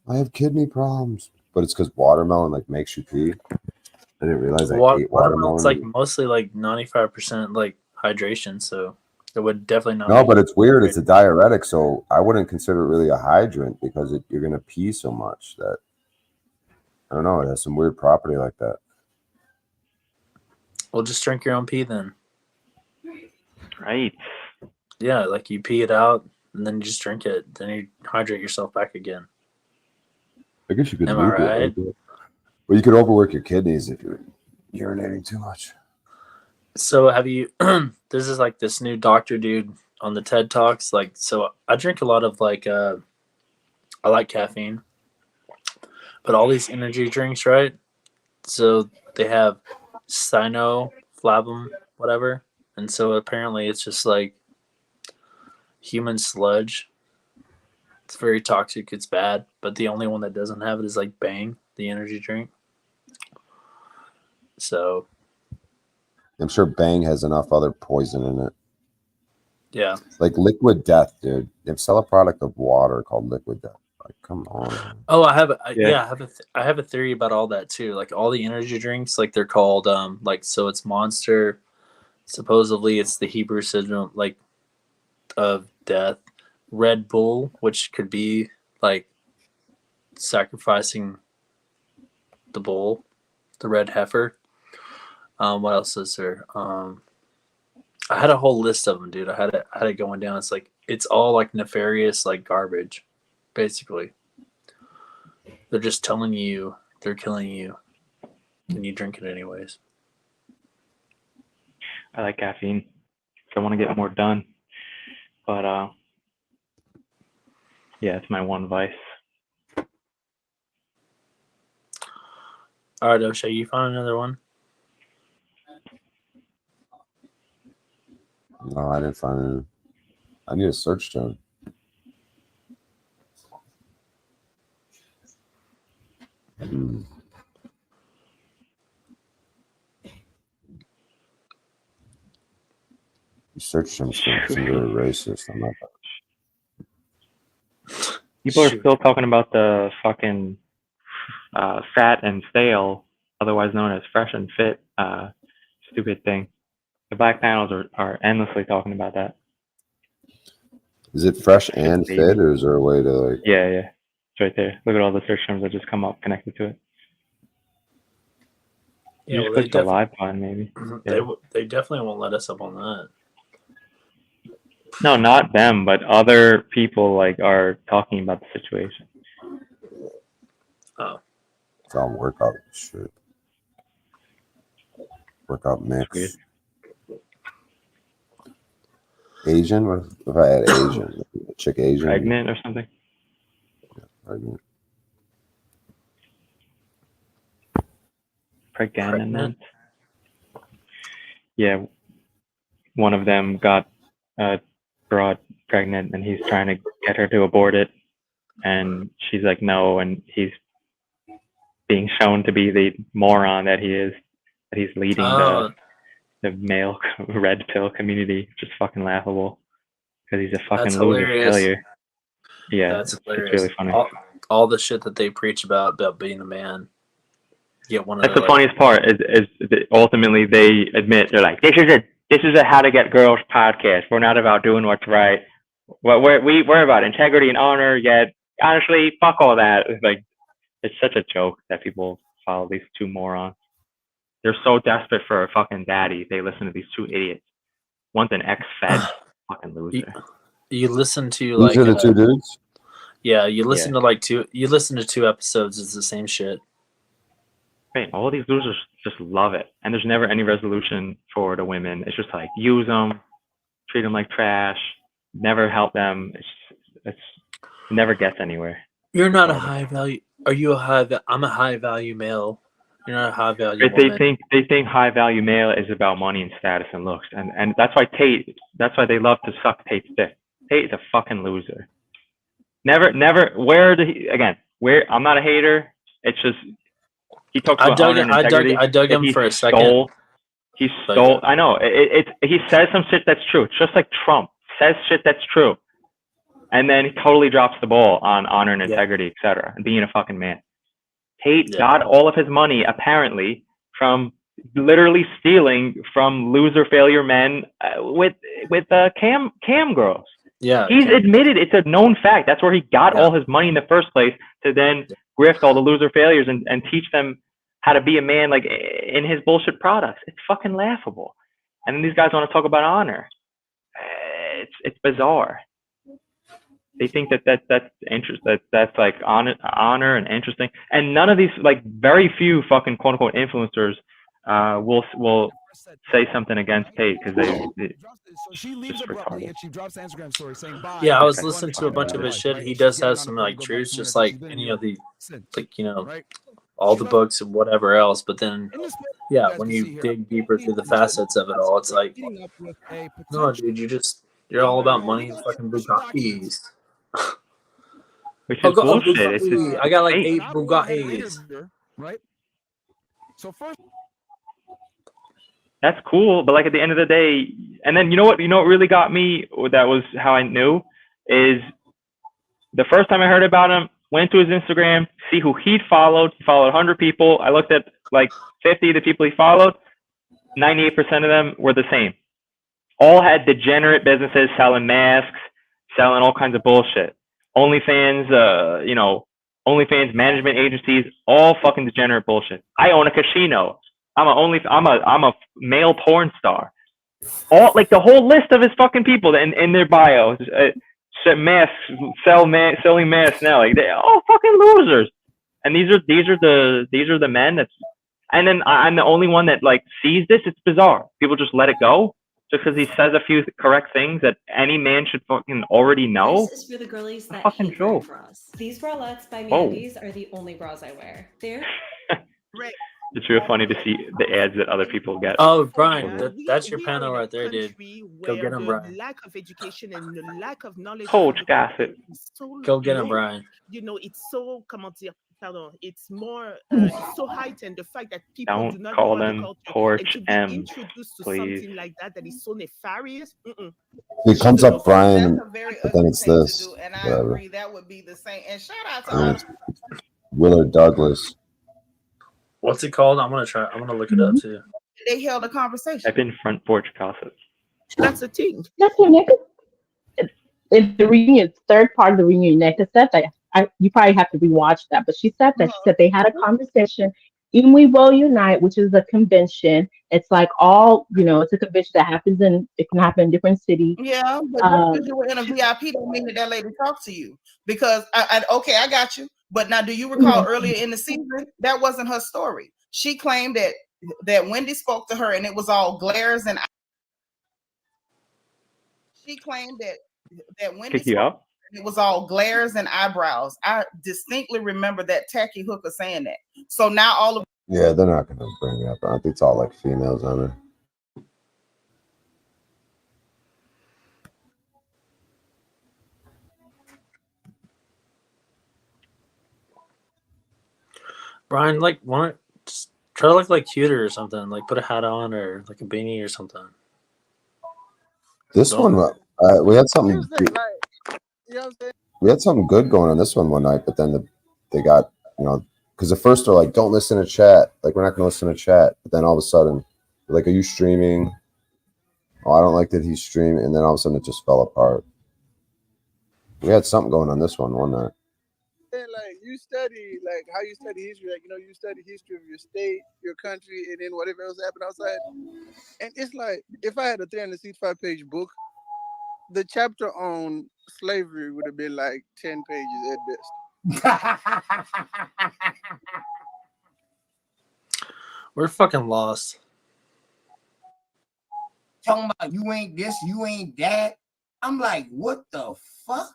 I have kidney problems. But it's because watermelon like makes you pee. I didn't realize I ate watermelon. Watermelon's like mostly like 95% like hydration, so it would definitely not. No, be but it's weird. It's a diuretic, so I wouldn't consider it really a hydrant because you're gonna pee so much that I don't know. It has some weird property like that. Well, just drink your own pee then. Right. Yeah, like you pee it out and then you just drink it. Then you hydrate yourself back again. I guess you could. Am I nuke it right? like that. Well, you could overwork your kidneys if you're urinating too much. So have you? This is like this new doctor dude on the TED Talks. Like, so I drink a lot of like, I like caffeine, but all these energy drinks, right? So they have cyanoflavum, whatever, and so apparently it's just like human sludge. It's very toxic. It's bad, but the only one that doesn't have it is like Bang, the energy drink. So I'm sure Bang has enough other poison in it. yeah, Like Liquid Death, dude. They sell a product of water called Liquid Death. Like, come on. oh, I have Yeah. I have a theory about all that too. Like all the energy drinks, like they're called like, so it's Monster. Supposedly it's the Hebrew syndrome like of death. Red Bull, which could be like sacrificing the bull, the red heifer. What else is there? I had a whole list of them, dude. I had it going down. It's like it's all like nefarious, like garbage, basically. They're just telling you they're killing you, and you drink it anyways. I like caffeine. So I want to get more done. But yeah, it's my one vice. All right, O'Shea, you found another one? No, I didn't find it. I need a search term. Hmm. You search terms seem really racist. I'm not. People are still talking about the fucking fat and stale, otherwise known as fresh and fit, stupid thing. The black panels are endlessly talking about that. Is it fresh and fit, or is there a way to like? Yeah, yeah. It's right there. Look at all the search terms that just come up connected to it. Yeah, You well, just click the live button, maybe. Yeah. They definitely won't let us up on that. No, not them, but other people like are talking about the situation. Oh. It's all workout shit. Workout mix. Asian? What if I had Asian? Chick Asian? Pregnant or something? Pregnant. Pregnant. Yeah. One of them got brought pregnant and he's trying to get her to abort it. And she's like, no. And he's being shown to be the moron that he is, that he's leading the male red pill community, which is fucking laughable because he's a fucking That's loser hilarious. failure. Yeah, That's it's hilarious. really funny. All the shit that they preach about being a man. You get one of That's their, the funniest part is that ultimately they admit, they're like, this is a how to get girls podcast. We're not about doing what's right. We're about integrity and honor. Yet honestly, fuck all that. It's like, it's such a joke that people follow these two morons. They're so desperate for a fucking daddy. They listen to these two idiots. One's an ex-fed fucking loser. you listen to These like are the two dudes? Yeah, you listen Yeah. to like you listen to 2 episodes, it's the same shit. Right, all these losers just love it, and there's never any resolution for the women. It's just like use them, treat them like trash, never help them. It never gets anywhere. You're not a high value. Are you a high? I'm a high value male. You're not a high value They woman. think high value male is about money and status and looks, and that's why they love to suck Tate's dick. Tate is a fucking loser. Never. Where I'm not a hater. It's just he talks about honor and integrity. I dug that him he for a second. He stole. I know. He says some shit that's true. It's just like Trump says shit that's true, and then he totally drops the ball on honor and integrity, etc. And being a fucking man. Tate got all of his money apparently from literally stealing from loser failure men with cam girls. Yeah, he's admitted, it's a known fact. That's where he got all his money in the first place, to then grift all the loser failures and teach them how to be a man, like in his bullshit products. It's fucking laughable. And then these guys want to talk about honor. It's bizarre. They think that's interesting. That's like honor and interesting. And none of these, like very few fucking quote unquote influencers will say something against Tate because they just retarded. Yeah, I was listening to a bunch of his shit. He does have some like truths, just like any of the, like, all the books and whatever else. But then, yeah, when you dig deeper through the facets of it all, it's like, no, dude, you're all about money and fucking Bugattis. Which is bullshit. It's Bugatti. just I got like fake. 8 Bugattis. Right? So first, That's cool, but like at the end of the day, and then you know what really got me, that was how I knew, is the first time I heard about him, went to his Instagram, see who he followed 100 people. I looked at like 50 of the people he followed, 98% of them were the same. All had degenerate businesses selling masks, selling all kinds of bullshit. OnlyFans, OnlyFans management agencies, all fucking degenerate bullshit. I own a casino. I'm a male porn star. All like the whole list of his fucking people in their bios, selling masks now. Like they all fucking losers. And these are the men that's. And then I'm the only one that like sees this. It's bizarre. People just let it go just because he says a few correct things that any man should fucking already know. This is for the girlies that Fucking hate wearing joke. bras. These bralettes by Oh. MeUndies are the only bras I wear. They're It's real funny to see the ads that other people get. Oh, Brian, that's your panel right there, dude. Go get him, the Brian. lack of education and the lack of knowledge Coach Gossip. is so Go get him, low. Brian. You know, it's so pardon, it's more it's so heightened the fact that people do Don't not call know them the culture Porch and to be M's, introduced to please. something like that is so nefarious. It comes up Brian, but then it's this. And I Whatever. agree that would be the same. And shout out to I all mean, it's Willard Douglas. What's it called? I'm gonna look it up too. they held a conversation. I've been front porch gossip. That's a thing. That's what in the reunion, third part of the reunion, Neka said that you probably have to rewatch that, but she said that she said they had a conversation in We Will Unite, which is a convention. It's like all it's a convention that happens it can happen in different cities. Yeah, but just because you were in a VIP don't mean that lady talked to you. Because okay, I got you. But now, do you recall earlier in the season that wasn't her story? She claimed that Wendy spoke to her and it was all glares and. She claimed that Wendy Kick you out? it was all glares and eyebrows. I distinctly remember that tacky hooker saying that. So now all of Yeah, they're not going to bring it up. I think it's all like females on there. Brian, like, just try to look like cuter or something. Like, put a hat on or like a beanie or something. This one, we had something. We had something good going on this one night, but then they got because at first they're like, "Don't listen to chat." Like, we're not going to listen to chat. But then all of a sudden, they're like, "Are you streaming?" Oh, I don't like that he's streaming. And then all of a sudden, it just fell apart. We had something going on this one night. And like you study, like how you study history, like you study history of your state, your country, and then whatever else happened outside. And it's like if I had a 365-page book, the chapter on slavery would have been like 10 pages at best. We're fucking lost. Talking about you ain't this, you ain't that. I'm like, what the fuck?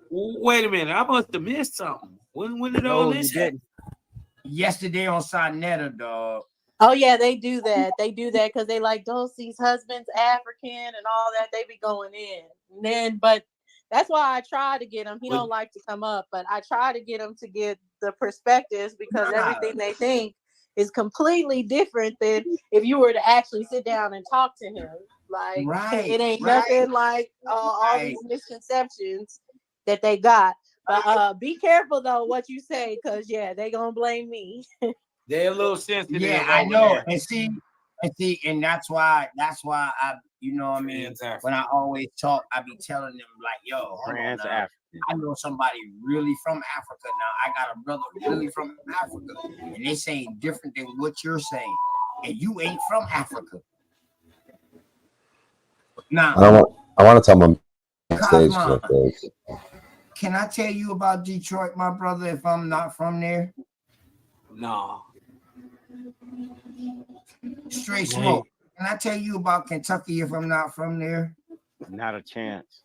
Wait a minute, I must have missed something. When did all this happen? Yesterday on Sonetta, dog. Oh yeah, they do that. They do that because they like Dulcie's husband's African and all that. They be going in. And then, but that's why I try to get him. He don't like to come up, but I try to get him to get the perspectives because everything they think is completely different than if you were to actually sit down and talk to him. Like it ain't nothing like all these misconceptions that they got. But be careful though what you say, because they gonna blame me. They're a little sensitive. Yeah, I know. And see, and that's why I, you know what I mean? When I always talk, I be telling them like, yo, hold on now. I know somebody really from Africa now. I got a brother really from Africa. And they saying different than what you're saying. And you ain't from Africa. Now I want to tell them stage. Cosmo, can I tell you about Detroit, my brother, if I'm not from there? No. Straight smoke. Can I tell you about Kentucky if I'm not from there? Not a chance.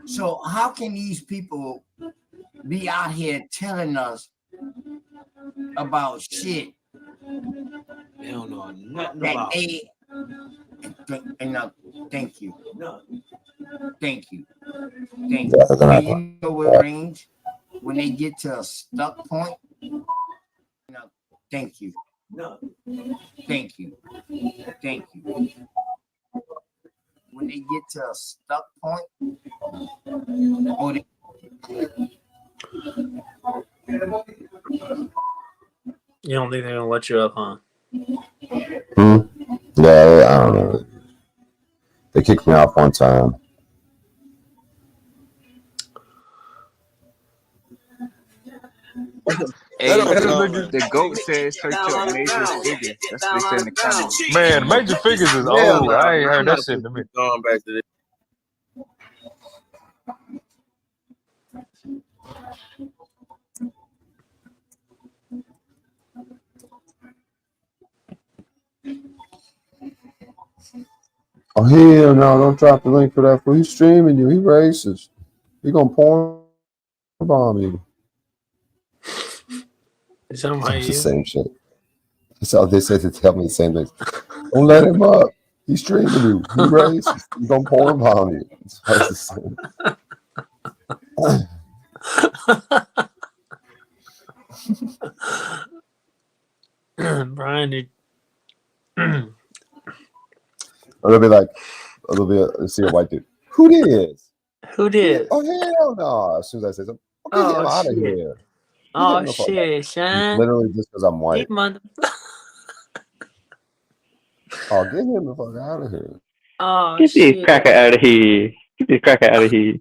So how can these people be out here telling us about shit? They don't know nothing that about they thank you. Thank you. Thank you. And you know what range? When they get to a stuck point, thank you. Thank you. Thank you. When they get to a stuck point, You don't think they're gonna let you up, huh? Yeah, I don't know. They kicked me off one time. The GOAT said search up major figures. That's what they said in the comments. Man, Major Figures is Hell old. nah, I ain't bro. I'm heard not that shit in a minute. going back to this. Oh hell no! Don't drop the link for that. For he's streaming you. He racist. He gonna porn bomb you. It's on my It's the you. same shit. That's all they said to tell me the same thing. Don't let him up. He's streaming you. He racist. He gonna porn bomb you. It's the same. Brian, you Or they'll be like, or they'll be see a white dude. Who this? who did? Oh hell no! As soon as I say something, get him out of shit. here. Oh Get him the fuck out. shit, son. Literally just because I'm white. These mother- Oh, get him the fuck out of here. oh Get this shit. cracker out of here. Get this cracker out of here.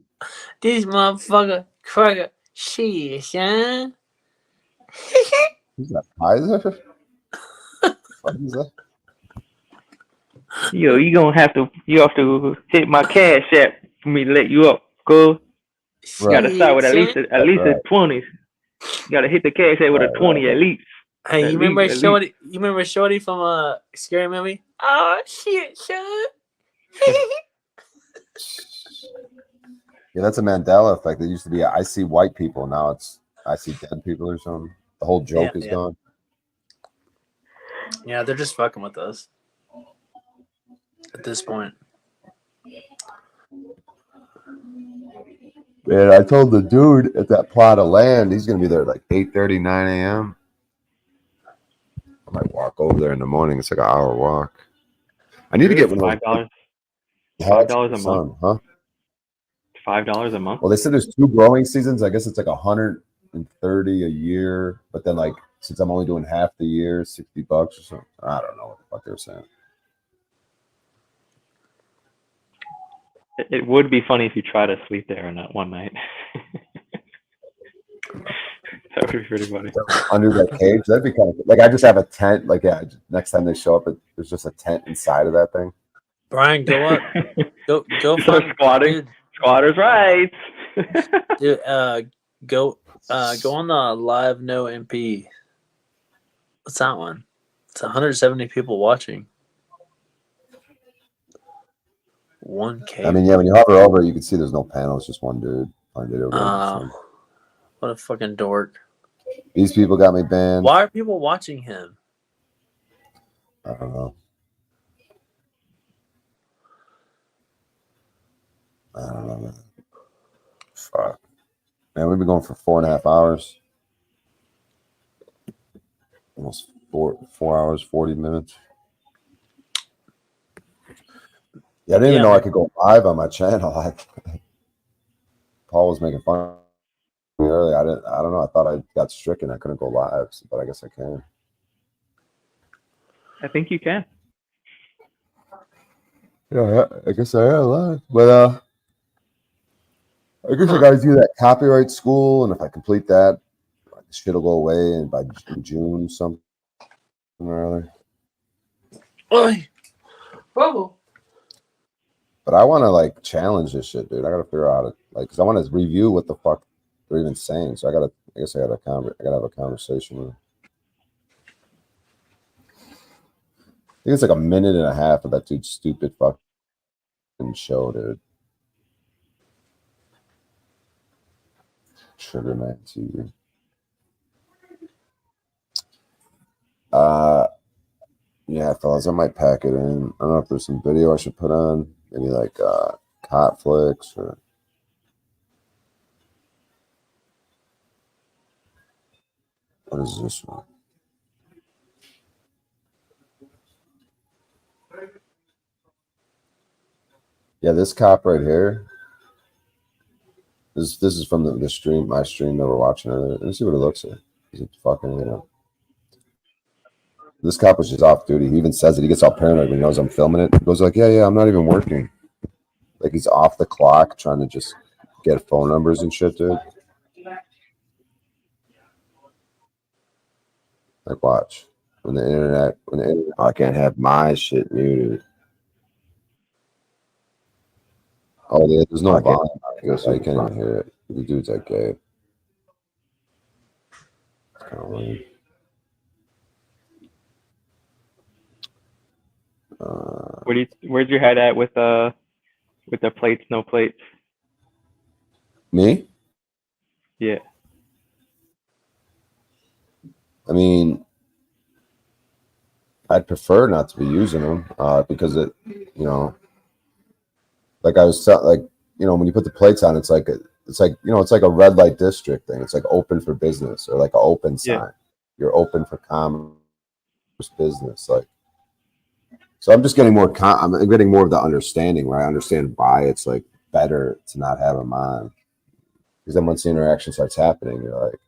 This motherfucker cracker shit, son. Who's that? Kaiser? What is that? Yo, you have to hit my cash app for me to let you up, cool? You gotta start with at least a 20s. You gotta hit the cash app with a 20 at least. Hey, At you remember least. Shorty? You remember Shorty from Scary Movie? Oh shit, son. Yeah, that's a Mandela effect. It used to be I see white people. Now it's I see dead people or something. The whole joke is gone. Yeah, they're just fucking with us at this point. Man, I told the dude at that plot of land he's gonna be there at like 8:30, 9 a.m. I might walk over there in the morning. It's like an hour walk. I need to get one of $5. those. $5 a month. Huh? $5 a month. Well, they said there's 2 growing seasons. I guess it's like 130 a year. But then, like, since I'm only doing half the year, $60 or something. I don't know what the fuck they were saying. It would be funny if you try to sleep there on that one night. That would be pretty funny. Under that cage, that'd be kind of like I just have a tent. Like, yeah, next time they show up, there's just a tent inside of that thing. Brian, go up. Go Start squatting. Squatters' rights. Dude, go on the live no MP. What's that one? It's 170 people watching. 1K. I mean, yeah, when you hover over, you can see there's no panel. It's just one dude on video games. What a fucking dork. These people got me banned. Why are people watching him? I don't know. I don't know, man. Fuck. Man, we've been going for 4.5 hours. Almost 4 hours, 40 minutes. Yeah, I didn't even know I could go live on my channel. Paul was making fun of me earlier. I don't know. I thought I got stricken. I couldn't go live, but I guess I can. I think you can. Yeah, I guess I am live. But I guess I gotta do that copyright school, and if I complete that, the shit will go away and by June something or other. Oi. Whoa. But I want to like challenge this shit, dude. I gotta figure out because I want to review what the fuck they're even saying. So I guess I gotta have a conversation with them. I think it's like 1.5 minutes of that dude's stupid fucking show, dude. Sugar Man TV. Yeah, fellas, I might pack it in. I don't know if there's some video I should put on. Maybe like Cot Flicks or what is this one? Yeah, this cop right here. This is from the stream, my stream that we're watching earlier. Let me see what it looks like. Is it fucking, This cop was just off duty. He even says it. He gets all paranoid when he knows I'm filming it. He goes like, yeah, I'm not even working. Like he's off the clock trying to just get phone numbers and shit, dude. Like, watch. When the internet, I can't have my shit muted. Oh, yeah, there's no volume. I guess I can't even hear it. The dude's like gay. It's kind of lame. Where'd you head at with the plates, no plates? Me? Yeah. I mean, I'd prefer not to be using them because it, you know, like I was like, you know, when you put the plates on, it's like it's like a red light district thing. It's like open for business or like an open sign. Yeah. You're open for commerce, business. Like, so I'm just getting more. I'm getting more of the understanding where I understand why it's like better to not have them on. Because then once the interaction starts happening, you're like,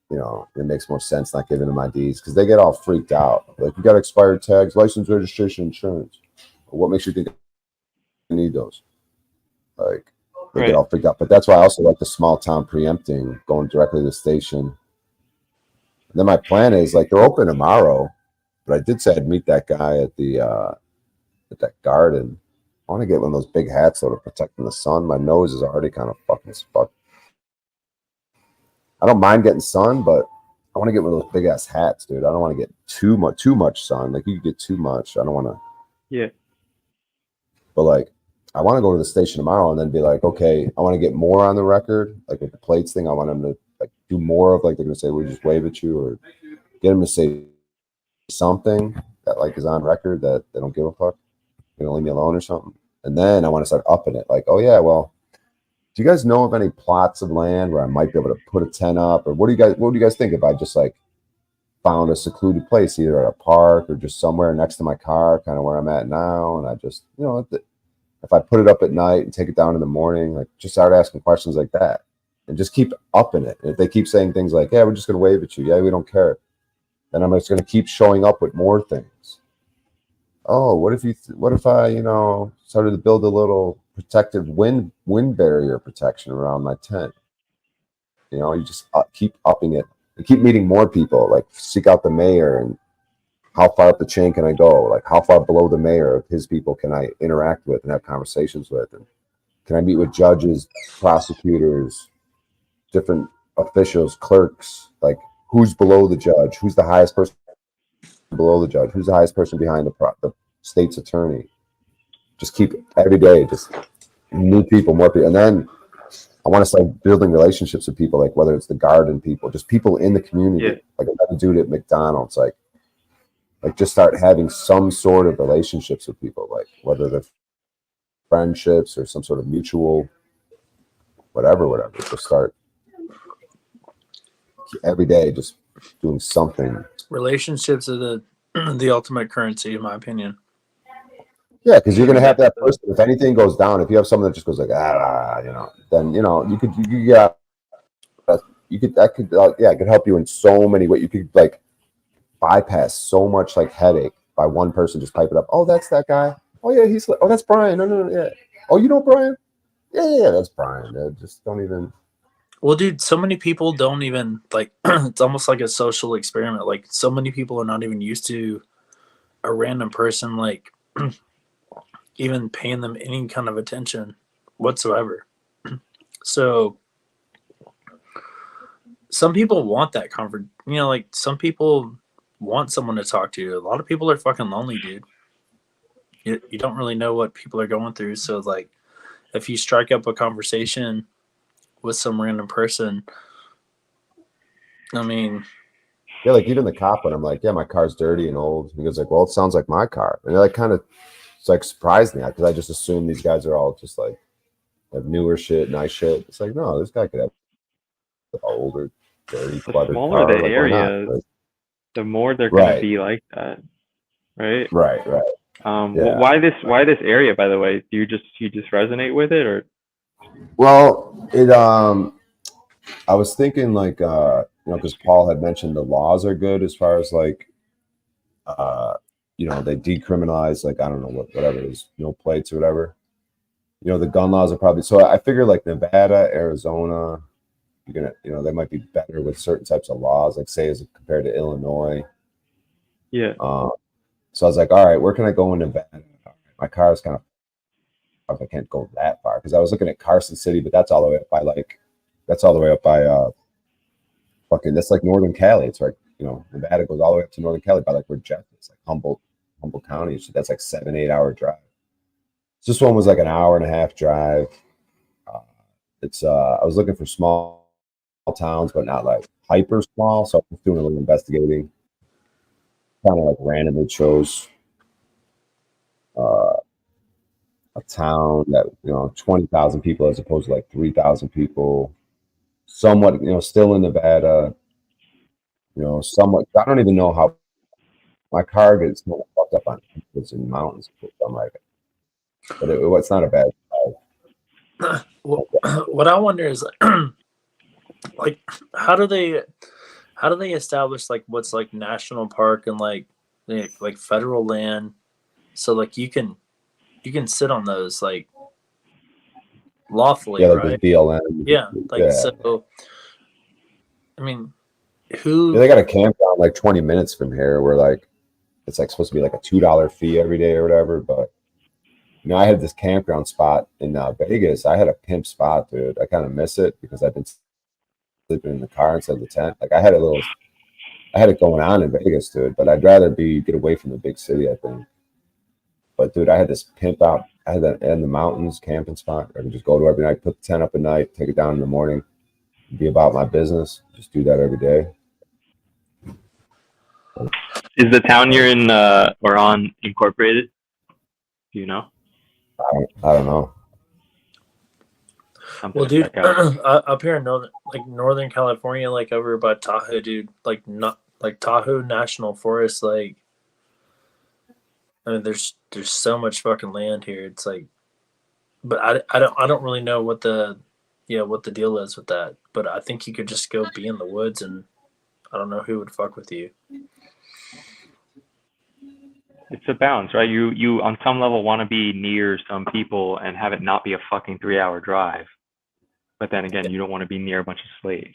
you know, it makes more sense not giving them IDs because they get all freaked out. Like, you got expired tags, license, registration, insurance. What makes you think you need those? Like, they get all freaked out. But that's why I also like the small town preempting, going directly to the station. And then my plan is like they're open tomorrow, but I did say I'd meet that guy at the at that garden. I want to get one of those big hats though to protect from the sun. My nose is already kind of fucking as fuck. I don't mind getting sun, but I want to get one of those big ass hats, dude. I don't want to get too much sun. Like, you could get too much. I don't want to. Yeah. But like, I want to go to the station tomorrow and then be like, okay, I want to get more on the record, like with the plates thing. I want them to like do more of, like, they're gonna say we just wave at you, or get them to say something that like is on record that they don't give a fuck. They're gonna leave me alone or something. And then I want to start upping it. Like, oh yeah, well, do you guys know of any plots of land where I might be able to put a tent up? Or what do you guys think if I just like found a secluded place, either at a park or just somewhere next to my car, kind of where I'm at now, and I just, you know, if I put it up at night and take it down in the morning, like, just start asking questions like that and just keep upping it. And if they keep saying things like, yeah, we're just going to wave at you, yeah, we don't care, then I'm just going to keep showing up with more things. Oh, what if I, you know, started to build a little protective wind barrier protection around my tent? You know, you just keep upping it and keep meeting more people. Like, seek out the mayor, and how far up the chain can I go? Like, how far below the mayor of his people can I interact with and have conversations with? And can I meet with judges, prosecutors, different officials, clerks? Like, who's below the judge? Who's the highest person below the judge? Who's the highest person behind the state's attorney? Just keep every day, just new people, more people. And then I want to start building relationships with people, like whether it's the garden people, just people in the community. Yeah. Like, I got a dude at McDonald's, like just start having some sort of relationships with people, like whether they're friendships or some sort of mutual whatever. Just start every day just doing something. Relationships are the ultimate currency, in my opinion. Yeah, because you're gonna have that person. If anything goes down, if you have someone that just goes like, you know, then you know it could help you in so many ways. You could like bypass so much like headache by one person just pipe it up. Oh, that's that guy. Oh yeah, that's Brian. No, yeah. Oh, you know Brian? Yeah, that's Brian. Just don't even. Well, dude, so many people don't even like. It's almost like a social experiment. Like, so many people are not even used to a random person like even paying them any kind of attention whatsoever. So some people want that comfort. You know, like, some people want someone to talk to. A lot of people are fucking lonely, dude. You don't really know what people are going through. So like, if you strike up a conversation with some random person, I mean, yeah, like even the cop, when I'm like, yeah, my car's dirty and old, he goes like, well, it sounds like my car. And it like kind of, it's like surprised me, because I just assume these guys are all just like have newer shit, nice shit. It's like, no, this guy could have an older, dirty, cluttered smaller car. the Like, area, right? the more they're gonna Right. be like that, right? Right. Yeah. Why this area, by the way? Do you just resonate with it, or? Well, it I was thinking like you know, because Paul had mentioned the laws are good as far as like you know, they decriminalize, like, I don't know whatever it is, no plates or whatever. You know, the gun laws are probably, so I figure like Nevada, Arizona, you're gonna, they might be better with certain types of laws, like say as compared to Illinois. Yeah. So I was like, all right, where can I go in Nevada? My car is kind of, I can't go that far because I was looking at Carson City, but that's all the way up by fucking, that's like Northern Cali. It's like, Nevada goes all the way up to Northern Cali by like where Jeff is, like Humboldt County. So that's like 7-8 hour drive. So this one was like an hour and a half drive. I was looking for small towns, but not like hyper small. So I was doing a little investigating. Kind of like randomly chose a town that 20,000 people as opposed to like 3,000 people. Somewhat, still in Nevada. Somewhat. I don't even know how my car gets fucked up on hills and mountains. I'm like, but it's not a bad drive. What I wonder is like how do they establish like what's like national park and like federal land, so like you can sit on those like lawfully, like right? the BLM. Yeah, so I mean, who they got a campground like 20 minutes from here where like it's like supposed to be like a $2 fee every day or whatever, but I had this campground spot in Vegas. I had a pimp spot, dude. I kind of miss it because I've been sleeping in the car instead of the tent. Like I had it going on in Vegas, dude, but I'd rather get away from the big city, I think. But dude, I had this pimp out. I had that in the mountains camping spot. I could just go to every night, put the tent up at night, take it down in the morning, be about my business. Just do that every day. Is the town you're in or on incorporated? Do you know? I don't know. Well, dude, up here in Northern California, like over by Tahoe, dude, like not like Tahoe National Forest, like I mean, there's so much fucking land here. It's like, but I don't really know what the deal is with that. But I think you could just go be in the woods, and I don't know who would fuck with you. It's a balance, right? You on some level want to be near some people and have it not be a fucking 3-hour drive. But then again, you don't want to be near a bunch of slaves.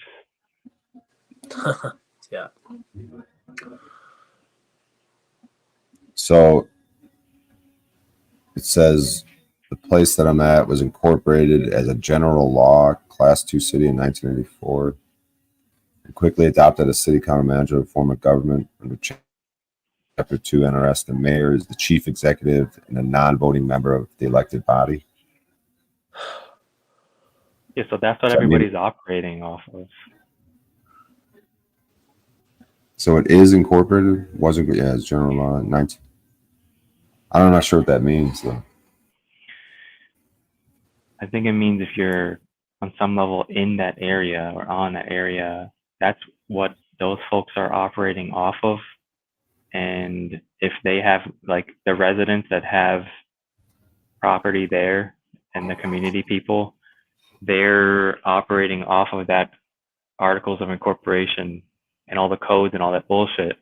Yeah. So it says the place that I'm at was incorporated as a general law, Class 2 city in 1984. It quickly adopted a city county manager form of government under Chapter 2 NRS. The mayor is the chief executive and a non-voting member of the elected body. Yeah, so that's what everybody's operating off of. So it is incorporated. It's general law. 19. I'm not sure what that means though. I think it means if you're on some level in that area or on that area, that's what those folks are operating off of. And if they have like the residents that have property there and the community people, they're operating off of that articles of incorporation and all the codes and all that bullshit.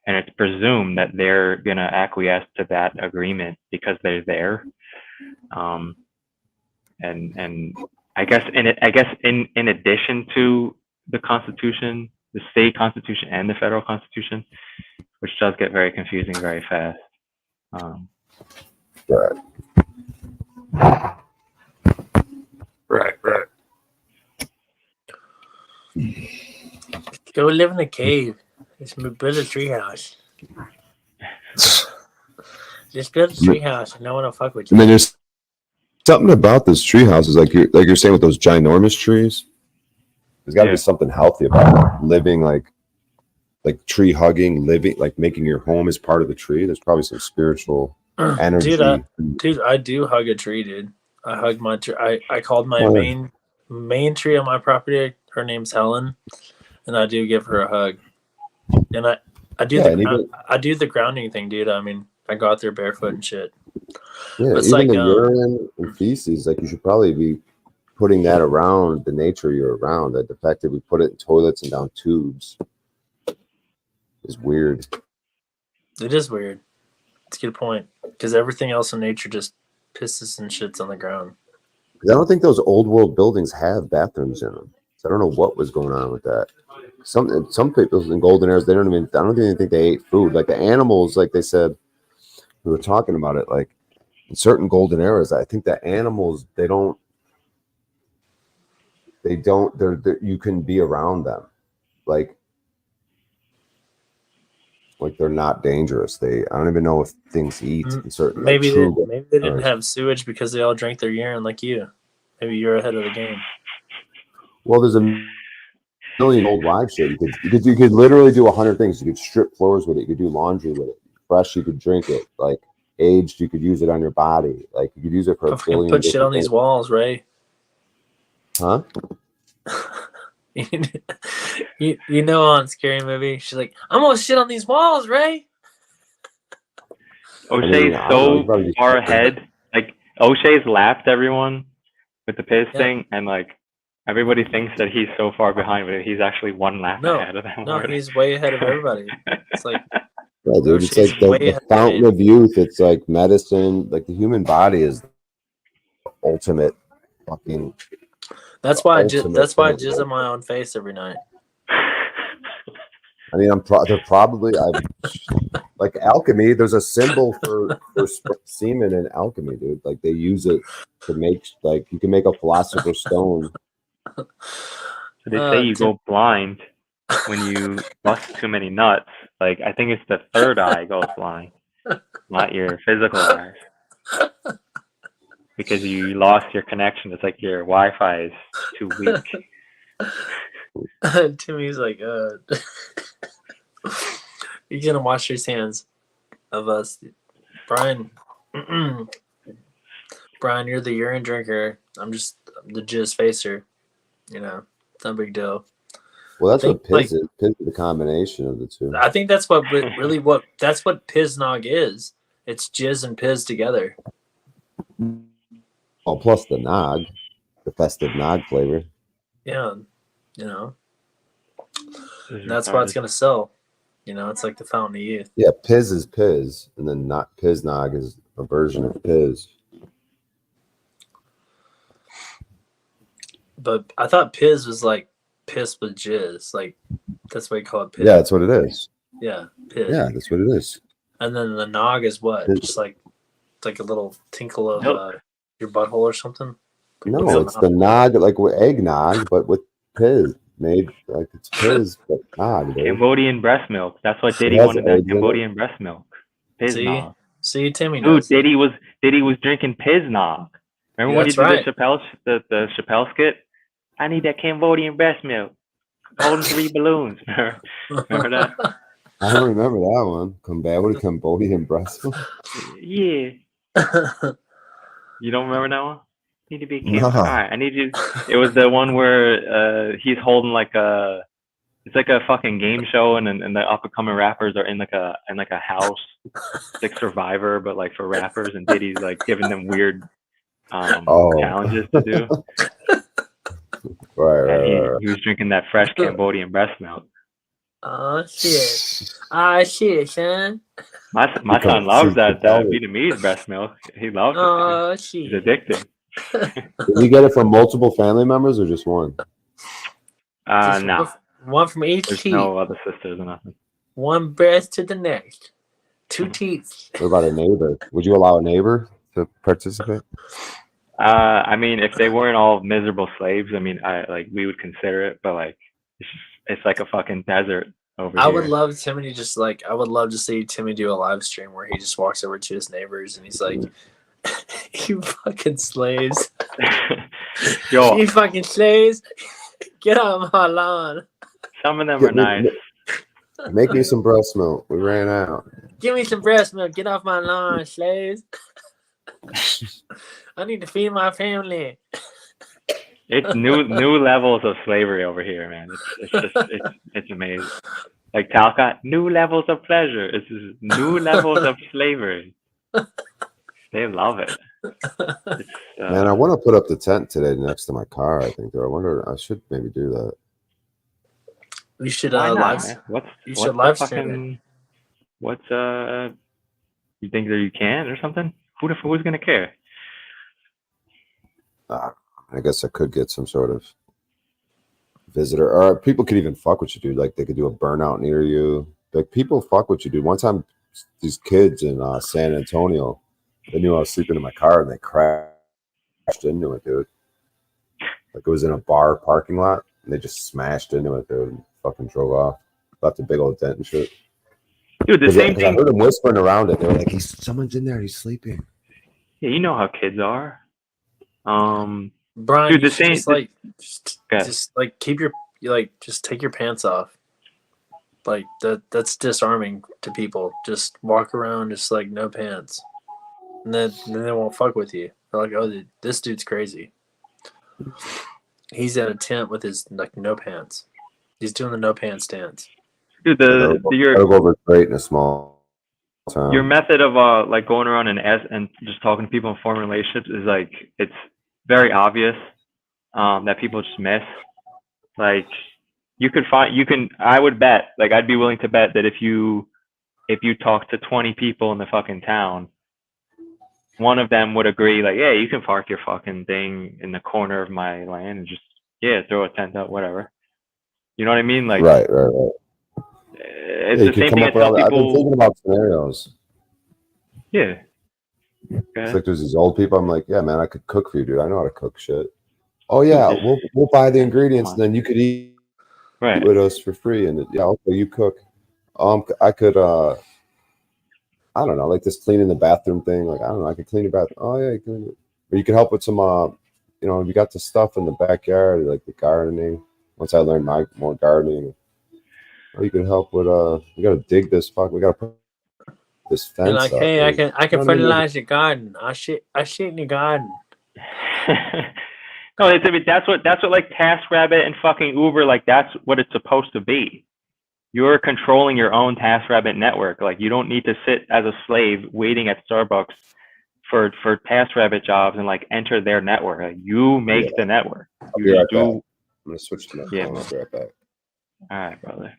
And it's presumed that they're going to acquiesce to that agreement because they're there. And I guess in addition to the Constitution, the state Constitution and the federal Constitution, which does get very confusing very fast. Right. Go live in a cave. Just build a treehouse. Just build a treehouse and no one will fuck with you. And then there's something about this treehouse is like you're saying with those ginormous trees. There's got to be something healthy about living like tree hugging, living like making your home as part of the tree. There's probably some spiritual energy. Dude, I do hug a tree, dude. I hug my tree. I called my main tree on my property. Her name's Helen, and I do give her a hug. And I do the grounding thing, dude. I mean, I go out there barefoot and shit. Yeah, it's even like the urine and feces, like you should probably be putting that around the nature you're around. That the fact that we put it in toilets and down tubes is weird. It is weird. It's a good point because everything else in nature just pisses and shits on the ground. I don't think those old world buildings have bathrooms in them. I don't know what was going on with that. Some people in golden eras, I don't even think they ate food. Like the animals, like they said, we were talking about it. Like in certain golden eras, I think the animals they're you can be around them, like they're not dangerous. I don't even know if things eat in certain. Maybe like, they didn't have sewage because they all drank their urine like you. Maybe you're ahead of the game. Well, there's a million old live shit. You could literally do 100 things. You could strip floors with it. You could do laundry with it. Fresh, you could drink it. Like aged, you could use it on your body. Like you could use it for a billion. Put shit on these walls, Ray. Huh? you know, on Scary Movie, she's like, "I'm gonna shit on these walls, Ray." O'Shea's so far ahead. Like O'Shea's laughed everyone with the piss thing, and like everybody thinks that he's so far behind, but he's actually one lap ahead of them. No, he's way ahead of everybody. It's like, yeah, dude, it's like the fountain of youth. It's like medicine. Like the human body is the ultimate fucking. That's why I jizz on my own face every night. I mean, they're probably like alchemy. There's a symbol for semen in alchemy, dude. Like they use it to make like you can make a philosopher's stone. They say you go blind when you bust too many nuts. Like I think it's the third eye goes blind, not your physical eyes, because you lost your connection. It's like your Wi-Fi is too weak. Timmy's like, you gonna wash your hands of us, Brian. Brian, you're the urine drinker. I'm the jizz facer. You know, it's no big deal. Well, that's what Piz is. Piz is the combination of the two. I think that's what that's what Piznog is. It's jizz and Piz together. Oh, plus the nog, the festive nog flavor. Yeah, you know, and that's why it's gonna sell. You know, it's like the fountain of youth. Yeah, Piz is Piz, and then not Piznog is a version of Piz. But I thought Piz was like piss with jizz. Like that's what you call it. Piz. Yeah, that's what it is. Yeah, Piz. Yeah, that's what it is. And then the nog is what? Piz. Just like it's like a little tinkle of your butthole or something. No, it's the nog, like with eggnog, but with Piz. Made like it's Piz, but nog. Dude. Cambodian breast milk. That's what Diddy wanted. That Cambodian breast milk. Piz nog. See, Timmy knows. Dude, Diddy was drinking Piz nog. Remember when he did the Chappelle skit? I need that Cambodian breast milk. Holding 3 balloons. Remember that? I don't remember that one. Cambodian breast milk. Yeah. You don't remember that one? Need to be careful. No. All right, I need you. It was the one where he's holding it's like a fucking game show, and the up and coming rappers are in like a house, like Survivor, but like for rappers, and Diddy's like giving them weird challenges to do. Right. He was drinking that fresh Cambodian breast milk. Oh shit, son. My son loves that Vietnamese breast milk. He loves it. Oh shit. He's addicted. Did you get it from multiple family members or just one? No. One from each There's teeth. no other sisters or nothing. One breast to the next. 2 teeth. What about a neighbor? Would you allow a neighbor to participate? I mean, if they weren't all miserable slaves, I mean, we would consider it, but like, it's like a fucking desert over here. I would love Timmy to I would love to see Timmy do a live stream where he just walks over to his neighbors and he's like, "You fucking slaves, Yo, you fucking slaves, get off my lawn." Some of them are nice. Make me some breast milk. We ran out. Give me some breast milk. Get off my lawn, slaves. I need to feed my family. It's new levels of slavery over here, man. It's amazing. Like Talcott, new levels of pleasure. It's just new levels of slavery. They love it. Man, I want to put up the tent today next to my car. I think. Or I wonder. I should maybe do that. You should live stream it. What's you think that you can or something? Who's gonna care? I guess I could get some sort of visitor, or people could even fuck with you, dude. Like they could do a burnout near you. Like people fuck with you, dude. One time, these kids in San Antonio, they knew I was sleeping in my car and they crashed into it, dude. Like it was in a bar parking lot and they just smashed into it, dude. And fucking drove off, left a big old dent and shit. Dude, the same I thing. heard them whispering around it. They were like, "Someone's in there. He's sleeping." Yeah, you know how kids are. Brian, dude, you the should same. just like keep your just take your pants off. Like that's disarming to people. Just walk around just like no pants, and then they won't fuck with you. They're like, oh, this dude's crazy. He's at a tent with his like no pants. He's doing the no pants dance. Dude, Gotta go over great in a small town. your method of like going around and just talking to people and forming relationships is like it's very obvious that people just miss. Like I would bet, like I'd be willing to bet that if you talk to 20 people in the fucking town, one of them would agree, like, yeah, you can park your fucking thing in the corner of my land and just throw a tent up, whatever. You know what I mean? Like Right. It's you the can same come thing I up with tell I've been people. thinking about scenarios. Yeah. It's like there's these old people. I'm like, yeah, man, I could cook for you, dude. I know how to cook shit. Oh yeah, we'll buy the ingredients, and then you could eat with us for free. And okay, you cook. I could I don't know, like this cleaning the bathroom thing. Like I don't know, I could clean your bathroom. Oh yeah, you can. Or you could help with some you got the stuff in the backyard, like the gardening. Once I learned more gardening, or you could help with we gotta dig this we gotta put this fence You're like, up. hey, Dude. I can fertilize your garden. I shit in your garden. No, that's what like TaskRabbit and fucking Uber, like that's what it's supposed to be. You're controlling your own TaskRabbit network. Like you don't need to sit as a slave waiting at Starbucks for TaskRabbit jobs and like enter their network. Like, you make the network. You Right do. back. I'm gonna switch to my phone. I'll be right back. All right, brother.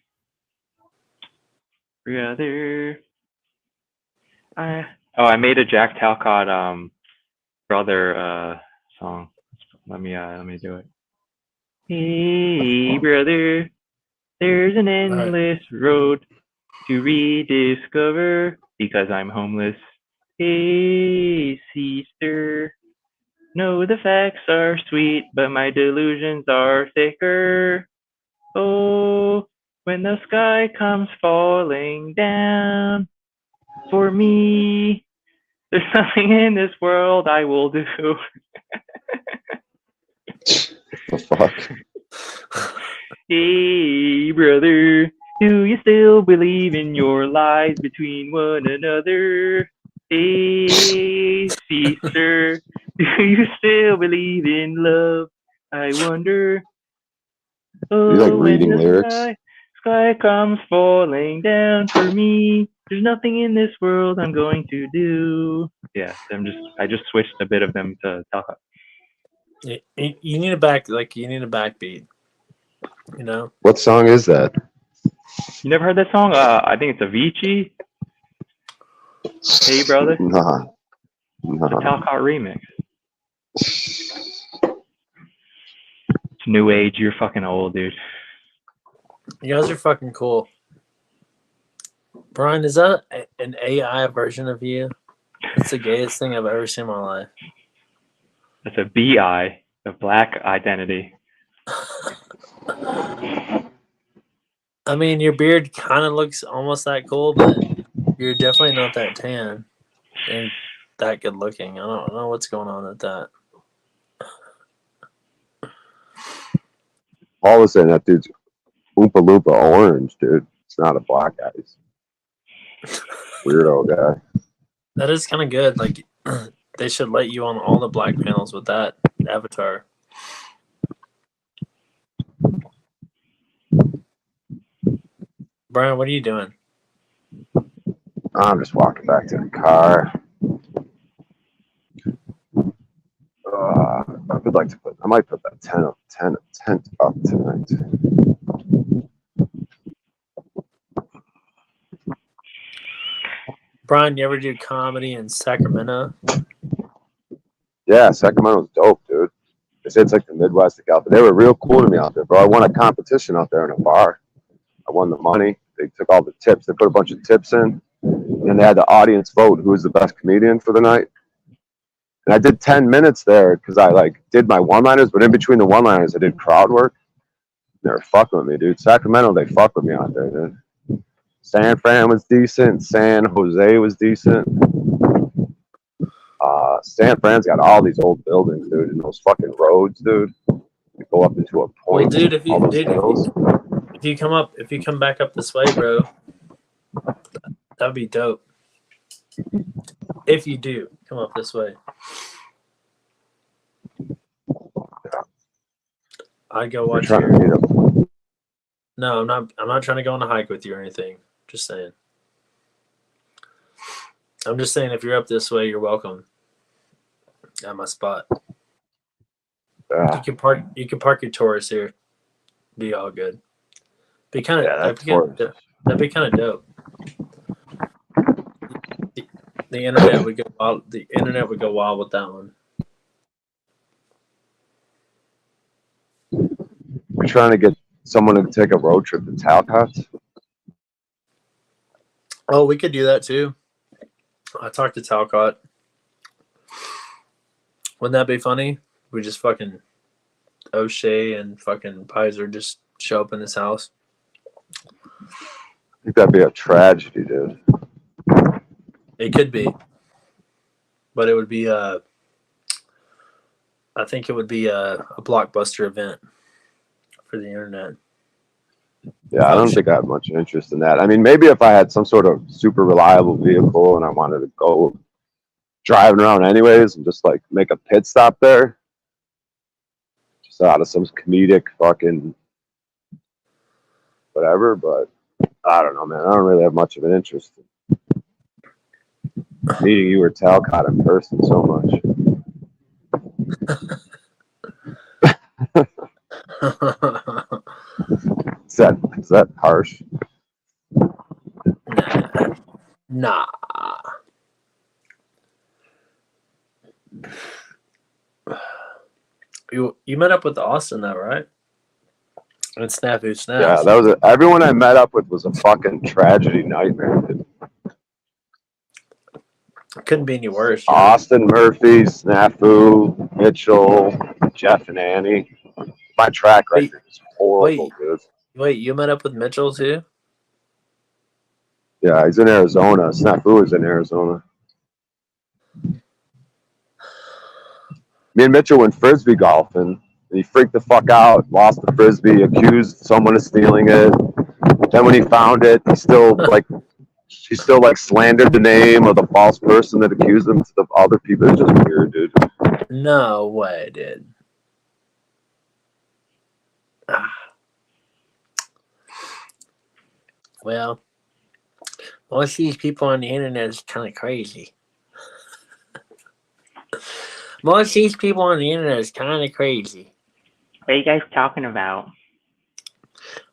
I made a Jack Talcott brother song. Let me do it. Hey brother, there's an endless road to rediscover because I'm homeless. Hey sister, no, the facts are sweet, but my delusions are thicker. Oh, when the sky comes falling down for me, there's nothing in this world I will do. The fuck? Hey, brother, do you still believe in your lies between one another? Hey, sister, do you still believe in love? I wonder. Oh, You like when reading the lyrics? sky comes falling down for me, there's nothing in this world I'm going to do. Yeah, I just switched a bit of them to Talcott. You need a backbeat. You know? What song is that? You never heard that song? I think it's Avicii. Hey, brother. Nah. It's a Talcott remix. It's new age. You're fucking old, dude. You guys are fucking cool. Brian, is that an AI version of you? That's the gayest thing I've ever seen in my life. That's a BI, a black identity. I mean, your beard kind of looks almost that cool, but you're definitely not that tan and that good looking. I don't know what's going on with that. All of a sudden, that dude's Oompa Loompa orange, dude. It's not a black guy. Weirdo guy. That is kind of good. Like, they should let you on all the black panels with that avatar. Brian, what are you doing? I'm just walking back to the car. I might put that tent up tonight. Brian, you ever do comedy in Sacramento? Yeah, Sacramento's dope, dude. They say it's like the Midwest of California. They were real cool to me out there, bro. I won a competition out there in a bar. I won the money. They took all the tips. They put a bunch of tips in, and they had the audience vote who was the best comedian for the night. And I did 10 minutes there because I like did my one-liners, but in between the one-liners, I did crowd work. They were fucking with me, dude. Sacramento, they fuck with me out there, dude. San Fran was decent. San Jose was decent. San Fran's got all these old buildings, dude, and those fucking roads, dude. You go up into a point. Well, dude, if all those hills. you come back up this way, bro, that'd be dope. If you do come up this way, I go watch You're trying to meet up. No, I'm not trying to go on a hike with you or anything. Just saying. I'm just saying if you're up this way, you're welcome at my spot. Yeah. You can park your Taurus here. Be all good. Be kind of that'd be kind of dope. The internet would go wild. The internet would go wild with that one. We're trying to get someone to take a road trip to Talcott. Oh, we could do that too. I talked to Talcott. Wouldn't that be funny? We just fucking O'Shea and fucking Pizer just show up in his house. I think that'd be a tragedy, dude. It could be, but it would be I think it would be a blockbuster event for the internet. Yeah, I don't think I have much interest in that. I mean, maybe if I had some sort of super reliable vehicle and I wanted to go driving around anyways and just like make a pit stop there, just out of some comedic fucking whatever. But I don't know, man. I don't really have much of an interest in meeting you or Talcott in person so much. Is that harsh? Nah. You met up with Austin though, right? And Snafu Snaps. Yeah, that was everyone I met up with was a fucking tragedy nightmare, dude. Couldn't be any worse. Austin, Murphy, Snafu, Mitchell, Jeff, and Annie. My track record is horrible, dude. Wait, you met up with Mitchell too? Yeah, he's in Arizona. Snafu is in Arizona. Me and Mitchell went frisbee golfing, and he freaked the fuck out, lost the frisbee, accused someone of stealing it. Then when he found it, he still slandered the name of the false person that accused him to the other people. It's just weird, dude. No way, dude. Well, most of these people on the internet is kind of crazy. Most of these people on the internet is kind of crazy. What are you guys talking about?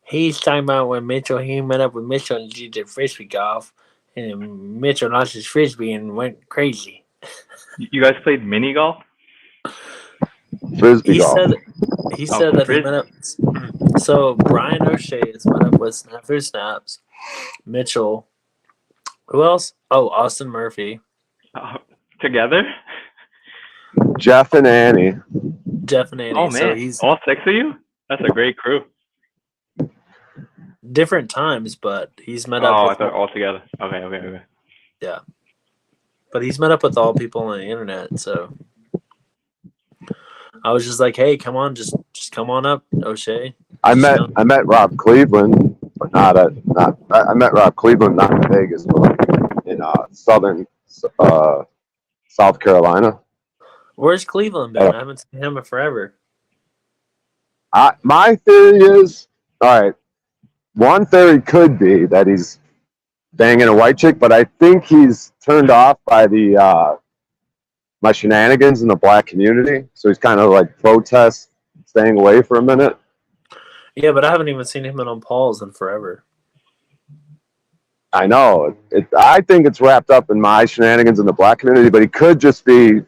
He's talking about when he met up with Mitchell and did frisbee golf, and Mitchell lost his frisbee and went crazy. You guys played mini golf? Frisbee golf. He said that he met up. So Brian O'Shea has met up with Snafu Snaps, Mitchell. Who else? Oh, Austin Murphy. Together? Jeff and Annie. Oh man, So he's all 6 of you? That's a great crew. different times, but he's met up. Oh, I with thought all together. Okay. Yeah, but he's met up with all people on the internet, so I was just like, "Hey, come on, just come on up, O'Shea." I met Rob Cleveland, but I met Rob Cleveland not in Vegas, but in southern South Carolina. Where's Cleveland been? I haven't seen him in forever. My theory is, all right, one theory could be that he's banging a white chick, but I think he's turned off by the my shenanigans in the black community, so he's kind of like protest staying away for a minute. Yeah, but I haven't even seen him on Paul's in forever. I know. I think it's wrapped up in my shenanigans in the black community, but he could just be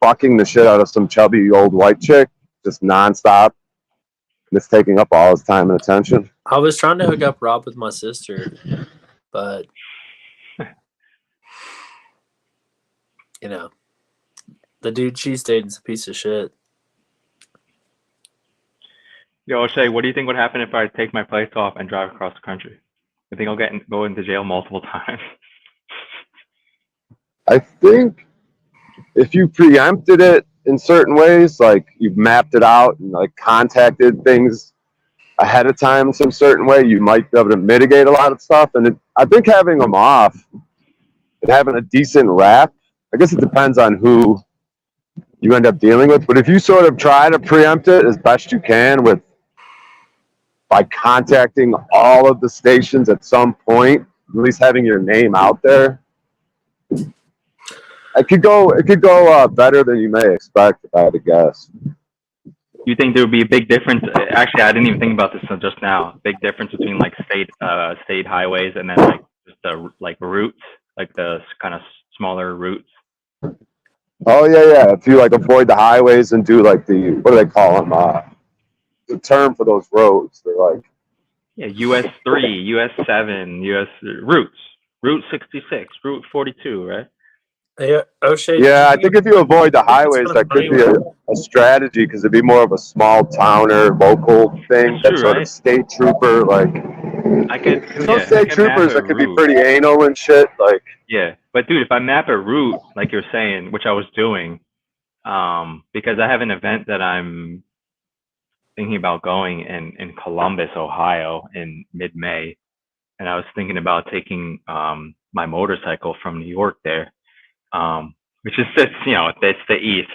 fucking the shit out of some chubby old white chick just nonstop. It's taking up all his time and attention. I was trying to hook up Rob with my sister, but you know, the dude she's dating is a piece of shit. Yo, O'Shea, what do you think would happen if I take my plates off and drive across the country? I think I'll go into jail multiple times. I think if you preempted it in certain ways, like you've mapped it out and like contacted things ahead of time in some certain way, you might be able to mitigate a lot of stuff. And I think having them off and having a decent rap, I guess it depends on who you end up dealing with. But if you sort of try to preempt it as best you can by contacting all of the stations at some point, at least having your name out there, it could go better than you may expect, if I had to guess. You think there would be a big difference? Actually, I didn't even think about this until just now. Big difference between like state highways and then like just the like routes, like the kind of smaller routes. Oh yeah. If you like avoid the highways and do like what do they call them? The term for those roads, they're like US 3, US 7, US routes, Route 66, Route 42, right? Yeah, O'Shea. Yeah, I think if you avoid the highways, that could be a strategy because it'd be more of a small towner, local thing. That sort of state trooper, like. I could. Those state troopers that could be pretty anal and shit, like. Yeah, but dude, if I map a route, like you're saying, which I was doing, because I have an event that I'm thinking about going in Columbus, Ohio, in mid-May, and I was thinking about taking my motorcycle from New York there. Which is it's the east.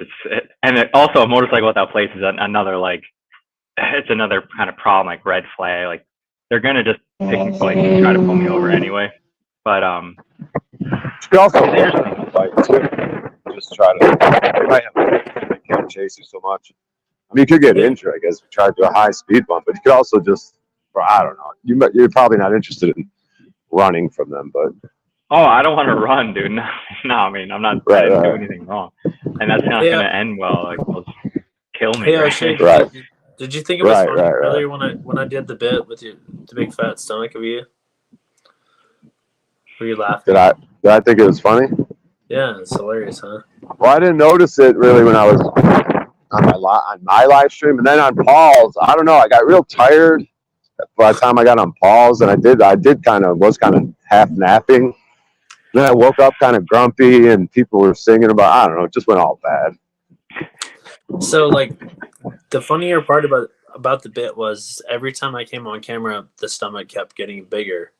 Also a motorcycle without plates is another it's another kind of problem, like red flag. Like they're gonna just pick me place and try to pull me over anyway. But you could also just try to. They might have they can't chase you so much. I mean, you could get injured, I guess, if you try to do a high speed bump. But you could also just, I don't know. You're probably not interested in running from them, but. Oh, I don't want to run, dude. No, I mean, I'm not trying to do anything wrong, and that's not gonna end well. Like, they'll just kill me. Hey, O'Shea, did you think it was funny earlier when I did the bit with the big fat stomach of you? Were you laughing? Did I think it was funny? Yeah, it's hilarious, huh? Well, I didn't notice it really when I was on my live stream, and then on Paul's. I don't know. I got real tired by the time I got on Paul's, and I did was kind of half napping. Then I woke up kind of grumpy, and people were singing about, I don't know, it just went all bad. So, like, the funnier part about the bit was every time I came on camera, the stomach kept getting bigger.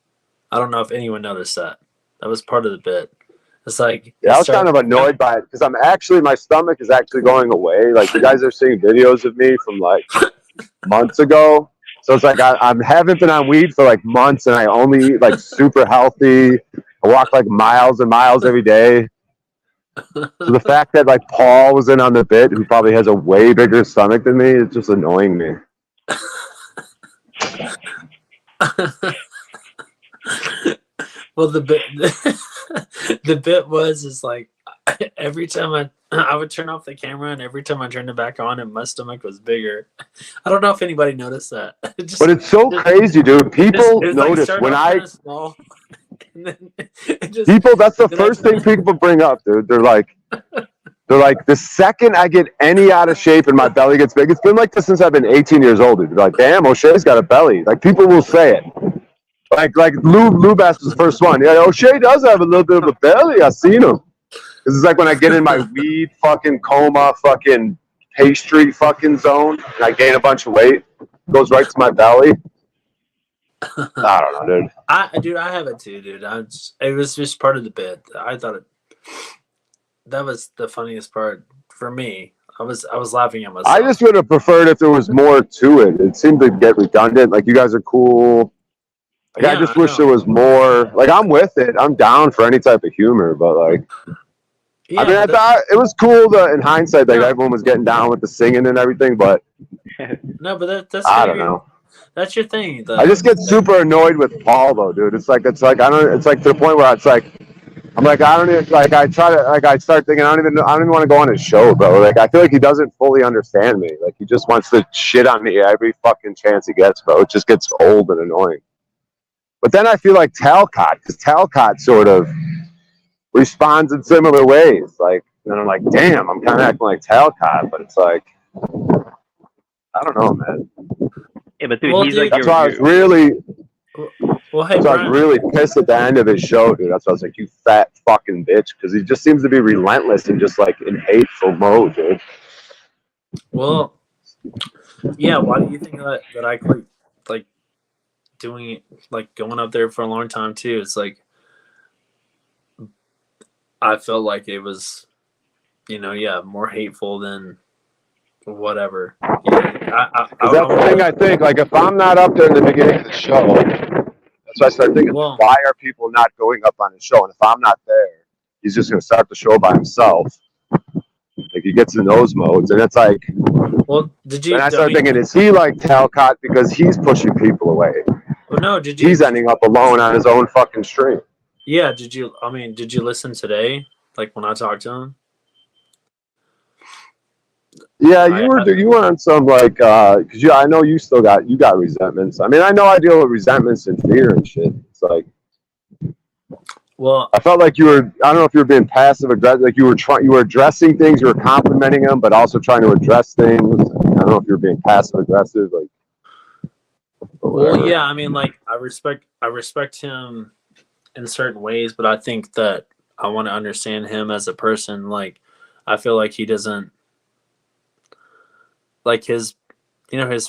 I don't know if anyone noticed that. That was part of the bit. It's like... Yeah, I was kind of annoyed by it, because my stomach is actually going away. Like, you guys are seeing videos of me from, like, months ago. So it's like I haven't been on weed for, like, months, and I only eat, like, super healthy. I walk like miles and miles every day. So the fact that like Paul was in on the bit, who probably has a way bigger stomach than me, it's just annoying me. Well, the bit was like every time I would turn off the camera, and every time I turned it back on, and my stomach was bigger. I don't know if anybody noticed that. But it's so crazy, dude. People notice when people, that's the first thing people bring up, dude. They're like, the second I get any out of shape and my belly gets big, it's been like this since I've been 18 years old, dude. They're like, damn, O'Shea's got a belly. Like, people will say it. Like Lou Bass was the first one. Yeah, O'Shea does have a little bit of a belly. I've seen him. This is like when I get in my weed fucking coma fucking pastry fucking zone and I gain a bunch of weight. It goes right to my belly. I don't know, dude. I have it too, dude. It was just part of the bit. I thought that was the funniest part for me. I was laughing at myself. I just would have preferred if there was more to it. It seemed to get redundant. Like, you guys are cool. Like, I just wish there was more. Like, I'm with it. I'm down for any type of humor, but like, I mean, I thought it was cool that in hindsight, like everyone was getting down with the singing and everything, but no, but that's I don't know. That's your thing. I just get super annoyed with Paul though, dude. It's like to the point where it's like I'm like, I don't even like. I try to like. I start thinking, I don't even want to go on his show, bro. Like, I feel like he doesn't fully understand me. Like, he just wants to shit on me every fucking chance he gets, bro. It just gets old and annoying. But then I feel like Talcott, because Talcott sort of responds in similar ways. Like, and I'm like, damn, I'm kind of acting like Talcott, but it's like, I don't know, man. Yeah, but dude, Well, he's dude, like That's your. why I was really. Well, hey, So I was Brian. really pissed at the end of his show, dude. That's why I was like, you fat fucking bitch. Because he just seems to be relentless and just like in hateful mode, dude. Well, yeah. Why do you think that I quit like doing it, like going up there for a long time too? It's like I felt like it was, more hateful than whatever. Because that's the thing I think. Like, if I'm not up there in the beginning of the show, that's why I start thinking, Well, why are people not going up on his show? And if I'm not there, he's just going to start the show by himself. Like, he gets in those modes. And it's like, well, did you? and I start thinking, is he like Talcott because he's pushing people away? Well, no. Did you? He's ending up alone on his own fucking stream. Yeah. Did you? I mean, did you listen today? Like when I talked to him? Yeah, you were on some like because I know you got resentments. I mean, I deal with resentments and fear and shit. It's like, well, I felt like you were. I don't know if you were being passive aggressive. Like you were addressing things, you were complimenting them, but also trying to address things. I don't know if you were being passive aggressive. Like, well, yeah. I mean, like I respect him in certain ways, but I think that I want to understand him as a person. Like, I feel like he doesn't. Like his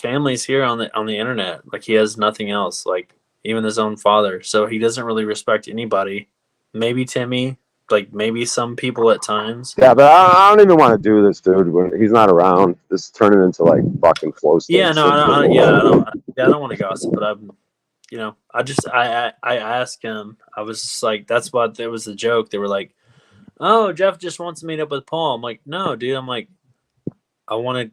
family's here on the internet. Like he has nothing else. Like even his own father. So he doesn't really respect anybody. Maybe Timmy. Like maybe some people at times. Yeah, but I don't even want to do this, dude. When he's not around, this is turning into like fucking flow state. Yeah, no, I don't want to gossip, but I asked him. I was just like, that's what there was a joke. They were like, oh, Jeff just wants to meet up with Paul. I'm like, no, dude. I'm like, I want to.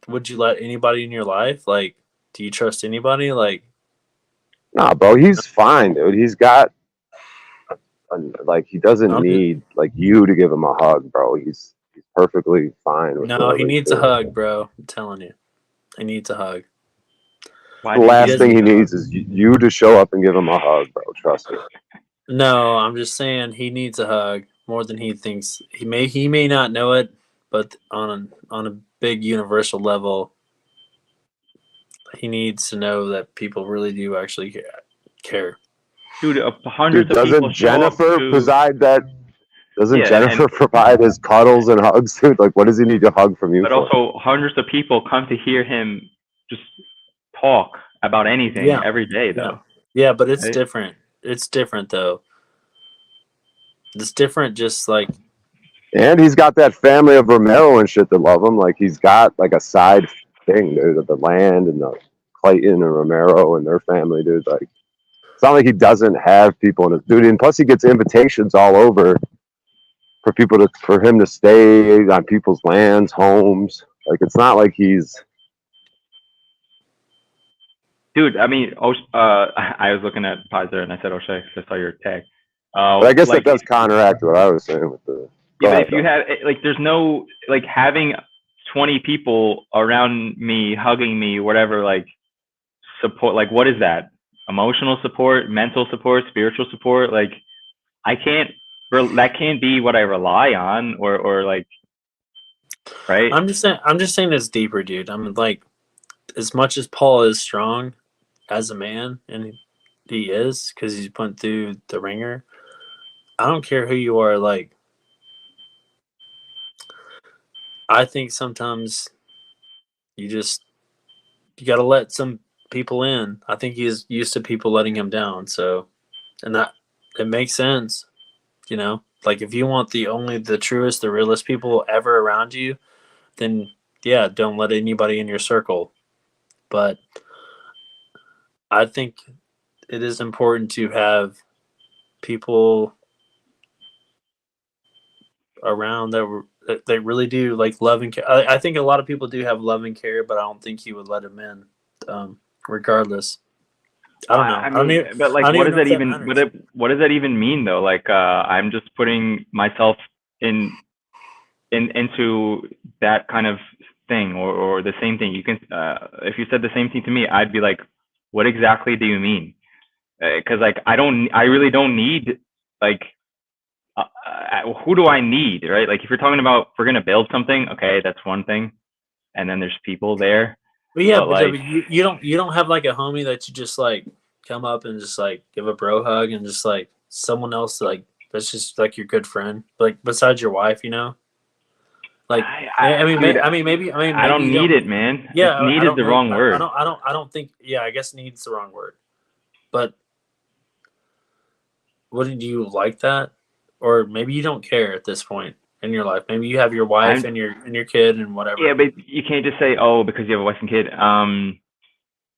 Would you let anybody in your life? Like, do you trust anybody? Like, nah, bro, he's fine, dude. He's got like he doesn't need like you to give him a hug, bro. He's perfectly fine. With no, he needs a hug, bro. I'm telling you, he needs a hug. The last thing he needs is you to show up and give him a hug, bro. Trust me. No, I'm just saying he needs a hug more than he thinks. He may not know it, but on a big universal level, he needs to know that people really do actually care. Dude, hundreds of people doesn't Jennifer Jennifer provide his cuddles and hugs, dude? Like, what does he need to hug from you But for? also, hundreds of people come to hear him just talk about anything every day, though. Yeah, but it's Right? different. It's different, though. It's different, just like. And he's got that family of Romero and shit that love him. Like, he's got like a side thing, dude, of the land and the Clayton and Romero and their family, dude. Like, it's not like he doesn't have people in his dude. And plus, he gets invitations all over for him to stay on people's lands, homes. Like, it's not like he's. Dude, I mean, I was looking at Pfizer and I said O'Shea because I saw your tag. But I guess that does counteract what I was saying with the. Yeah, but if you have there's no having 20 people around me hugging me, whatever, like support. Like, what is that? Emotional support, mental support, spiritual support. Like, I can't. That can't be what I rely on, or like, right? I'm just saying it's deeper, dude. I'm like, as much as Paul is strong as a man, and he is because he's put through the ringer. I don't care who you are. Like, I think sometimes you got to let some people in. I think he's used to people letting him down. So, and that it makes sense, like if you want the truest, the realest people ever around you, then yeah, don't let anybody in your circle. But I think it is important to have people around that they really do like love and care. I think a lot of people do have love and care, but I don't think he would let him in, regardless. I don't know. I I don't mean, even, but I like, don't what even does know if that that even matters. what does that even mean though? Like, I'm just putting myself into that kind of thing, or the same thing. You can, if you said the same thing to me, I'd be like, what exactly do you mean? Because like, I really don't need like, who do I need, right? Like, if you're talking about we're gonna build something, okay, that's one thing, and then there's people there, But yeah, but but like, you don't have like a homie that you just like come up and just like give a bro hug and just like someone else like that's just like your good friend, like besides your wife, you know. Like dude, maybe I don't you need don't. it, man. Yeah, Need I is don't the know. wrong word. I don't think. Yeah, I guess needs the wrong word. But wouldn't you like that? Or maybe you don't care at this point in your life. Maybe you have your wife I'm and your kid and whatever. Yeah, but you can't just say, oh, because you have a wife and kid.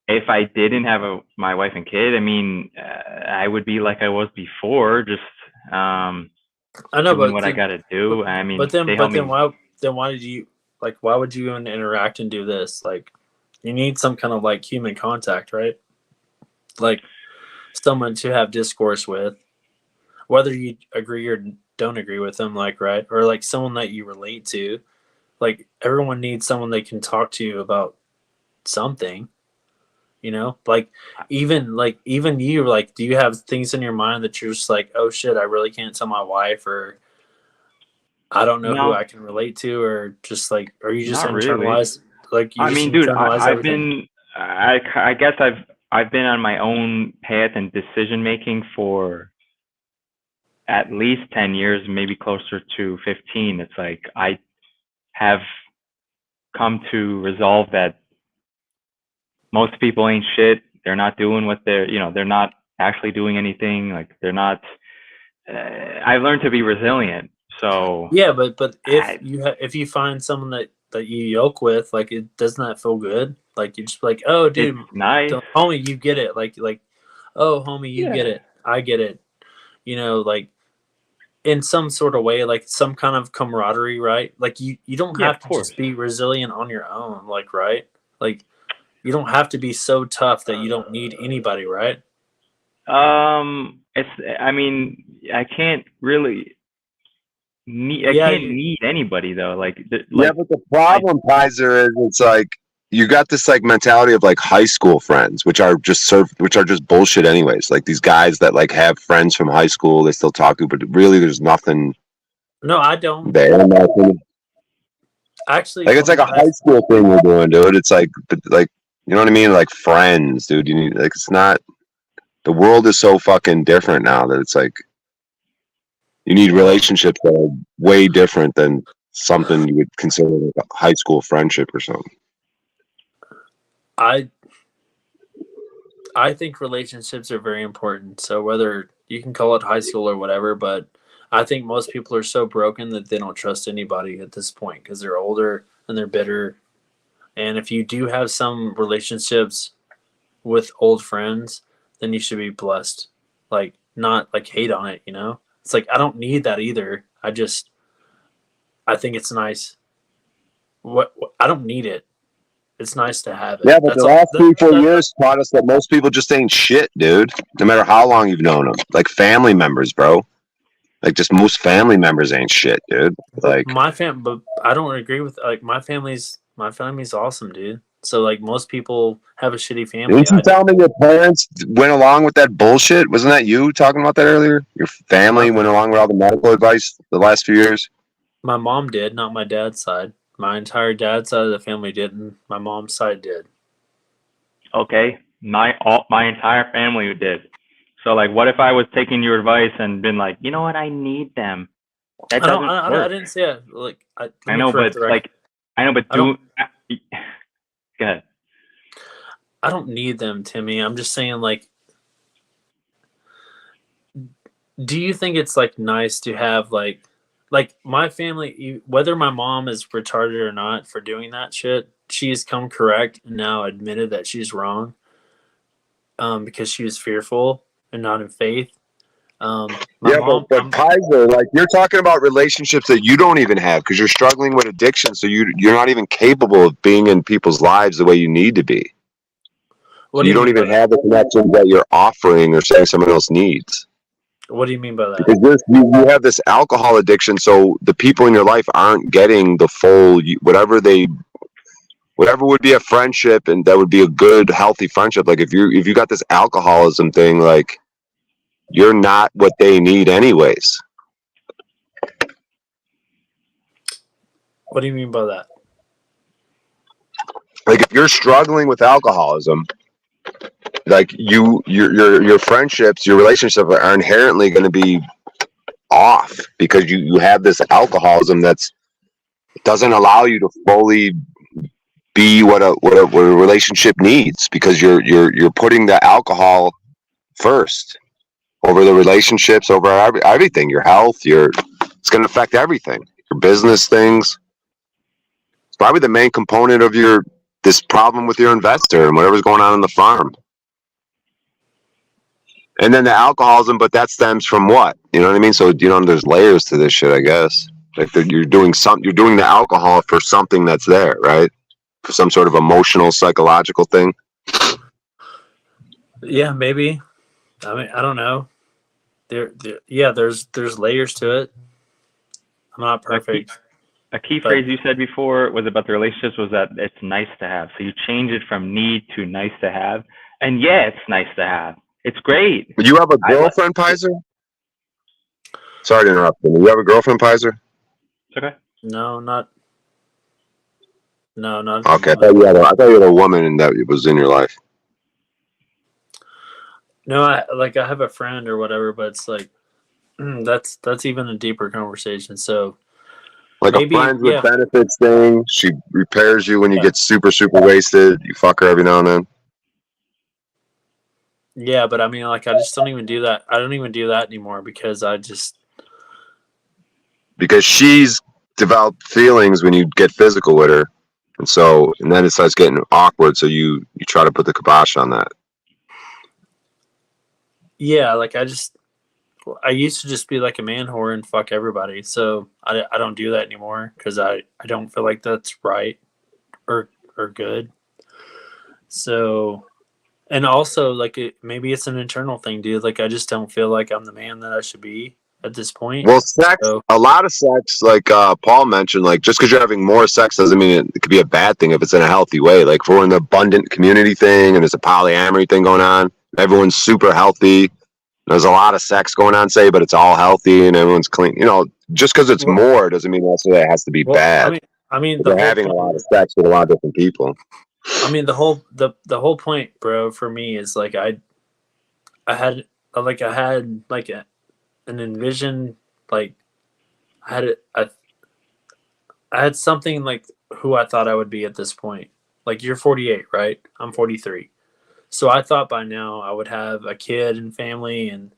If I didn't have my wife and kid, I mean, I would be like I was before, just I know, doing but what I gotta do. I mean, they help me. why did you like? Why would you even interact and do this? Like, you need some kind of like human contact, right? Like someone to have discourse with, whether you agree or don't agree with them, like, right? Or like someone that you relate to. Like, everyone needs someone they can talk to about something, you know? Like even you, like, do you have things in your mind that you're just like, oh shit, I really can't tell my wife, or I don't know who No, I can relate to, or just like, are you just not really. internalize, like you I just mean, dude, internalize I've everything? been, I guess I've been on my own path and decision making for at least 10 years, maybe closer to 15. It's like I have come to resolve that most people ain't shit. They're not doing what they're not actually doing anything. Like, they're not. I learned to be resilient. So Yeah, but if you find someone that you yoke with, like, it doesn't that feel good? Like, you just like, oh dude, it's nice. homie, you get it. Like, oh homie, you get Yeah. it. I get it. You know, like, in some sort of way, like some kind of camaraderie, right? Like, you don't Yeah, have of to course. just be resilient on your own, like, right? Like, you don't have to be so tough that you don't need anybody, right? It's. I mean, I can't really need. I Yeah, can't need anybody though. Like, Yeah, but the problem, Pizer, is it's like you got this like mentality of like high school friends, which are just bullshit anyways. Like these guys that like have friends from high school they still talk to, but really there's nothing No, I don't. there. In my opinion. Actually, Like it's like a high school thing we're doing, dude. It's like you know what I mean? Like friends, dude. You need like it's not. The world is so fucking different now that it's like you need relationships that are way different than something you would consider like a high school friendship or something. I think relationships are very important. So whether you can call it high school or whatever, but I think most people are so broken that they don't trust anybody at this point because they're older and they're bitter. And if you do have some relationships with old friends, then you should be blessed. Like, not like hate on it, you know? It's like, I don't need that either. I think it's nice. I don't need it. It's nice to have it. Yeah, but That's the all. last 3-4 years taught us that most people just ain't shit, dude. No matter how long you've known them, like family members, bro. Like just most family members ain't shit, dude. Like But I don't agree with like my family's awesome, dude. So like most people have a shitty family. didn't you tell me your parents went along with that bullshit? Wasn't that you talking about that earlier? Your family went along with all the medical advice the last few years? My mom did, not my dad's side. My entire dad's side of the family didn't. My mom's side did. Okay, my entire family did. So like, what if I was taking your advice and been like, you know what, I need them? That doesn't work. I didn't say it. Like, I know, but like, I know, but go ahead. I don't need them, Timmy. I'm just saying, like, do you think it's like nice to have like my family, whether my mom is retarded or not for doing that shit, she has come correct and now admitted that she's wrong, because she was fearful and not in faith. But Pizer, like you're talking about relationships that you don't even have because you're struggling with addiction, so you're not even capable of being in people's lives the way you need to be. What do you you don't mean by even that? have the connections that you're offering or saying someone else needs. What do you mean by that? Because you have this alcohol addiction, so the people in your life aren't getting the full whatever would be a friendship, and that would be a good, healthy friendship. Like if you got this alcoholism thing, like you're not what they need anyways. What do you mean by that? Like if you're struggling with alcoholism, like your friendships, your relationships are inherently going to be off because you have this alcoholism that's doesn't allow you to fully be what a relationship needs, because you're putting the alcohol first over the relationships, over everything, your health, it's going to affect everything, your business things. It's probably the main component of this problem with your investor and whatever's going on in the farm. And then the alcoholism, but that stems from what? You know what I mean? So, there's layers to this shit, I guess. Like you're doing the alcohol for something that's there, right? For some sort of emotional, psychological thing. Yeah, maybe. I mean, I don't know. There's layers to it. I'm not perfect. A key phrase you said before was about the relationships was that it's nice to have. So you change it from need to nice to have. And yeah, it's nice to have. It's great. You have a girlfriend, Pizer? Sorry to interrupt you. You have a girlfriend, Pizer? It's okay. No, not. Okay, I thought you had a woman and that was in your life. No, I have a friend or whatever, but it's like that's even a deeper conversation. So like maybe, a friends with benefits thing. She repairs you when you get super, super wasted. You fuck her every now and then. Yeah, but I mean, like, I just don't even do that. I don't even do that anymore because because she's developed feelings when you get physical with her, and then it starts getting awkward. So you try to put the kibosh on that. Yeah, like I used to just be like a man whore and fuck everybody. So I don't do that anymore because I don't feel like that's right or good. So. And also, like, maybe it's an internal thing, dude. Like, I just don't feel like I'm the man that I should be at this point. Well, a lot of sex, like Paul mentioned, like, just because you're having more sex doesn't mean it could be a bad thing if it's in a healthy way. Like, if we're in the abundant community thing and there's a polyamory thing going on, everyone's super healthy. There's a lot of sex going on, but it's all healthy and everyone's clean. Just because it's more doesn't mean necessarily it has to be bad. I mean, they're having a lot of sex with a lot of different people. I mean, the whole point, bro, for me is like I had an envision, like I had something like who I thought I would be at this point. Like you're 48, right? I'm 43. So I thought by now I would have a kid and family, and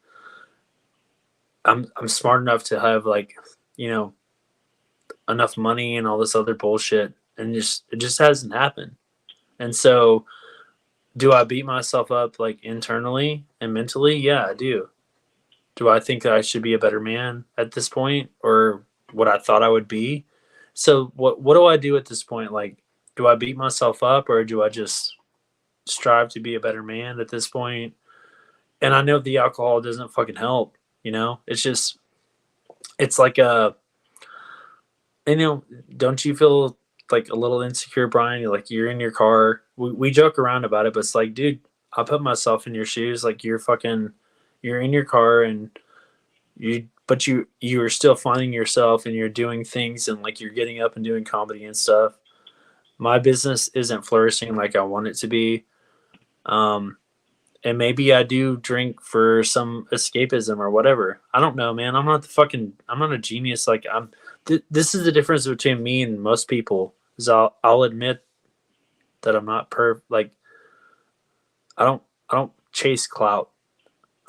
I'm smart enough to have enough money and all this other bullshit, and it just hasn't happened. And so, do I beat myself up like internally and mentally? Yeah, I do. Do I think that I should be a better man at this point, or what I thought I would be? So what do I do at this point? Like, do I beat myself up, or do I just strive to be a better man at this point? And I know the alcohol doesn't fucking help. It's like don't you feel like a little insecure, Brian? You're in your car. We joke around about it, but it's like, dude, I put myself in your shoes. Like you're in your car and you are still finding yourself and you're doing things and like you're getting up and doing comedy and stuff. My business isn't flourishing like I want it to be. And maybe I do drink for some escapism or whatever. I don't know, man. I'm not a genius. Like this is the difference between me and most people. Is I'll admit that I'm not like I don't chase clout.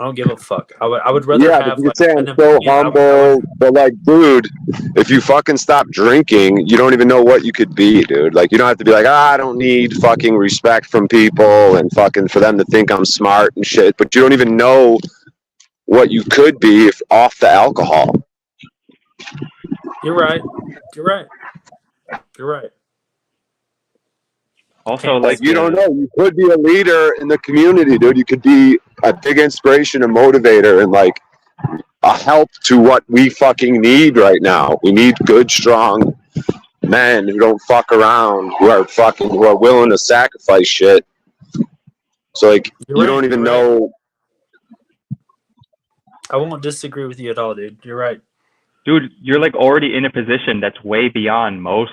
I don't give a fuck. I would rather have. You're saying so humble, but like, dude, if you fucking stop drinking, you don't even know what you could be, dude. Like, you don't have to be like, I don't need fucking respect from people and fucking for them to think I'm smart and shit. But you don't even know what you could be if off the alcohol. You're right. You're right. Also, Like you don't know, you could be a leader in the community, dude. You could be a big inspiration and motivator, and like a help to what we fucking need right now. We need good, strong men who don't fuck around, who are willing to sacrifice shit. So like you don't even know. I won't disagree with you at all, dude. You're right. Dude, you're like already in a position that's way beyond most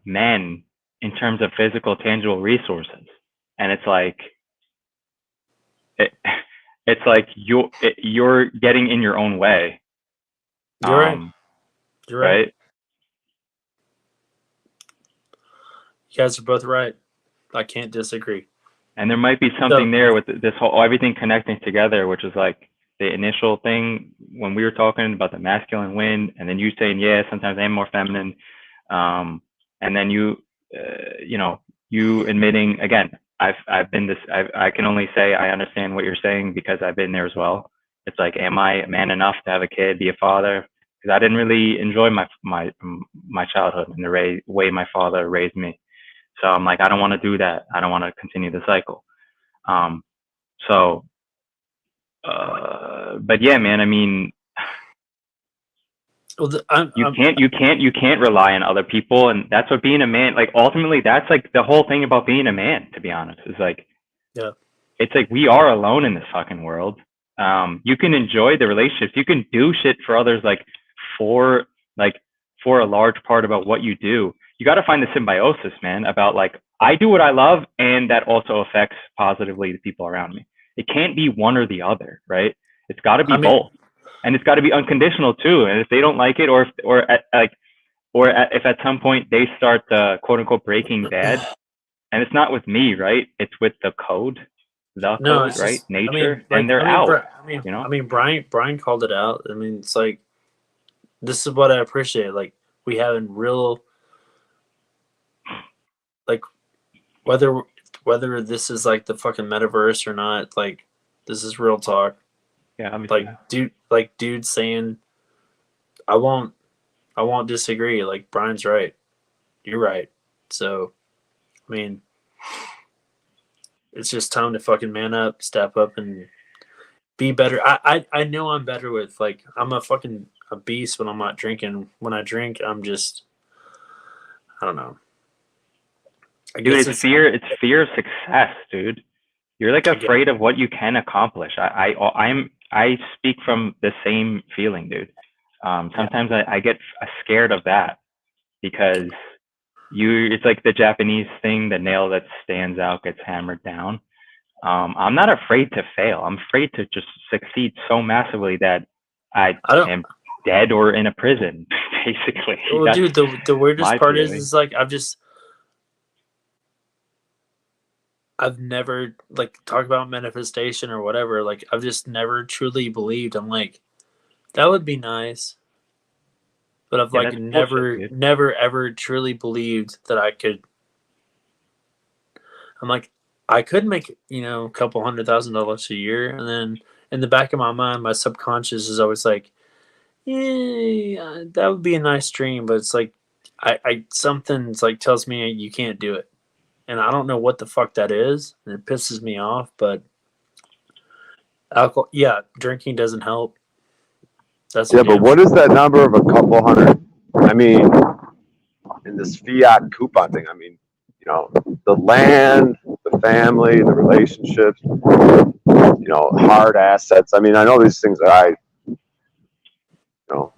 men in terms of physical, tangible resources, and it's like it's like you're getting in your own way. You're right. You're right. You guys are both right. I can't disagree. And there might be something there with this whole everything connecting together, which is like the initial thing when we were talking about the masculine wind, and then you saying, yeah, sometimes I'm more feminine, and then you admitting again, I've been this. I can only say I understand what you're saying because I've been there as well. It's like, am I a man enough to have a kid, be a father? Because I didn't really enjoy my childhood and the way my father raised me. So I'm like, I don't want to do that. I don't want to continue the cycle. But yeah, man, I mean, you can't rely on other people. And that's what being a man, like, ultimately, that's like the whole thing about being a man, to be honest, is like, it's like, we are alone in this fucking world. You can enjoy the relationships. You can do shit for others, like for a large part about what you do. You got to find the symbiosis, man, about like, I do what I love, and that also affects positively the people around me. It can't be one or the other, right? It's got to be both, and it's got to be unconditional too. And if they don't like it, or if at some point they start quote unquote breaking bad, and it's not with me, right? It's with the code, right? Just, Nature, and they're out. Brian called it out. I mean, it's like, this is what I appreciate. Like, we having real, like, whether this is like the fucking metaverse or not, like, this is real talk. Yeah, dude saying, I won't disagree. Like, Brian's right, you're right. So, I mean, it's just time to fucking man up, step up, and be better. I know I'm better with, like, I'm a beast when I'm not drinking. When I drink, I'm just, I don't know. Dude, it's fear of success, dude. You're like afraid of what you can accomplish. I speak from the same feeling, dude. Sometimes I get scared of that because it's like the Japanese thing, the nail that stands out gets hammered down. I'm not afraid to fail. I'm afraid to just succeed so massively that I am dead or in a prison, basically. Well, dude, the weirdest part is like, I've never, like, talk about manifestation or whatever. Like, I've just never truly believed. I'm like, that would be nice, but I've like never ever truly believed that I could. I'm like, I could make, a couple $100,000 a year, and then in the back of my mind, my subconscious is always like, yeah, that would be a nice dream, but it's like, something's like tells me you can't do it. And I don't know what the fuck that is, and it pisses me off. But alcohol, drinking doesn't help. But what is that number of a couple hundred? I mean, in this fiat coupon thing, I mean, the land, the family, the relationships, hard assets. I mean, I know these things that I,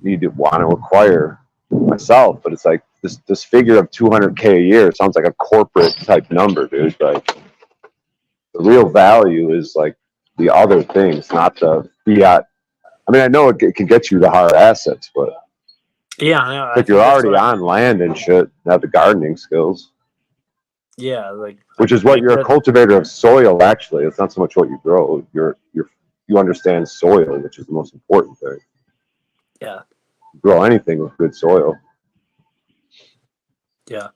need to want to acquire myself, but it's like this figure of 200K a year sounds like a corporate type number, dude. Like, the real value is like the other things, not the fiat. I mean, I know it can get you the hard assets, but if you're already on land and shit, have the gardening skills. Yeah, like, which is what you're a cultivator of soil. Actually, it's not so much what you grow. You understand soil, which is the most important thing. Yeah. Grow anything with good soil. Yeah.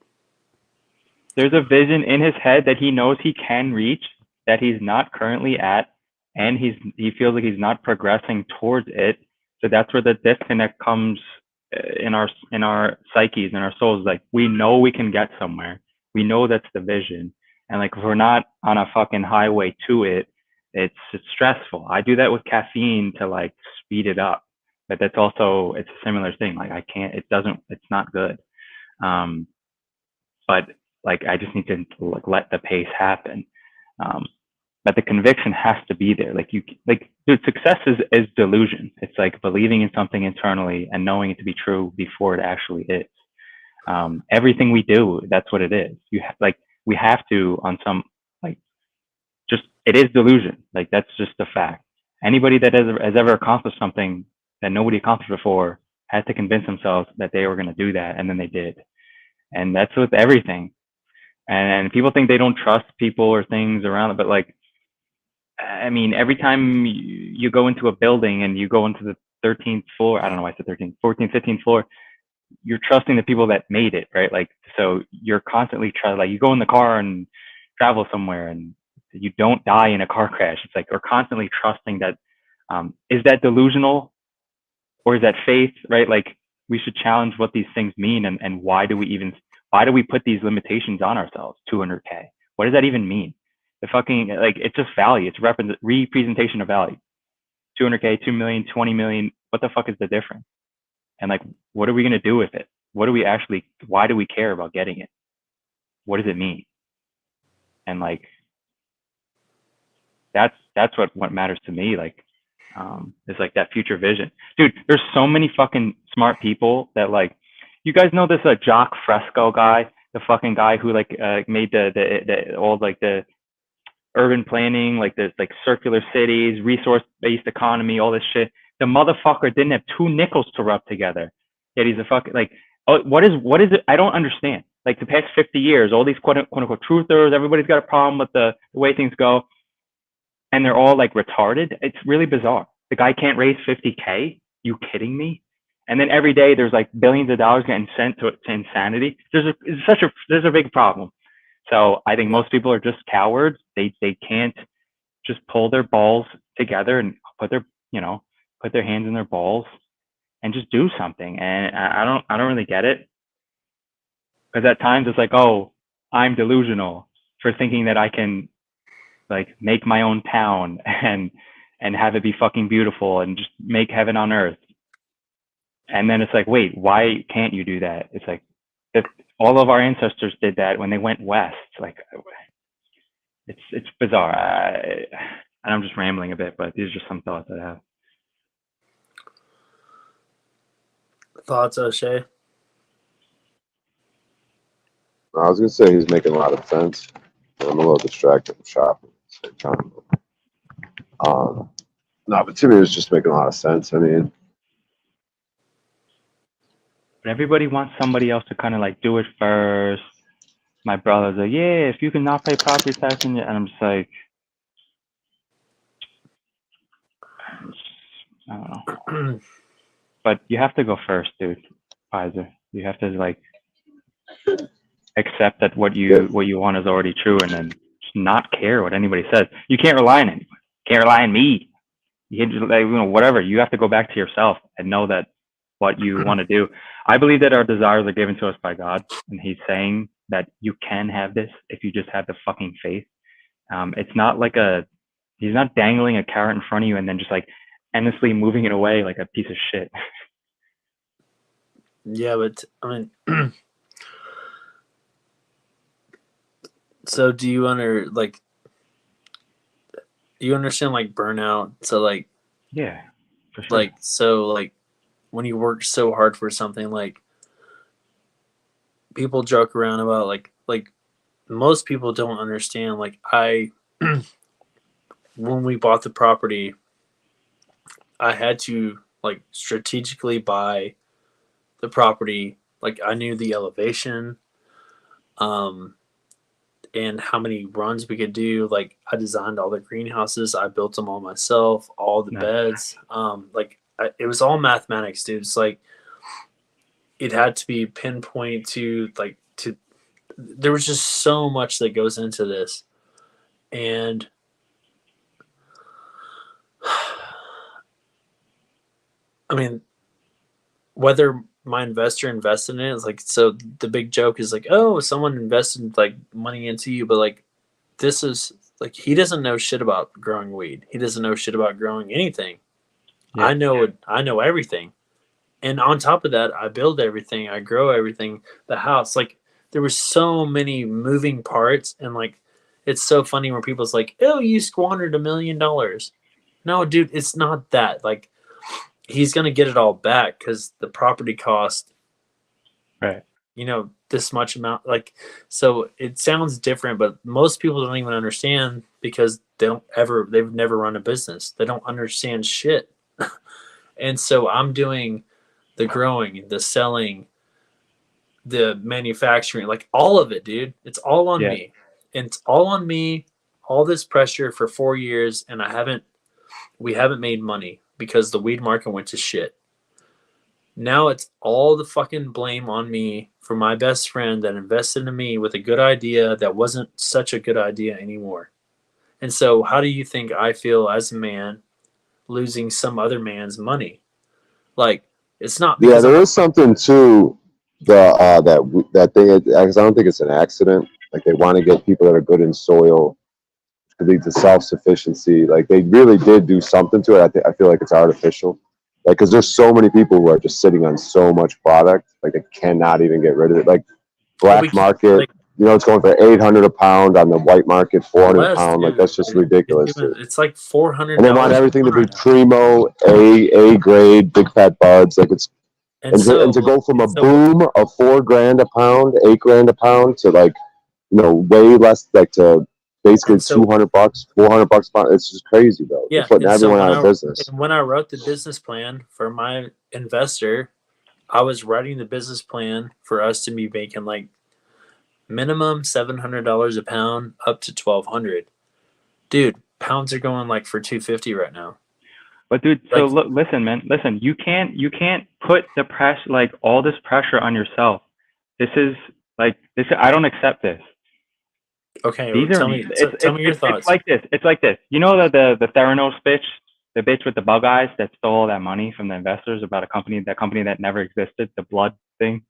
There's a vision in his head that he knows he can reach, that he's not currently at, and he feels like he's not progressing towards it. So that's where the disconnect comes in our psyches, in our souls. Like, we know we can get somewhere. we know that's the vision. And like, if we're not on a fucking highway to it, it's stressful. I do that with caffeine to like speed it up, but that's also, it's a similar thing. Like I can't, it's not good. But like, I just need to like let the pace happen. But the conviction has to be there. Like dude, success is delusion. It's like believing in something internally and knowing it to be true before it actually is. Everything we do, that's what it is. We have to on some, like, just, it is delusion. Like that's just a fact. Anybody that has ever accomplished something that nobody accomplished before had to convince themselves that they were going to do that, and then they did. And that's with everything. And people think they don't trust people or things around it, but like, I mean, every time you go into a building and you go into the 13th floor, I don't know why I said 13th, 14th, 15th floor, you're trusting the people that made it, right? Like, so you're constantly trying, like, you go in the car and travel somewhere and you don't die in a car crash. It's like, we're constantly trusting that. Is that delusional or is that faith, right? Like, we should challenge what these things mean, and why do we put these limitations on ourselves? 200K. What does that even mean? The fucking, like, it's just value. It's representation of value. 200K, 2 million, 20 million. What the fuck is the difference? And like, what are we going to do with it? Why do we care about getting it? What does it mean? And like, that's what matters to me. Like, it's like that future vision. Dude, there's so many fucking smart people that, like, you guys know this Jacques Fresco guy, the fucking guy who like made the all like the urban planning, like the like circular cities, resource-based economy, all this shit. The motherfucker didn't have 2 nickels to rub together. Yet he's a fucking, like, oh, what is it? I don't understand. Like, the past 50 years, all these quote unquote truthers, everybody's got a problem with the way things go, and they're all like retarded. It's really bizarre. The guy can't raise 50K. You kidding me? And then every day there's like billions of dollars getting sent to insanity. There's a big problem. So I think most people are just cowards. They can't just pull their balls together and put their hands in their balls and just do something. And I don't really get it, because at times it's like, oh, I'm delusional for thinking that I can like make my own town and have it be fucking beautiful and just make heaven on earth. And then it's like, wait, why can't you do that? It's like, if all of our ancestors did that when they went west. Like, it's bizarre. And I'm just rambling a bit, but these are just some thoughts I have. Thoughts, O'Shea? I was gonna say he's making a lot of sense. I'm a little distracted from shopping at the same time. No, but to me, it's just making a lot of sense. I mean, But everybody wants somebody else to kind of like do it first. My brother's like, yeah, if you can not pay property tax, and I'm just like, I don't know. But you have to go first, dude. Pfizer. You have to like accept that what you want is already true, and then just not care what anybody says. You can't rely on anybody. You can't rely on me. You can just, like, whatever. You have to go back to yourself and know that what you want to do. I believe that our desires are given to us by God, and He's saying that you can have this if you just have the fucking faith. It's not like He's not dangling a carrot in front of you and then just like endlessly moving it away like a piece of shit. Yeah, but I mean, so do you understand like burnout? So like, yeah, for sure. Like, so like when you work so hard for something, like people joke around about like most people don't understand. Like when we bought the property, I had to like strategically buy the property. Like I knew the elevation, and how many runs we could do. Like I designed all the greenhouses. I built them all myself, all the beds. It was all mathematics, dude. It's like, it had to be pinpoint to there was just so much that goes into this. And I mean, whether my investor invested in it. It's like, so the big joke is like, oh, someone invested like money into you, but like this is like, he doesn't know shit about growing weed. He doesn't know shit about growing anything. Yeah. I know everything. And on top of that, I build everything, I grow everything, the house. Like there were so many moving parts, and like it's so funny when people's like, oh, you squandered $1 million. No, dude, it's not that. Like he's gonna get it all back because the property cost, right? You know, this much amount. Like, so it sounds different, but most people don't even understand because they've never run a business. They don't understand shit. And so I'm doing the growing, the selling, the manufacturing, like all of it, dude. It's all on me. And it's all on me, all this pressure for 4 years, and we haven't made money because the weed market went to shit. Now it's all the fucking blame on me for my best friend that invested in me with a good idea that wasn't such a good idea anymore. And so how do you think I feel as a man losing some other man's money? Like, it's not. Yeah, there is something to that thing, because I don't think it's an accident. Like they want to get people that are good in soil to lead to self-sufficiency. Like they really did do something to it. I feel like it's artificial. Like, because there's so many people who are just sitting on so much product, like they cannot even get rid of it. Like black market, like, you know, it's going for $800 a pound on the white market, $400 a pound. Like that's just ridiculous. It's like $400. And they want everything to be primo, A grade, big fat buds. Like it's and to go from a boom of $4,000 a pound, $8,000 a pound to like, you know, way less, like to basically $200, $400 a pound. It's just crazy, bro. Yeah, they're putting everyone out of business. And when I wrote the business plan for my investor, I was writing the business plan for us to be making like minimum $700 a pound up to $1,200. Dude, pounds are going like for $250 right now. But dude, so look, listen, man, listen. You can't put the press, like all this pressure on yourself. This is like this. I don't accept this. Okay, tell me your thoughts. It's like this. You know the Theranos bitch, the bitch with the bug eyes that stole all that money from the investors about that company that never existed, the blood thing. You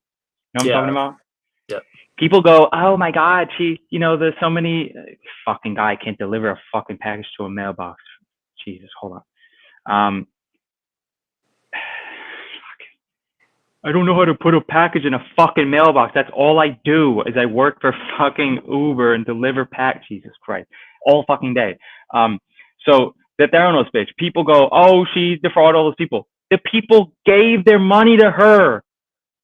know what I'm talking about? Yeah. People go, oh my God, there's so many. Fucking guy can't deliver a fucking package to a mailbox. Jesus, hold on. I don't know how to put a package in a fucking mailbox. That's all I do is I work for fucking Uber and deliver Jesus Christ, all fucking day. So the Theranos bitch, people go, oh, she defrauded all those people. The people gave their money to her.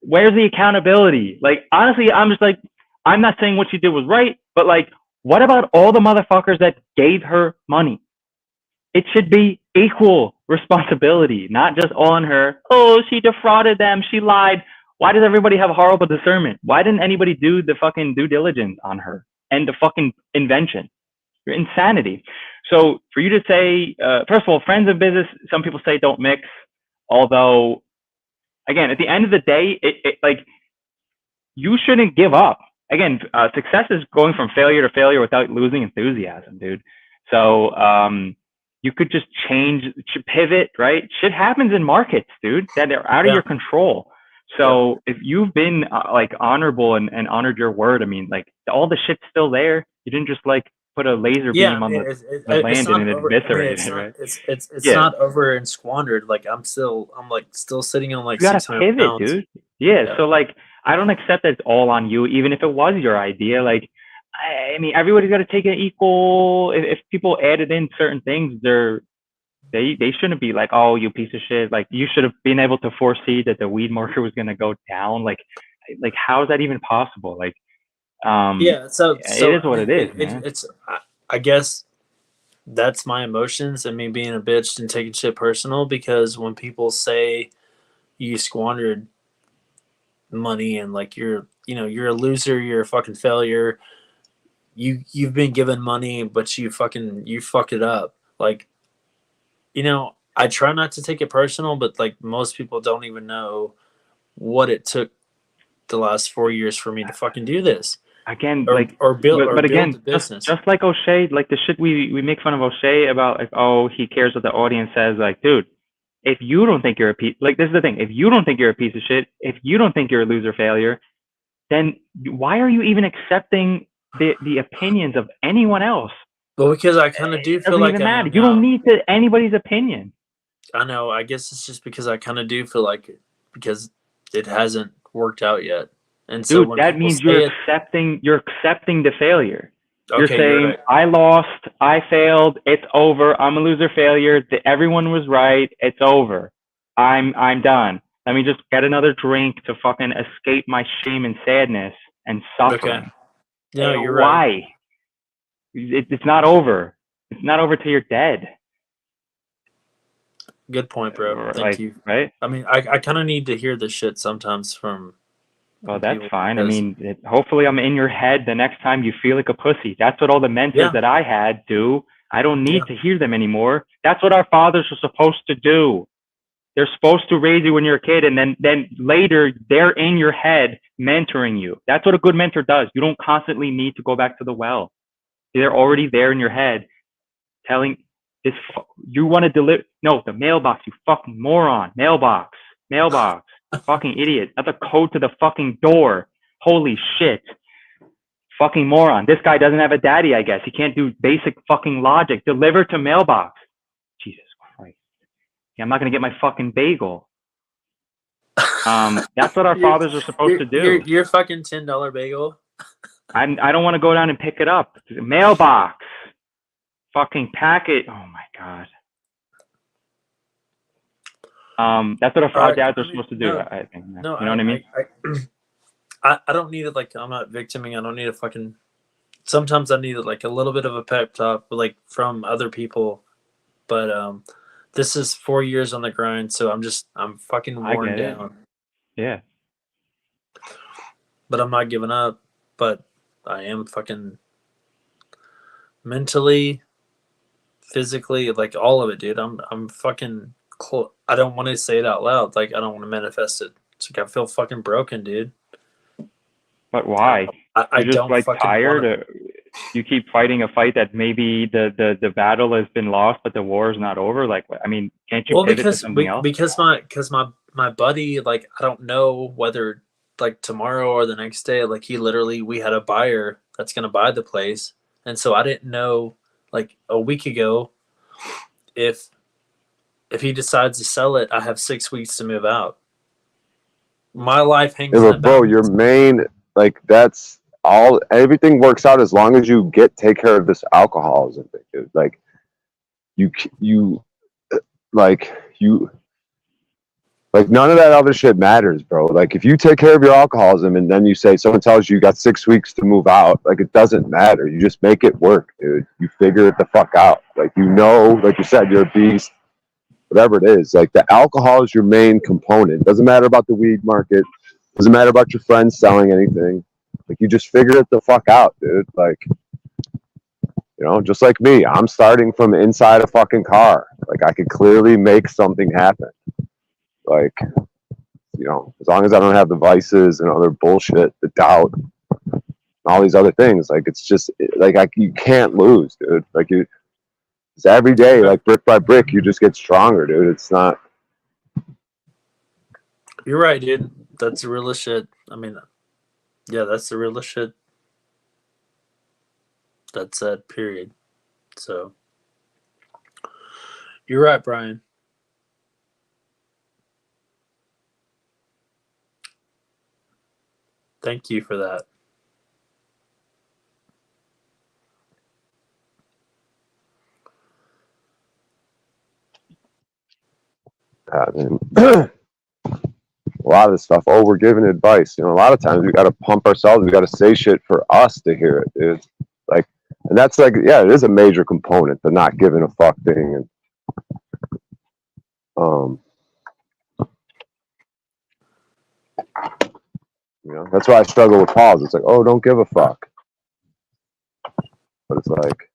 Where's the accountability? Like, honestly, I'm just like, I'm not saying what she did was right, but like, what about all the motherfuckers that gave her money? It should be equal responsibility, not just on her. Oh, she defrauded them. She lied. Why does everybody have horrible discernment? Why didn't anybody do the fucking due diligence on her and the fucking invention? You're insanity. So for you to say, first of all, friends of business, some people say don't mix. Although, again, at the end of the day, it like you shouldn't give up. Again, success is going from failure to failure without losing enthusiasm, dude. So, you could just pivot, right? Shit happens in markets, dude, that are out of your control. So if you've been like honorable and honored your word, I mean, like all the shit's still there. You didn't just like put a laser beam on the land and it eviscerated it, right? It's not over and squandered. Like I'm still sitting on like you gotta 600 pivot, pounds. dude. Yeah. So like I don't accept that it's all on you, even if it was your idea. Like I mean, everybody's got to take an equal. If people added in certain things, they shouldn't be like, oh, you piece of shit. Like you should have been able to foresee that the weed market was gonna go down. Like how is that even possible? Like, yeah. So it is what it is. It's I guess that's my emotions and me being a bitch and taking shit personal, because when people say you squandered money and like you're a loser, you're a fucking failure. You've been given money, but you fucked it up. Like, I try not to take it personal, but like most people don't even know what it took the last 4 years for me to fucking do this. Again, build the business. Just like O'Shea, like the shit we make fun of O'Shea about, like, oh, he cares what the audience says. Like, dude, if you don't think you're a piece, like this is the thing, if you don't think you're a piece of shit, if you don't think you're a loser failure, then why are you even accepting the opinions of anyone else? Well, because I kind of do It feel doesn't like even I matter. am You don't now. need anybody's opinion. I know. I guess it's just because I kind of do feel like it, because it hasn't worked out yet. And so Dude, when that people means say you're it, accepting the failure. You're okay, you're saying, right. I lost, I failed, it's over, I'm a loser failure, everyone was right, it's over. I'm done. Let me just get another drink to fucking escape my shame and sadness and suffering. Okay. No, you're right. Why? It's not over. It's not over till you're dead. Good point, bro. Thank Like, you. right? I mean, I kind of need to hear this shit sometimes from Well, that's people fine. I because mean, hopefully I'm in your head the next time you feel like a pussy. That's what all the mentors yeah, that I had do. I don't need yeah. to hear them anymore. That's what our fathers are supposed to do. They're supposed to raise you when you're a kid, and then later they're in your head mentoring you. That's what a good mentor does. You don't constantly need to go back to the well. They're already there in your head telling this, you want to deliver, no, the mailbox, you fucking moron, mailbox, fucking idiot, not the code to the fucking door. Holy shit. Fucking moron. This guy doesn't have a daddy, I guess. He can't do basic fucking logic. Deliver to mailbox. Jesus Christ. Yeah, I'm not going to get my fucking bagel. That's what our fathers are supposed to do. Your fucking $10 bagel. I don't want to go down and pick it up. Mailbox. Fucking packet. Oh my God. That's what our dads are supposed to do. I think. No, you know what I mean? I don't need it. Like, I'm not victiming. I don't need a fucking. Sometimes I need like a little bit of a pep talk, like from other people. But this is 4 years on the grind, so I'm fucking worn down. Yeah. But I'm not giving up. But I am fucking mentally, physically, like all of it, dude. I'm fucking. I don't want to say it out loud. Like, I don't want to manifest it. It's like I feel fucking broken, dude. But why? I You're just don't like fucking tired. You keep fighting a fight that maybe the battle has been lost, but the war is not over. Like, I mean, can't you pivot to something else? Because my buddy, like, I don't know whether like tomorrow or the next day, like we had a buyer that's gonna buy the place, and so I didn't know like a week ago if he decides to sell it, I have 6 weeks to move out. My life hangs. Yeah, but bro, your main, like, that's all. Everything works out as long as you take care of this alcoholism thing, dude. Like, like none of that other shit matters, bro. Like, if you take care of your alcoholism and then you say someone tells you got 6 weeks to move out, like, it doesn't matter. You just make it work, dude. You figure it the fuck out. Like, like you said, you're a beast. Whatever it is, like, the alcohol is your main component. Doesn't matter about the weed market. Doesn't matter about your friends selling anything. Like, you just figure it the fuck out, dude. Like, just like me, I'm starting from inside a fucking car. Like, I could clearly make something happen. Like, as long as I don't have the vices and other bullshit, the doubt, and all these other things, like, it's just like you can't lose, dude. Like, it's every day, like, brick by brick, you just get stronger, dude. It's not. You're right, dude. That's the realest shit. I mean, yeah, that's the realest shit. That's that, period. So, you're right, Brian. Thank you for that. I mean, a lot of this stuff, we're giving advice. A lot of times we got to pump ourselves. We got to say shit for us to hear it, dude. Like, and that's like, yeah, it is a major component, the not giving a fuck thing. And, that's why I struggle with pause. It's like, oh, don't give a fuck. But it's like,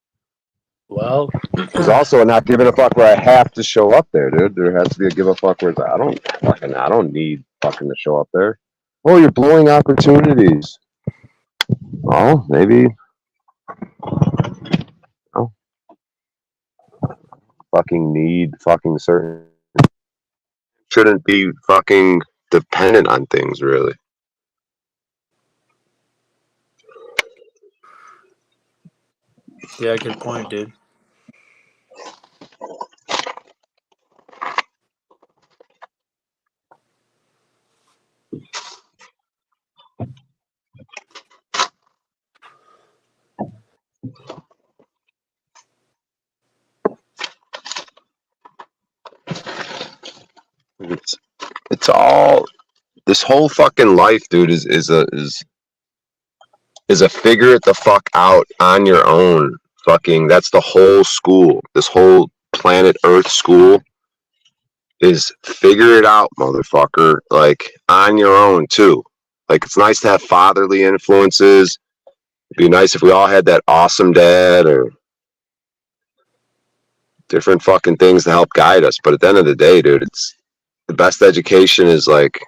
well, there's also a not giving a fuck where I have to show up there, dude. There has to be a give a fuck where I don't need fucking to show up there. Oh, you're blowing opportunities. Well, maybe. Fucking need fucking certain shouldn't be fucking dependent on things, really. Yeah, good point, dude. It's all this whole fucking life, dude, is a figure it the fuck out on your own. Fucking that's the whole school. This whole planet Earth school is figure it out, motherfucker. Like on your own too. Like it's nice to have fatherly influences. It'd be nice if we all had that awesome dad or different fucking things to help guide us. But at the end of the day, dude, it's the best education is like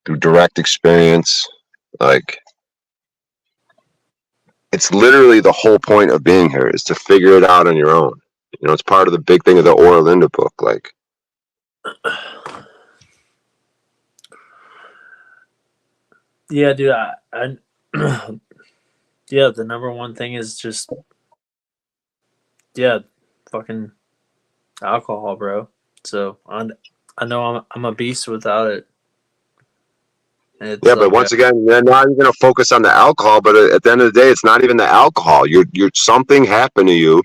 through direct experience. Like it's literally the whole point of being here is to figure it out on your own. You know, it's part of the big thing of the Ora Linda book. Like, Yeah, dude. I yeah, the number one thing is just fucking alcohol, bro. So I know I'm a beast without it. It's yeah, but once again, you're not even going to focus on the alcohol. But at the end of the day, it's not even the alcohol. You're something happened to you.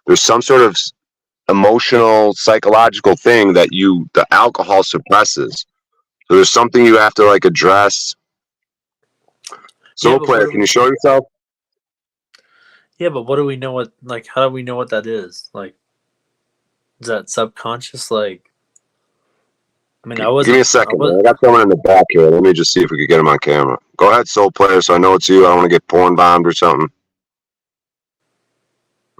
There's some sort of emotional, psychological thing that the alcohol suppresses. So there's something you have to like address. Soul player, can you show yourself? Yeah, but what do we know? How do we know what that is? Like, is that subconscious? Like, I mean, I wasn't. Give me a second, man. I got someone in the back here. Let me just see if we could get him on camera. Go ahead, Soul player, so I know it's you. I don't want to get porn bombed or something.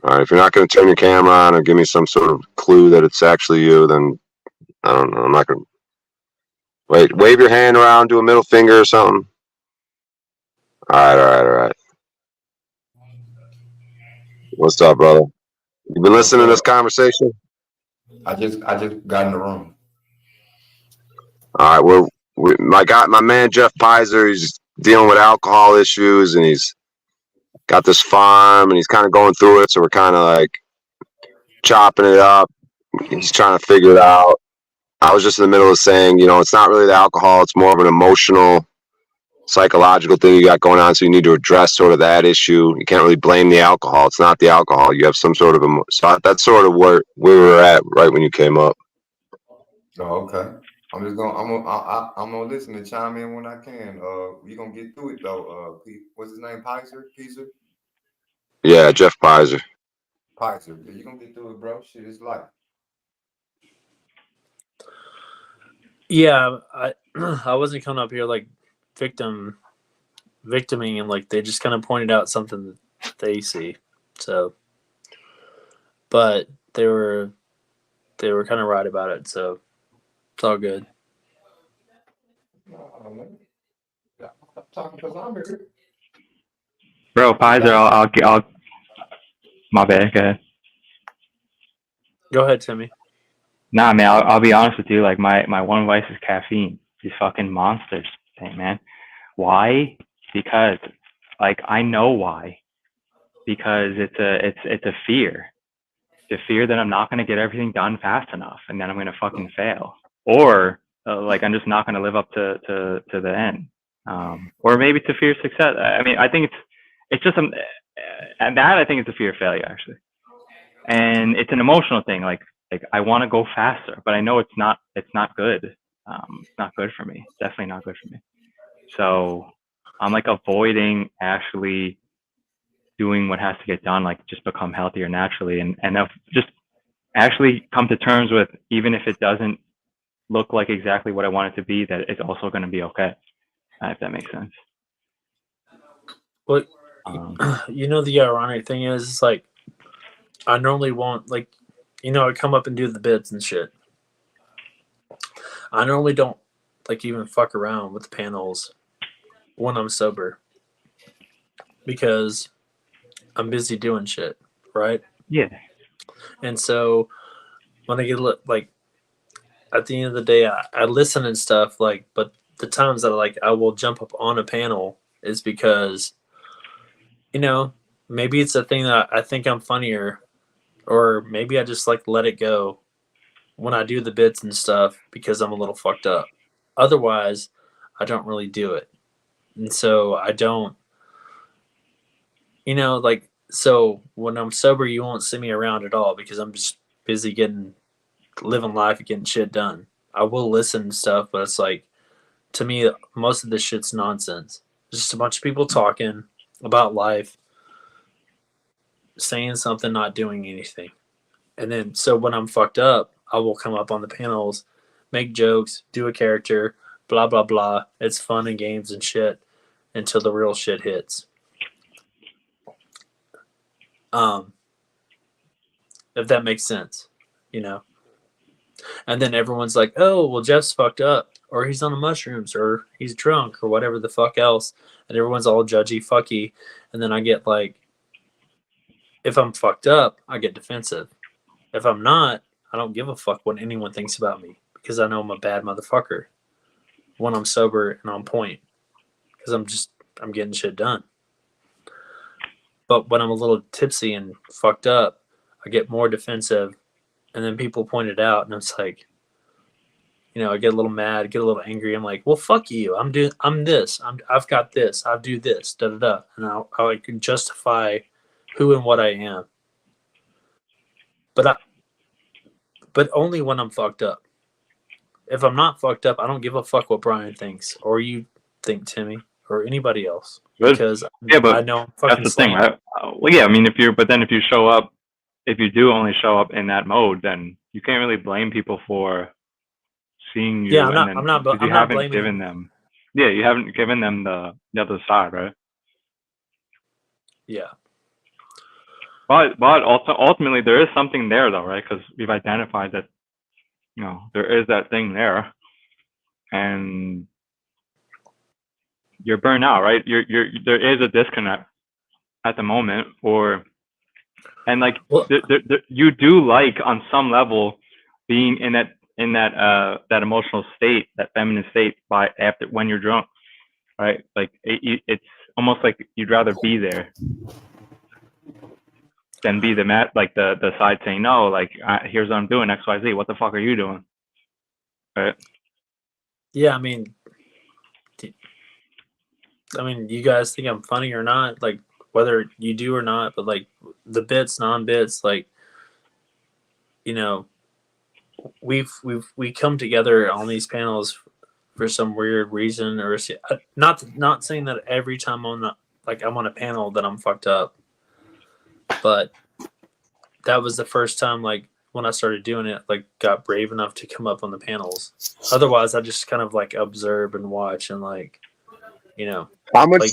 All right, if you're not going to turn your camera on or give me some sort of clue that it's actually you, then I don't know. I'm not going to. Wait, wave your hand around, do a middle finger or something. All right. What's up, brother? You been listening to this conversation? I just got in the room. All right, my man Jeff Pizer, he's dealing with alcohol issues, and he's got this farm, and he's kind of going through it. So we're kind of like chopping it up. He's trying to figure it out. I was just in the middle of saying, it's not really the alcohol; it's more of an emotional, psychological thing you got going on. So you need to address sort of that issue. You can't really blame the alcohol; it's not the alcohol. You have some sort of so that's sort of where we were at right when you came up. Oh, okay. I'm gonna listen and chime in when I can. We gonna get through it though. What's his name? Pizer? Yeah, Jeff Pizer. Pizer. You gonna get through it, bro? Shit, it's life. Yeah, I wasn't coming up here like victiming, and like they just kind of pointed out something that they see. So, but they were kind of right about it. So it's all good. Bro, Pizer, I'll my bad. Go ahead. Go ahead, Timmy. Nah, man, I'll be honest with you. Like my one vice is caffeine. These fucking monsters, man. Why? Because like I know why. Because it's a fear. The fear that I'm not gonna get everything done fast enough, and then I'm gonna fucking fail, or like I'm just not gonna live up to the end, or maybe it's a fear of success. I mean, I think it's just and that I think it's a fear of failure actually, and it's an emotional thing. Like I want to go faster, but I know it's not good. It's not good for me. Definitely not good for me. So I'm like avoiding actually doing what has to get done, like just become healthier naturally, and just actually come to terms with, even if it doesn't look like exactly what I want it to be, that it's also going to be okay. If that makes sense. But the ironic thing is, it's like I normally won't I come up and do the bits and shit. I normally don't like even fuck around with the panels when I'm sober because I'm busy doing shit, right? Yeah. And so when I get at the end of the day, I listen and stuff, like, but the times that like I will jump up on a panel is because, you know, maybe it's a thing that I think I'm funnier, or maybe I just like let it go when I do the bits and stuff because I'm a little fucked up. Otherwise, I don't really do it. And so I don't, you know, like, so when I'm sober, you won't see me around at all because I'm just busy living life and getting shit done. I will listen and stuff, but it's like, to me, most of this shit's nonsense. It's just a bunch of people talking about life, saying something, not doing anything. And then, so when I'm fucked up, I will come up on the panels, make jokes, do a character, blah, blah, blah. It's fun and games and shit until the real shit hits. If that makes sense, you know? And then everyone's like, oh, well, Jeff's fucked up, or he's on the mushrooms, or he's drunk, or whatever the fuck else. And everyone's all judgy, fucky. And then I get like, if I'm fucked up, I get defensive. If I'm not, I don't give a fuck what anyone thinks about me because I know I'm a bad motherfucker when I'm sober and on point because I'm getting shit done. But when I'm a little tipsy and fucked up, I get more defensive, and then people point it out, and it's like, you know, I get a little mad, get a little angry. I'm like, well, fuck you. I've got this. I do this. Da da da. And I can justify who and what I am. But only when I'm fucked up. If I'm not fucked up, I don't give a fuck what Brian thinks or you think, Timmy, or anybody else. Because but I know I'm fucking that's the thing, slammed. right? Well, yeah, I mean, if you show up, if you do only show up in that mode, then you can't really blame people for seeing you. Yeah, I'm not blaming given them. Yeah, you haven't given them the other side, right? Yeah. But also ultimately there is something there though, right? Because we've identified that, you know, there is that thing there, and you're burnt out, right? There is a disconnect at the moment, and like you do like on some level being in that emotional state, that feminine state when you're drunk, right? Like it's almost like you'd rather be there than be the side saying no, like here's what I'm doing, XYZ. What the fuck are you doing? Right? Yeah, I mean, you guys think I'm funny or not? Like, whether you do or not, but like the bits, non-bits, like, you know, we come together on these panels for some weird reason, or not saying that every time I'm on a panel that I'm fucked up, but that was the first time, like, when I started doing it, like, got brave enough to come up on the panels. Otherwise, I just kind of like observe and watch and like, you know. How much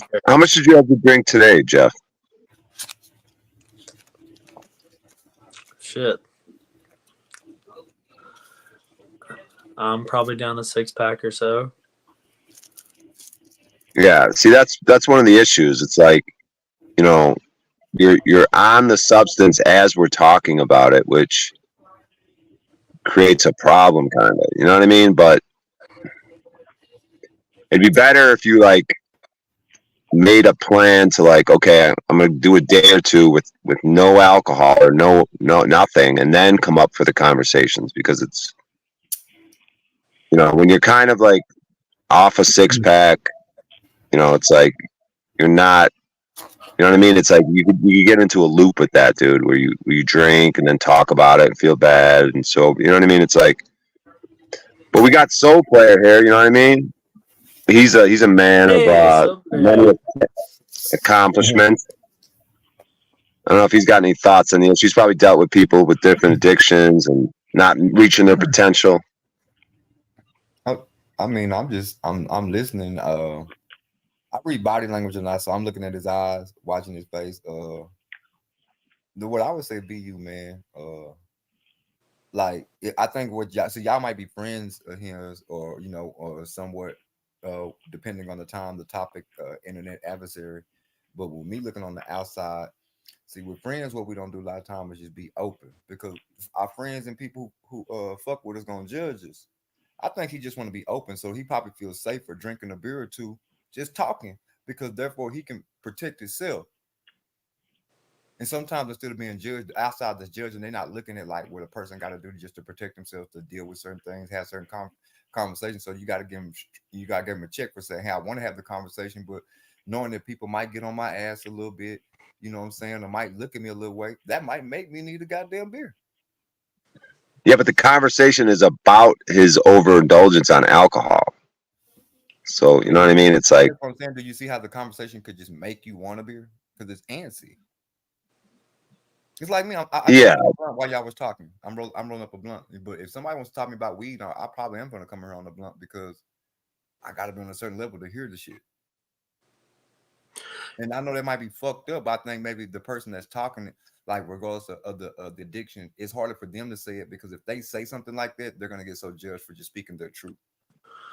did you have to drink today, Jeff? Shit. I'm probably down a 6-pack or so. Yeah, see, that's one of the issues. It's like, you know, you're on the substance as we're talking about it, which creates a problem, kind of. You know what I mean? But it'd be better if you like made a plan to like, okay, I'm gonna do a day or two with no alcohol or no nothing, and then come up for the conversations, because it's, you know, when you're kind of like off a 6-pack, you know, it's like you're not, you know what I mean? It's like you could get into a loop with that, dude, where you drink and then talk about it and feel bad, and so, you know what I mean? It's like, but we got Soul Player here, you know what I mean? He's a man of many accomplishments. I don't know if he's got any thoughts on the. She's probably dealt with people with different addictions and not reaching their potential. I mean, I'm listening. I read body language a lot, so I'm looking at his eyes, watching his face. What I would say, be you, man. Like, I think y'all might be friends of his, or, you know, or somewhat, depending on the time, the topic, internet adversary. But with me looking on the outside, See, with friends, what we don't do a lot of times is just be open, because our friends and people who fuck with us gonna judge us. I think he just want to be open, so he probably feels safer drinking a beer or two, just talking, because therefore he can protect himself. And sometimes instead of being judged outside this judging, they're not looking at like what a person got to do just to protect themselves, to deal with certain things, have certain conversations. So you got to give them a check for saying, hey, I want to have the conversation, but knowing that people might get on my ass a little bit, you know what I'm saying, or might look at me a little way, that might make me need a goddamn beer. Yeah, but the conversation is about his overindulgence on alcohol. So you know what I mean? It's like, I'm saying, do you see how the conversation could just make you want a beer? Because it's antsy. It's like me. I yeah. While y'all was talking, I'm rolling up a blunt. But if somebody wants to talk to me about weed, I probably am going to come here on a blunt, because I got to be on a certain level to hear the shit. And I know that might be fucked up, but I think maybe the person that's talking, like regardless of the addiction, it's harder for them to say it, because if they say something like that, they're going to get so judged for just speaking their truth.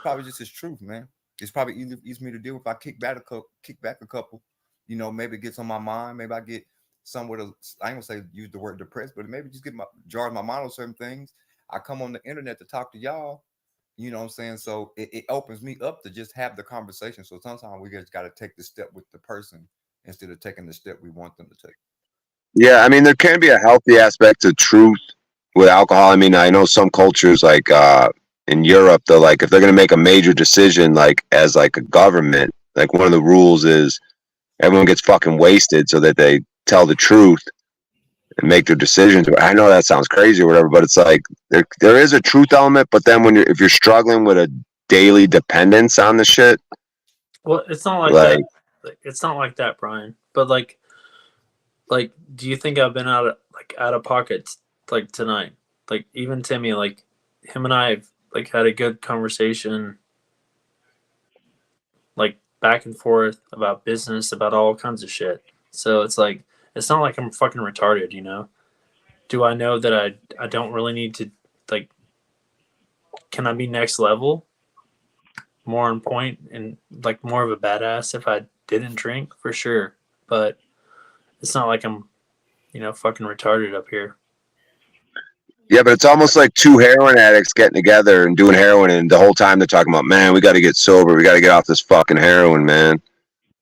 Probably just his truth, man. It's probably easy for me to deal with if I kick back a couple, you know, maybe it gets on my mind. Maybe I get somewhat of, I ain't gonna say use the word depressed, but maybe just jars my mind on certain things. I come on the internet to talk to y'all, you know what I'm saying? So it opens me up to just have the conversation. So sometimes we just got to take the step with the person instead of taking the step we want them to take. Yeah, I mean, there can be a healthy aspect to truth with alcohol. I mean, I know some cultures, like in Europe, they're like, if they're going to make a major decision, like as like a government, like one of the rules is everyone gets fucking wasted so that they tell the truth and make their decisions. I know that sounds crazy or whatever, but it's like there is a truth element, but then if you're struggling with a daily dependence on the shit, well, it's not like that. It's not like that, Brian. But like, do you think I've been out of pocket like tonight? Like even Timmy, like him and I have like had a good conversation, like back and forth about business, about all kinds of shit. So it's like, it's not like I'm fucking retarded, you know? Do I know that I don't really need to, like, can I be next level? More on point and like more of a badass if I didn't drink? For sure. But it's not like I'm, you know, fucking retarded up here. Yeah, but it's almost like two heroin addicts getting together and doing heroin, and the whole time they're talking about, man, we got to get sober. We got to get off this fucking heroin, man.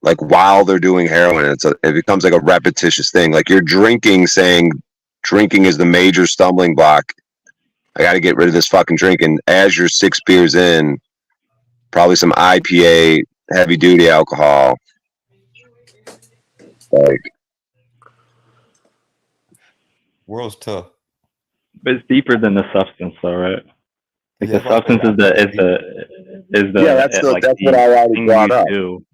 Like while they're doing heroin, it becomes like a repetitious thing. Like you're drinking, saying drinking is the major stumbling block. I got to get rid of this fucking drink. And as you're 6 beers in, probably some IPA, heavy duty alcohol. Like, world's tough. But it's deeper than the substance, though, right? Like Yeah, the substance is the yeah, that's like what I already thing brought you up. do.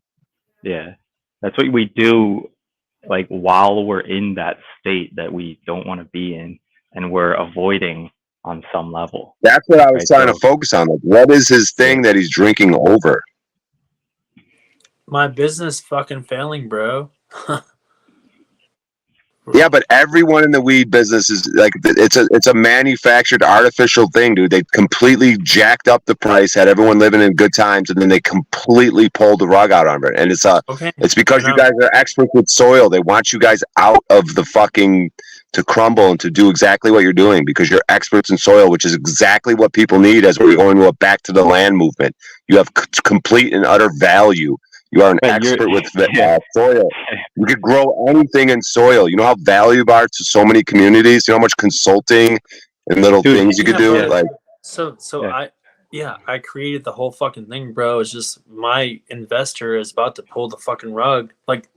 Yeah, that's what we do. Like while we're in that state that we don't want to be in, and we're avoiding on some level. That's what I was right? trying to focus on. Like, what is his thing that he's drinking over? My business fucking failing, bro. Yeah, but everyone in the weed business is like, it's a manufactured artificial thing, dude. They completely jacked up the price, had everyone living in good times, and then they completely pulled the rug out on it. And it's because you guys are experts with soil. They want you guys out of the fucking to crumble and to do exactly what you're doing because you're experts in soil, which is exactly what people need as we're going to a back to the land movement. You have complete and utter value. You are an expert with soil. You could grow anything in soil. You know how valuable are to so many communities. You know how much consulting and little things you could do. Bro. Like, I created the whole fucking thing, bro. It's just my investor is about to pull the fucking rug. Like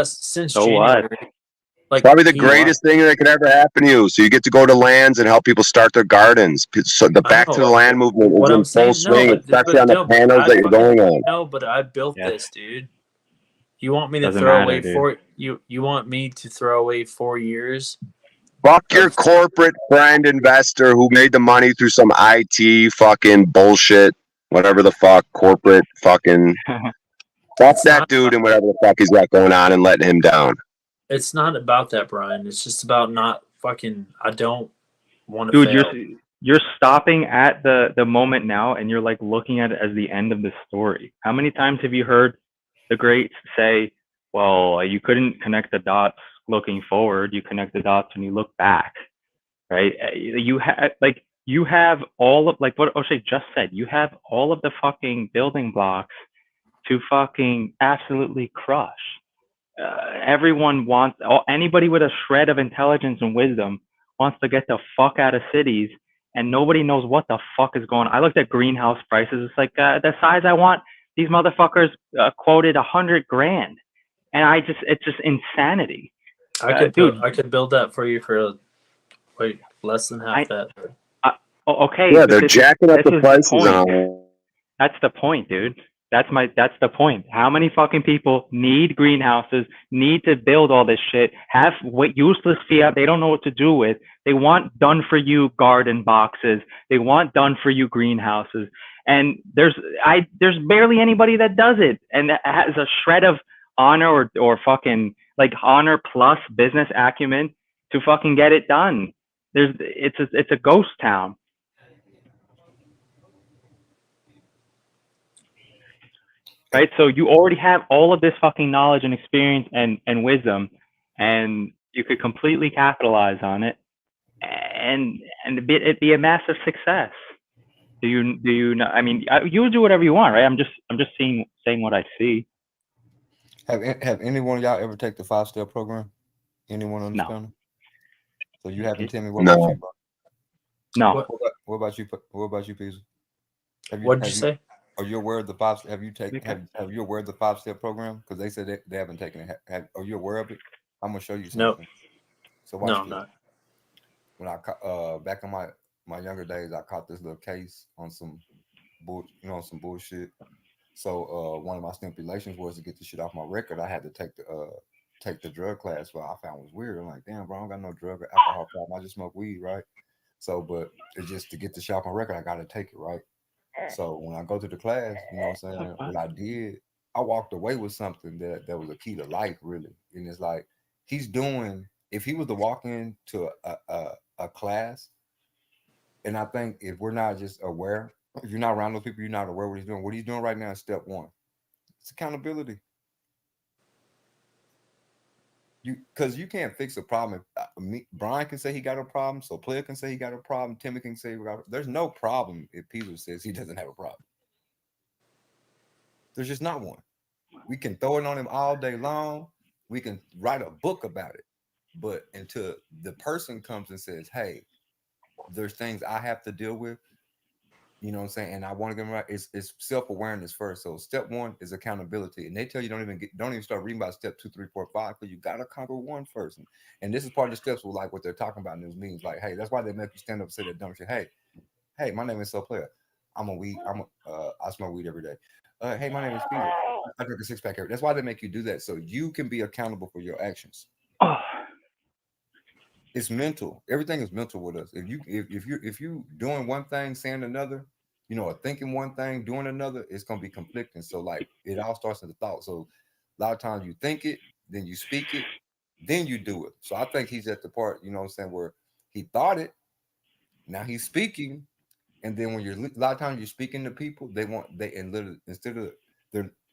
since January. Like probably the greatest thing that could ever happen to you. So you get to go to lands and help people start their gardens. So the back to the land movement is in full swing, especially on the panels that you're going on. No, but I built this, dude. You want me to Doesn't throw matter, away dude. you want me to throw away 4 years? Fuck your corporate friend investor who made the money through some IT fucking bullshit, whatever the fuck, corporate fucking. Fuck that dude and whatever the fuck he's got going on and letting him down. It's not about that, Brian. It's just about not fucking. I don't want to. Dude, you're stopping at the moment now, and you're like looking at it as the end of the story. How many times have you heard the greats say, "Well, you couldn't connect the dots looking forward. You connect the dots and you look back, right? You have all of, like what O'Shea just said, you have all of the fucking building blocks to fucking absolutely crush. Everyone wants, anybody with a shred of intelligence and wisdom wants to get the fuck out of cities, and nobody knows what the fuck is going on. I looked at greenhouse prices. It's like the size I want. These motherfuckers quoted $100 grand, and it's just insanity. I Dude, could build that for you for less than half that. Okay. Yeah, but they're jacking up this the is prices point. on. That's the point, dude. That's the point. How many fucking people need greenhouses, need to build all this shit, have useless fiat they don't know what to do with. They want done for you garden boxes. They want done for you greenhouses. And there's barely anybody that does it and that has a shred of honor or fucking like honor plus business acumen to fucking get it done. It's a ghost town. Right, so you already have all of this fucking knowledge and experience and wisdom, and you could completely capitalize on it, and it'd be a massive success. Do you know? I mean, you would do whatever you want, right? I'm just saying what I see. Have any one of y'all ever take the 5-step program? Anyone on this panel? So you haven't told me what about you? Bro? No. What about you? What about you, Peter? What did you say? Are you aware of the 5? Have you aware of the 5-step program? Because they said they haven't taken it. Are you aware of it? I'm gonna show you something. No. So watch No, I'm this. not. When I back in my younger days, I caught this little case on some bullshit. So one of my stipulations was to get the shit off my record. I had to take the drug class, but I found it was weird. I'm like, damn, bro, I don't got no drug or alcohol problem. I just smoke weed, right? So, but it's just to get the shit off my record, I gotta take it, right? So when I go to the class, you know what I'm saying? What I did, I walked away with something that was a key to life, really. And it's like he's doing. If he was to walk into a class, and I think if we're not just aware, if you're not around those people, you're not aware what he's doing. What he's doing right now is step one. It's accountability. Because you can't fix a problem. Brian can say he got a problem, so Player can say he got a problem, Timmy can say there's no problem if Peter says he doesn't have a problem. There's just not one. We can throw it on him all day long. We can write a book about it. But until the person comes and says, hey, there's things I have to deal with, you know what I'm saying? And I want to get them right. It's self-awareness first. So step one is accountability. And they tell you don't even start reading about step 2, 3, 4, 5, because you gotta conquer one first. And this is part of the steps with like what they're talking about in those meetings. Like, hey, that's why they make you stand up and say that dumb shit. Hey, my name is So Player. I smoke weed every day. Hey, my name is Peter. I drink a 6-pack every day. That's why they make you do that. So you can be accountable for your actions. It's mental. Everything is mental with us. If you doing one thing, saying another, you know, or thinking one thing, doing another, it's gonna be conflicting. So like it all starts in the thought. So a lot of times you think it, then you speak it, then you do it. So I think he's at the part, you know what I'm saying, where he thought it, now he's speaking, and then when a lot of times you're speaking to people,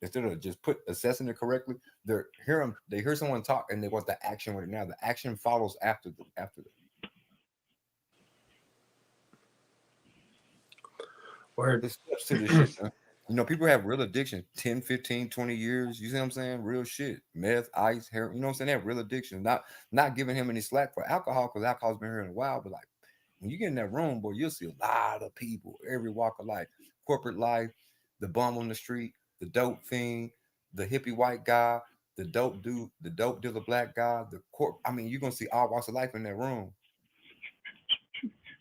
instead of just assessing it correctly, they hear someone talk and they want the action right now. The action follows after them. Word. The steps to this shit. You know, people have real addictions, 10, 15, 20 years. You see what I'm saying? Real shit. Meth, ice, heroin. You know what I'm saying? They have real addictions. Not giving him any slack for alcohol, because alcohol's been here in a while. But like when you get in that room, boy, you'll see a lot of people, every walk of life, corporate life, the bum on the street, the dope fiend, the hippie white guy, the dope dude, the dope dealer black guy, you're gonna see all walks of life in that room.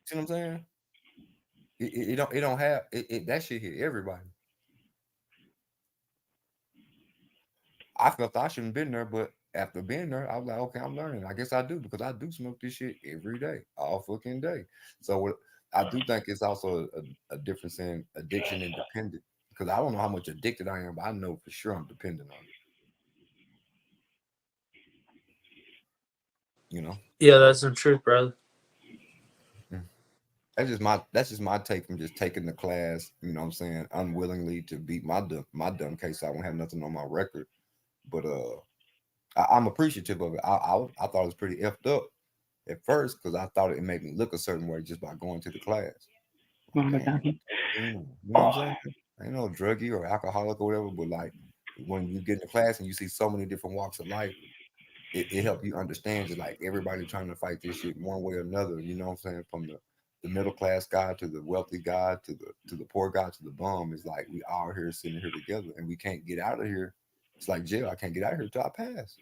See what I'm saying? It don't have that shit hit everybody. I felt I shouldn't have been there, but after being there, I was like, okay, I'm learning. I guess I do, because I do smoke this shit every day, all fucking day. So I do think it's also a difference in addiction and dependent. Because I don't know how much addicted I am, but I know for sure I'm dependent on it. You know? Yeah, that's the truth, brother. That's just my take from just taking the class, you know what I'm saying, unwillingly to beat my dumb case. I won't have nothing on my record. But I'm appreciative of it. I thought it was pretty effed up at first because I thought it made me look a certain way just by going to the class. Oh my Man, God. you know what I'm saying? I ain't no druggie or alcoholic or whatever, but like when you get in class and you see so many different walks of life, it helps you understand just like everybody trying to fight this shit one way or another. You know what I'm saying? From the middle class guy to the wealthy guy to the poor guy to the bum. It's like we all here sitting here together and we can't get out of here. It's like jail. I can't get out of here till I pass.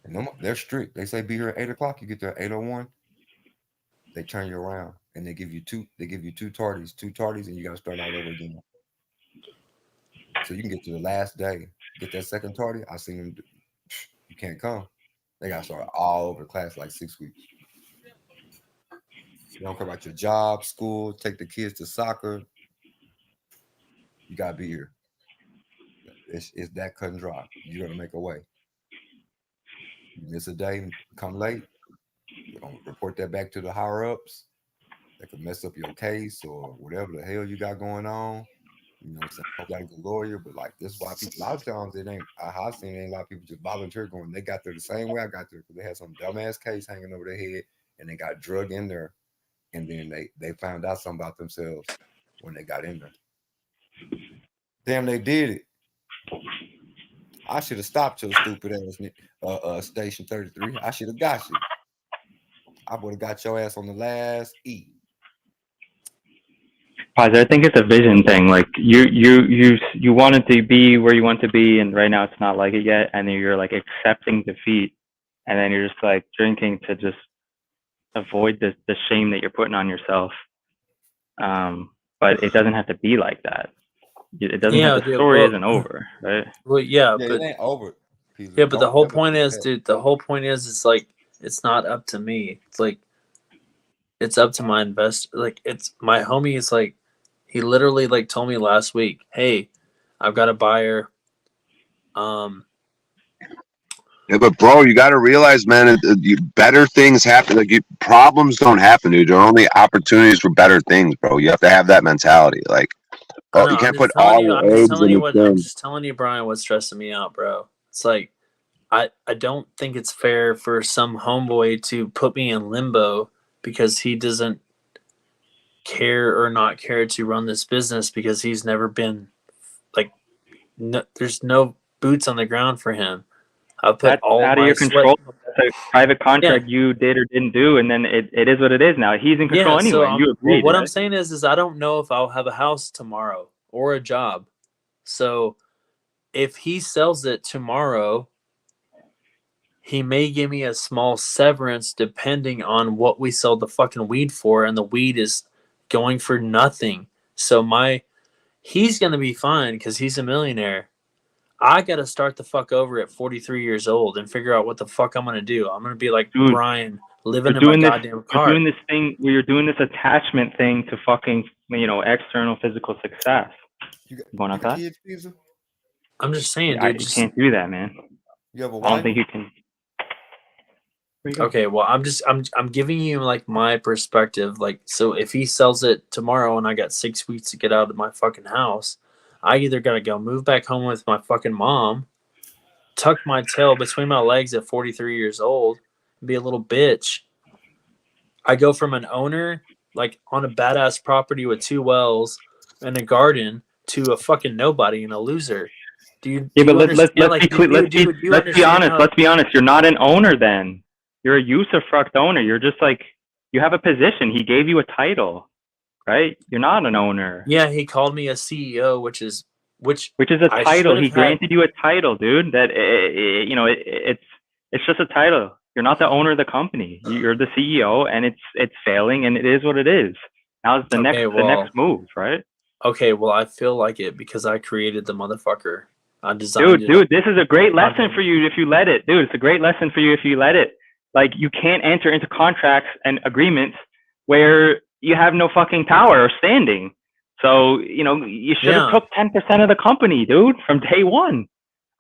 And they're strict. They say be here at 8 o'clock. You get there at 8:01. They turn you around and they give you two tardies, and you gotta start all over again. So you can get to the last day, get that second tardy. I seen them. You can't come. They gotta start all over the class like 6 weeks. You don't care about your job, school, take the kids to soccer. You gotta be here. It's that cut and dry. You're gonna make a way. You miss a day, come late, you're gonna report that back to the higher ups. That could mess up your case or whatever the hell you got going on. You know what I'm saying? I got a good lawyer, but like this is why people, a lot of times it ain't, I've seen a lot of people just volunteer going, they got there the same way I got there because they had some dumbass case hanging over their head and they got drug in there, and then they found out something about themselves when they got in there. Damn, they did it. I should have stopped your stupid ass Station 33. I should have got you. I would have got your ass on the last E. Pause. I think it's a vision thing. Like you wanted to be where you want to be, and right now it's not like it yet. And then you're like accepting defeat, and then you're just like drinking to just avoid the shame that you're putting on yourself. But it doesn't have to be like that. It doesn't. Yeah, have, the dude, story well- isn't over, right? Well, yeah, Yeah, but it ain't over. Peter. yeah, but the Don't whole ever point think is, that. dude. The whole point is, it's like it's not up to me. It's like it's up to my investor. Like it's my homie. Is like he literally like told me last week, "Hey, I've got a buyer." Yeah, but bro, you got to realize, man, better things happen. Like problems don't happen, dude. There are only opportunities for better things, bro. You have to have that mentality. Like, I know, you can't I'm put just telling all you. your I'm just eggs telling in you the what. I'm thing. just telling you, Brian, what's stressing me out, bro. It's like I don't think it's fair for some homeboy to put me in limbo because he doesn't care or not care to run this business because he's never been like no, there's no boots on the ground for him. I put That's all out of my your sweat. control. That's a private contract you did or didn't do, and then it is what it is now. He's in control Yeah, anyway. so You agreed, what right? I'm saying is I don't know if I'll have a house tomorrow or a job. So if he sells it tomorrow, he may give me a small severance depending on what we sold the fucking weed for, and the weed is going for nothing. So he's gonna be fine because he's a millionaire. I gotta start the fuck over at 43 years old and figure out what the fuck I'm gonna do. I'm gonna be like Dude, Brian, living You're in my doing this. goddamn You're car. doing this thing where you're doing this attachment thing to fucking external physical success. You going got outside? kids, Caesar? I'm just saying, I dude. you Just, can't do that, man. You have a I don't wife? think you can. Where you go? okay, well, I'm giving you like my perspective. Like, so if he sells it tomorrow and I got 6 weeks to get out of my fucking house, I either gotta go move back home with my fucking mom, tuck my tail between my legs at 43 years old, and be a little bitch. I go from an owner like on a badass property with 2 wells and a garden to a fucking nobody and a loser. Do you Yeah, but understand? let's Like, be clear. Let's be understand honest. how- Let's be honest. You're not an owner then. You're a usufruct owner. You're just like you have a position. He gave you a title, right? You're not an owner. Yeah, he called me a CEO, which is a I title. should He have had- granted you a title, dude. That it's just a title. You're not the owner of the company. You're the CEO, and it's failing, and it is what it is. Now's the Okay, the next move, right? Okay, well, I feel like it because I created the motherfucker. I designed Dude, this is a great lesson for you if you let it. Dude, it's a great lesson for you if you let it. Like, you can't enter into contracts and agreements where you have no fucking power or standing. So, you should have Yeah. took 10% of the company, dude, from day one.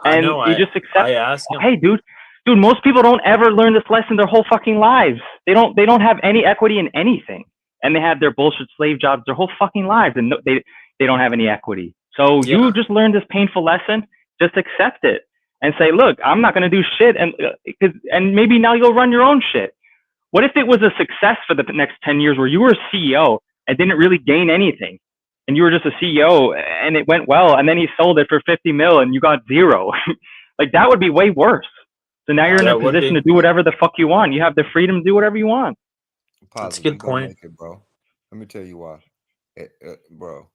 I And know, you I- just accept. I asked him- Hey, dude, most people don't ever learn this lesson their whole fucking lives. They don't have any equity in anything. And they have their bullshit slave jobs their whole fucking lives, and they don't have any equity. So you just learned this painful lesson. just accept it and say, look, I'm not going to do shit. And maybe now you'll run your own shit. What if it was a success for the next 10 years where you were a CEO and didn't really gain anything and you were just a CEO and it went well and then he sold it for 50 mil and you got zero? Like that would be way worse. So now you're in a position to do whatever the fuck you want. You have the freedom to do whatever you want. That's a good point, bro. Let me tell you why, bro.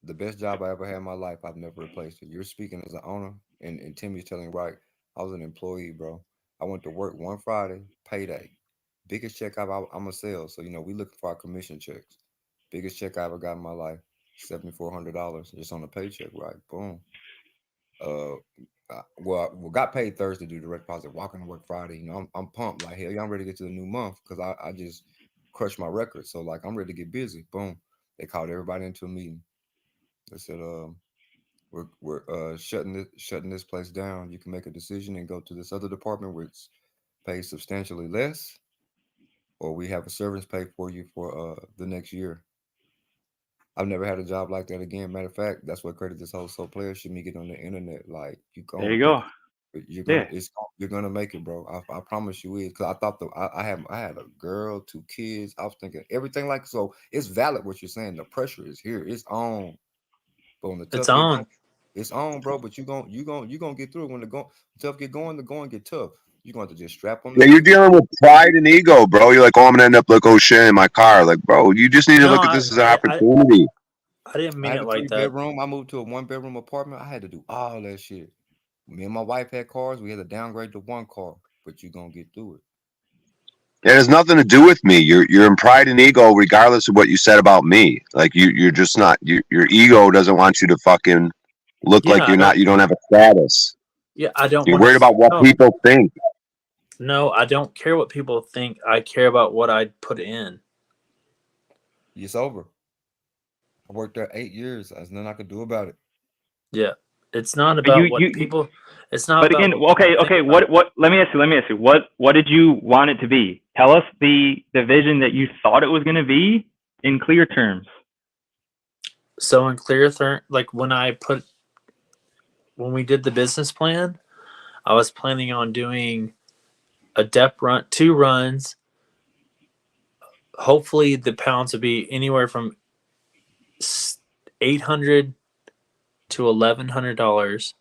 The best job I ever had in my life, I've never replaced it. You're speaking as an owner, and Timmy's telling you right. I was an employee, bro. I went to work one Friday, payday. Biggest check I'm a sales, so we looking for our commission checks. Biggest check I ever got in my life, $7,400 just on a paycheck, right? Boom. Well, got paid Thursday, do direct deposit. Walking to work Friday, I'm pumped like hell. I'm ready to get to the new month because I just crushed my record. So like I'm ready to get busy. Boom. They called everybody into a meeting. They said, we're shutting this place down. You can make a decision and go to this other department which pays substantially less, or we have a service pay for you for the next year. I've never had a job like that again. Matter of fact, that's what created this whole Soul Player shit. Me get on the internet, like there you go. You're gonna make it, bro. I promise you is. Because I thought I had a girl, 2 kids. I was thinking everything like so. It's valid what you're saying. The pressure is here. It's on. But when the tough it's on, bro. But you gonna get through it. When the tough get going, the going get tough. You're going to just strap on. Yeah, you're dealing with pride and ego, bro. You're like, oh, I'm gonna end up like, oh shit, in my car. Like, bro, you just need to look at this as an opportunity. I didn't mean it like that. Bedroom. I moved to a 1-bedroom apartment. I had to do all that shit. Me and my wife had cars. We had to downgrade to 1 car, but you're gonna get through it. It has nothing to do with me. You're in pride and ego, regardless of what you said about me. Like you're just not. Your ego doesn't want you to fucking look like you're not. You don't have a status. Yeah, I don't. You're worried about what people think. No, I don't care what people think. I care about what I put in. It's over. I worked there 8 years. There's nothing I could do about it. Yeah, it's not about what people. It's not. But again, okay. What? Let me ask you. What did you want it to be? Tell us the vision that you thought it was going to be in clear terms. So in clear terms, like when we did the business plan, I was planning on doing a depth run, 2 runs. Hopefully the pounds would be anywhere from $800 to $1,100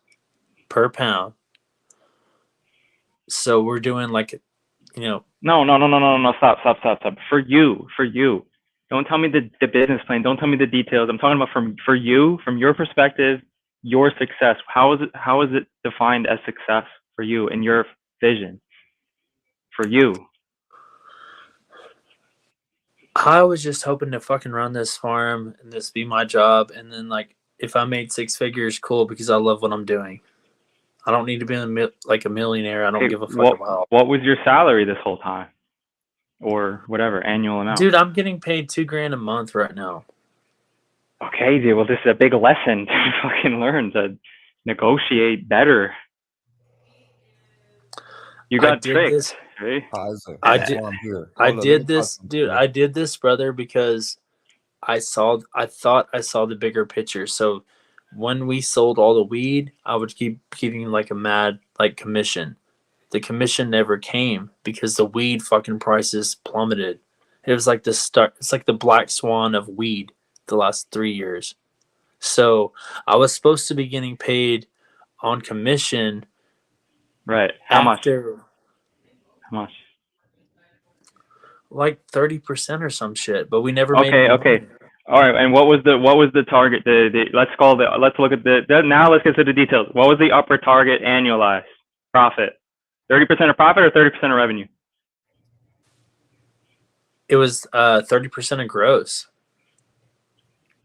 per pound. So we're doing like, No, stop. For you. Don't tell me the business plan. Don't tell me the details. I'm talking about from your perspective, your success. How is it defined as success for you and your vision? For you. I was just hoping to fucking run this farm and this be my job. And then like, if I made 6 figures, cool, because I love what I'm doing. I don't need to be like a millionaire. I don't give a fuck about. What was your salary this whole time? Or whatever, annual amount? Dude, I'm getting paid $2,000 a month right now. Okay, dude. Well, this is a big lesson to fucking learn to negotiate better. You got tricked. I did this, dude. I did this, brother, because I thought I saw the bigger picture. So when we sold all the weed, I would keep getting like a mad like commission. The commission never came because the weed fucking prices plummeted. It was like it's like the black swan of weed the last 3 years. So I was supposed to be getting paid on commission. Right. How much? Like 30% or some shit, but we never made it. Okay. All right. And what was the target? Let's look at now let's get to the details. What was the upper target annualized profit? 30% of profit or 30% of revenue? It was 30% of gross.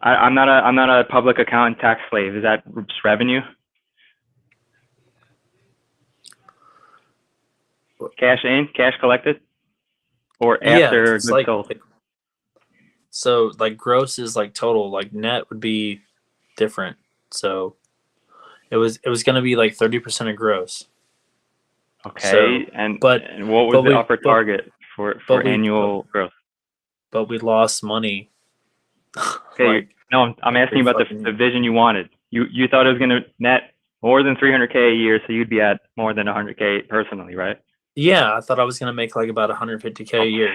I'm not a public accountant tax slave. Is that just revenue? Cash in, cash collected, or after goods sold? So like gross is like total, like net would be different. So it was going to be like 30% of gross. Okay, so, and what was the upper target for annual growth? But we lost money. Okay, no, I'm asking you about the vision you wanted. You thought it was going to net more than 300K a year, so you'd be at more than 100K personally, right? Yeah, I thought I was gonna make like about 150K a year.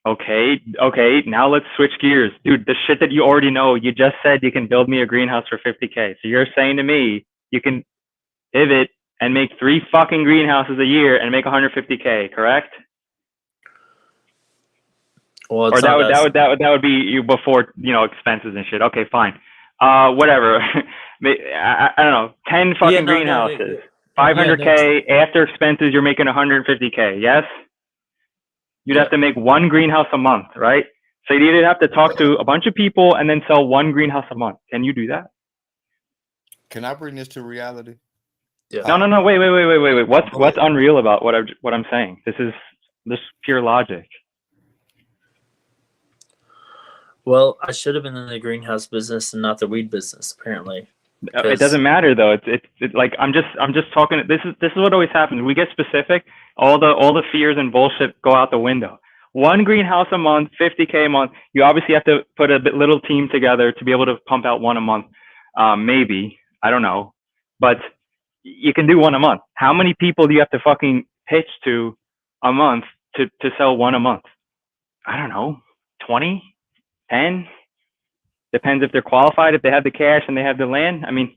Okay. Now let's switch gears, dude. The shit that you already know. You just said you can build me a greenhouse for 50K. So you're saying to me you can pivot and make 3 fucking greenhouses a year and make 150K, correct? Well, Or it's that not would be you before, you know, expenses and shit. Okay, fine. Whatever. I don't know. 10 fucking greenhouses. 500K after expenses. You're making 150K. Yes. You'd have to make 1 greenhouse a month, right? So you'd have to talk to a bunch of people and then sell 1 greenhouse a month. Can you do that? Can I bring this to reality? Yeah. No. Wait. What's unreal about what I'm saying? This is pure logic. Well, I should have been in the greenhouse business and not the weed business, apparently. It doesn't matter though. It's like I'm just talking. This is what always happens. We get specific. All the fears and bullshit go out the window. 1 greenhouse a month, 50K a month. You obviously have to put a little team together to be able to pump out 1 a month. Maybe, I don't know, but you can do 1 a month. How many people do you have to fucking pitch to a month to sell 1 a month? I don't know, 20, 10. Depends if they're qualified, if they have the cash and they have the land. I mean,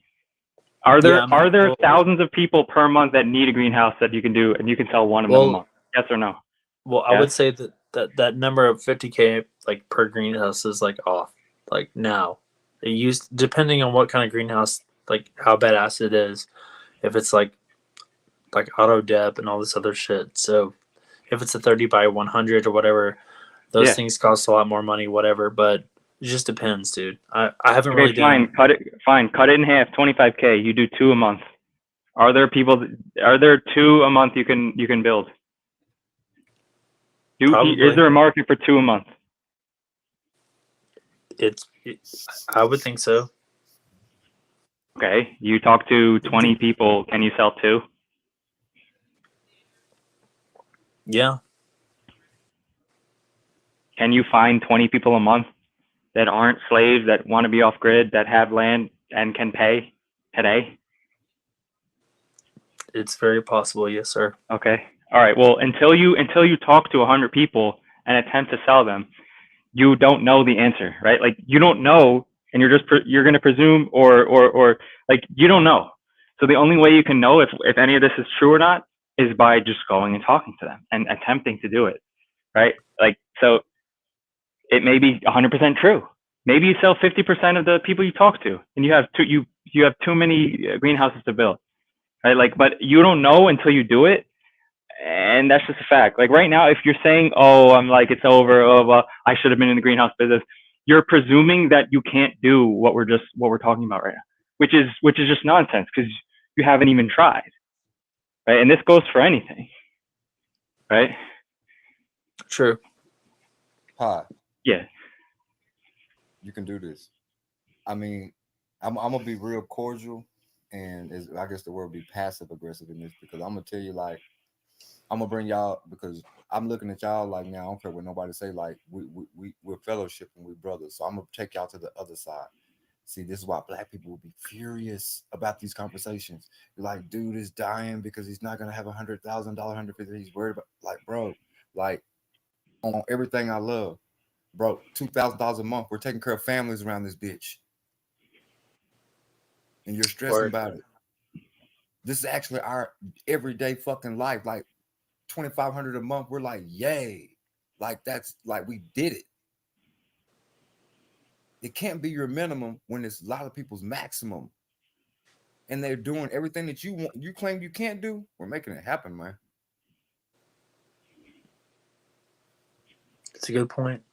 are there thousands of people per month that need a greenhouse that you can do and you can sell 1 of them a month? Yes or no? Well, I would say that number of 50K like per greenhouse is like off. Like now, it used depending on what kind of greenhouse, like how badass it is. If it's like auto dep and all this other shit. So if it's a 30 by 100 or whatever, those things cost a lot more money. Whatever, but it just depends, dude. I haven't really done. Cut it in half. 25K. You do 2 a month. Are there 2 a month you can build? Is there a market for 2 a month? I would think so. Okay. You talk to 20 people. Can you sell 2? Yeah. Can you find 20 people a month that aren't slaves, that want to be off grid, that have land and can pay today? It's very possible, yes, sir. Okay. All right. Well, until you talk to 100 people and attempt to sell them, you don't know the answer, right? Like you don't know, and you're going to presume or like you don't know. So the only way you can know if any of this is true or not is by just going and talking to them and attempting to do it, right? Like so. It may be 100% true. Maybe you sell 50% of the people you talk to, and you have too many greenhouses to build, right? Like, but you don't know until you do it, and that's just a fact. Like right now, if you're saying, "Oh, I'm like it's over," "Oh, well, I should have been in the greenhouse business," you're presuming that you can't do what we're talking about right now, which is just nonsense because you haven't even tried, right? And this goes for anything, right? True. Hi. Yeah. You can do this. I mean, I'm gonna be real cordial, and I guess the word would be passive aggressive in this because I'm gonna tell you like I'm gonna bring y'all because I'm looking at y'all like now I don't care what nobody say like we're fellowship and we're brothers. So I'm gonna take y'all to the other side. See, this is why Black people will be furious about these conversations. You're like, dude is dying because he's not gonna have $100,000, $150,000. He's worried about like, bro, like on everything I love. Bro, $2,000 a month. We're taking care of families around this bitch. And you're stressing about it. This is actually our everyday fucking life. Like $2,500 a month. We're like, yay. Like that's like we did it. It can't be your minimum when it's a lot of people's maximum. And they're doing everything that you want. You claim you can't do. We're making it happen, man. It's a good point.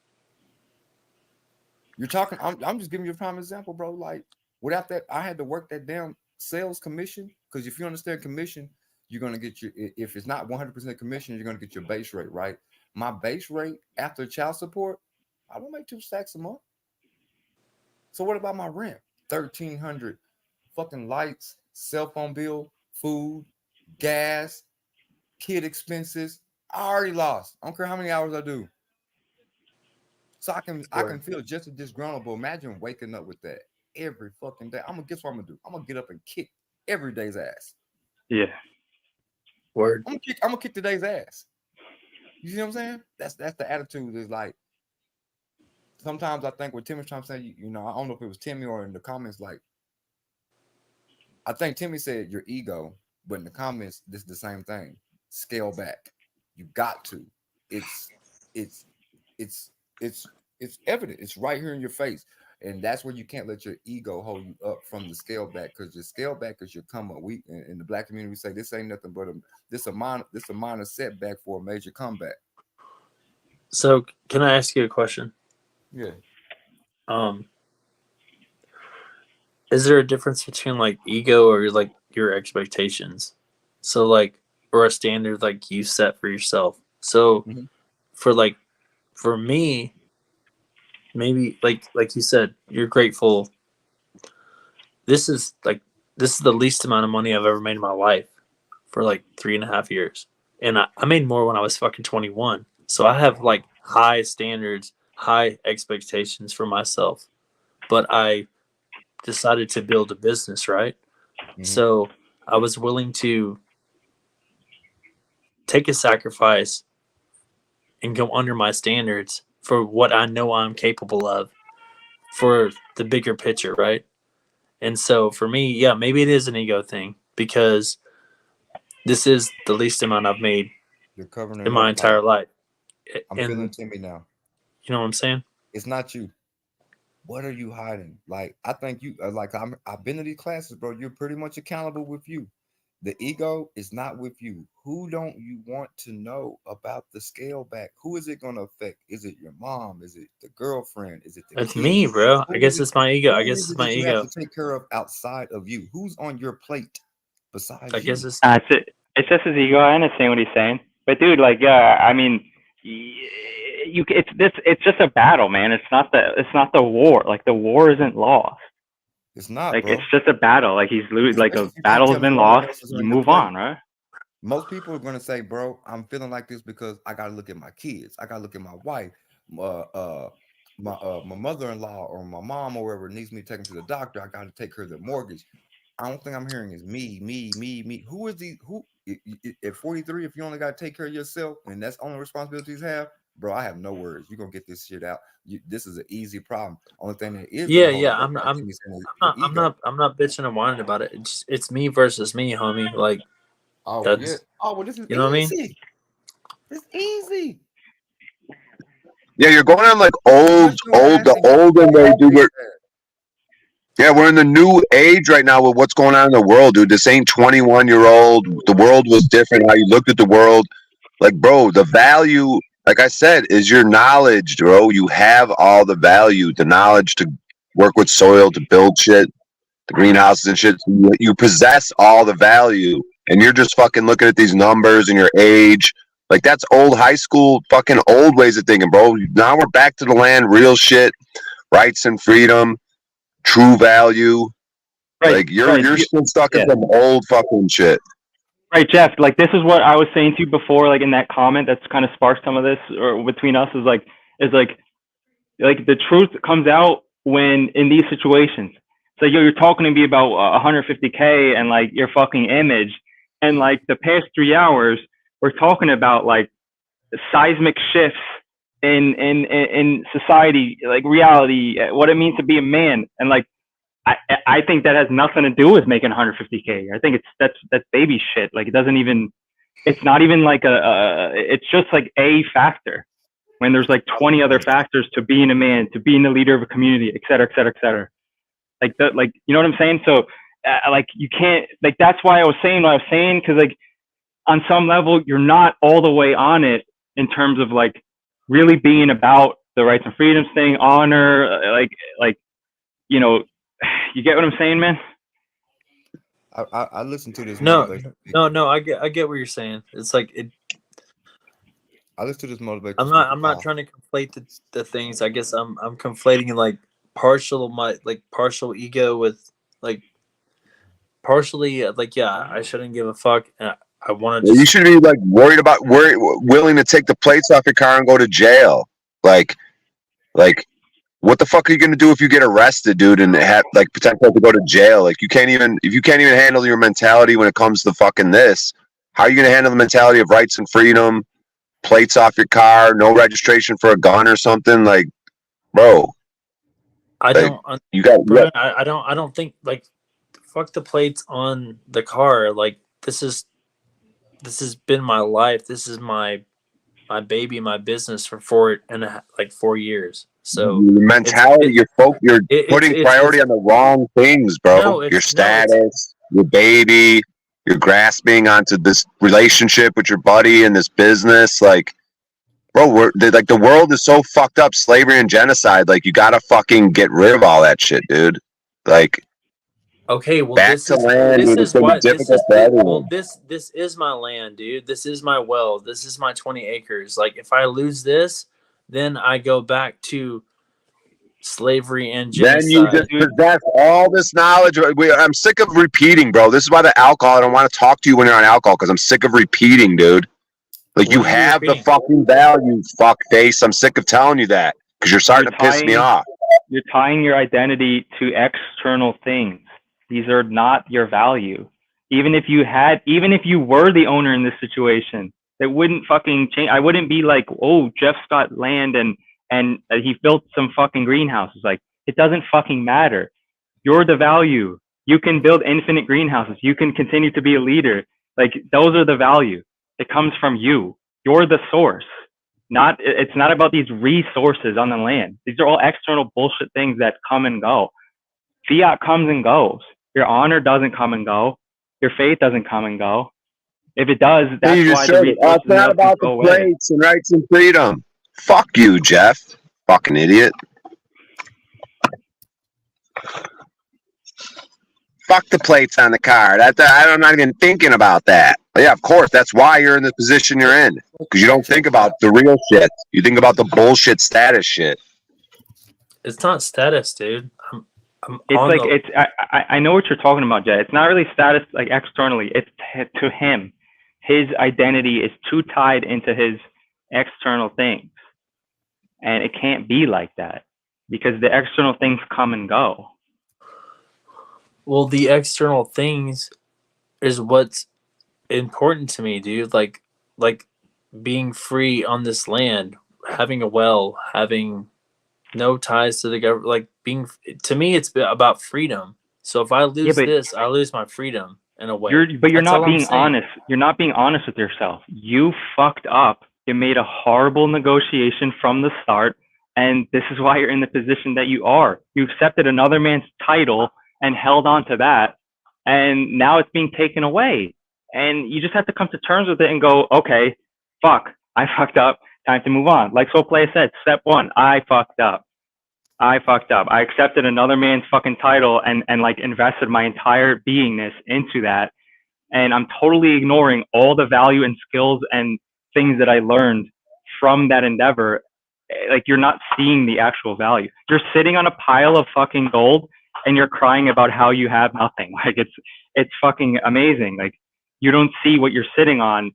You're talking. I'm just giving you a prime example, bro. Like without that, I had to work that damn sales commission because if you understand commission, you're gonna get your. If it's not 100% commission, you're gonna get your base rate, right? My base rate after child support, I don't make 2 stacks a month. So what about my rent? $1,300, fucking lights, cell phone bill, food, gas, kid expenses. I already lost. I don't care how many hours I do. So I can feel just as disgruntled. But imagine waking up with that every fucking day. Guess what I'm gonna do? I'm gonna get up and kick every day's ass. Yeah. Word. I'm gonna kick today's ass. You see what I'm saying? That's the attitude. Is like sometimes I think what Tim was trying to say, you know, I don't know if it was Timmy or in the comments, like I think Timmy said your ego, but in the comments, this is the same thing. Scale back. You got to. It's evident. It's right here in your face. And that's where you can't let your ego hold you up from the scale back, because your scale back is your come up. We in the Black community, we say this ain't nothing but a minor setback for a major comeback. So can I ask you a question? Yeah. Is there a difference between like ego or like your expectations? So like, or a standard like you set for yourself. So for me, maybe like you said, you're grateful. This is the least amount of money I've ever made in my life for like 3.5 years. And I made more when I was fucking 21. So I have like high standards, high expectations for myself. But I decided to build a business, right? So I was willing to take a sacrifice and go under my standards for what I know I'm capable of for the bigger picture, right? And so for me, yeah, maybe it is an ego thing, because this is the least amount I've made in my entire life. I'm feeling Timmy now. You know what I'm saying? It's not you. What are you hiding? Like, I think you like I've been to these classes, bro. You're pretty much accountable with you. The ego is not with you. Who don't you want to know about the scale back? Who is it going to affect? Is it your mom? Is it the girlfriend? Is it the It's kids? me, bro. Who I guess is it's my ego. who I guess is it's it my that you ego. have to take care of outside of you? Who's on your plate besides I guess you? It's just his ego. I understand what he's saying, but dude, like, I mean, it's just a battle, man. It's not the war. Like, the war isn't lost. It's not, like, bro. it's just a battle. Like, he's losing. Like, a Especially if you battle tell has me been what lost. else is You on your move plate. on, right? Most people are gonna say, bro, I'm feeling like this because I gotta look at my kids. I gotta look at my wife, my mother-in-law or my mom or whoever needs me to take them to the doctor. I gotta take care of the mortgage. I don't think I'm hearing is me. Who is who at 43, if you only gotta take care of yourself and that's the only responsibilities you have, bro, I have no words. You're gonna get this shit out. This is an easy problem. Only thing that is Yeah. I'm not bitching and whining about it. It's me versus me, homie. Like, well, this is you know what I mean? easy. It's easy. Yeah, you're going on like the olden way, dude. Yeah, we're in the new age right now with what's going on in the world, dude. This ain't 21-year-old. The world was different. How you looked at the world, like, bro, the value, like I said, is your knowledge, bro. You have all the value, the knowledge to work with soil, to build shit, the greenhouses and shit. You possess all the value, and you're just fucking looking at these numbers and your age. Like, that's old high school, fucking old ways of thinking, bro. Now we're back to the land, real shit, rights and freedom, true value. Right, like you're still stuck in some old fucking shit. Right, Jeff. Like, this is what I was saying to you before. Like, in that comment, that's kind of sparked some of this, or between us, is like the truth comes out when in these situations. So you're talking to me about 150K and like your fucking image, and like the past 3 hours, we're talking about like seismic shifts in society, like reality, what it means to be a man, and like I think that has nothing to do with making 150K. I think that's baby shit. Like, it's not even like it's just like a factor when there's like 20 other factors to being a man, to being the leader of a community, et cetera, et cetera, et cetera. Like that, like, you know what I'm saying? So like, you can't, like, that's why I was saying what I was saying, because like on some level you're not all the way on it in terms of like really being about the rights and freedoms thing, honor, like you know, you get what I'm saying, man? I listened to this. No. I get what you're saying. It's like it. I listened to this motivation. I'm not trying to conflate the things. I guess I'm conflating like partial ego with like partially like, yeah, I shouldn't give a fuck. I want to. You should be like willing to take the plates off your car and go to jail. Like what the fuck are you gonna do if you get arrested, dude, and have like potential to go to jail? Like you can't even handle your mentality when it comes to fucking this. How are you gonna handle the mentality of rights and freedom, plates off your car, no registration for a gun or something? Like, bro, I like, don't, you got Brian, I don't think like, fuck the plates on the car. Like this has been my life. This is my baby, my business for 4 years. So your mentality, you're putting priority on the wrong things, bro. No, Your status, your baby, you're grasping onto this relationship with your buddy and this business. Like, bro, the world is so fucked up. Slavery and genocide. Like, you gotta fucking get rid of all that shit, dude. Like, okay, well, back to land, dude. It's gonna be difficult for everyone. this is my land, dude. This is my well. This is my 20 acres. Like, if I lose this, then I go back to slavery and genocide. Then you just possess all this knowledge. I'm sick of repeating, bro. This is why the alcohol. I don't want to talk to you when you're on alcohol because I'm sick of repeating, dude. Like, you have the fucking value, fuck face. I'm sick of telling you that because you're starting to piss me off. You're tying your identity to external things. These are not your value. Even if you were the owner in this situation, it wouldn't fucking change. I wouldn't be like, oh, Jeff's got land and he built some fucking greenhouses. Like, it doesn't fucking matter. You're the value. You can build infinite greenhouses. You can continue to be a leader. Like, those are the value. It comes from you. You're the source. It's not about these resources on the land. These are all external bullshit things that come and go. Fiat comes and goes. Your honor doesn't come and go. Your faith doesn't come and go. If it does, that's why the resources it's not about the plates and rights and freedom. Fuck you, Jeff. Fucking idiot. Fuck the plates on the car. I'm not even thinking about that. But yeah, of course, that's why you're in the position you're in. Because you don't think about the real shit. You think about the bullshit status shit. It's not status, dude. I know what you're talking about, Jay. It's not really status like externally. It's to him. His identity is too tied into his external things. And it can't be like that because the external things come and go. Well, the external things is what's important to me, dude. Like being free on this land, having a well, having no ties to the government. Like, to me, it's about freedom. So if I lose this, I lose my freedom in a way. You're not being honest. You're not being honest with yourself. You fucked up. You made a horrible negotiation from the start, and this is why you're in the position that you are. You accepted another man's title and held on to that, and now it's being taken away. And you just have to come to terms with it and go, okay, fuck, I fucked up. Time to move on. Like Soul Play said, step one, I fucked up. I accepted another man's fucking title and like invested my entire beingness into that. And I'm totally ignoring all the value and skills and things that I learned from that endeavor. Like, you're not seeing the actual value. You're sitting on a pile of fucking gold and you're crying about how you have nothing. Like, it's fucking amazing. Like, you don't see what you're sitting on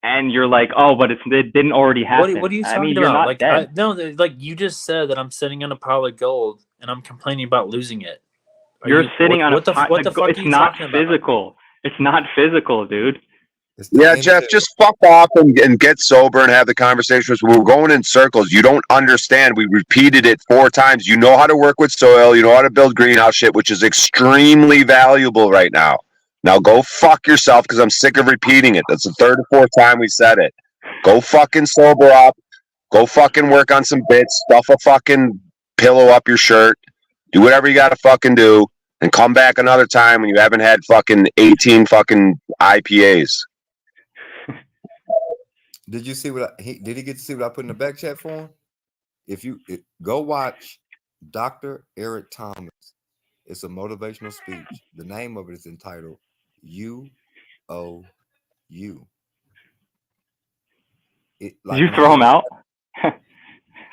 and you're like, oh, but it didn't already happen. What are you talking you're about? not Like, dead. like you just said that I'm sitting on a pile of gold and I'm complaining about losing it. You're sitting on what the fuck are it's you not talking physical. about? It's not physical, dude. Yeah, Jeff, just fuck off and get sober and have the conversations. We're going in circles. You don't understand. We repeated it 4 times. You know how to work with soil. You know how to build greenhouse shit, which is extremely valuable right now. Now go fuck yourself because I'm sick of repeating it. That's the 3rd or 4th time we said it. Go fucking sober up. Go fucking work on some bits. Stuff a fucking pillow up your shirt. Do whatever you got to fucking do. And come back another time when you haven't had fucking 18 fucking IPAs. Did you see what did he get to see what I put in the back chat for him? Go watch Dr. Eric Thomas. It's a motivational speech. The name of it is entitled You Owe You. Did you throw him out?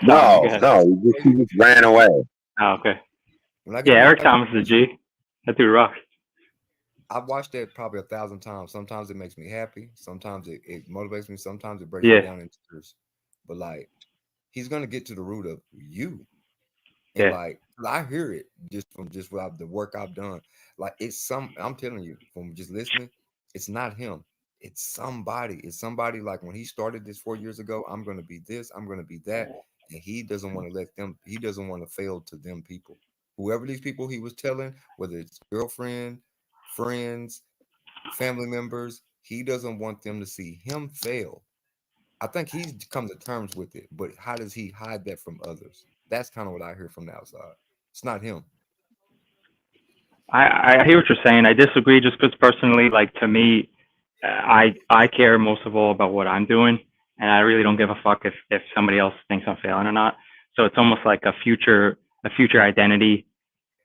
No, he just ran away. Oh, okay. Yeah, Eric Thomas is a G. That dude rocks. I've watched that probably 1,000 times. Sometimes it makes me happy. Sometimes it motivates me. Sometimes it breaks me down in tears. But like, he's gonna get to the root of you. And Yeah. like I hear it just from just what the work I've done. Like I'm telling you from just listening, it's not him. It's somebody. It's somebody like when he started this 4 years ago, I'm gonna be this, I'm gonna be that. And he doesn't want to let them, he doesn't want to fail to them people. Whoever these people he was telling, whether it's girlfriend, friends, family members, he doesn't want them to see him fail. I think he's come to terms with it, but how does he hide that from others? That's kind of what I hear from the outside. It's not him. I hear what you're saying. I disagree just because personally, like to me, I care most of all about what I'm doing, and I really don't give a fuck if somebody else thinks I'm failing or not. So it's almost like a future identity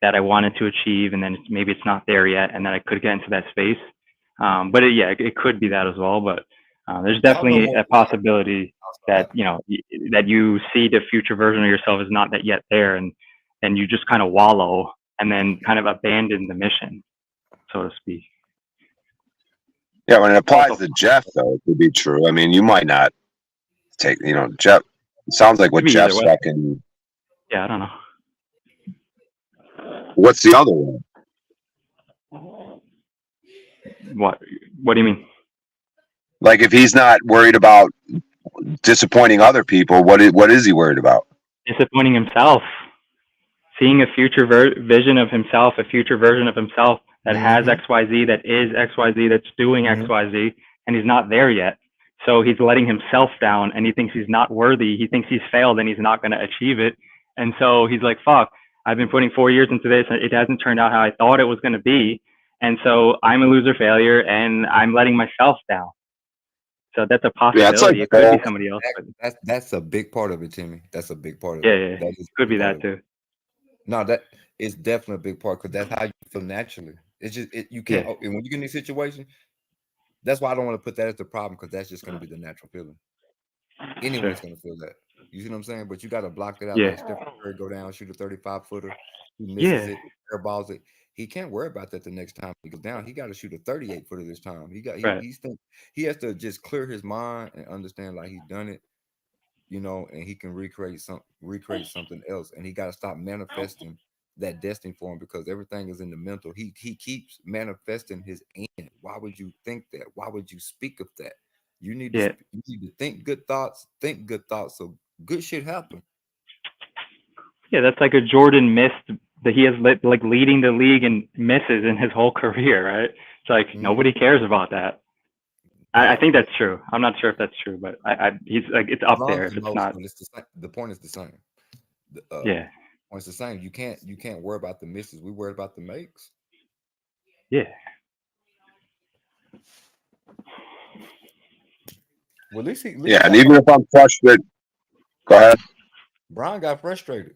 that I wanted to achieve, and then maybe it's not there yet, and then I could get into that space. But it could be that as well. But there's definitely a possibility that that you see the future version of yourself is not that yet there, and you just kind of wallow and then kind of abandon the mission, so to speak. Yeah, when it applies to Jeff, though, it could be true. I mean, you might not take, Jeff. It sounds like what Could be either Jeff's way. fucking. Yeah, I don't know. What's the other one? What do you mean? Like, if he's not worried about disappointing other people, what is he worried about? Disappointing himself, seeing a future vision of himself, a future version of himself that has XYZ, that is XYZ, that's doing XYZ, and he's not there yet. So he's letting himself down, and he thinks he's not worthy. He thinks he's failed, and he's not going to achieve it. And so he's like, fuck, I've been putting 4 years into this, and it hasn't turned out how I thought it was going to be. And so I'm a loser failure, and I'm letting myself down. So that's a possibility. It could be somebody else. That's a big part of it, Timmy. That's a big part of Yeah, it. yeah. Could be that too. No, that is definitely a big part because that's how you feel naturally. It's just you can't. Yeah. And when you get in these situations, that's why I don't want to put that as the problem because that's just going to be the natural feeling. Anyone's going to feel that. You see what I'm saying? But you got to block it out. Yeah. Like Stephen Curry go down, shoot a 35-footer. He misses it, airballs it. He can't worry about that the next time he goes down. He got to shoot a 38-footer this time. He has to just clear his mind and understand like he's done it, and he can recreate something else. And he got to stop manifesting that destiny for him because everything is in the mental. He keeps manifesting his end. Why would you think that? Why would you speak of that? You need to think good thoughts, so good shit happen. Yeah, that's like a Jordan miss that he has like leading the league in misses in his whole career, right? It's like nobody cares about that. I think that's true. I'm not sure if that's true, but he's like it's up there if it's not. The point is the same. Yeah. It's the same. You can't worry about the misses. We worry about the makes. Yeah. Well, at least and even if I'm frustrated, go ahead. Brian got frustrated.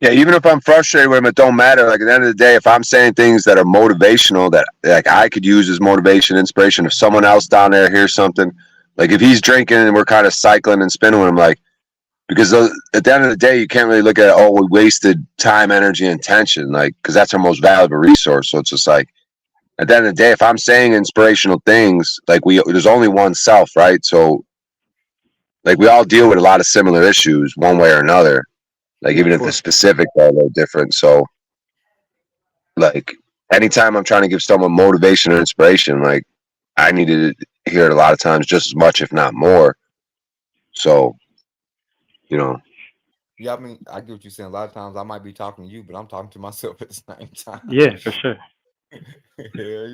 Yeah, even if I'm frustrated with him, it don't matter. Like at the end of the day, if I'm saying things that are motivational, that like I could use as motivation, inspiration, if someone else down there hears something, like if he's drinking and we're kind of cycling and spinning with him, like because at the end of the day, you can't really look at we wasted time, energy, and attention, like because that's our most valuable resource. So it's just like at the end of the day, if I'm saying inspirational things, like there's only one self, right? So like we all deal with a lot of similar issues one way or another. Like even if the specifics are a little different. So like anytime I'm trying to give someone motivation or inspiration, like I needed to hear it a lot of times just as much, if not more. So, Yeah, I mean, I get what you're saying. A lot of times I might be talking to you, but I'm talking to myself at the same time. Yeah, for sure.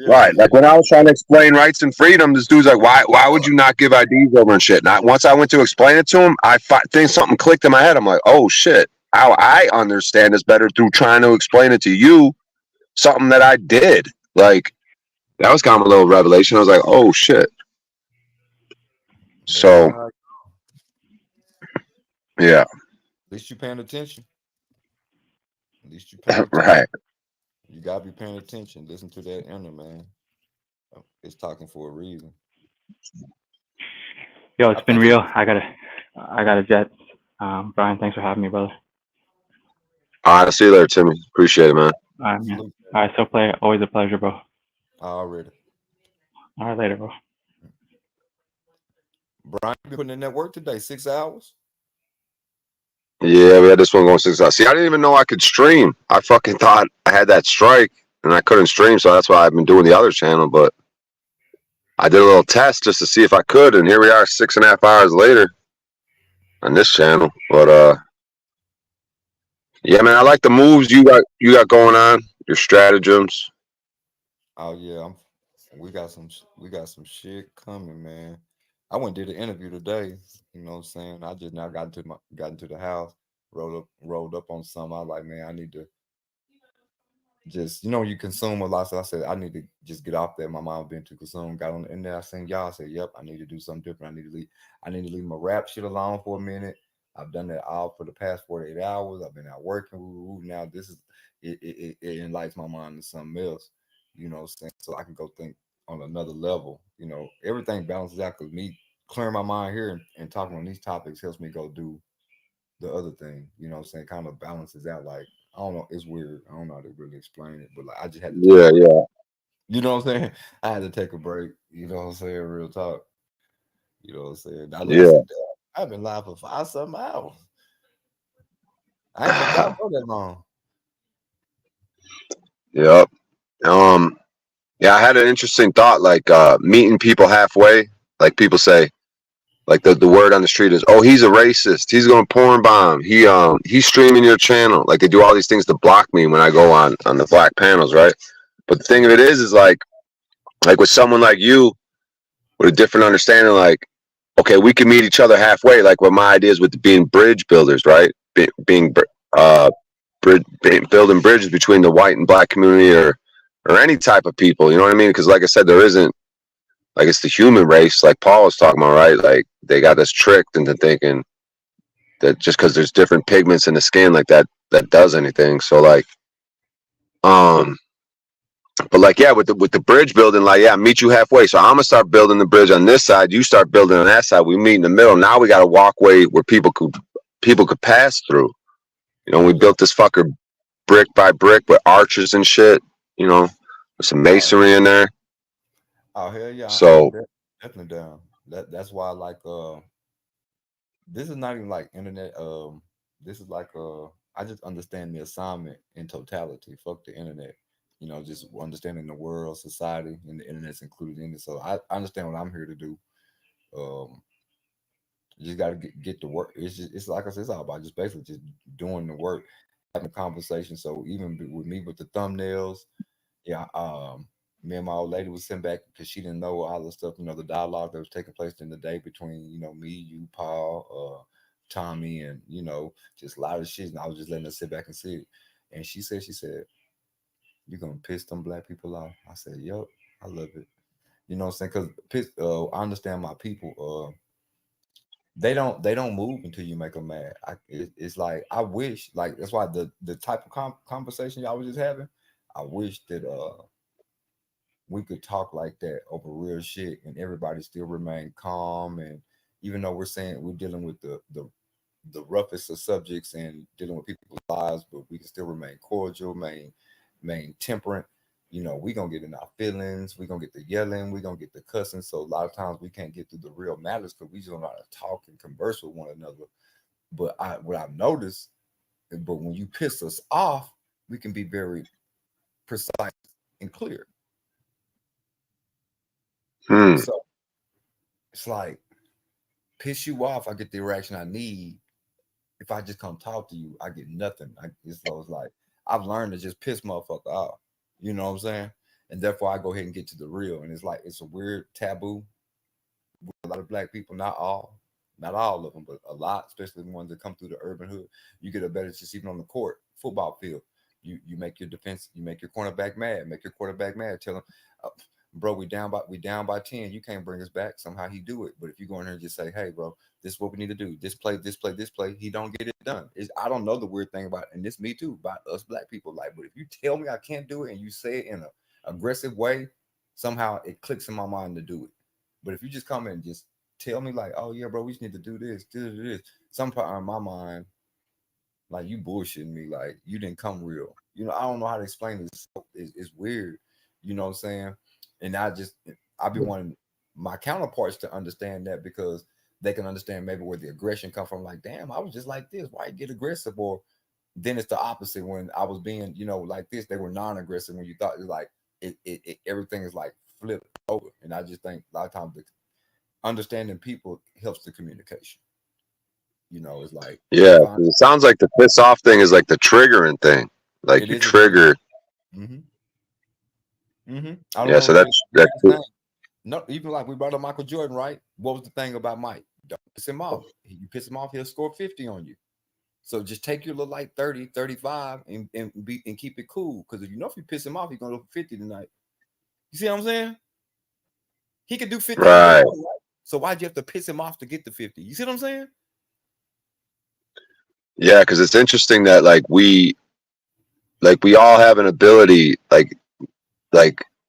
Right. Like when I was trying to explain rights and freedom, this dude's like, why would you not give IDs over and shit? And once I went to explain it to him, I think something clicked in my head. I'm like, oh shit. How I understand this better through trying to explain it to you, something that I did. Like that was kind of a little revelation. I was like, oh shit. So yeah. At least you're paying attention. At least you're paying attention. Right. You gotta be paying attention. Listen to that inner man. It's talking for a reason. Yo, it's been real. I gotta jet. Brian, thanks for having me, brother. All right, see you later, Timmy. Appreciate it, man. All right, man. All right, so always a pleasure, bro. Already. All right, later, bro. Brian, you been putting in that work today, 6 hours? Yeah, we had this one going 6 hours. See, I didn't even know I could stream. I fucking thought I had that strike and I couldn't stream, so that's why I've been doing the other channel. But I did a little test just to see if I could, and here we are 6.5 hours later on this channel. But yeah, man, I like the moves you got going on, your stratagems. Oh yeah, we got some shit coming, man. I went and did an interview today. You know what I'm saying? I just now got into the house, rolled up on something. I was like, man, I need to just, you consume a lot. So I said, I need to just get off that. My mom been too consumed. Got on the internet. I seen y'all. I said, yep, I need to do something different. I need to leave my rap shit alone for a minute. I've done that all for the past 48 hours. I've been out working. Now this is it enlightens my mind to something else. You know what I'm saying? So I can go think on another level. Everything balances out because me clearing my mind here and talking on these topics helps me go do the other thing. You know what I'm saying? Kind of balances out. Like, I don't know. It's weird. I don't know how to really explain it, but like I just had to Yeah, yeah. You know what I'm saying? I had to take a break. You know what I'm saying? Real talk. You know what I'm saying? Now, Yeah. listen, I've been live for 5-something hours. I ain't been live for that long. Yep. Yeah, I had an interesting thought, like meeting people halfway. Like people say, like the word on the street is, oh, he's a racist. He's going to porn bomb. He's streaming your channel. Like they do all these things to block me when I go on the black panels, right? But the thing of it is like with someone like you with a different understanding, like, okay, we can meet each other halfway. Like what my idea is with being bridge builders, right? Building bridges between the white and black community or any type of people. You know what I mean? Because like I said, there isn't, like, it's the human race, like Paul was talking about, right? Like they got us tricked into thinking that just because there's different pigments in the skin, like that does anything. So like, but like, yeah, with the bridge building, like, yeah, meet you halfway. So I'm gonna start building the bridge on this side. You start building on that side. We meet in the middle. Now we got a walkway where people could pass through. We built this fucker brick by brick with arches and shit. With some masonry in there. Oh hell yeah! So definitely down. That's why I like this is not even like internet. This is like I just understand the assignment in totality. Fuck the internet. Just understanding the world, society, and the internet's included in it. So I understand what I'm here to do. You just got to get to work. It's like I said, it's all about just basically just doing the work, having a conversation. So even with me with the thumbnails, yeah, me and my old lady was sitting back because she didn't know all the stuff, the dialogue that was taking place in the day between, me, you, Paul, Tommy, and just a lot of shit. And I was just letting her sit back and see it. And she said, "You're gonna piss them black people off." I said, "Yup, I love it." You know what I'm saying? Because I understand my people. They don't move until you make them mad. It's like I wish, like that's why the type of conversation y'all was just having. I wish that we could talk like that over real shit, and everybody still remain calm. And even though we're saying we're dealing with the roughest of subjects and dealing with people's lives, but we can still remain cordial, remain temperate. We gonna get in our feelings, we gonna get the yelling, we gonna get the cussing. So a lot of times we can't get through the real matters because we just don't know how to talk and converse with one another. But what I've noticed, but when you piss us off, we can be very precise and clear. So it's like piss you off, I get the reaction I need. If I just come talk to you, I get nothing. It's like I've learned to just piss motherfucker off. You know what I'm saying? And therefore I go ahead and get to the real. And it's like it's a weird taboo with a lot of black people, not all of them, but a lot, especially the ones that come through the urban hood. You get a better just even on the court, football field. You make your defense, you make your cornerback mad, tell them, bro, we down by 10. You can't bring us back. Somehow he do it. But if you go in here and just say, hey, bro, this is what we need to do. This play, he don't get it done. I don't know the weird thing about, and this me too, about us black people. Like, but if you tell me I can't do it and you say it in an aggressive way, somehow it clicks in my mind to do it. But if you just come in and just tell me like, oh yeah, bro, we just need to do this. Somehow in my mind, like you bullshitting me, like you didn't come real. I don't know how to explain this. It's weird. You know what I'm saying? And I be wanting my counterparts to understand that because they can understand maybe where the aggression come from. Like, damn, I was just like this. Why you get aggressive? Or then it's the opposite. When I was being, like this, they were non-aggressive. When you thought it was like everything is like flipped over. And I just think a lot of times understanding people helps the communication. It's like, Yeah, 'cause it sounds like the piss off thing is like the triggering thing. Like you trigger. Yeah, so that's cool. No, even like we brought up Michael Jordan, right? What was the thing about Mike? Don't piss him off. You piss him off, he'll score 50 on you. So just take your little like 30, 35 and keep it cool. Because if you piss him off, he's gonna go for 50 tonight. You see what I'm saying? He could do 50. Right. So why'd you have to piss him off to get the 50? You see what I'm saying? Yeah, because it's interesting that we all have an ability, and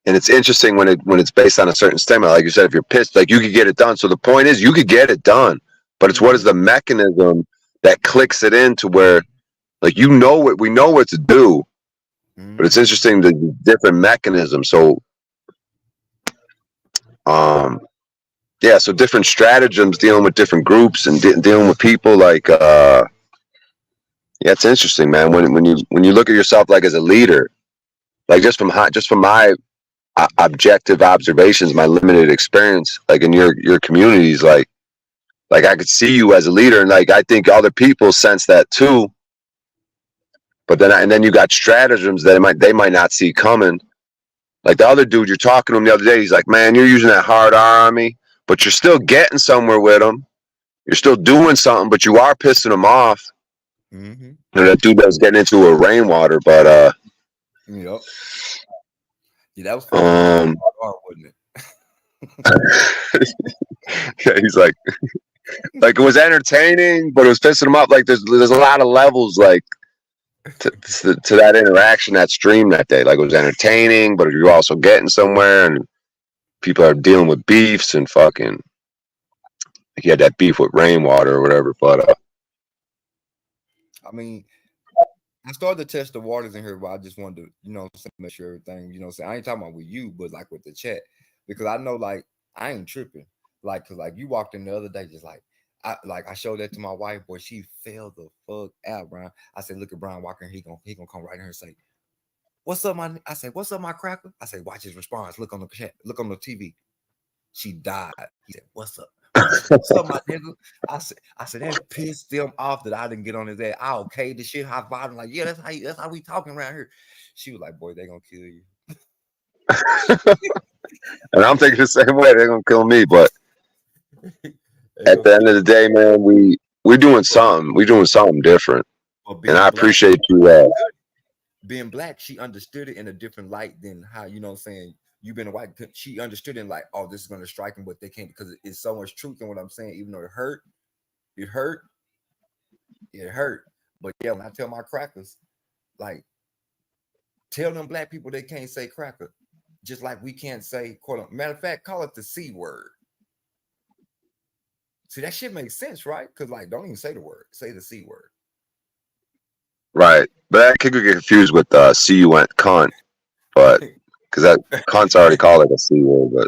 it's interesting when it's based on a certain stimuli. Like you said, if you're pissed, like you could get it done. So the point is, you could get it done, but it's what is the mechanism that clicks it into where, like we know what to do, but it's interesting the different mechanisms. So, yeah, so different stratagems dealing with different groups and dealing with people. Like, yeah, it's interesting, man. When you look at yourself like as a leader, like just from my objective observations, my limited experience, like in your communities, like I could see you as a leader, and like I think other people sense that too. But then you got stratagems that they might not see coming. Like the other dude you're talking to him the other day, he's like, "Man, you're using that hard R on me, but you're still getting somewhere with him. You're still doing something, but you are pissing him off." That dude was getting into a rainwater, but yep. Yeah, that was fun. Wasn't it? Yeah, he's like it was entertaining, but it was pissing him off. Like there's a lot of levels, like to that interaction, that stream that day. Like it was entertaining, but you're also getting somewhere, and people are dealing with beefs and fucking. Like he had that beef with rainwater or whatever, but I mean, I started to test the waters in here, but I just wanted to, make sure everything, I ain't talking about with you, but like with the chat, because I know, like, I ain't tripping, like, cause like you walked in the other day, just like, I showed that to my wife, boy, she fell the fuck out, Brian. I said, look at Brian Walker, he gonna come right in here and say, "What's up, my?" I said, "What's up, my cracker?" I said, "Watch his response. Look on the chat. Look on the TV." She died. He said, "What's up?" What's up, my nigga? I said that pissed him off that I didn't get on his ass. I okayed the shit, high five. Like, yeah, that's how we talking around here. She was like, "Boy, they gonna kill you." And I'm thinking the same way. They're gonna kill me, but at the end of the day, man, we're doing something. We're doing something different, and I appreciate you. Being black, she understood it in a different light than how saying. You've been a white. She understood it like, oh, this is going to strike them, but they can't because it's so much truth in what I'm saying. Even though it hurt. But yeah, when I tell my crackers, like, tell them black people they can't say cracker, just like we can't say quote. Matter of fact, call it the C word. See, that shit makes sense, right? Because like, don't even say the word, say the C word. Right, but that could get confused with "cunt," but. Because that cunt's already called it a C word,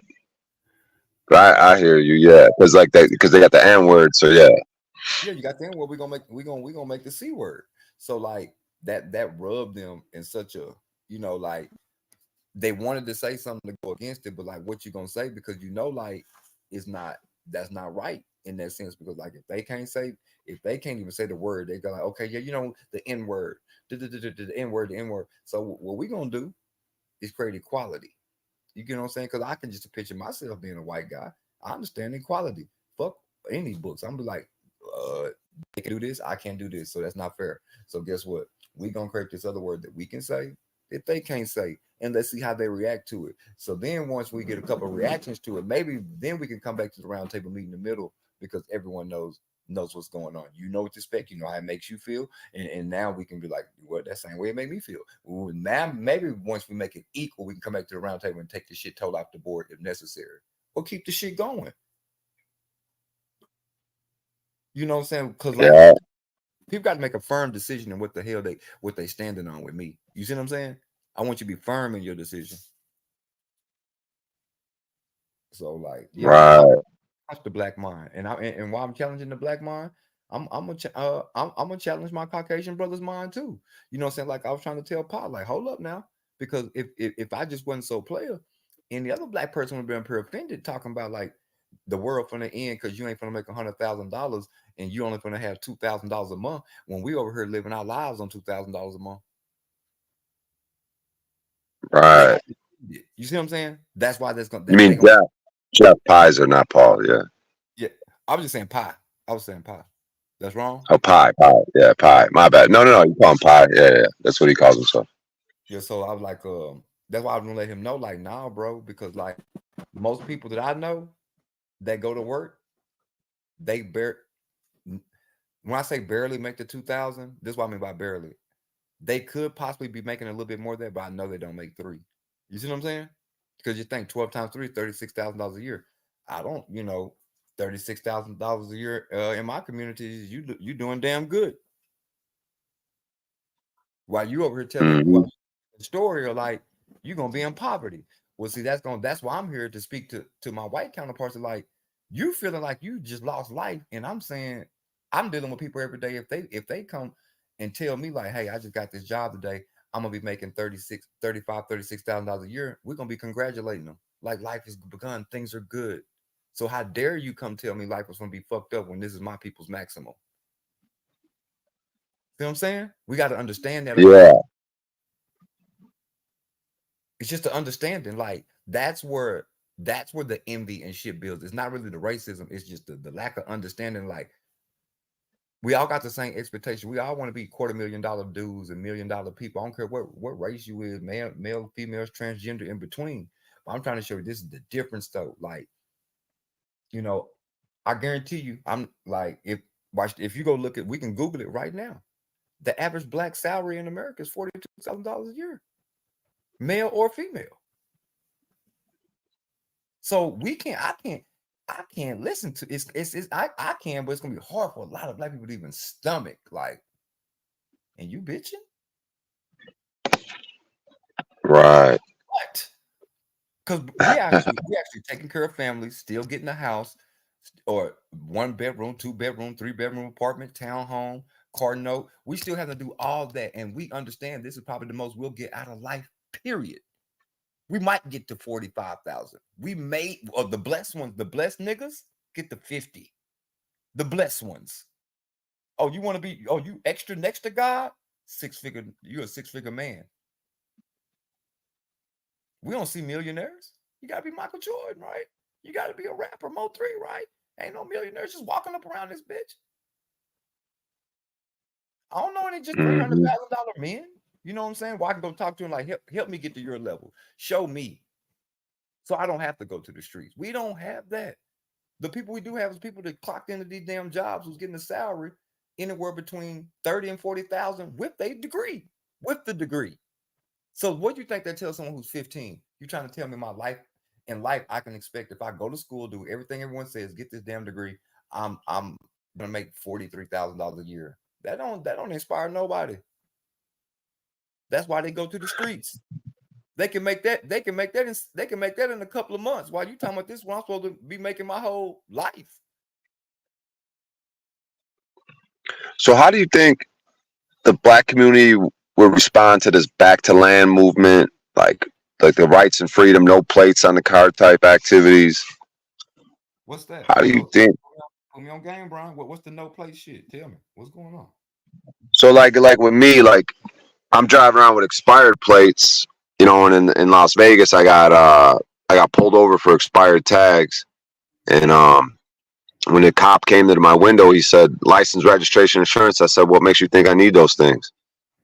but I hear you, yeah. Because they got the N word, so yeah. Yeah, you got the N word. We're gonna make the C word. So like that rubbed them in such a like they wanted to say something to go against it, but like what you gonna say because like that's not right in that sense because like if they can't even say the word, they go like okay yeah the N word, the N word. So what we gonna do? Is create equality. You get what I'm saying? Because I can just picture myself being a white guy. I understand equality. Fuck any books. I'm like, they can do this, I can't do this. So that's not fair. So guess what? We're gonna create this other word that we can say that they can't say, and let's see how they react to it. So then once we get a couple of reactions to it, maybe then we can come back to the round table meet in the middle because everyone knows what's going on. You know what to expect. You know how it makes you feel. And now we can be like, well, that same way it made me feel. Well, now maybe once we make it equal, we can come back to the round table and take the shit total off the board if necessary. Or keep the shit going. You know what I'm saying? Because like people got to make a firm decision in what the hell they standing on with me. You see what I'm saying? I want you to be firm in your decision. So like, yeah. Right. the black mind, and while I'm challenging the black mind, I'm gonna challenge my Caucasian brother's mind too. You know what I'm saying? Like I was trying to tell Paul, like, hold up now, because if I just wasn't so player, and the other black person would have been offended talking about like the world from the end because you ain't gonna make $100,000 and you only gonna have $2,000 a month when we over here living our lives on $2,000 a month. Right. You see what I'm saying? That's why that's gonna. You mean Jeff Pizer, not Paul? Yeah. Yeah, I was just saying pie. I was saying pie. That's wrong. Oh, Pie. Yeah, Pie. My bad. No. You call him Pie. Yeah. That's what he calls himself. Yeah. So I was like, that's why I was gonna let him know, like, nah, bro, because like most people that I know that go to work, they when I say barely make the 2,000, this is what I mean by barely. They could possibly be making a little bit more there, but I know they don't make 3. You see what I'm saying? Because you think 12 times 3 is $36,000 a year. I don't, $36,000 a year in my community, you doing damn good. While you over here telling the story of like you're gonna be in poverty. Well, see, that's why I'm here to speak to my white counterparts. Like you feeling like you just lost life, and I'm saying I'm dealing with people every day. If they come and tell me like, hey, I just got this job today, I'm gonna be making $36,000 a year, we're gonna be congratulating them. Like life has begun, things are good. So how dare you come tell me life was gonna be fucked up when this is my people's maximum? See what I'm saying? We got to understand that. Yeah. It's just the understanding. Like that's where the envy and shit builds. It's not really the racism. It's just the lack of understanding. Like we all got the same expectation. We all want to be $250,000 dudes and $1 million people. I don't care what race you is, male, females, transgender, in between. But I'm trying to show you this is the difference though. Like, I guarantee you, I'm like, if you go look at, we can Google it right now. The average black salary in America is $42,000 a year, male or female. So I can't listen to I can, but it's gonna be hard for a lot of black people to even stomach. Like, and you bitching, right? What? Because we actually taking care of families, still getting a house, or 1 bedroom, 2 bedroom, 3 bedroom apartment, townhome, car note. We still have to do all that, and we understand this is probably the most we'll get out of life. Period. We might get to 45,000. We may, or the blessed ones, the blessed niggas get to 50. The blessed ones. Oh, you want to be? Oh, you extra next to God? 6-figure. You're a 6-figure man. We don't see millionaires. You gotta be Michael Jordan, right? You gotta be a rapper, Mo3, right? Ain't no millionaires just walking up around this bitch. I don't know any just $300,000 men. You know what I'm saying? Well, I can go talk to him like, help me get to your level. Show me. So I don't have to go to the streets. We don't have that. The people we do have is people that clocked into these damn jobs who's getting a salary anywhere between 30 and 40,000 with a degree. With the degree. So what do you think that tells someone who's 15? You're trying to tell me my life in life I can expect if I go to school, do everything everyone says, get this damn degree, I'm gonna make $43,000 a year. That don't inspire nobody. That's why they go to the streets. They can make that in a couple of months. While you talking about this one, I'm supposed to be making my whole life. So how do you think the black community will respond to this back to land movement, like the rights and freedom, no plates on the car type activities? What's that? How do you think? Put me on game, Brian. What's the no plate shit? Tell me what's going on. So like with me, like I'm driving around with expired plates, and in Las Vegas I got pulled over for expired tags, and when the cop came to my window, he said license, registration, insurance. I said, what makes you think I need those things?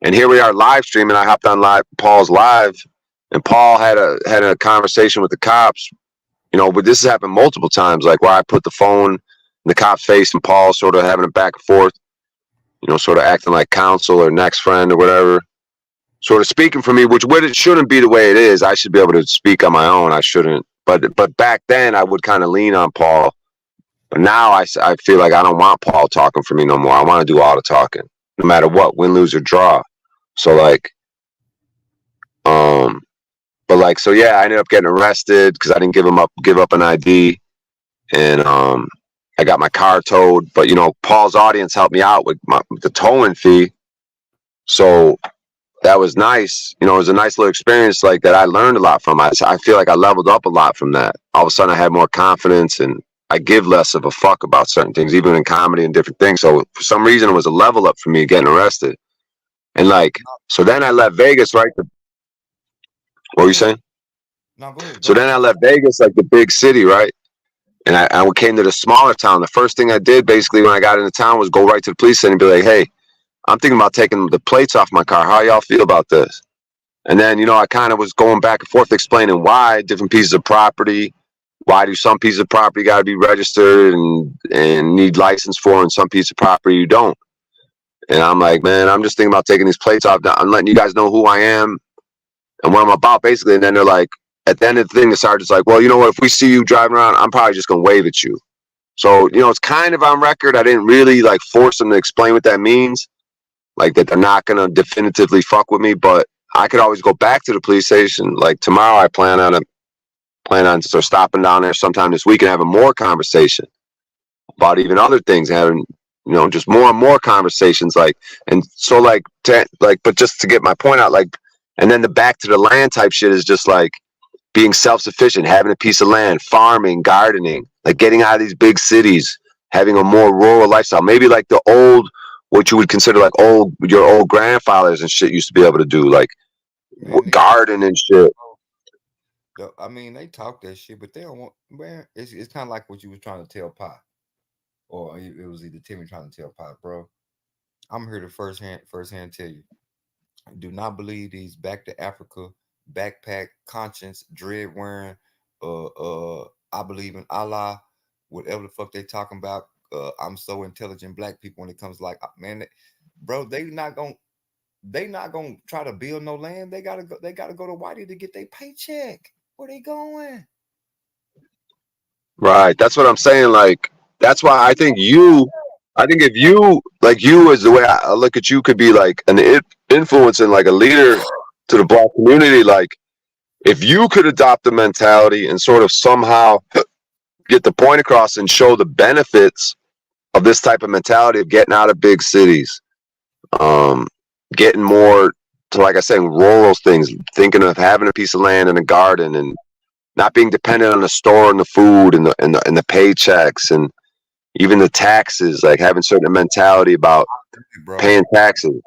And here we are live streaming. I hopped on Paul's live, and Paul had a conversation with the cops. But this has happened multiple times, like where I put the phone in the cop's face and Paul sort of having a back and forth, sort of acting like counsel or next friend or whatever, sort of speaking for me, which it shouldn't be the way it is. I should be able to speak on my own. I shouldn't. But back then I would kind of lean on Paul. But now I feel like I don't want Paul talking for me no more. I want to do all the talking, no matter what, win, lose, or draw. So so yeah, I ended up getting arrested because I didn't give up an ID, and I got my car towed. But Paul's audience helped me out with the towing fee, so that was nice. It was a nice little experience like that. I learned a lot from. I feel like I leveled up a lot from that. All of a sudden, I had more confidence, and I give less of a fuck about certain things, even in comedy and different things. So for some reason, it was a level up for me getting arrested. And so then I left Vegas, right? What were you saying? No, go ahead. So then I left Vegas, like the big city, right? And I came to the smaller town. The first thing I did basically when I got into town was go right to the police station and be like, hey, I'm thinking about taking the plates off my car. How y'all feel about this? And then, I kind of was going back and forth explaining why different pieces of property, why do some pieces of property got to be registered and need license for, and some pieces of property you don't. And I'm like, man, I'm just thinking about taking these plates off. I'm letting you guys know who I am and what I'm about, basically. And then they're like, at the end of the thing, the sergeant's like, well, you know what? If we see you driving around, I'm probably just going to wave at you. So, it's kind of on record. I didn't really force them to explain what that means. Like that they're not going to definitively fuck with me, but I could always go back to the police station. Like tomorrow, I plan on sort of stopping down there sometime this week and having more conversation about even other things, having just more and more conversations. But just to get my point out, and then the back to the land type shit is just like being self-sufficient, having a piece of land, farming, gardening, getting out of these big cities, having a more rural lifestyle. Maybe the old, what you would consider your old grandfathers and shit used to be able to do, garden and shit. I mean, they talk that shit, but they don't want. Man, it's kind of like what you was trying to tell Pop, or it was either Timmy trying to tell Pop, bro. I'm here to firsthand tell you, do not believe these back to Africa backpack conscience dread wearing. I believe in Allah, whatever the fuck they talking about. I'm so intelligent black people when it comes man, bro, they not gonna try to build no land. They gotta go to Whitey to get their paycheck. Where they going? Right. That's what I'm saying. That's why I think if you is the way I look at you, could be an influence and a leader to the black community. If you could adopt the mentality and sort of somehow get the point across and show the benefits of this type of mentality of getting out of big cities, getting more to, like I said, rural things, thinking of having a piece of land and a garden and not being dependent on the store and the food and the paychecks and even the taxes, having certain mentality about paying taxes.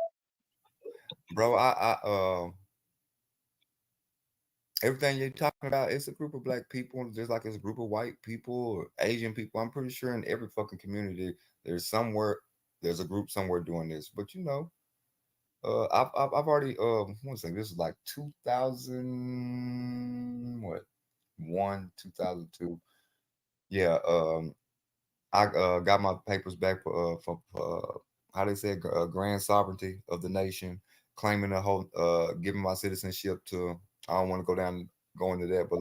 Bro, everything you're talking about, it's a group of black people, just like it's a group of white people or Asian people. I'm pretty sure in every fucking community, there's a group somewhere doing this. But I've already this is 2002. Yeah, I got my papers back for how they say grand sovereignty of the nation, claiming the whole giving my citizenship to. I don't want to go into that, but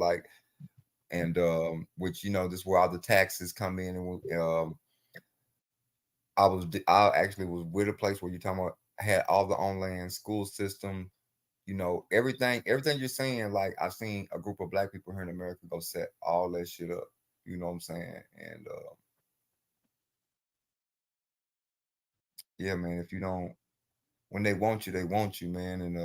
which this is where all the taxes come in, and I actually was with a place where you're talking about had all the on land school system, everything you're saying. I've seen a group of black people here in America go set all that shit up. You know what I'm saying? And yeah, man, if you don't, when they want you, man. And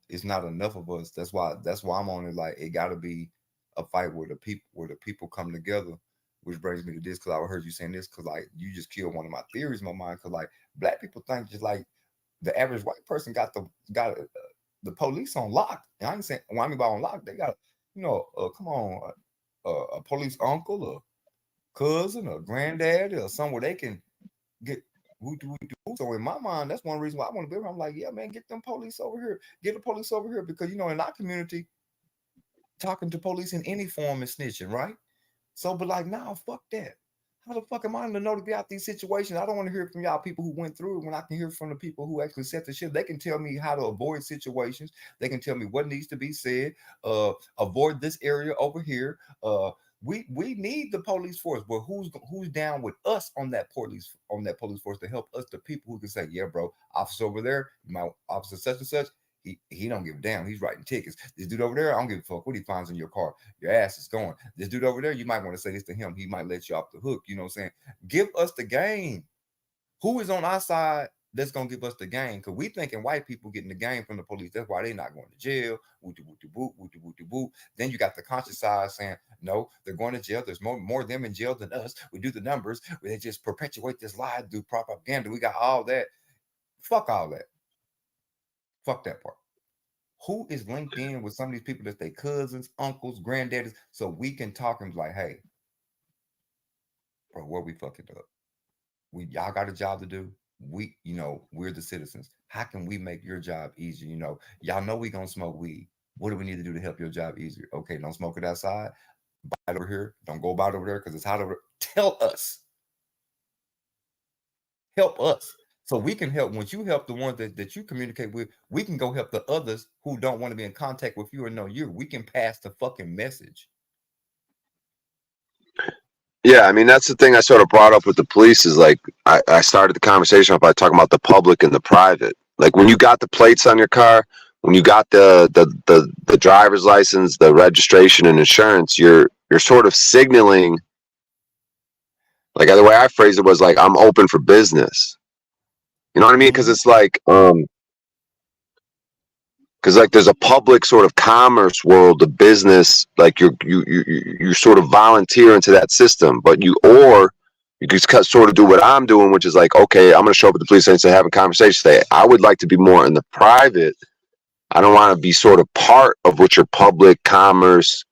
it's not enough of us. That's why I'm on it. It gotta be a fight where the people come together, which brings me to this, because I heard you saying this, because you just killed one of my theories in my mind, because black people think just the average white person got the police on lock. And I ain't saying, when I mean by on lock, they got come on, a police uncle, a cousin, a granddad, or somewhere they can get. So in my mind, that's one reason why I want to be here. I'm like, yeah, man, get them police over here. Get the police over here, because in our community, talking to police in any form is snitching, right? So, but nah, fuck that. How the fuck am I to know to be out these situations? I don't want to hear from y'all people who went through it, when I can hear from the people who actually set the shit. They can tell me how to avoid situations. They can tell me what needs to be said. Avoid this area over here. We need the police force, but who's down with us on that police force to help us, the people who can say, yeah, bro, officer over there, my officer such and such, He don't give a damn. He's writing tickets. This dude over there, I don't give a fuck what he finds in your car. Your ass is going. This dude over there, you might want to say this to him. He might let you off the hook. You know what I'm saying? Give us the game. Who is on our side that's gonna give us the game? Because we thinking white people getting the game from the police. That's why they not going to jail. Woo-de-woo-de-woo. Then you got the conscious side saying, no, they're going to jail. There's more of them in jail than us. We do the numbers. They just perpetuate this lie, do propaganda. We got all that. Fuck all that. Fuck that part. Who is linked in with some of these people that's their cousins, uncles, granddaddies, so we can talk and be like, hey, bro, where we fucking up? Y'all got a job to do. We're the citizens. How can we make your job easier? Y'all know we gonna smoke weed. What do we need to do to help your job easier? Okay, don't smoke it outside. Buy it over here. Don't go buy it over there because it's hot over there. Tell us. Help us. So we can help. Once you help the ones that you communicate with, we can go help the others who don't want to be in contact with you or know you. We can pass the fucking message. Yeah, I mean, that's the thing I sort of brought up with the police is like, I started the conversation off by talking about the public and the private. Like when you got the plates on your car, when you got the driver's license, the registration and insurance, you're sort of signaling, like the way I phrased it was like, I'm open for business. You know what I mean? Because it's like, there's a public sort of commerce world of business, like you sort of volunteer into that system, but you can sort of do what I'm doing, which is like, okay, I'm going to show up at the police station, having conversations. Say, I would like to be more in the private. I don't want to be sort of part of what your public commerce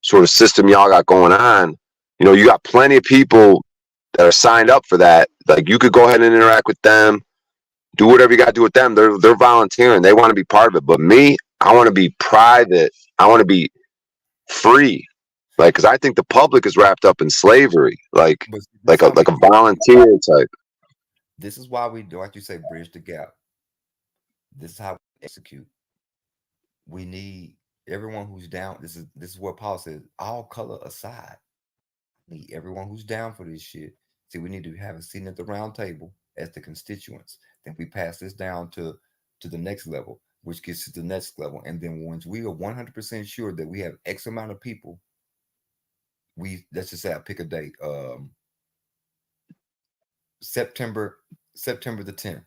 sort of system y'all got going on. You got plenty of people that are signed up for that. Like you could go ahead and interact with them. Do whatever you got to do with them. They're volunteering. They want to be part of it. But me, I want to be private. I want to be free. Like, because I think the public is wrapped up in slavery, like a volunteer type. This is why we do, like you say, bridge the gap. This is how we execute. We need everyone who's down. This is what Paul says. All color aside, we need everyone who's down for this shit. See, we need to have a seat at the round table as the constituents. Then we pass this down to the next level, which gets to the next level. And then once we are 100% sure that we have X amount of people, let's just say I pick a date, September the 10th.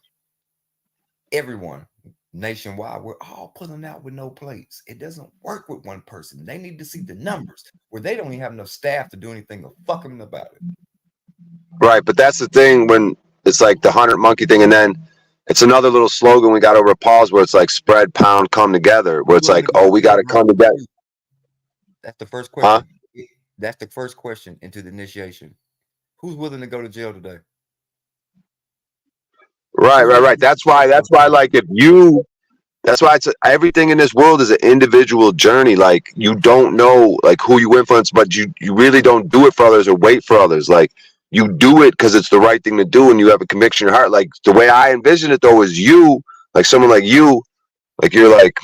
Everyone nationwide, we're all pulling out with no plates. It doesn't work with one person. They need to see the numbers where they don't even have enough staff to do anything or fuck them about it. Right, but that's the thing when it's like the 100 monkey thing, and then it's another little slogan we got over at Paul's where it's like spread, pound, come together. Where it's like, oh, we got to come together. That's the first question. Huh? That's the first question into the initiation. Who's willing to go to jail today? Right. That's why like that's why it's everything in this world is an individual journey. Like you don't know like who you influence, but you really don't do it for others or wait for others. Like you do it because it's the right thing to do and you have a conviction in your heart. Like the way I envision it though is you, like someone like you, like you're like,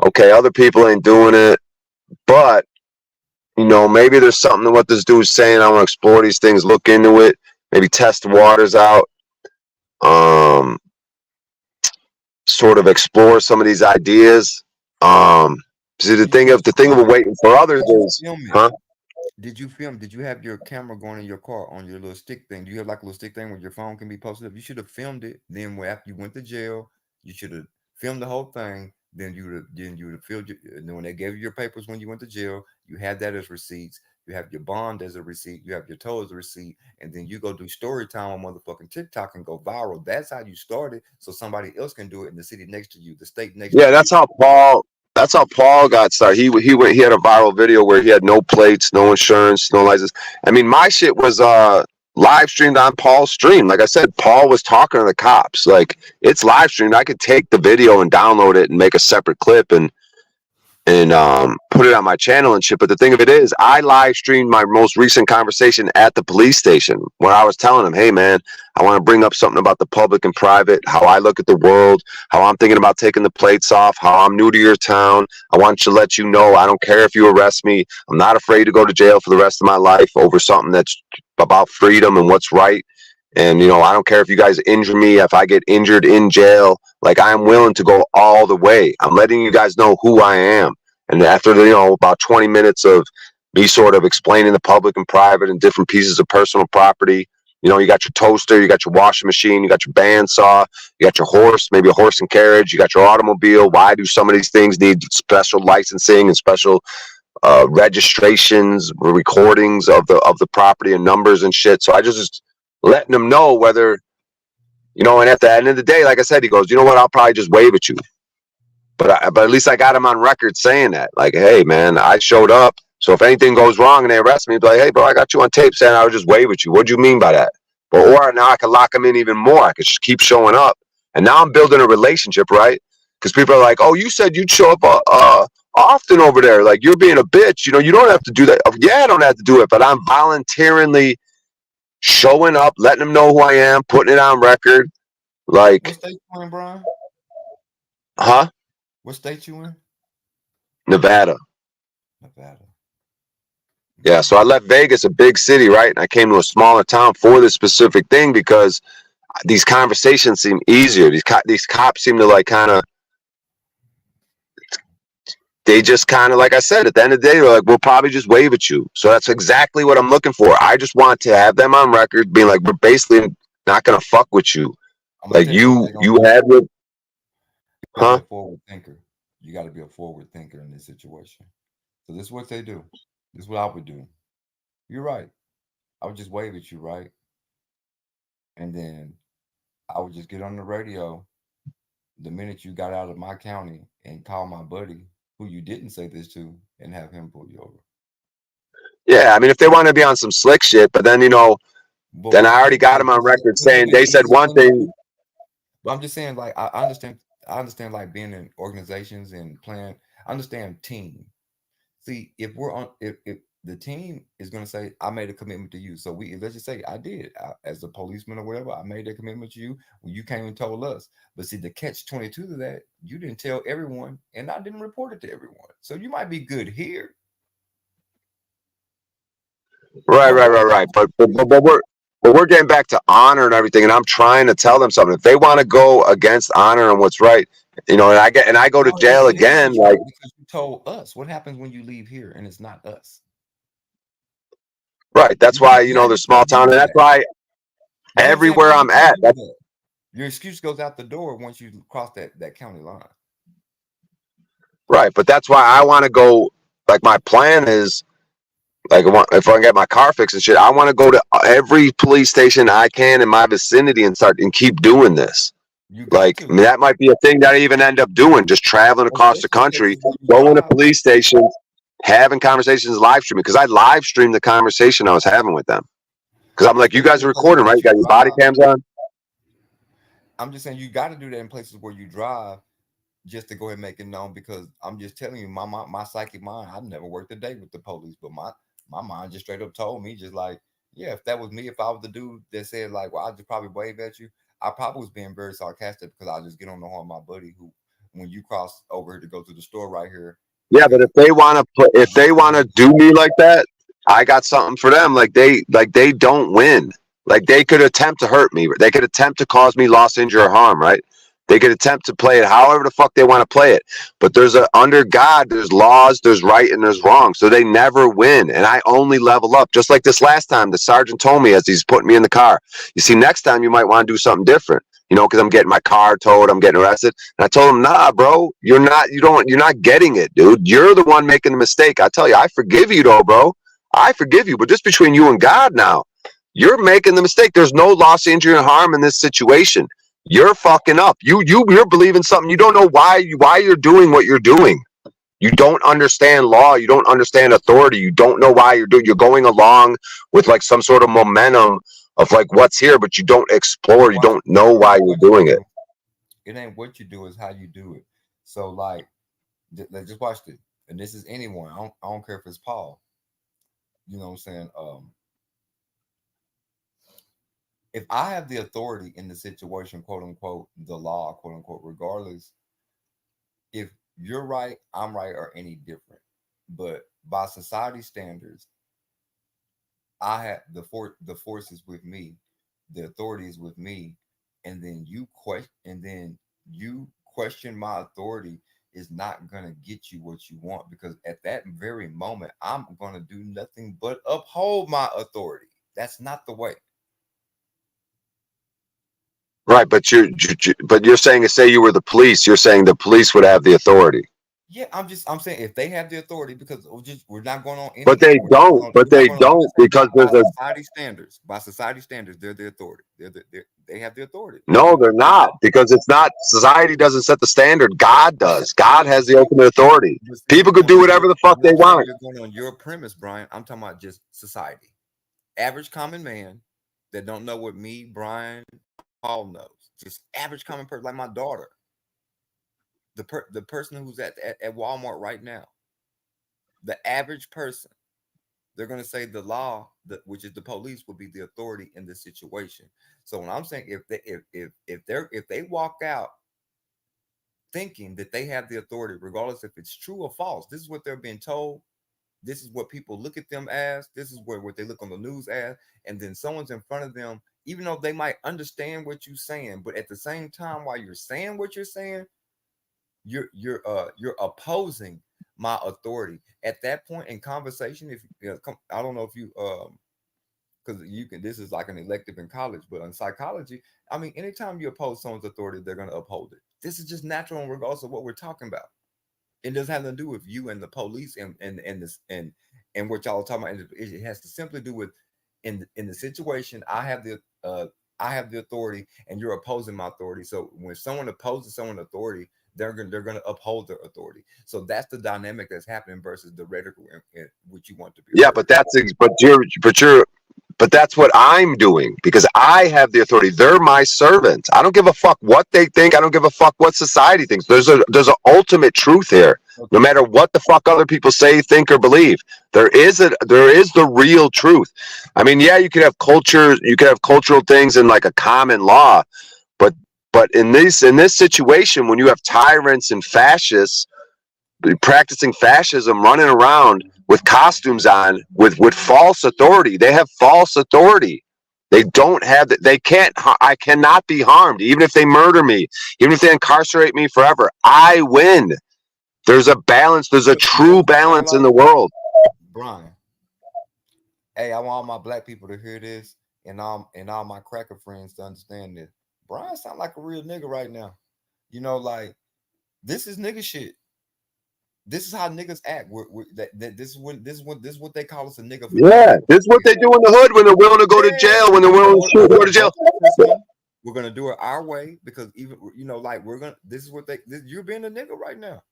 okay, other people ain't doing it, but maybe there's something to what this dude's saying. I want to explore these things, look into it, maybe test the waters out. Sort of explore some of these ideas. See the thing of waiting for others is, huh? Did you film? Did you have your camera going in your car on your little stick thing? Do you have like a little stick thing where your phone can be posted up? You should have filmed it. Then after you went to jail, you should have filmed the whole thing. Then you would have filled your. And then when they gave you your papers when you went to jail, you had that as receipts. You have your bond as a receipt. You have your toll as a receipt. And then you go do story time on motherfucking TikTok and go viral. That's how you started. So somebody else can do it in the city next to you, the state next to you. Yeah, that's how Paul got started. He had a viral video where he had no plates, no insurance, no license. I mean, my shit was live streamed on Paul's stream. Like I said, Paul was talking to the cops. Like it's live streamed. I could take the video and download it and make a separate clip and put it on my channel and shit. But the thing of it is, I live streamed my most recent conversation at the police station where I was telling him, hey man, I want to bring up something about the public and private, how I look at the world, how I'm thinking about taking the plates off, how I'm new to your town. I want to let you know, I don't care if you arrest me. I'm not afraid to go to jail for the rest of my life over something that's about freedom and what's right And, you know, I don't care if you guys injure me, if I get injured in jail, like I'm willing to go all the way. I'm letting you guys know who I am. And after, you know, about 20 minutes of me sort of explaining the public and private and different pieces of personal property, you know, you got your toaster, you got your washing machine, you got your bandsaw, you got your horse, maybe a horse and carriage, you got your automobile. Why do some of these things need special licensing and special registrations, recordings of the property and numbers and shit? So I just letting them know whether, you know, and at the end of the day, like I said, he goes, you know what, I'll probably just wave at you. But at least I got him on record saying that, like, hey, man, I showed up. So if anything goes wrong and they arrest me, be like, hey, bro, I got you on tape saying I would just wave at you. What do you mean by that? But or now I can lock them in even more. I could just keep showing up. And now I'm building a relationship, right? Because people are like, oh, you said you'd show up often over there. Like, you're being a bitch. You know, you don't have to do that. Yeah, I don't have to do it, but I'm voluntarily showing up, letting them know who I am, putting it on record. Like, What state you in, Brian? huh? What state you in? Nevada. Nevada. Yeah, so I left Vegas, a big city, right? And I came to a smaller town for this specific thing because these conversations seem easier. These cops seem to like kind of, they just kind of, like I said, at the end of the day, they're like, we'll probably just wave at you. So that's exactly what I'm looking for. I just want to have them on record being like, we're basically not going to fuck with you. Like you have your, huh? A forward thinker. You got to be a forward thinker in this situation. So this is what they do. This is what I would do. You're right. I would just wave at you, right? And then I would just get on the radio the minute you got out of my county and call my buddy who you didn't say this to and have him pull you over. Yeah, I mean, if they want to be on some slick shit, but then, you know, then I already got them on record saying they said one thing. But I'm just saying, like, I understand like being in organizations and playing. I understand team. See, if the team is going to say, I made a commitment to you. So let's just say I did as a policeman or whatever, I made a commitment to you when you came and told us. But see, the catch-22 to that, you didn't tell everyone and I didn't report it to everyone. So you might be good here. Right. But we're getting back to honor and everything. And I'm trying to tell them something. If they want to go against honor and what's right, you know, and I go to jail again, like, because you told us. What happens when you leave here and it's not us? Right. That's why, you know, the small town, and that's why everywhere I'm at, your excuse goes out the door once you cross that county line. Right. But that's why I want to go, like, my plan is, like, if I can get my car fixed and shit, I want to go to every police station I can in my vicinity and keep doing this. Like, I mean, that might be a thing that I even end up doing, just traveling across the country, going to police stations, having conversations, live streaming, because I live streamed the conversation I was having with them. Because I'm like, you guys are recording, right? You got your body cams on? I'm just saying you got to do that in places where you drive just to go ahead and make it known, because I'm just telling you, my psychic mind, I've never worked a day with the police, but my mind just straight up told me, just like, yeah, if that was me, if I was the dude that said, like, well, I'll just probably wave at you, I probably was being very sarcastic because I just get on the horn of my buddy who, when you cross over here to go to the store right here. Yeah, but if they want to do me like that, I got something for them. Like they don't win. Like they could attempt to hurt me. They could attempt to cause me loss, injury, or harm, right? They could attempt to play it however the fuck they want to play it. But under God, there's laws, there's right, and there's wrong. So they never win. And I only level up. Just like this last time, the sergeant told me as he's putting me in the car, you see, next time you might want to do something different. You know, because I'm getting my car towed, I'm getting arrested. And I told him, nah, bro, you're not getting it, dude. You're the one making the mistake. I tell you, I forgive you though, bro. I forgive you. But just between you and God now, you're making the mistake. There's no loss, injury, and harm in this situation. You're fucking up. You're believing something. You don't know why you're doing what you're doing. You don't understand law. You don't understand authority. You don't know why you're going along with like some sort of momentum of like what's here, but you don't explore. You don't know why you're doing it. It ain't what you do, it's how you do it. So like, just watch this. And this is anyone. I don't care if it's Paul. You know what I'm saying? If I have the authority in the situation, quote unquote, the law, quote unquote, regardless, if you're right, I'm right, or any different. But by society standards, I have the forces with me the authority is with me, and then you question my authority, is not gonna get you what you want, because at that very moment I'm gonna do nothing but uphold my authority. That's not the way. Right, but you're saying, say you were the police, you're saying the police would have the authority. Yeah, I'm saying if they have the authority, because we're not going on. But they don't. But they don't, because there's a society standards. By society standards, they're the authority. They have the authority. no, they're not, because it's not. Society doesn't set the standard. God does. God has the ultimate authority. People could do whatever the fuck they want. You're going on your premise, Brian. I'm talking about just society. Average common man that don't know what me, Brian, Paul knows. Just average common person, like my daughter. The person who's at Walmart right now. The average person, they're going to say the law, which is the police, will be the authority in this situation. So when I'm saying if they walk out thinking that they have the authority, regardless if it's true or false, this is what they're being told. This is what people look at them as. This is what they look on the news as. And then someone's in front of them, even though they might understand what you're saying, but at the same time, while you're saying what you're saying, you're opposing my authority. At that point in conversation, if I don't know if you because you can, this is like an elective in college, but in psychology, I mean, anytime you oppose someone's authority, they're going to uphold it. This is just natural in regards to what we're talking about. It doesn't have to do with you and the police and what y'all are talking about. It has to simply do with in the situation. I have the authority, and you're opposing my authority. So when someone opposes someone's authority, they're going to uphold their authority. So that's the dynamic that's happening versus the rhetoric which you want to be. Yeah, but that's what I'm doing, because I have the authority. They're my servants. I don't give a fuck what they think. I don't give a fuck what society thinks. There's an ultimate truth here. No matter what the fuck other people say, think, or believe, there is the real truth. I mean, yeah, you could have cultures, you could have cultural things in like a common law, but in this situation, when you have tyrants and fascists practicing fascism, running around with costumes on, with false authority, they have false authority. They don't have that. They can't. I cannot be harmed, even if they murder me, even if they incarcerate me forever. I win. There's a balance. There's a true balance in the world. Brian, hey, I want all my black people to hear this, and all my cracker friends to understand this. Brian sound like a real nigga right now. You know, like, this is nigga shit. This is how niggas act. This is what they call us, a nigga. Yeah, this is what they do in the hood when they're willing to go to jail. When they're willing to go to jail. We're gonna do it our way, because even like this is what you're being a nigga right now.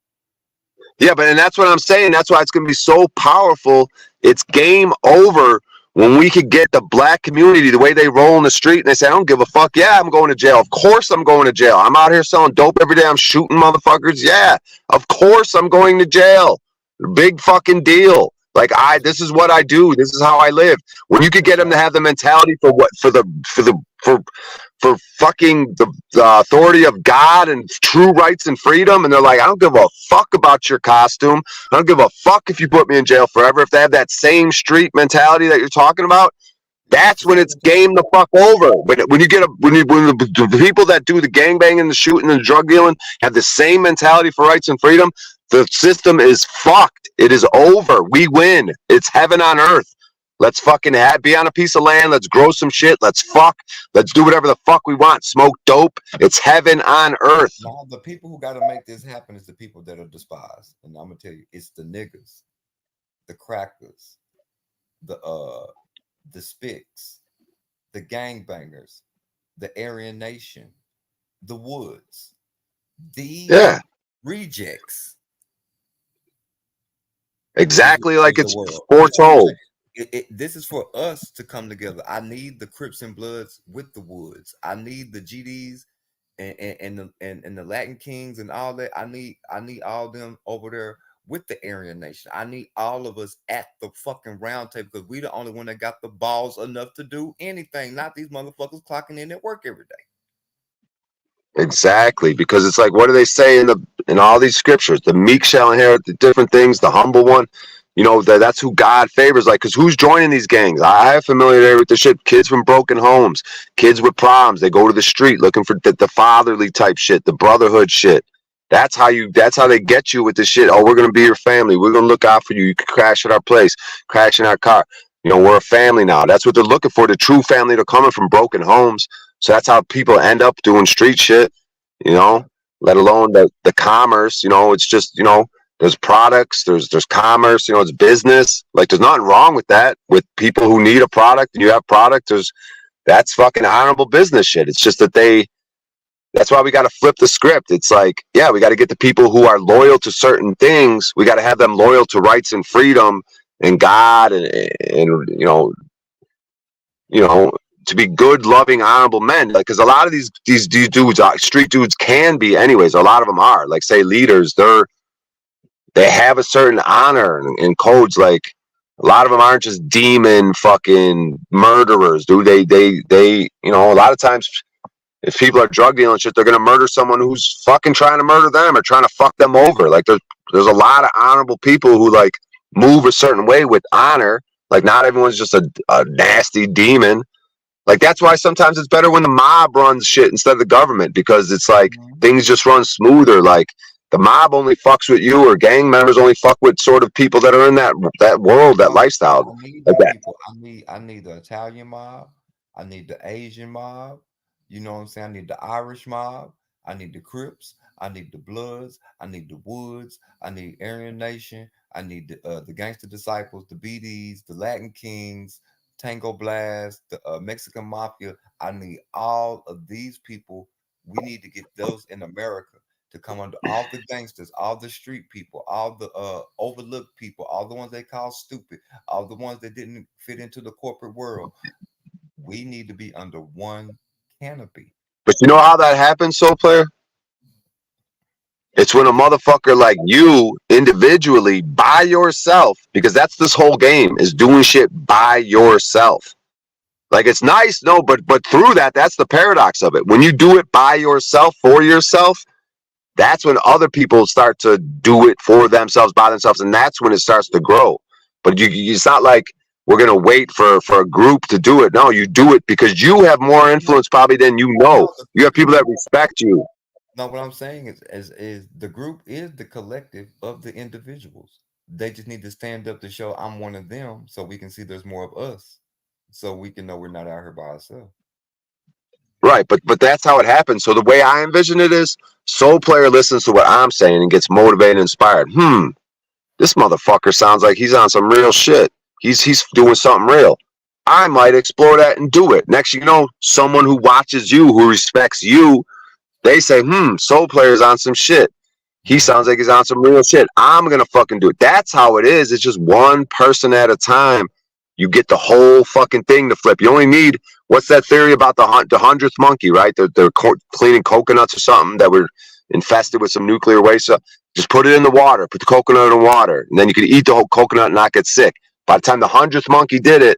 Yeah, and that's what I'm saying. That's why it's gonna be so powerful. It's game over when we could get the black community the way they roll in the street and they say, I don't give a fuck. Yeah, I'm going to jail. Of course I'm going to jail. I'm out here selling dope every day. I'm shooting motherfuckers. Yeah, of course I'm going to jail. Big fucking deal. Like, this is what I do. This is how I live. When you could get them to have the mentality for fucking the authority of God and true rights and freedom, and they're like, I don't give a fuck about your costume. I don't give a fuck if you put me in jail forever. If they have that same street mentality that you're talking about, that's when it's game the fuck over. When the people that do the gangbanging, the shooting, and the drug dealing have the same mentality for rights and freedom, the system is fucked. It is over. We win. It's heaven on earth. Let's fucking be on a piece of land. Let's grow some shit. Let's fuck. Let's do whatever the fuck we want. Smoke dope. It's heaven on earth. Now, the people who got to make this happen is the people that are despised. And I'm going to tell you, it's the niggas, the crackers, the Spics, the gangbangers, the Aryan Nation, the Woods, the rejects. Exactly like it's foretold. This is for us to come together. I need the Crips and Bloods with the Woods. I need the GDs and the Latin Kings and all that. I need all them over there with the Aryan Nation. I need all of us at the fucking round table, because we the only one that got the balls enough to do anything. Not these motherfuckers clocking in at work every day. Exactly, because it's like, what do they say in all these scriptures? The meek shall inherit the different things. The humble one. You know, that's who God favors. Like, because who's joining these gangs? I have familiarity with the shit. Kids from broken homes, kids with problems. They go to the street looking for the fatherly type shit, the brotherhood shit. That's how they get you with this shit. Oh, we're gonna be your family. We're gonna look out for you. You can crash at our place, crash in our car. You know, we're a family now. That's what they're looking for. The true family. They're coming from broken homes. So that's how people end up doing street shit. You know, let alone the commerce. You know, it's just, you know, there's products, there's commerce, you know, it's business. Like, there's nothing wrong with that. With people who need a product and you have product, that's fucking honorable business shit. It's just that that's why we got to flip the script. It's like, yeah, we got to get the people who are loyal to certain things. We got to have them loyal to rights and freedom and God and you know, to be good, loving, honorable men. Like, because a lot of these dudes, street dudes, can be anyways. A lot of them are, like, say, leaders. They have a certain honor and codes. Like, a lot of them aren't just demon fucking murderers, dude. They you know, a lot of times if people are drug dealing shit, they're gonna murder someone who's fucking trying to murder them or trying to fuck them over. Like, there's a lot of honorable people who like move a certain way with honor. Like, not everyone's just a nasty demon. Like, that's why sometimes it's better when the mob runs shit instead of the government, because it's like things just run smoother. Like, the mob only fucks with you, or gang members only fuck with sort of people that are in that world, that lifestyle. Like that. People. I need the Italian mob. I need the Asian mob. You know what I'm saying? I need the Irish mob. I need the Crips. I need the Bloods. I need the Woods. I need Aryan Nation. I need the Gangster Disciples, the BDs, the Latin Kings, Tango Blast, the Mexican Mafia. I need all of these people. We need to get those in America to come under all the gangsters, all the street people, all the overlooked people, all the ones they call stupid, all the ones that didn't fit into the corporate world. We need to be under one canopy. But you know how that happens, Soul Player? It's when a motherfucker like you individually by yourself, because that's this whole game, is doing shit by yourself. Like, it's nice, no, but through that's the paradox of it. When you do it by yourself, for yourself, that's when other people start to do it for themselves, by themselves, and that's when it starts to grow. But it's not like we're gonna wait for a group to do it. No, you do it because you have more influence probably than you know. You have people that respect you. No, what I'm saying is the group is the collective of the individuals. They just need to stand up to show I'm one of them, so we can see there's more of us, so we can know we're not out here by ourselves. Right, but that's how it happens. So the way I envision it is, Soul Player listens to what I'm saying and gets motivated and inspired. This motherfucker sounds like he's on some real shit. He's doing something real. I might explore that and do it. Next, you know, someone who watches you, who respects you, they say, Soul Player's on some shit. He sounds like he's on some real shit. I'm gonna fucking do it. That's how it is. It's just one person at a time. You get the whole fucking thing to flip. You only need, what's that theory about the 100th monkey, right? They're cleaning coconuts or something that were infested with some nuclear waste. So just put it in the water, put the coconut in water, and then you can eat the whole coconut and not get sick. By the time the 100th monkey did it,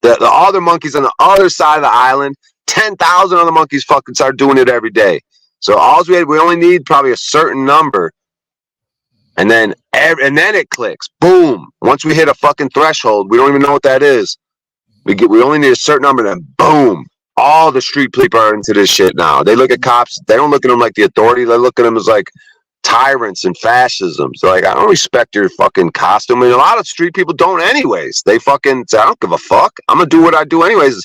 the other monkeys on the other side of the island, 10,000 other monkeys fucking start doing it every day. So we only need probably a certain number. And then it clicks. Boom. Once we hit a fucking threshold, we don't even know what that is. We only need a certain number, then boom. All the street people are into this shit now. They look at cops, they don't look at them like the authority, they look at them as like tyrants and fascism. So like, I don't respect your fucking costume. And a lot of street people don't anyways. They fucking say, I don't give a fuck. I'm gonna do what I do anyways,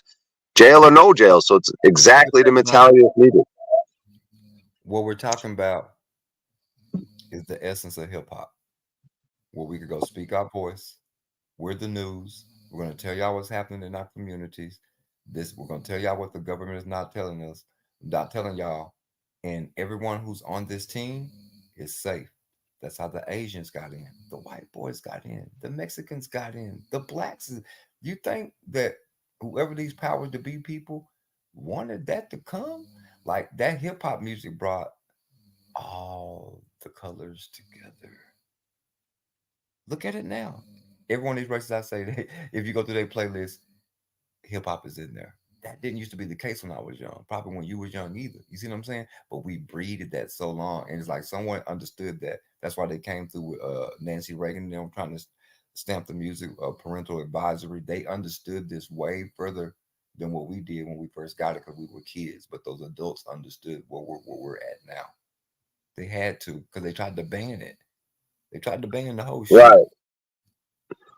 jail or no jail. So it's exactly the mentality that's needed. What we're talking about is the essence of hip hop, where we could go speak our voice. We're the news. We're going to tell y'all what's happening in our communities. We're going to tell y'all what the government is not telling us, not telling y'all. And everyone who's on this team is safe. That's how the Asians got in. The white boys got in. The Mexicans got in. The blacks. You think that whoever these powers to be people wanted that to come? Like, that hip hop music brought all the colors together. Look at it now. Every one of these races, I say, if you go through their playlist, hip hop is in there. That didn't used to be the case when I was young. Probably when you was young either. You see what I'm saying? But we breeded that so long, and it's like someone understood that. That's why they came through with Nancy Reagan and them trying to stamped the music parental advisory. They understood this way further than what we did when we first got it because we were kids. But those adults understood where we're at now. They had to because they tried to ban it. They tried to ban the whole shit. Right.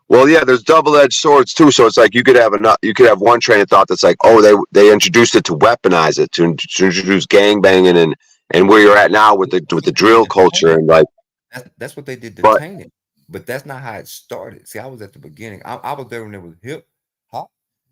Well, yeah, there's double-edged swords too. So it's like you could have one train of thought that's like, oh, they introduced it to weaponize it, to introduce gangbanging and where you're at now with the drill culture and like. That's what they did to But- taint it. But that's not how it started. See, I was at the beginning. I was there when it was hip hop,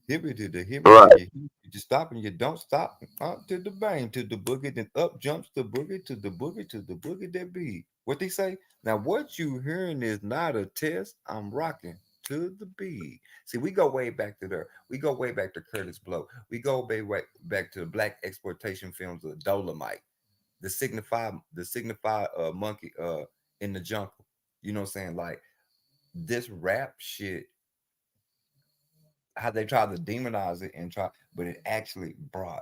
hippie to the hippie. Right. You just stop and you don't stop. Up to the bang, to the boogie, then up jumps the boogie to the boogie to the boogie that beat. What they say? Now, what you hearing is not a test. I'm rocking to the beat. See, we go way back to there. We go way back to Curtis Blow. We go way back to the black exploitation films of Dolomite, the signify monkey in the jungle. You know what I'm saying? Like this rap shit, how they tried to demonize it but it actually brought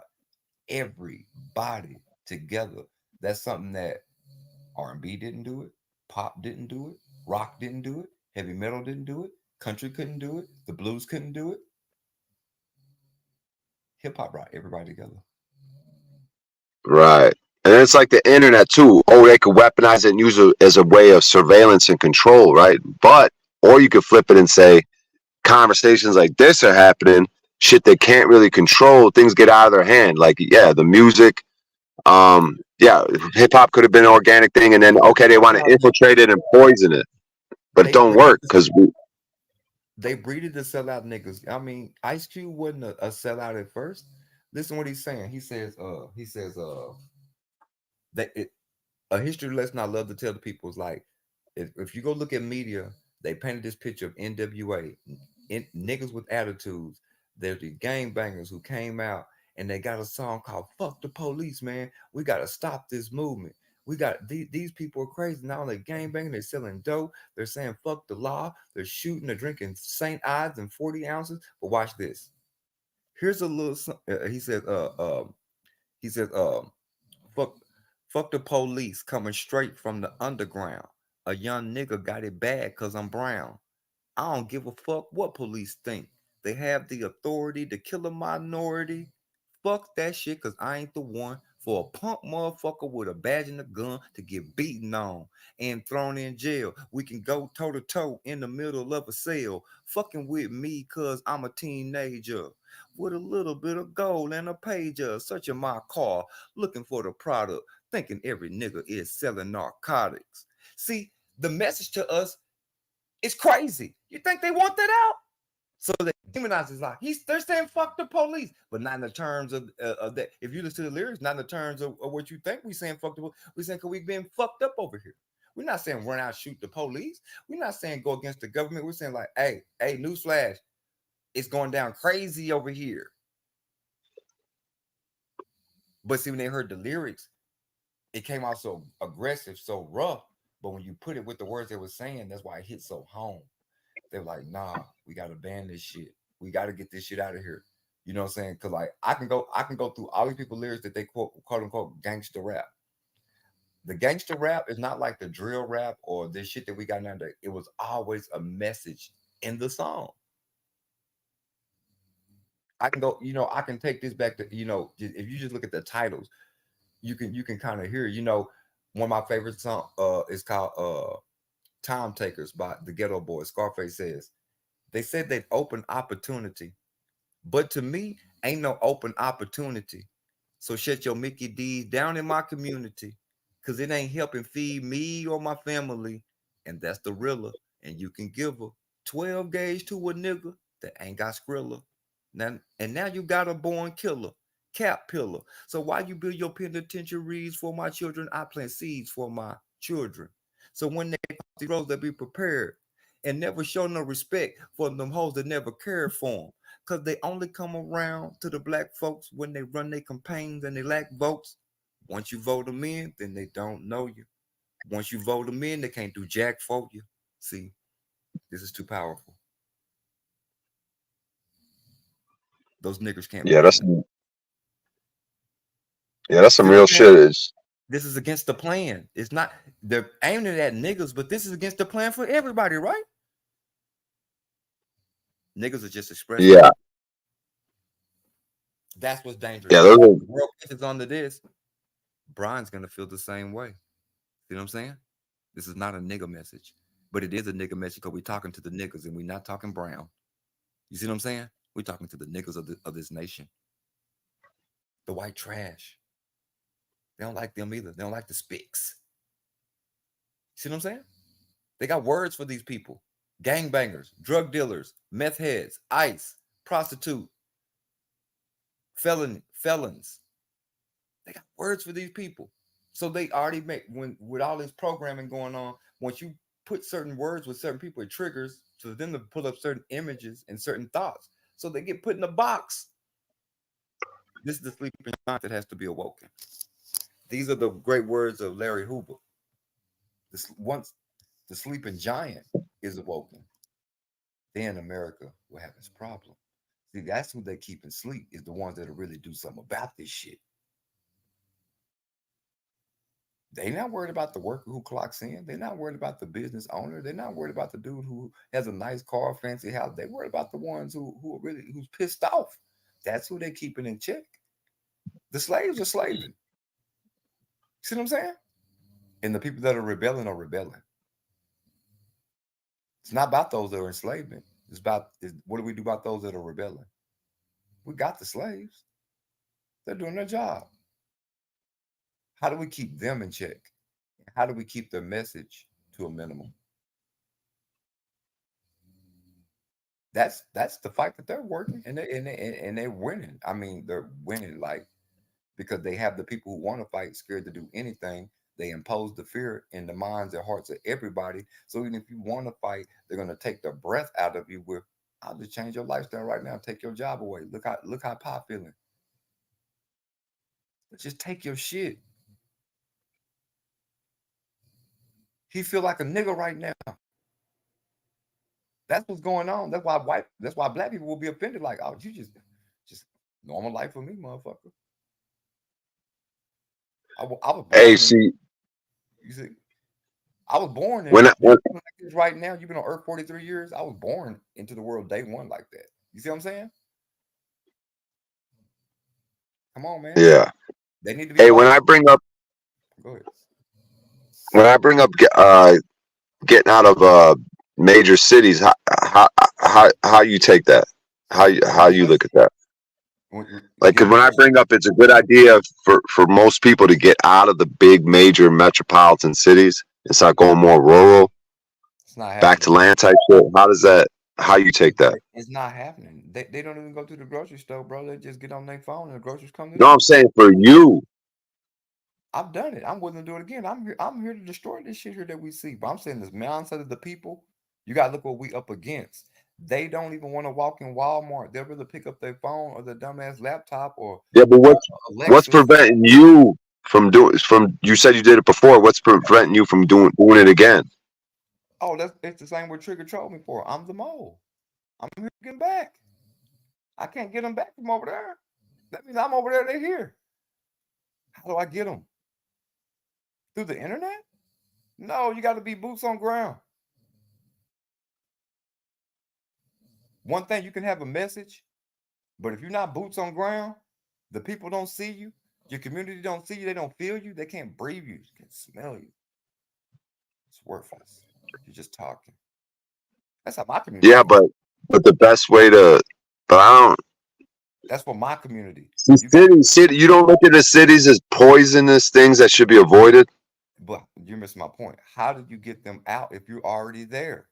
everybody together. That's something that R&B didn't do it, pop didn't do it, rock didn't do it, heavy metal didn't do it, country couldn't do it, the blues couldn't do it. Hip hop brought everybody together. Right. And it's like the internet too. Oh, they could weaponize it and use it as a way of surveillance and control, right? Or you could flip it and say conversations like this are happening, shit they can't really control, things get out of their hand. Like, yeah, the music, hip hop could have been an organic thing, and then okay, they want to infiltrate it and poison it. But it don't work because they breeded the sellout niggas. I mean, Ice Cube wasn't a sellout at first. Listen what he's saying. He says that a history lesson I love to tell the people is like, if you go look at media, they painted this picture of NWA, niggas with attitudes. There's the gangbangers who came out and they got a song called "Fuck the Police," man. We got to stop this movement. We got these people are crazy. Not only gangbanging, they're selling dope. They're saying fuck the law. They're shooting. They're drinking St. Ides in 40 ounces. But watch this. Here's a little. He says, fuck the police coming straight from the underground. A young nigga got it bad because I'm brown. I don't give a fuck what police think. They have the authority to kill a minority. Fuck that shit, because I ain't the one for a punk motherfucker with a badge and a gun to get beaten on and thrown in jail. We can go toe to toe in the middle of a cell, fucking with me because I'm a teenager with a little bit of gold and a pager, searching my car, looking for the product, thinking every nigga is selling narcotics. See, the message to us is crazy. You think they want that out? So they demonize his life. They're saying fuck the police, but not in the terms of that. If you listen to the lyrics, not in the terms of what you think we saying fuck the police. We're saying because we've been fucked up over here. We're not saying run out, shoot the police. We're not saying go against the government. We're saying like, hey, newsflash, it's going down crazy over here. But see, when they heard the lyrics, it came out so aggressive, so rough. But when you put it with the words they were saying, that's why it hit so home. They're like, nah, we gotta ban this shit. We gotta get this shit out of here. You know what I'm saying? Cause like I can go through all these people's lyrics that they quote unquote gangster rap. The gangster rap is not like the drill rap or this shit that we got now. It was always a message in the song. I can go, I can take this back to, if you just look at the titles, you can kind of hear, one of my favorite songs is called Time Takers by the Ghetto Boys. Scarface says, they said they'd open opportunity, but to me, ain't no open opportunity. So shut your Mickey D's down in my community, because it ain't helping feed me or my family. And that's the realer. And you can give a 12 gauge to a nigga that ain't got Skrilla. Now you got a born killer, cap pillar. So while you build your penitentiaries for my children, I plant seeds for my children. So when they cross the roads, they be prepared and never show no respect for them hoes that never cared for them. Because they only come around to the black folks when they run their campaigns and they lack votes. Once you vote them in, then they don't know you. Once you vote them in, they can't do jack for you. See, this is too powerful. Those niggers can't. Yeah, that's some real shit. This is against the plan. It's not, they're aiming at niggas, but this is against the plan for everybody, right? Niggas are just expressing. Yeah. That's what's dangerous. Yeah, those are, The world catches under this. Brian's gonna feel the same way. You know what I'm saying? This is not a nigga message, but it is a nigga message because we're talking to the niggas and we're not talking brown. You see what I'm saying? We're talking to the niggas of this nation. The white trash. They don't like them either. They don't like the spicks. See what I'm saying? They got words for these people. Gangbangers, drug dealers, meth heads, ICE, prostitute, felons. They got words for these people. So they already make, with all this programming going on, once you put certain words with certain people, it triggers for them to pull up certain images and certain thoughts. So they get put in a box. This is the sleeping giant that has to be awoken. These are the great words of Larry Hoover. Once the sleeping giant is awoken, then America will have its problem. See, that's who they keep in sleep, is the ones that'll really do something about this shit. They're not worried about the worker who clocks in. They're not worried about the business owner. They're not worried about the dude who has a nice car, fancy house. They're worried about the ones who's pissed off. That's who they're keeping in check. The slaves are slaving. See what I'm saying? And the people that are rebelling are rebelling. It's not about those that are enslavement. It's about what do we do about those that are rebelling? We got the slaves. They're doing their job. How do we keep them in check? How do we keep their message to a minimum? That's the fight that they're working, and they're winning. I mean, they're winning because they have the people who want to fight scared to do anything. They impose the fear in the minds and hearts of everybody. So even if you want to fight, they're going to take the breath out of you with, I'll just change your lifestyle right now, take your job away. Look how Pop feeling. Just take your shit. He feel like a nigga right now. That's what's going on. That's why black people will be offended. Like, oh, you just normal life for me, motherfucker. I was hey, see. You see, I was born in right now. You've been on Earth 43 years. I was born into the world day one like that. You see what I'm saying? Come on, man. Yeah. They need to be. Hey, when I bring up getting out of major cities, how you take that? How you look at that? Like, because when I bring up, it's a good idea for most people to get out of the big major metropolitan cities and start going more rural, back to land type shit. How you take that? It's not happening. They don't even go to the grocery store, bro. They just get on their phone and the groceries come. No, I'm saying for you. I've done it. I'm willing to do it again. I'm here to destroy this shit here that we see. But I'm saying this mindset of the people, you gotta look what we up against. They don't even want to walk in Walmart. They'll rather pick up their phone or their dumbass laptop or but what's preventing you from doing? You said you did it before. What's preventing you from doing it again? Oh, it's the same what Trigger trolled me for. I'm the mole. I'm here to get them back. I can't get them back from over there. That means I'm over there. They're here. How do I get them? Through the internet? No, you got to be boots on ground. One thing, you can have a message, but if you're not boots on ground, the people don't see you, your community don't see you, they don't feel you, they can't breathe you, they can't smell you. It's worthless. You're just talking. That's how my community. Yeah, but the best way to, but I don't. That's for my community. City. You don't look at the cities as poisonous things that should be avoided. But you missed my point. How did you get them out if you're already there?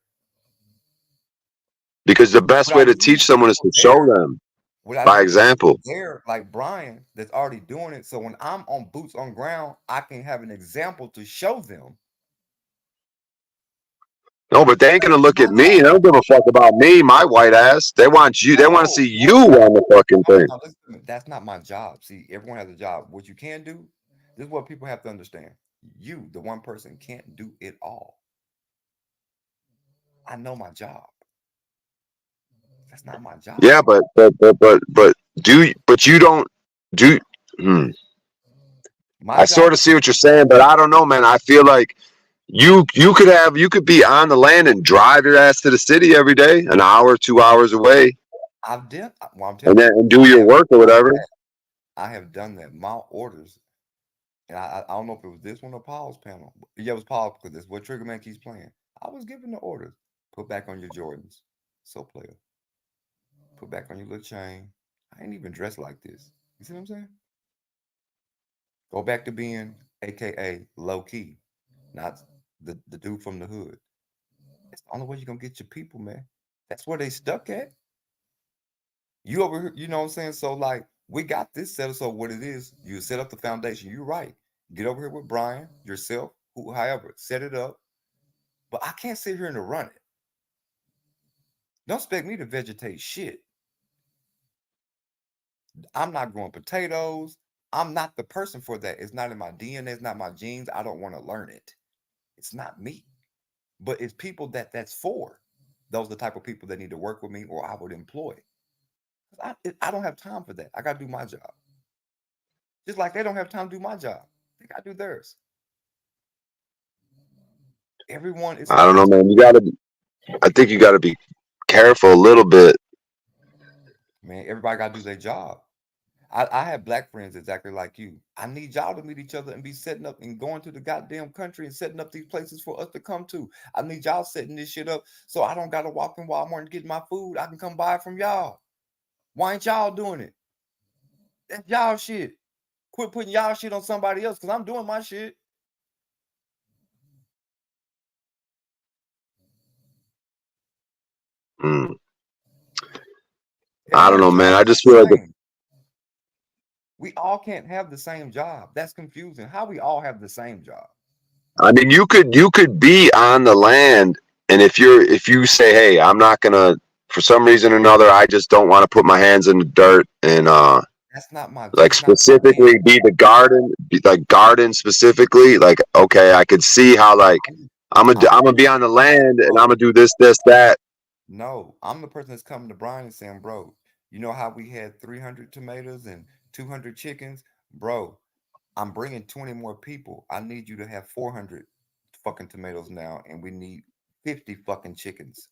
Because the best way to teach someone is to show them by example. There, like Brian, that's already doing it. So when I'm on boots on ground, I can have an example to show them. No, but they ain't gonna look at me. They don't give a fuck about me, my white ass. They want you. They want to see you on the fucking thing. No, that's not my job. See, everyone has a job. What you can do, this is what people have to understand. You, the one person, can't do it all. I know my job. That's not my job. Yeah, but you don't do. I sort of see what you're saying, but I don't know, man. I feel like You could be on the land and drive your ass to the city every day, an hour, 2 hours away, I've done. Well, I'm and telling then you, and do your work or whatever. I have done that. My orders, and I don't know if it was this one or Paul's panel. Yeah, it was Paul because that's what Trigger Man keeps playing. I was given the orders. Put back on your Jordans. So player. Put back on your little chain. I ain't even dressed like this. You see what I'm saying? Go back to being AKA low key, not the dude from the hood. It's the only way you're gonna get your people, man. That's where they stuck at. You over here, you know what I'm saying? So like we got this set up. So what it is, you set up the foundation. You're right. Get over here with Brian, yourself, however, set it up. But I can't sit here and run it. Don't expect me to vegetate shit. I'm not growing potatoes. I'm not the person for that. It's not in my DNA. It's not my genes. I don't want to learn it. It's not me. But it's people that's for. Those are the type of people that need to work with me or I would employ. I don't have time for that. I got to do my job. Just like they don't have time to do my job. They got to do theirs. Everyone is. I don't know, man. I think you gotta be careful a little bit. Man, everybody got to do their job. I have black friends exactly like you. I need y'all to meet each other and be setting up and going to the goddamn country and setting up these places for us to come to. I need y'all setting this shit up so I don't got to walk in Walmart and get my food. I can come buy it from y'all. Why ain't y'all doing it? That's y'all shit. Quit putting y'all shit on somebody else because I'm doing my shit. I don't know, man. I just feel like we all can't have the same job. That's confusing. How we all have the same job? I mean, you could be on the land, and if you say, hey, I'm not gonna, for some reason or another, I just don't want to put my hands in the dirt and that's not my like specifically be the garden, garden specifically. Like, okay, I could see how like I'm gonna be on the land and I'm gonna do this, that. No, I'm the person that's coming to Brian and saying, bro, you know how we had 300 tomatoes and 200 chickens? Bro, I'm bringing 20 more people. I need you to have 400 fucking tomatoes now, and we need 50 fucking chickens.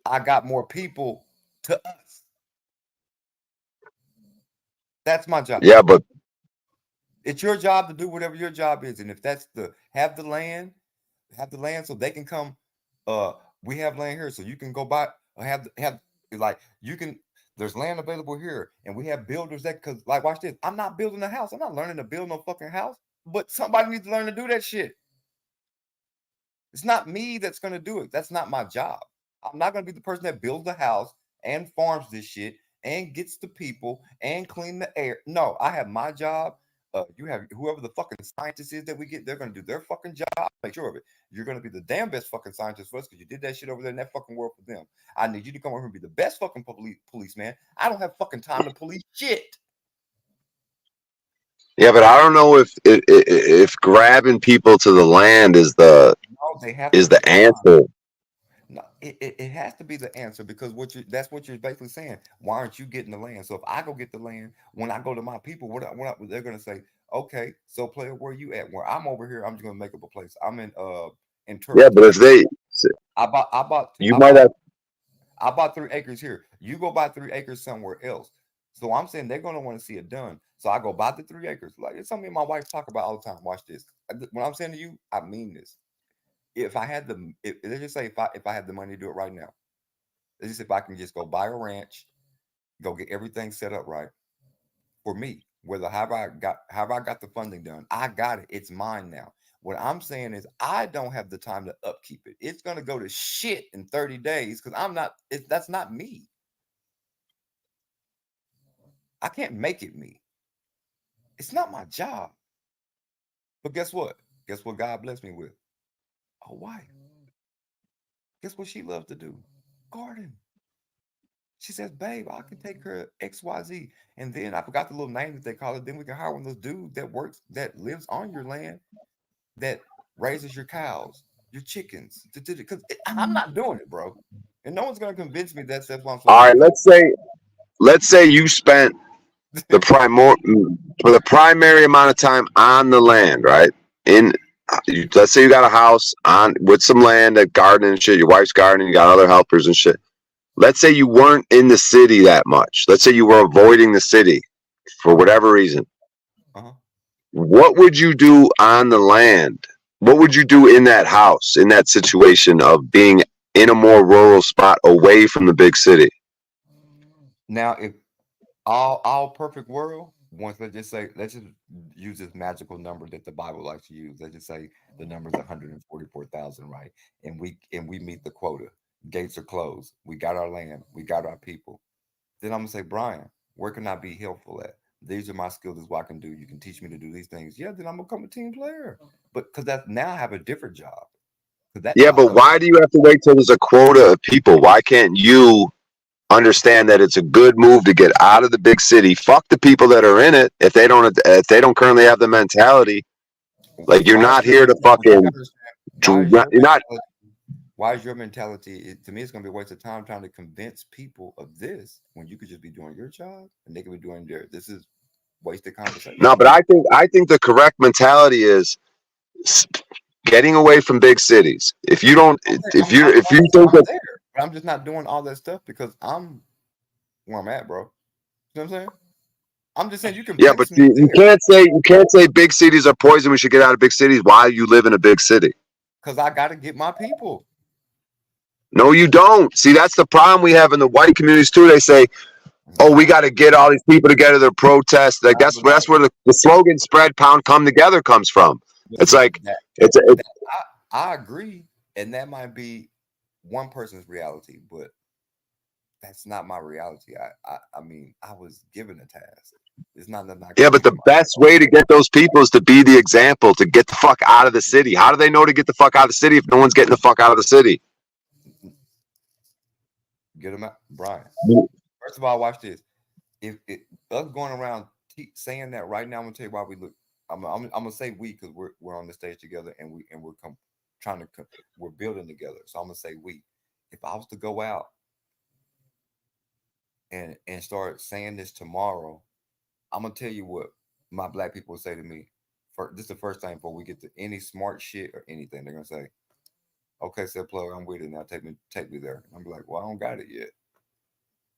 I got more people to us. That's my job. Yeah, but it's your job to do whatever your job is. And if that's have the land so they can come. We have land here, so you can go buy have like you can. There's land available here, and we have builders that because like watch this. I'm not building a house. I'm not learning to build no fucking house, but somebody needs to learn to do that shit. It's not me that's gonna do it. That's not my job. I'm not gonna be the person that builds the house and farms this shit and gets the people and clean the air. No, I have my job. You have whoever the fucking scientist is that we get, they're gonna do their fucking job. Make sure of it. You're gonna be the damn best fucking scientist for us because you did that shit over there in that fucking world for them. I need you to come over here and be the best fucking policeman. I don't have fucking time to police shit. Yeah, but I don't know if grabbing people to the land is the answer. No, it has to be the answer because that's what you're basically saying. Why aren't you getting the land? So if I go get the land, when I go to my people, what they're gonna say? Okay, so player, where you at? Where I'm over here, I'm just gonna make up a place. I'm in yeah, but if they, I bought 3 acres here. You go buy 3 acres somewhere else. So I'm saying they're gonna want to see it done. So I go buy the 3 acres. Like it's something my wife talk about all the time. Watch this. When I'm saying to you, I mean this. If I had let's just say if I had the money to do it right now, let's just if I can just go buy a ranch, go get everything set up right for me. However I got the funding done, I got it. It's mine now. What I'm saying is I don't have the time to upkeep it. It's gonna go to shit in 30 days because that's not me. I can't make it me. It's not my job. But guess what? Guess what God blessed me with? A wife. Guess what she loves to do? Garden. She says, babe, I can take her XYZ. And then I forgot the little name that they call it. Then we can hire one of those dudes that lives on your land, that raises your cows, your chickens. Because I'm not doing it, bro. And no one's gonna convince me that's what I'm supposed all to right, do. let's say you spent for the primary amount of time on the land, right? let's say you got a house on with some land, that garden and shit, your wife's garden, you got other helpers and shit. Let's say you weren't in the city that much. Let's say you were avoiding the city for whatever reason. What would you do on the land? What would you do in that house, in that situation of being in a more rural spot away from the big city? Now, if all perfect world, let's just use this magical number that the Bible likes to use. Let's just say the number is 144,000, right? And we meet the quota. Gates are closed. We got our land. We got our people. Then I'm gonna say, Brian, where can I be helpful at? These are my skills. This is what I can do. You can teach me to do these things. Yeah, then I'm gonna become a team player. But because that now I have a different job. Yeah, but why do you have to wait till there's a quota of people? Why can't you understand that it's a good move to get out of the big city? Fuck the people that are in it if they don't currently have the mentality. Like, you're not here to fucking. You're not. Why is your mentality? To me, it's gonna be a waste of time trying to convince people of this when you could just be doing your job and they could be doing theirs. This is wasted conversation. No, but I think the correct mentality is getting away from big cities. If you don't, if you think that, I'm just not doing all that stuff because I'm where I'm at, bro. You know what I'm saying? I'm just saying you can. Yeah, but you can't say big cities are poison. We should get out of big cities. Why you live in a big city? Because I got to get my people. No, you don't. See, that's the problem we have in the white communities too. They say, "Oh, we got to get all these people together to protest." Like that's where the slogan "Spread, Pound, Come Together" comes from. It's like I agree, and that might be one person's reality, but that's not my reality. I mean, I was given a task. It's not that. Yeah, but the best way to get those people is to be the example, to get the fuck out of the city. How do they know to get the fuck out of the city if no one's getting the fuck out of the city? Get them out, Brian. First of all, watch this. If us going around saying that right now, I'm gonna tell you why we look. I'm gonna say we because we're on the stage together and we're building together. So I'm gonna say we. If I was to go out and start saying this tomorrow, I'm gonna tell you what my black people will say to me. This is the first time before we get to any smart shit or anything. They're gonna say, "Okay, said plug, I'm with it now. Take me there." I'm like, "Well, I don't got it yet."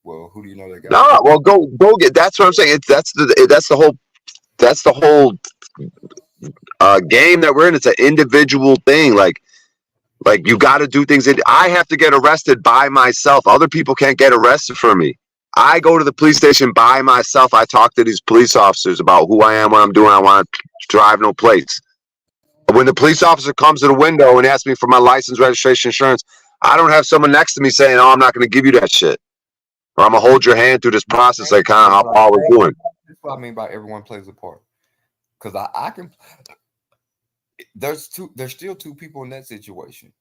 Well, who do you know they got? No, well, go get. That's what I'm saying. That's the whole game that we're in. It's an individual thing. Like you got to do things. I have to get arrested by myself. Other people can't get arrested for me. I go to the police station by myself. I talk to these police officers about who I am, what I'm doing. I want to drive no plates. When the police officer comes to the window and asks me for my license, registration, insurance, I don't have someone next to me saying, "Oh, I'm not going to give you that shit," or "I'm gonna hold your hand through this process," like kind of how Paul was doing. That's what I mean by everyone plays a part. Because I can. There's still two people in that situation.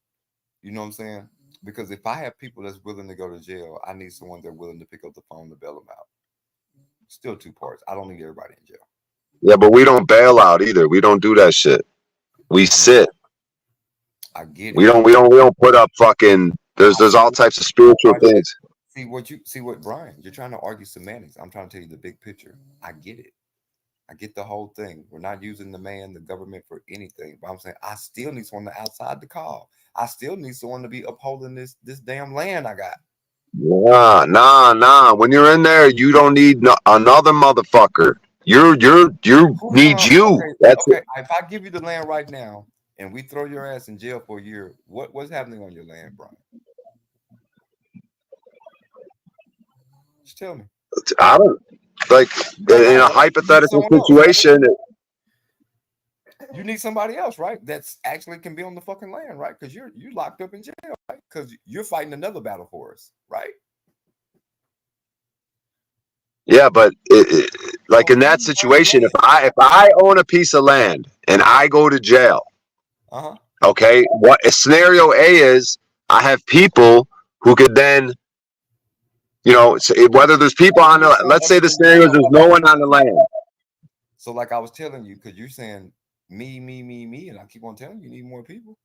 You know what I'm saying? Because if I have people that's willing to go to jail, I need someone that's willing to pick up the phone to bail them out. Still two parts. I don't need everybody in jail. Yeah, but we don't bail out either. We don't do that shit. We sit. I get it. We don't put up fucking. There's all types of spiritual things. See what Brian? You're trying to argue semantics. I'm trying to tell you the big picture. I get it. I get the whole thing. We're not using the government for anything. But I'm saying I still need someone outside the call. I still need someone to be upholding this damn land I got. Nah. When you're in there, you don't need another motherfucker. You need you. Okay, That's okay. it. If I give you the land right now and we throw your ass in jail for a year, what's happening on your land, Brian? Just tell me. I don't like in a hypothetical situation. You need somebody else, right? That's actually can be on the fucking land, right? Because you're locked up in jail, right? Because you're fighting another battle for us, right? Yeah, but like in that situation, if I own a piece of land and I go to jail, okay, what scenario A is I have people who could then, whether there's people on the, let's say the scenario is there's no one on the land. So like I was telling you, because you're saying me, and I keep on telling you need more people.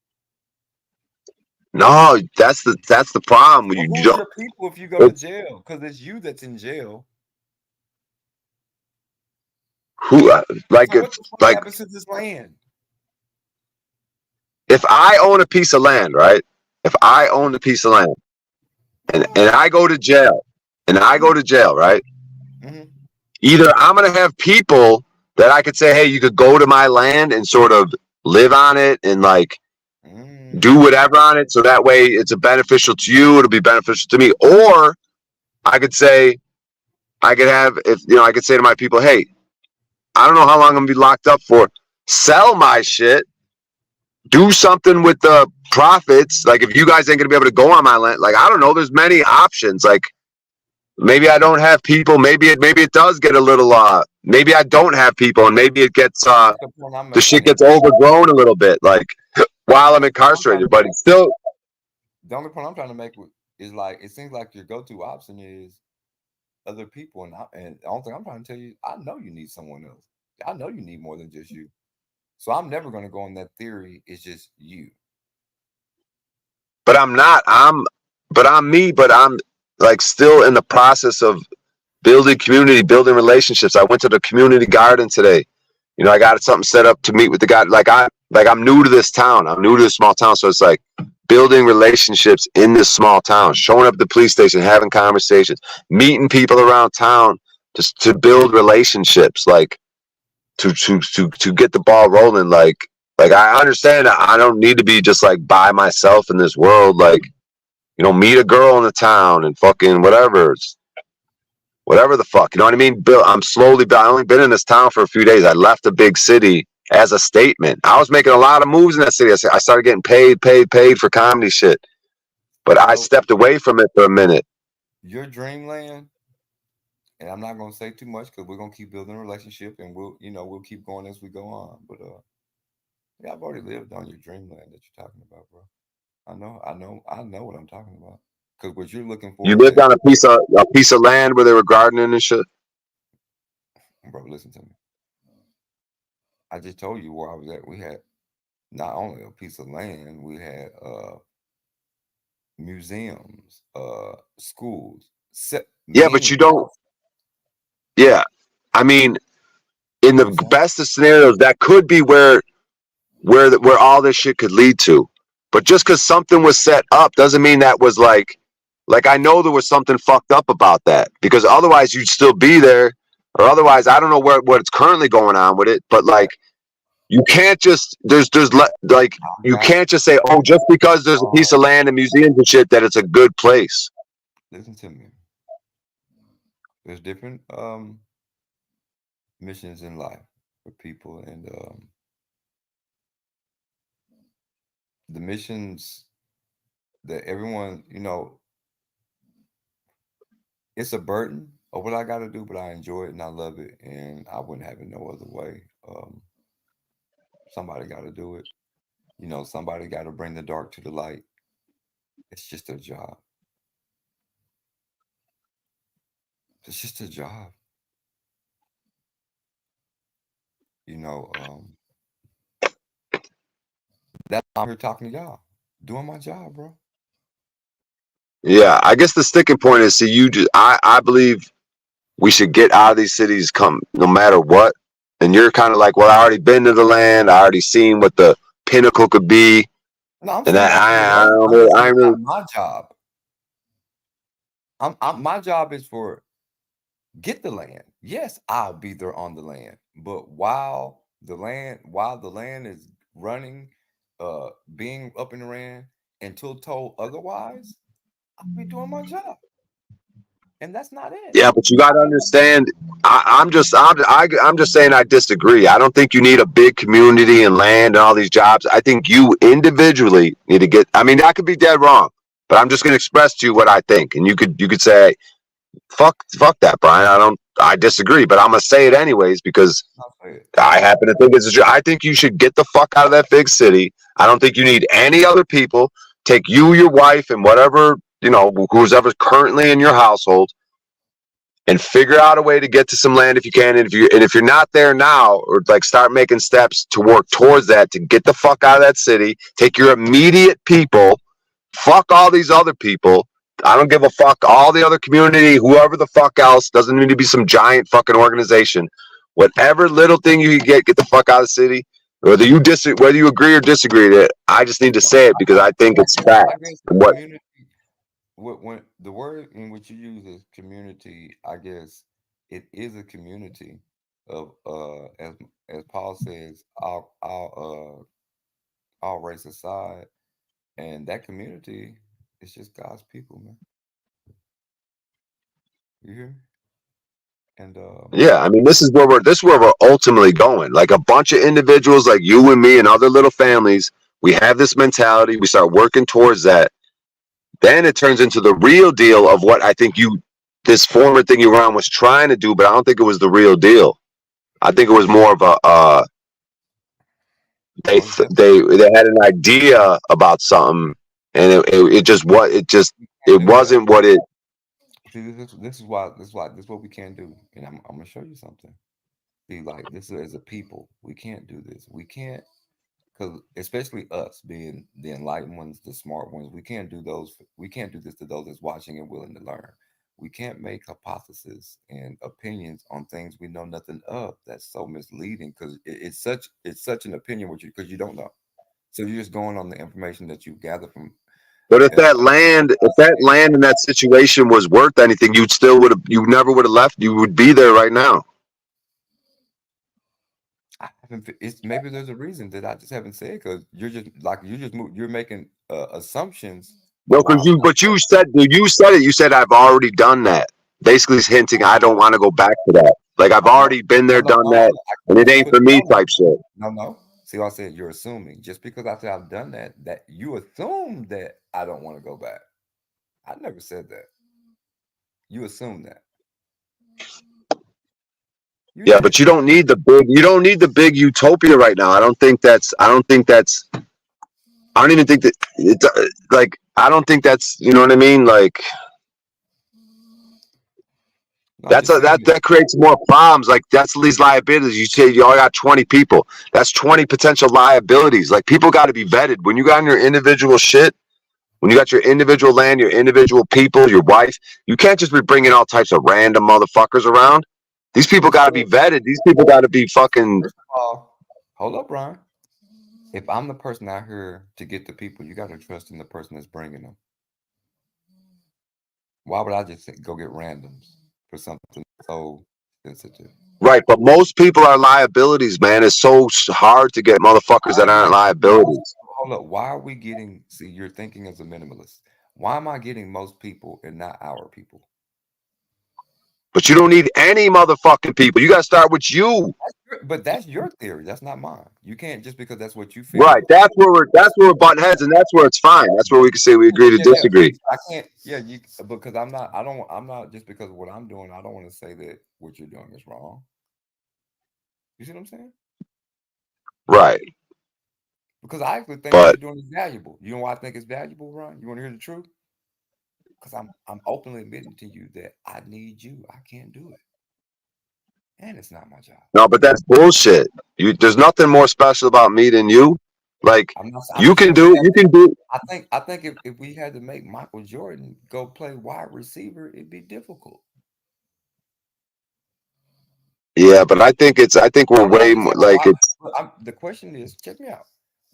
No, that's the problem. Well, You who's don't. your people if you go to jail? Because it's you that's in jail. Who So what happens to this land? if I own a piece of land, right? If I own a piece of land and I go to jail, right? Either I'm going to have people that I could say, hey, you could go to my land and sort of live on it and like do whatever on it. So that way it's a beneficial to you. It'll be beneficial to me. Or I could say, I could say to my people, hey, I don't know how long I'm going to be locked up for. Sell my shit. Do something with the profits. Like if you guys ain't going to be able to go on my land, like, I don't know. There's many options. Like, maybe I don't have people. Maybe it does get a little. Maybe I don't have people, and maybe it gets the shit gets overgrown a little bit. Like while I'm incarcerated, but it's still. The only point I'm trying to make is like it seems like your go-to option is other people, and the only thing I'm trying to tell you, I know you need someone else. I know you need more than just you. So I'm never going to go on that theory. It's just you. But I'm not. I'm me. But I'm like still in the process of building community, building relationships. I went to the community garden today. You know, I got something set up to meet with the guy. I'm new to this town. I'm new to this small town. So it's like building relationships in this small town, showing up at the police station, having conversations, meeting people around town just to build relationships, like to get the ball rolling. Like I understand that I don't need to be just like by myself in this world. Like, you know, meet a girl in the town and fucking whatever the fuck, you know what I mean? I only been in this town for a few days. I left a big city as a statement. I was making a lot of moves in that city. I started getting paid for comedy shit, but I stepped away from it for a minute. Your dreamland, and I'm not going to say too much because we're going to keep building a relationship and we'll keep going as we go on. But yeah, I've already lived on your dreamland that you're talking about, bro. I know what I'm talking about. Because what you're looking for, you lived on a piece of land where they were gardening and shit. Bro, listen to me. I just told you where I was at. We had not only a piece of land, we had museums, schools. Yeah, but you don't. Yeah, I mean, in the best of scenarios, that could be where all this shit could lead to. But just because something was set up doesn't mean that was like I know there was something fucked up about that, because otherwise you'd still be there, or otherwise I don't know what's currently going on with it. But like, you can't just you can't just say, oh, just because there's a piece of land and museums and shit that it's a good place. Listen to me. There's different missions in life for people, and the missions that everyone, it's a burden of what I got to do, but I enjoy it and I love it, and I wouldn't have it no other way. Somebody got to do it. Somebody got to bring the dark to the light. It's just a job. It's just a job. That's why I'm here talking to y'all, doing my job, bro. Yeah, I guess the sticking point is, I believe we should get out of these cities no matter what. And you're kind of like, well, I already been to the land. I already seen what the pinnacle could be. No, and I really my job. My job is for get the land. Yes, I'll be there on the land. But while the land is running, being up and ran until told otherwise, I'll be doing my job. And that's not it. Yeah, but you got to understand. I'm just saying I disagree. I don't think you need a big community and land and all these jobs. I think you individually need to get. I mean, I could be dead wrong, but I'm just going to express to you what I think, and you could say, fuck that, Brian. I disagree, but I'm gonna say it anyways because I happen to think it's true. I think you should get the fuck out of that big city. I don't think you need any other people. Take you, your wife, and whatever, who's ever currently in your household, and figure out a way to get to some land if you can. And if you're not there now, or like start making steps to work towards that, to get the fuck out of that city. Take your immediate people. Fuck all these other people. I don't give a fuck. All the other community, whoever the fuck else, doesn't need to be some giant fucking organization. Whatever little thing you can get the fuck out of the city. whether you agree or disagree with it, I just need to say it because I think it's fact. What? When the word in which you use is community, I guess it is a community of as Paul says, all race aside, and that community is just God's people, man. You hear? And yeah, I mean, this is where we're ultimately going. Like a bunch of individuals, like you and me and other little families, we have this mentality. We start working towards that. Then it turns into the real deal of what I think this former thing you were on was trying to do, but I don't think it was the real deal. I think it was more of a they had an idea about something, and it wasn't what it. See, this is what we can't do, and I'm gonna show you something. See, like this as a people, we can't do this. We can't, because especially us being the enlightened ones, the smart ones, we can't do this to those that's watching and willing to learn. We can't make hypotheses and opinions on things we know nothing of. That's so misleading because it's such an opinion because you don't know. So you're just going on the information that you gather from. But if that land in that situation was worth anything, you never would have left. You would be there right now. Maybe there's a reason that I just haven't said because you're making assumptions. No, but you said it. You said I've already done that. Basically, it's hinting I don't want to go back to that. Like I've already been there, done that, and it ain't for me type shit. No. See what I said? You're assuming just because I said I've done that you assume that I don't want to go back. I never said that. You assume that. Yeah, but you don't need the big utopia right now. I don't even think that it's like, I don't think that's, you know what I mean? Like that creates more problems. Like that's these liabilities. You say you all got 20 people. That's 20 potential liabilities. Like people got to be vetted. When you got your individual shit, when you got your individual land, your individual people, your wife, you can't just be bringing all types of random motherfuckers around. These people got to be vetted. These people got to be fucking. First of all, hold up, Brian. If I'm the person out here to get the people, you got to trust in the person that's bringing them. Why would I just go get randoms for something so sensitive? Right, but most people are liabilities, man. It's so hard to get motherfuckers that aren't liabilities. Hold up. Why are we getting? See, you're thinking as a minimalist. Why am I getting most people and not our people? But you don't need any motherfucking people. You got to start with you. But that's your theory. That's not mine. You can't just because that's what you feel. Right. That's where we're butting heads, and that's where it's fine. That's where we can say we agree to disagree. I can't. Yeah, because I'm not just because of what I'm doing. I don't want to say that what you're doing is wrong. You see what I'm saying? Right. Because I actually think what you're doing is valuable. You know why I think it's valuable, Ron? You want to hear the truth? Because I'm openly admitting to you that I need you. I can't do it. And it's not my job. No, but that's bullshit. There's nothing more special about me than you. Like you can do. I think if we had to make Michael Jordan go play wide receiver, it'd be difficult. Yeah, but I think we're way more like it's. The question is, check me out.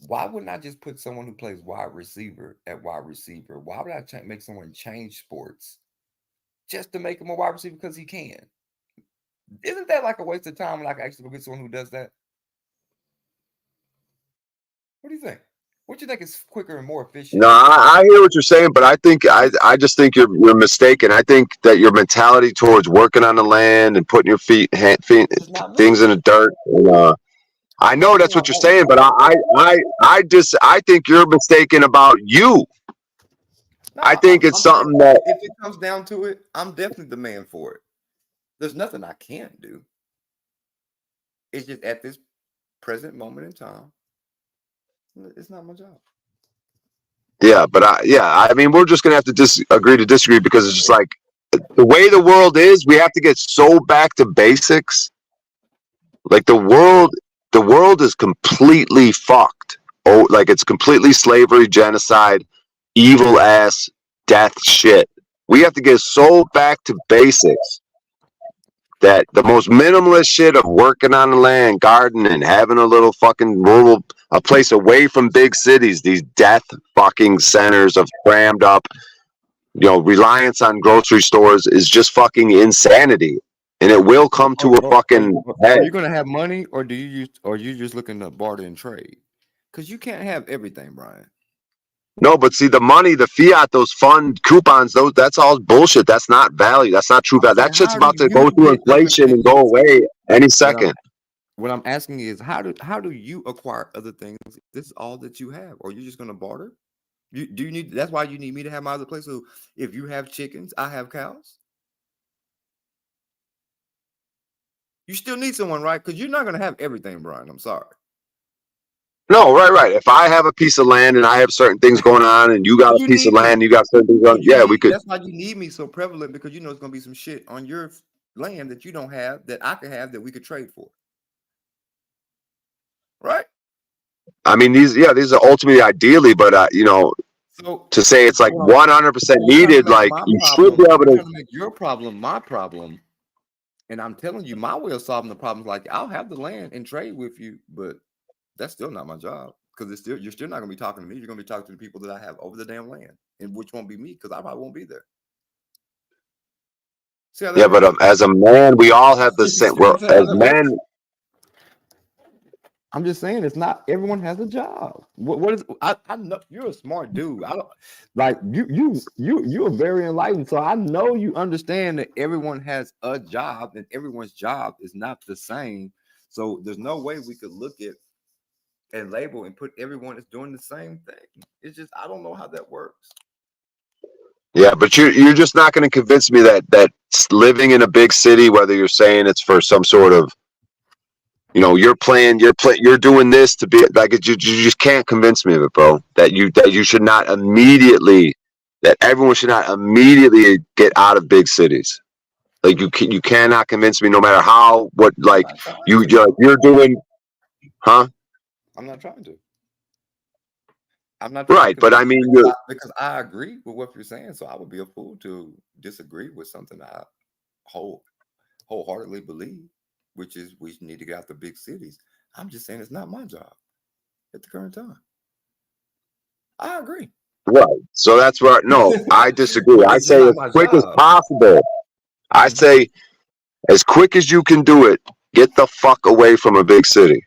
Why wouldn't I just put someone who plays wide receiver at wide receiver? Why would I make someone change sports just to make him a wide receiver because he can? Isn't that like a waste of time when I can actually go get someone who does that? What do you think? What do you think is quicker and more efficient? No, I hear what you're saying, but I think I just think you're mistaken. I think that your mentality towards working on the land and putting your feet things in the dirt. And, I know that's what you're saying, but I think you're mistaken about you. No, I think it's something that if it comes down to it, I'm definitely the man for it. There's nothing I can't do. It's just at this present moment in time, it's not my job. Yeah, but I mean, we're just gonna have to agree to disagree because it's just like the way the world is. We have to get so back to basics. Like the world is completely fucked. Oh, like it's completely slavery, genocide, evil ass death shit. We have to get so back to basics. that the most minimalist shit of working on the land, gardening, having a little fucking rural, a place away from big cities, these death fucking centers of crammed up, reliance on grocery stores is just fucking insanity. And it will come to a fucking Are head. you gonna have money, or are you just looking to barter and trade? Because you can't have everything, Brian. No, but see, the money, the fiat, those fund coupons, that's all bullshit. That's not value. That's not true value. That shit's about to go through inflation and go away any second. What I'm asking is, how do you acquire other things? This is all that you have, or are you just gonna barter? Do you need? That's why you need me to have my other place. So if you have chickens, I have cows. You still need someone, right? Because you're not gonna have everything, Brian. I'm sorry. No, right. If I have a piece of land and I have certain things going on, and you got a piece of land, you got certain things going on, yeah, we could. That's why you need me so prevalent, because it's gonna be some shit on your land that you don't have that I could have that we could trade for. Right? I mean, these are ultimately ideally, but to say it's like 100% needed, like you should be able to make your problem my problem. And I'm telling you, my way of solving the problem is like, I'll have the land and trade with you, but that's still not my job, because you're still not gonna be talking to me. You're gonna be talking to the people that I have over the damn land, and which won't be me, because I probably won't be there. Yeah, but as a man, we all have the same. Well, as men, I'm just saying, it's not everyone has a job. What is? I know you're a smart dude. I don't like you're very enlightened. So I know you understand that everyone has a job, and everyone's job is not the same. So there's no way we could look at and label and put everyone as doing the same thing. It's just, I don't know how that works. yeah, but you're just not going to convince me that living in a big city, whether you're saying it's for some sort of, you're doing this to be like you just can't convince me of it, bro. That you should not immediately, that everyone should not immediately get out of big cities. Like you cannot convince me, no matter you're doing, huh? I'm not trying to. I'm not right, but I mean, because I agree with what you're saying, so I would be a fool to disagree with something I wholeheartedly believe, which is we need to get out the big cities. I'm just saying it's not my job at the current time. I agree. Right. So that's where I disagree. I say as quick as possible. I say as quick as you can do it, get the fuck away from a big city.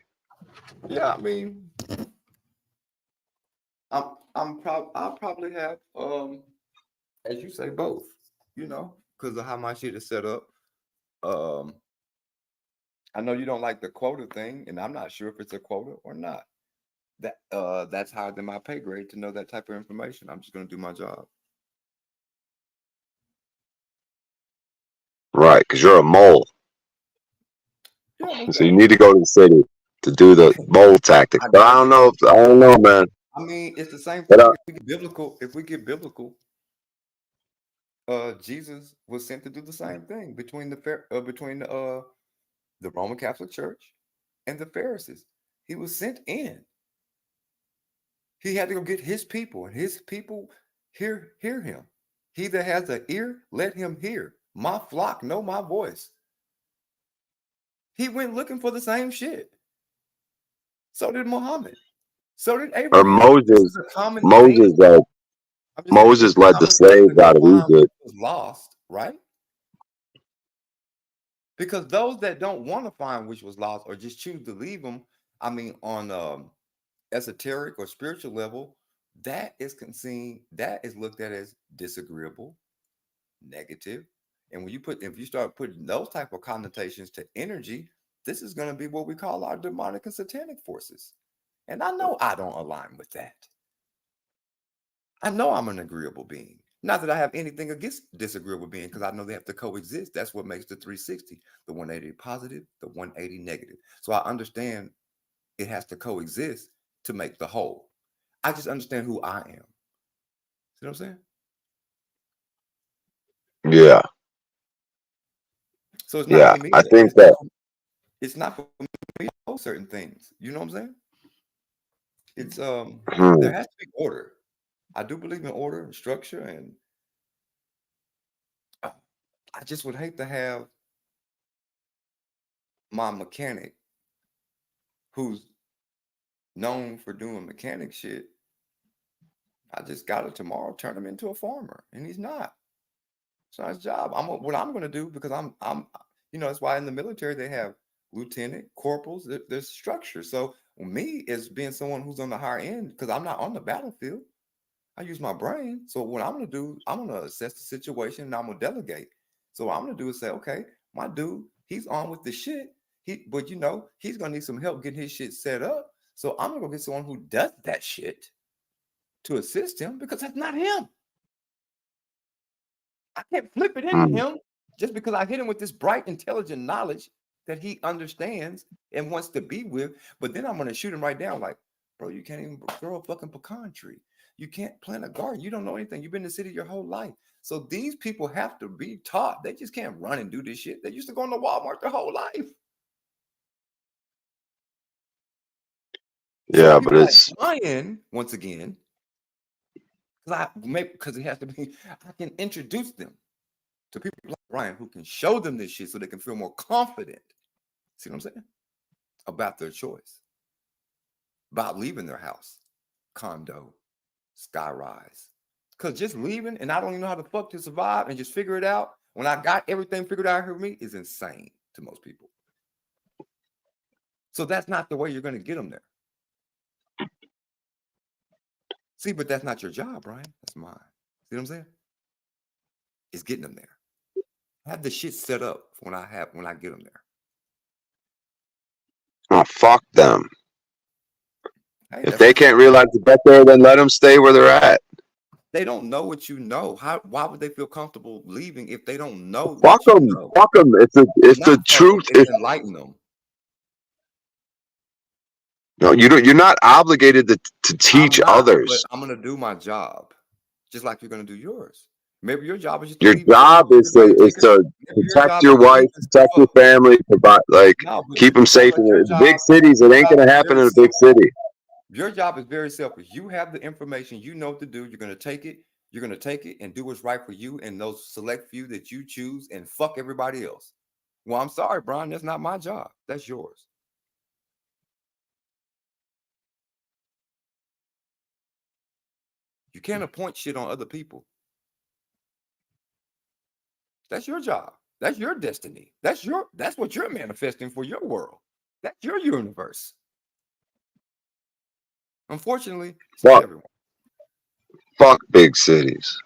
Yeah, I mean, I'll probably have as you say, both, because of how my shit is set up. I know you don't like the quota thing, and I'm not sure if it's a quota or not. That's higher than my pay grade to know that type of information. I'm just gonna do my job. Right, because you're a mole. So you need to go to the city to do the mole tactic. But I don't know, man. I mean, it's the same thing. If we get biblical, Jesus was sent to do the same thing between the Roman Catholic Church and the Pharisees. He was sent in. He had to go get his people, and his people hear him. He that has an ear, let him hear. My flock know my voice. He went looking for the same shit. So did Muhammad. So did Abraham. Or Moses. Moses led the slaves out of Egypt. Was lost, right? Because those that don't want to find which was lost or just choose to leave them, I mean, on esoteric or spiritual level, that is looked at as disagreeable, negative. And if you start putting those type of connotations to energy, this is going to be what we call our demonic and satanic forces. And I know I don't align with that. I know I'm an agreeable being. Not that I have anything against disagreeable being, because I know they have to coexist. That's what makes the 360, the 180 positive, the 180 negative. So I understand it has to coexist to make the whole. I just understand who I am. See what I'm saying? Yeah. So it's not for me. I think that it's not for me to know certain things. You know what I'm saying? It's there has to be order. I do believe in order and structure, and I just would hate to have my mechanic, who's known for doing mechanic shit, I just got it tomorrow, turn him into a farmer, and he's not. It's not his job. What I'm going to do, because I'm, that's why in the military they have lieutenant, corporals. There's structure. So me as being someone who's on the higher end, because I'm not on the battlefield, I use my brain. So what I'm going to do, I'm going to assess the situation and I'm going to delegate. So what I'm going to do is say, okay, my dude, he's on with the shit. But he's going to need some help getting his shit set up. So I'm going to go get someone who does that shit to assist him, because that's not him. I can't flip it into him just because I hit him with this bright, intelligent knowledge that he understands and wants to be with. But then I'm going to shoot him right down like, bro, you can't even grow a fucking pecan tree. You can't plant a garden. You don't know anything. You've been in the city your whole life. So these people have to be taught. They just can't run and do this shit. They used to go into Walmart their whole life. Yeah, but it's Ryan, once again, because it has to be, I can introduce them to people like Ryan who can show them this shit so they can feel more confident. See what I'm saying? About their choice. About leaving their house, condo, skyrise. Because just leaving and I don't even know how the fuck to survive and just figure it out when I got everything figured out here for me is insane to most people. So that's not the way you're going to get them there. See, but that's not your job, Brian. That's mine. See what I'm saying? It's getting them there. Have the shit set up when I get them there. oh, fuck them. Hey, If they can't realize the bet there, then let them stay where they're at. they don't know what you know. Why would they feel comfortable leaving if they don't know Fuck what you them. know? Fuck them. It's the truth. It's enlighten them. No, you're not obligated to teach others. But I'm gonna do my job, just like you're gonna do yours. Maybe your job is just Your job is to protect your wife, protect your family, provide keep them safe in the big cities. It ain't gonna happen in a big city. Your job is very selfish. You have the information. You know what to do. You're gonna take it. You're gonna take it and do what's right for you and those select few that you choose, and fuck everybody else. Well, I'm sorry, Brian. That's not my job. That's yours. You can't appoint shit on other people. That's your job. That's your destiny. That's what you're manifesting for your world. That's your universe. Unfortunately, it's not everyone. Fuck big cities.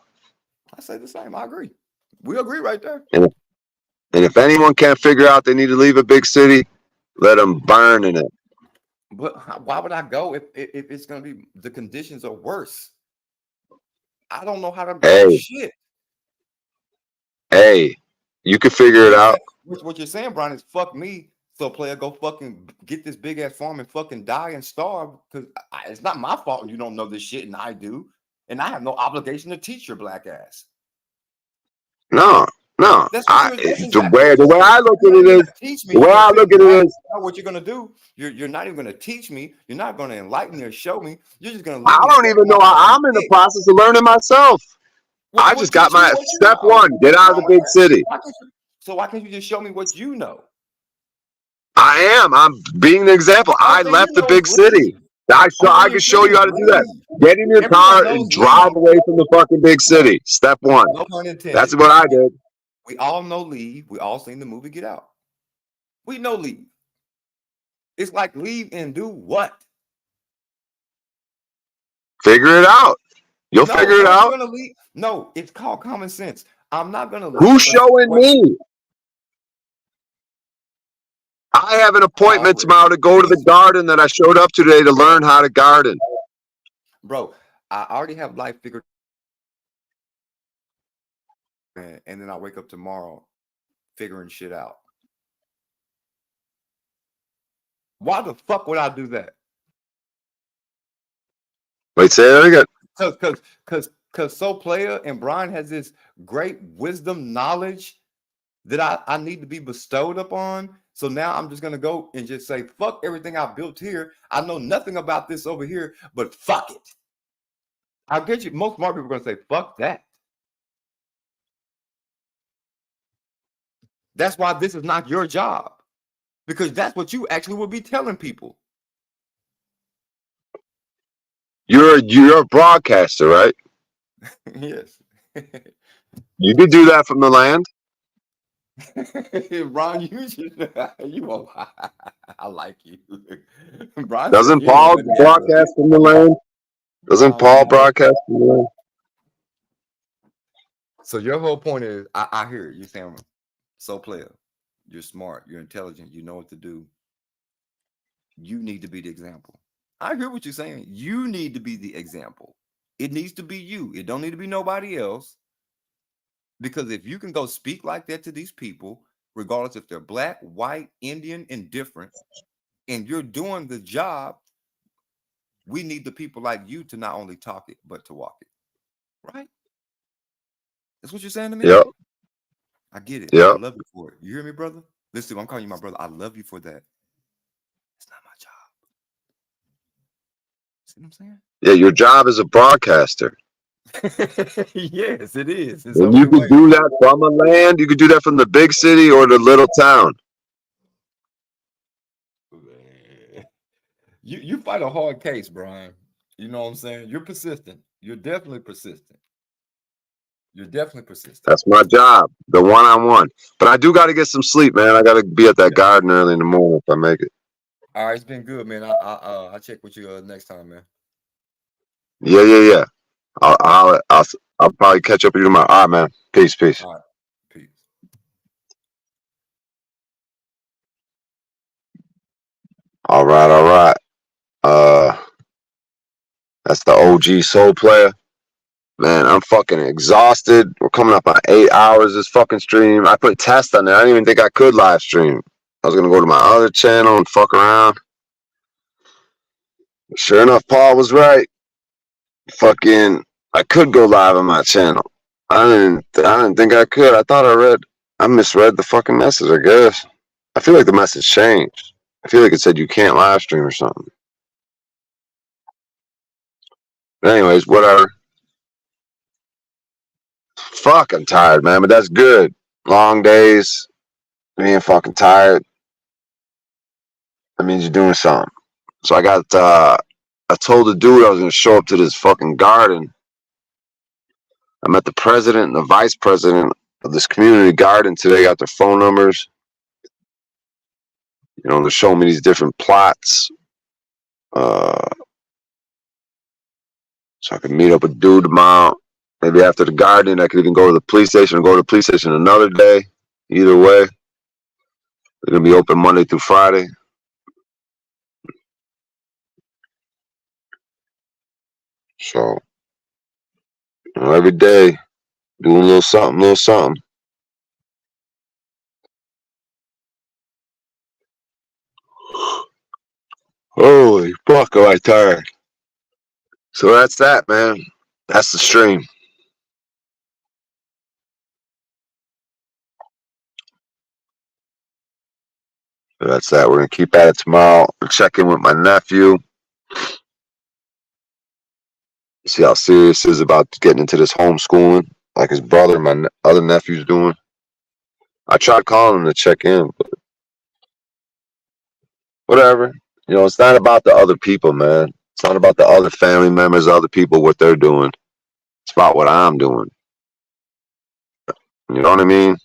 I say the same. I agree. We agree right there. And if anyone can't figure out they need to leave a big city, let them burn in it. But why would I go if it's going to be the conditions are worse? I don't know how to go. Shit. Hey, you can figure it out. What you're saying, Brian, is fuck me. So player, go fucking get this big ass farm and fucking die and starve, because it's not my fault you don't know this shit and I do, and I have no obligation to teach your black ass. No. The way I look at it is, the way I look at it is, what you're gonna do? You're not even gonna teach me. You're not gonna enlighten me or show me. You're just gonna. I don't even know. I'm in the process of learning myself. I just got my step one. Get out of the big city. So why can't you just show me what you know? I'm being the example. I left the big city. I can show you how to do that. Get in your car and drive away from the fucking big city. Step one. No pun intended. That's what I did. We all know Leave. We all seen the movie Get Out. We know Leave. It's like leave and do what? Figure it out. You'll figure it out. No, it's called common sense. I'm not gonna. Who's showing me? I have an appointment tomorrow to go to the garden that I showed up today to learn how to garden. Bro, I already have life figured. And then I wake up tomorrow figuring shit out. Why the fuck would I do that? Wait, say that again. Because So Player and Brian has this great wisdom, knowledge that I need to be bestowed upon. So now I'm just going to go and just say, fuck everything I built here. I know nothing about this over here, but fuck it. I'll get you. Most smart people are going to say, fuck that. That's why this is not your job. because that's what you actually would be telling people. You're a broadcaster, right? Yes. You could do that from the land. Ron, I like you. Ron Doesn't said, Paul yeah, broadcast from the land? Doesn't Paul broadcast from the land? So your whole point is, I hear it. You're saying, so player, you're smart, you're intelligent, you know what to do. You need to be the example. I hear what you're saying. You need to be the example. It needs to be you. It don't need to be nobody else. Because if you can go speak like that to these people, regardless if they're black, white, Indian, indifferent, and you're doing the job, we need the people like you to not only talk it, but to walk it. Right? That's what you're saying to me? Yep. I get it. Yep. I love you for it. You hear me, brother? Listen, I'm calling you my brother. I love you for that. It's not my job. See what I'm saying? Yeah, your job is a broadcaster. Yes, it is. In so And you many could ways. do that from a land. You could do that from the big city or the little town. You fight a hard case, Brian. You know what I'm saying? You're persistent. You're definitely persistent. You're definitely persistent. That's my job, the one-on-one. But I do got to get some sleep, man. I got to be at that garden early in the morning if I make it. All right, it's been good, man. I'll check with you next time, man. Yeah. I'll probably catch up with you tomorrow. All right, man. Peace. All right. Peace. All right. That's the OG Soul Player. Man, I'm fucking exhausted. We're coming up on 8 hours this fucking stream. I put test on there. I didn't even think I could live stream. I was gonna go to my other channel and fuck around. Sure enough, Paul was right. Fucking, I could go live on my channel. I didn't think I could. I misread the fucking message, I guess. I feel like the message changed. I feel like it said you can't live stream or something. But anyways, whatever. Fuck, I'm tired, man, but that's good. Long days, being fucking tired. That means you're doing something. So I told the dude I was gonna show up to this fucking garden. I met the president and the vice president of this community garden today, got their phone numbers. You know, they're showing me these different plots. So I could meet up with dude tomorrow. Maybe after the garden, I could even go to the police station or go to the police station another day. Either way, they're gonna be open Monday through Friday. So, you know, every day, doing a little something. Holy fuck, am I tired. So that's that, man. That's the stream. So that's that. We're gonna keep at it tomorrow. We'll check in with my nephew. See how serious he is about getting into this homeschooling, like his brother, my other nephew's doing. I tried calling him to check in, but whatever. You know, it's not about the other people, man. It's not about the other family members, other people, what they're doing. It's about what I'm doing. You know what I mean?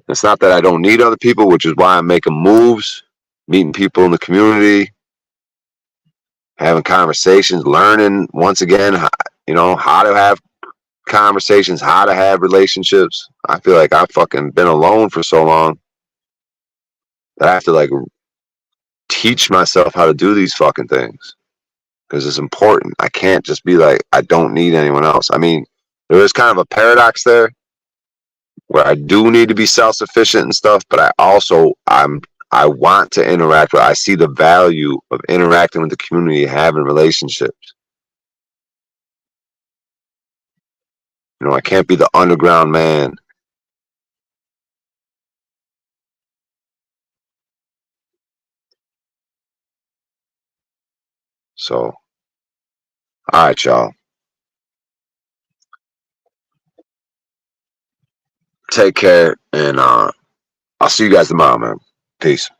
It's not that I don't need other people, which is why I'm making moves, meeting people in the community, having conversations, learning once again, you know, how to have conversations, how to have relationships. I feel like I've fucking been alone for so long that I have to like teach myself how to do these fucking things because it's important. I can't just be like, I don't need anyone else. I mean, there is kind of a paradox there where I do need to be self-sufficient and stuff, but I want to interact with, I see the value of interacting with the community, having relationships. You know, I can't be the underground man. So, all right, y'all. Take care, and I'll see you guys tomorrow, man. Peace.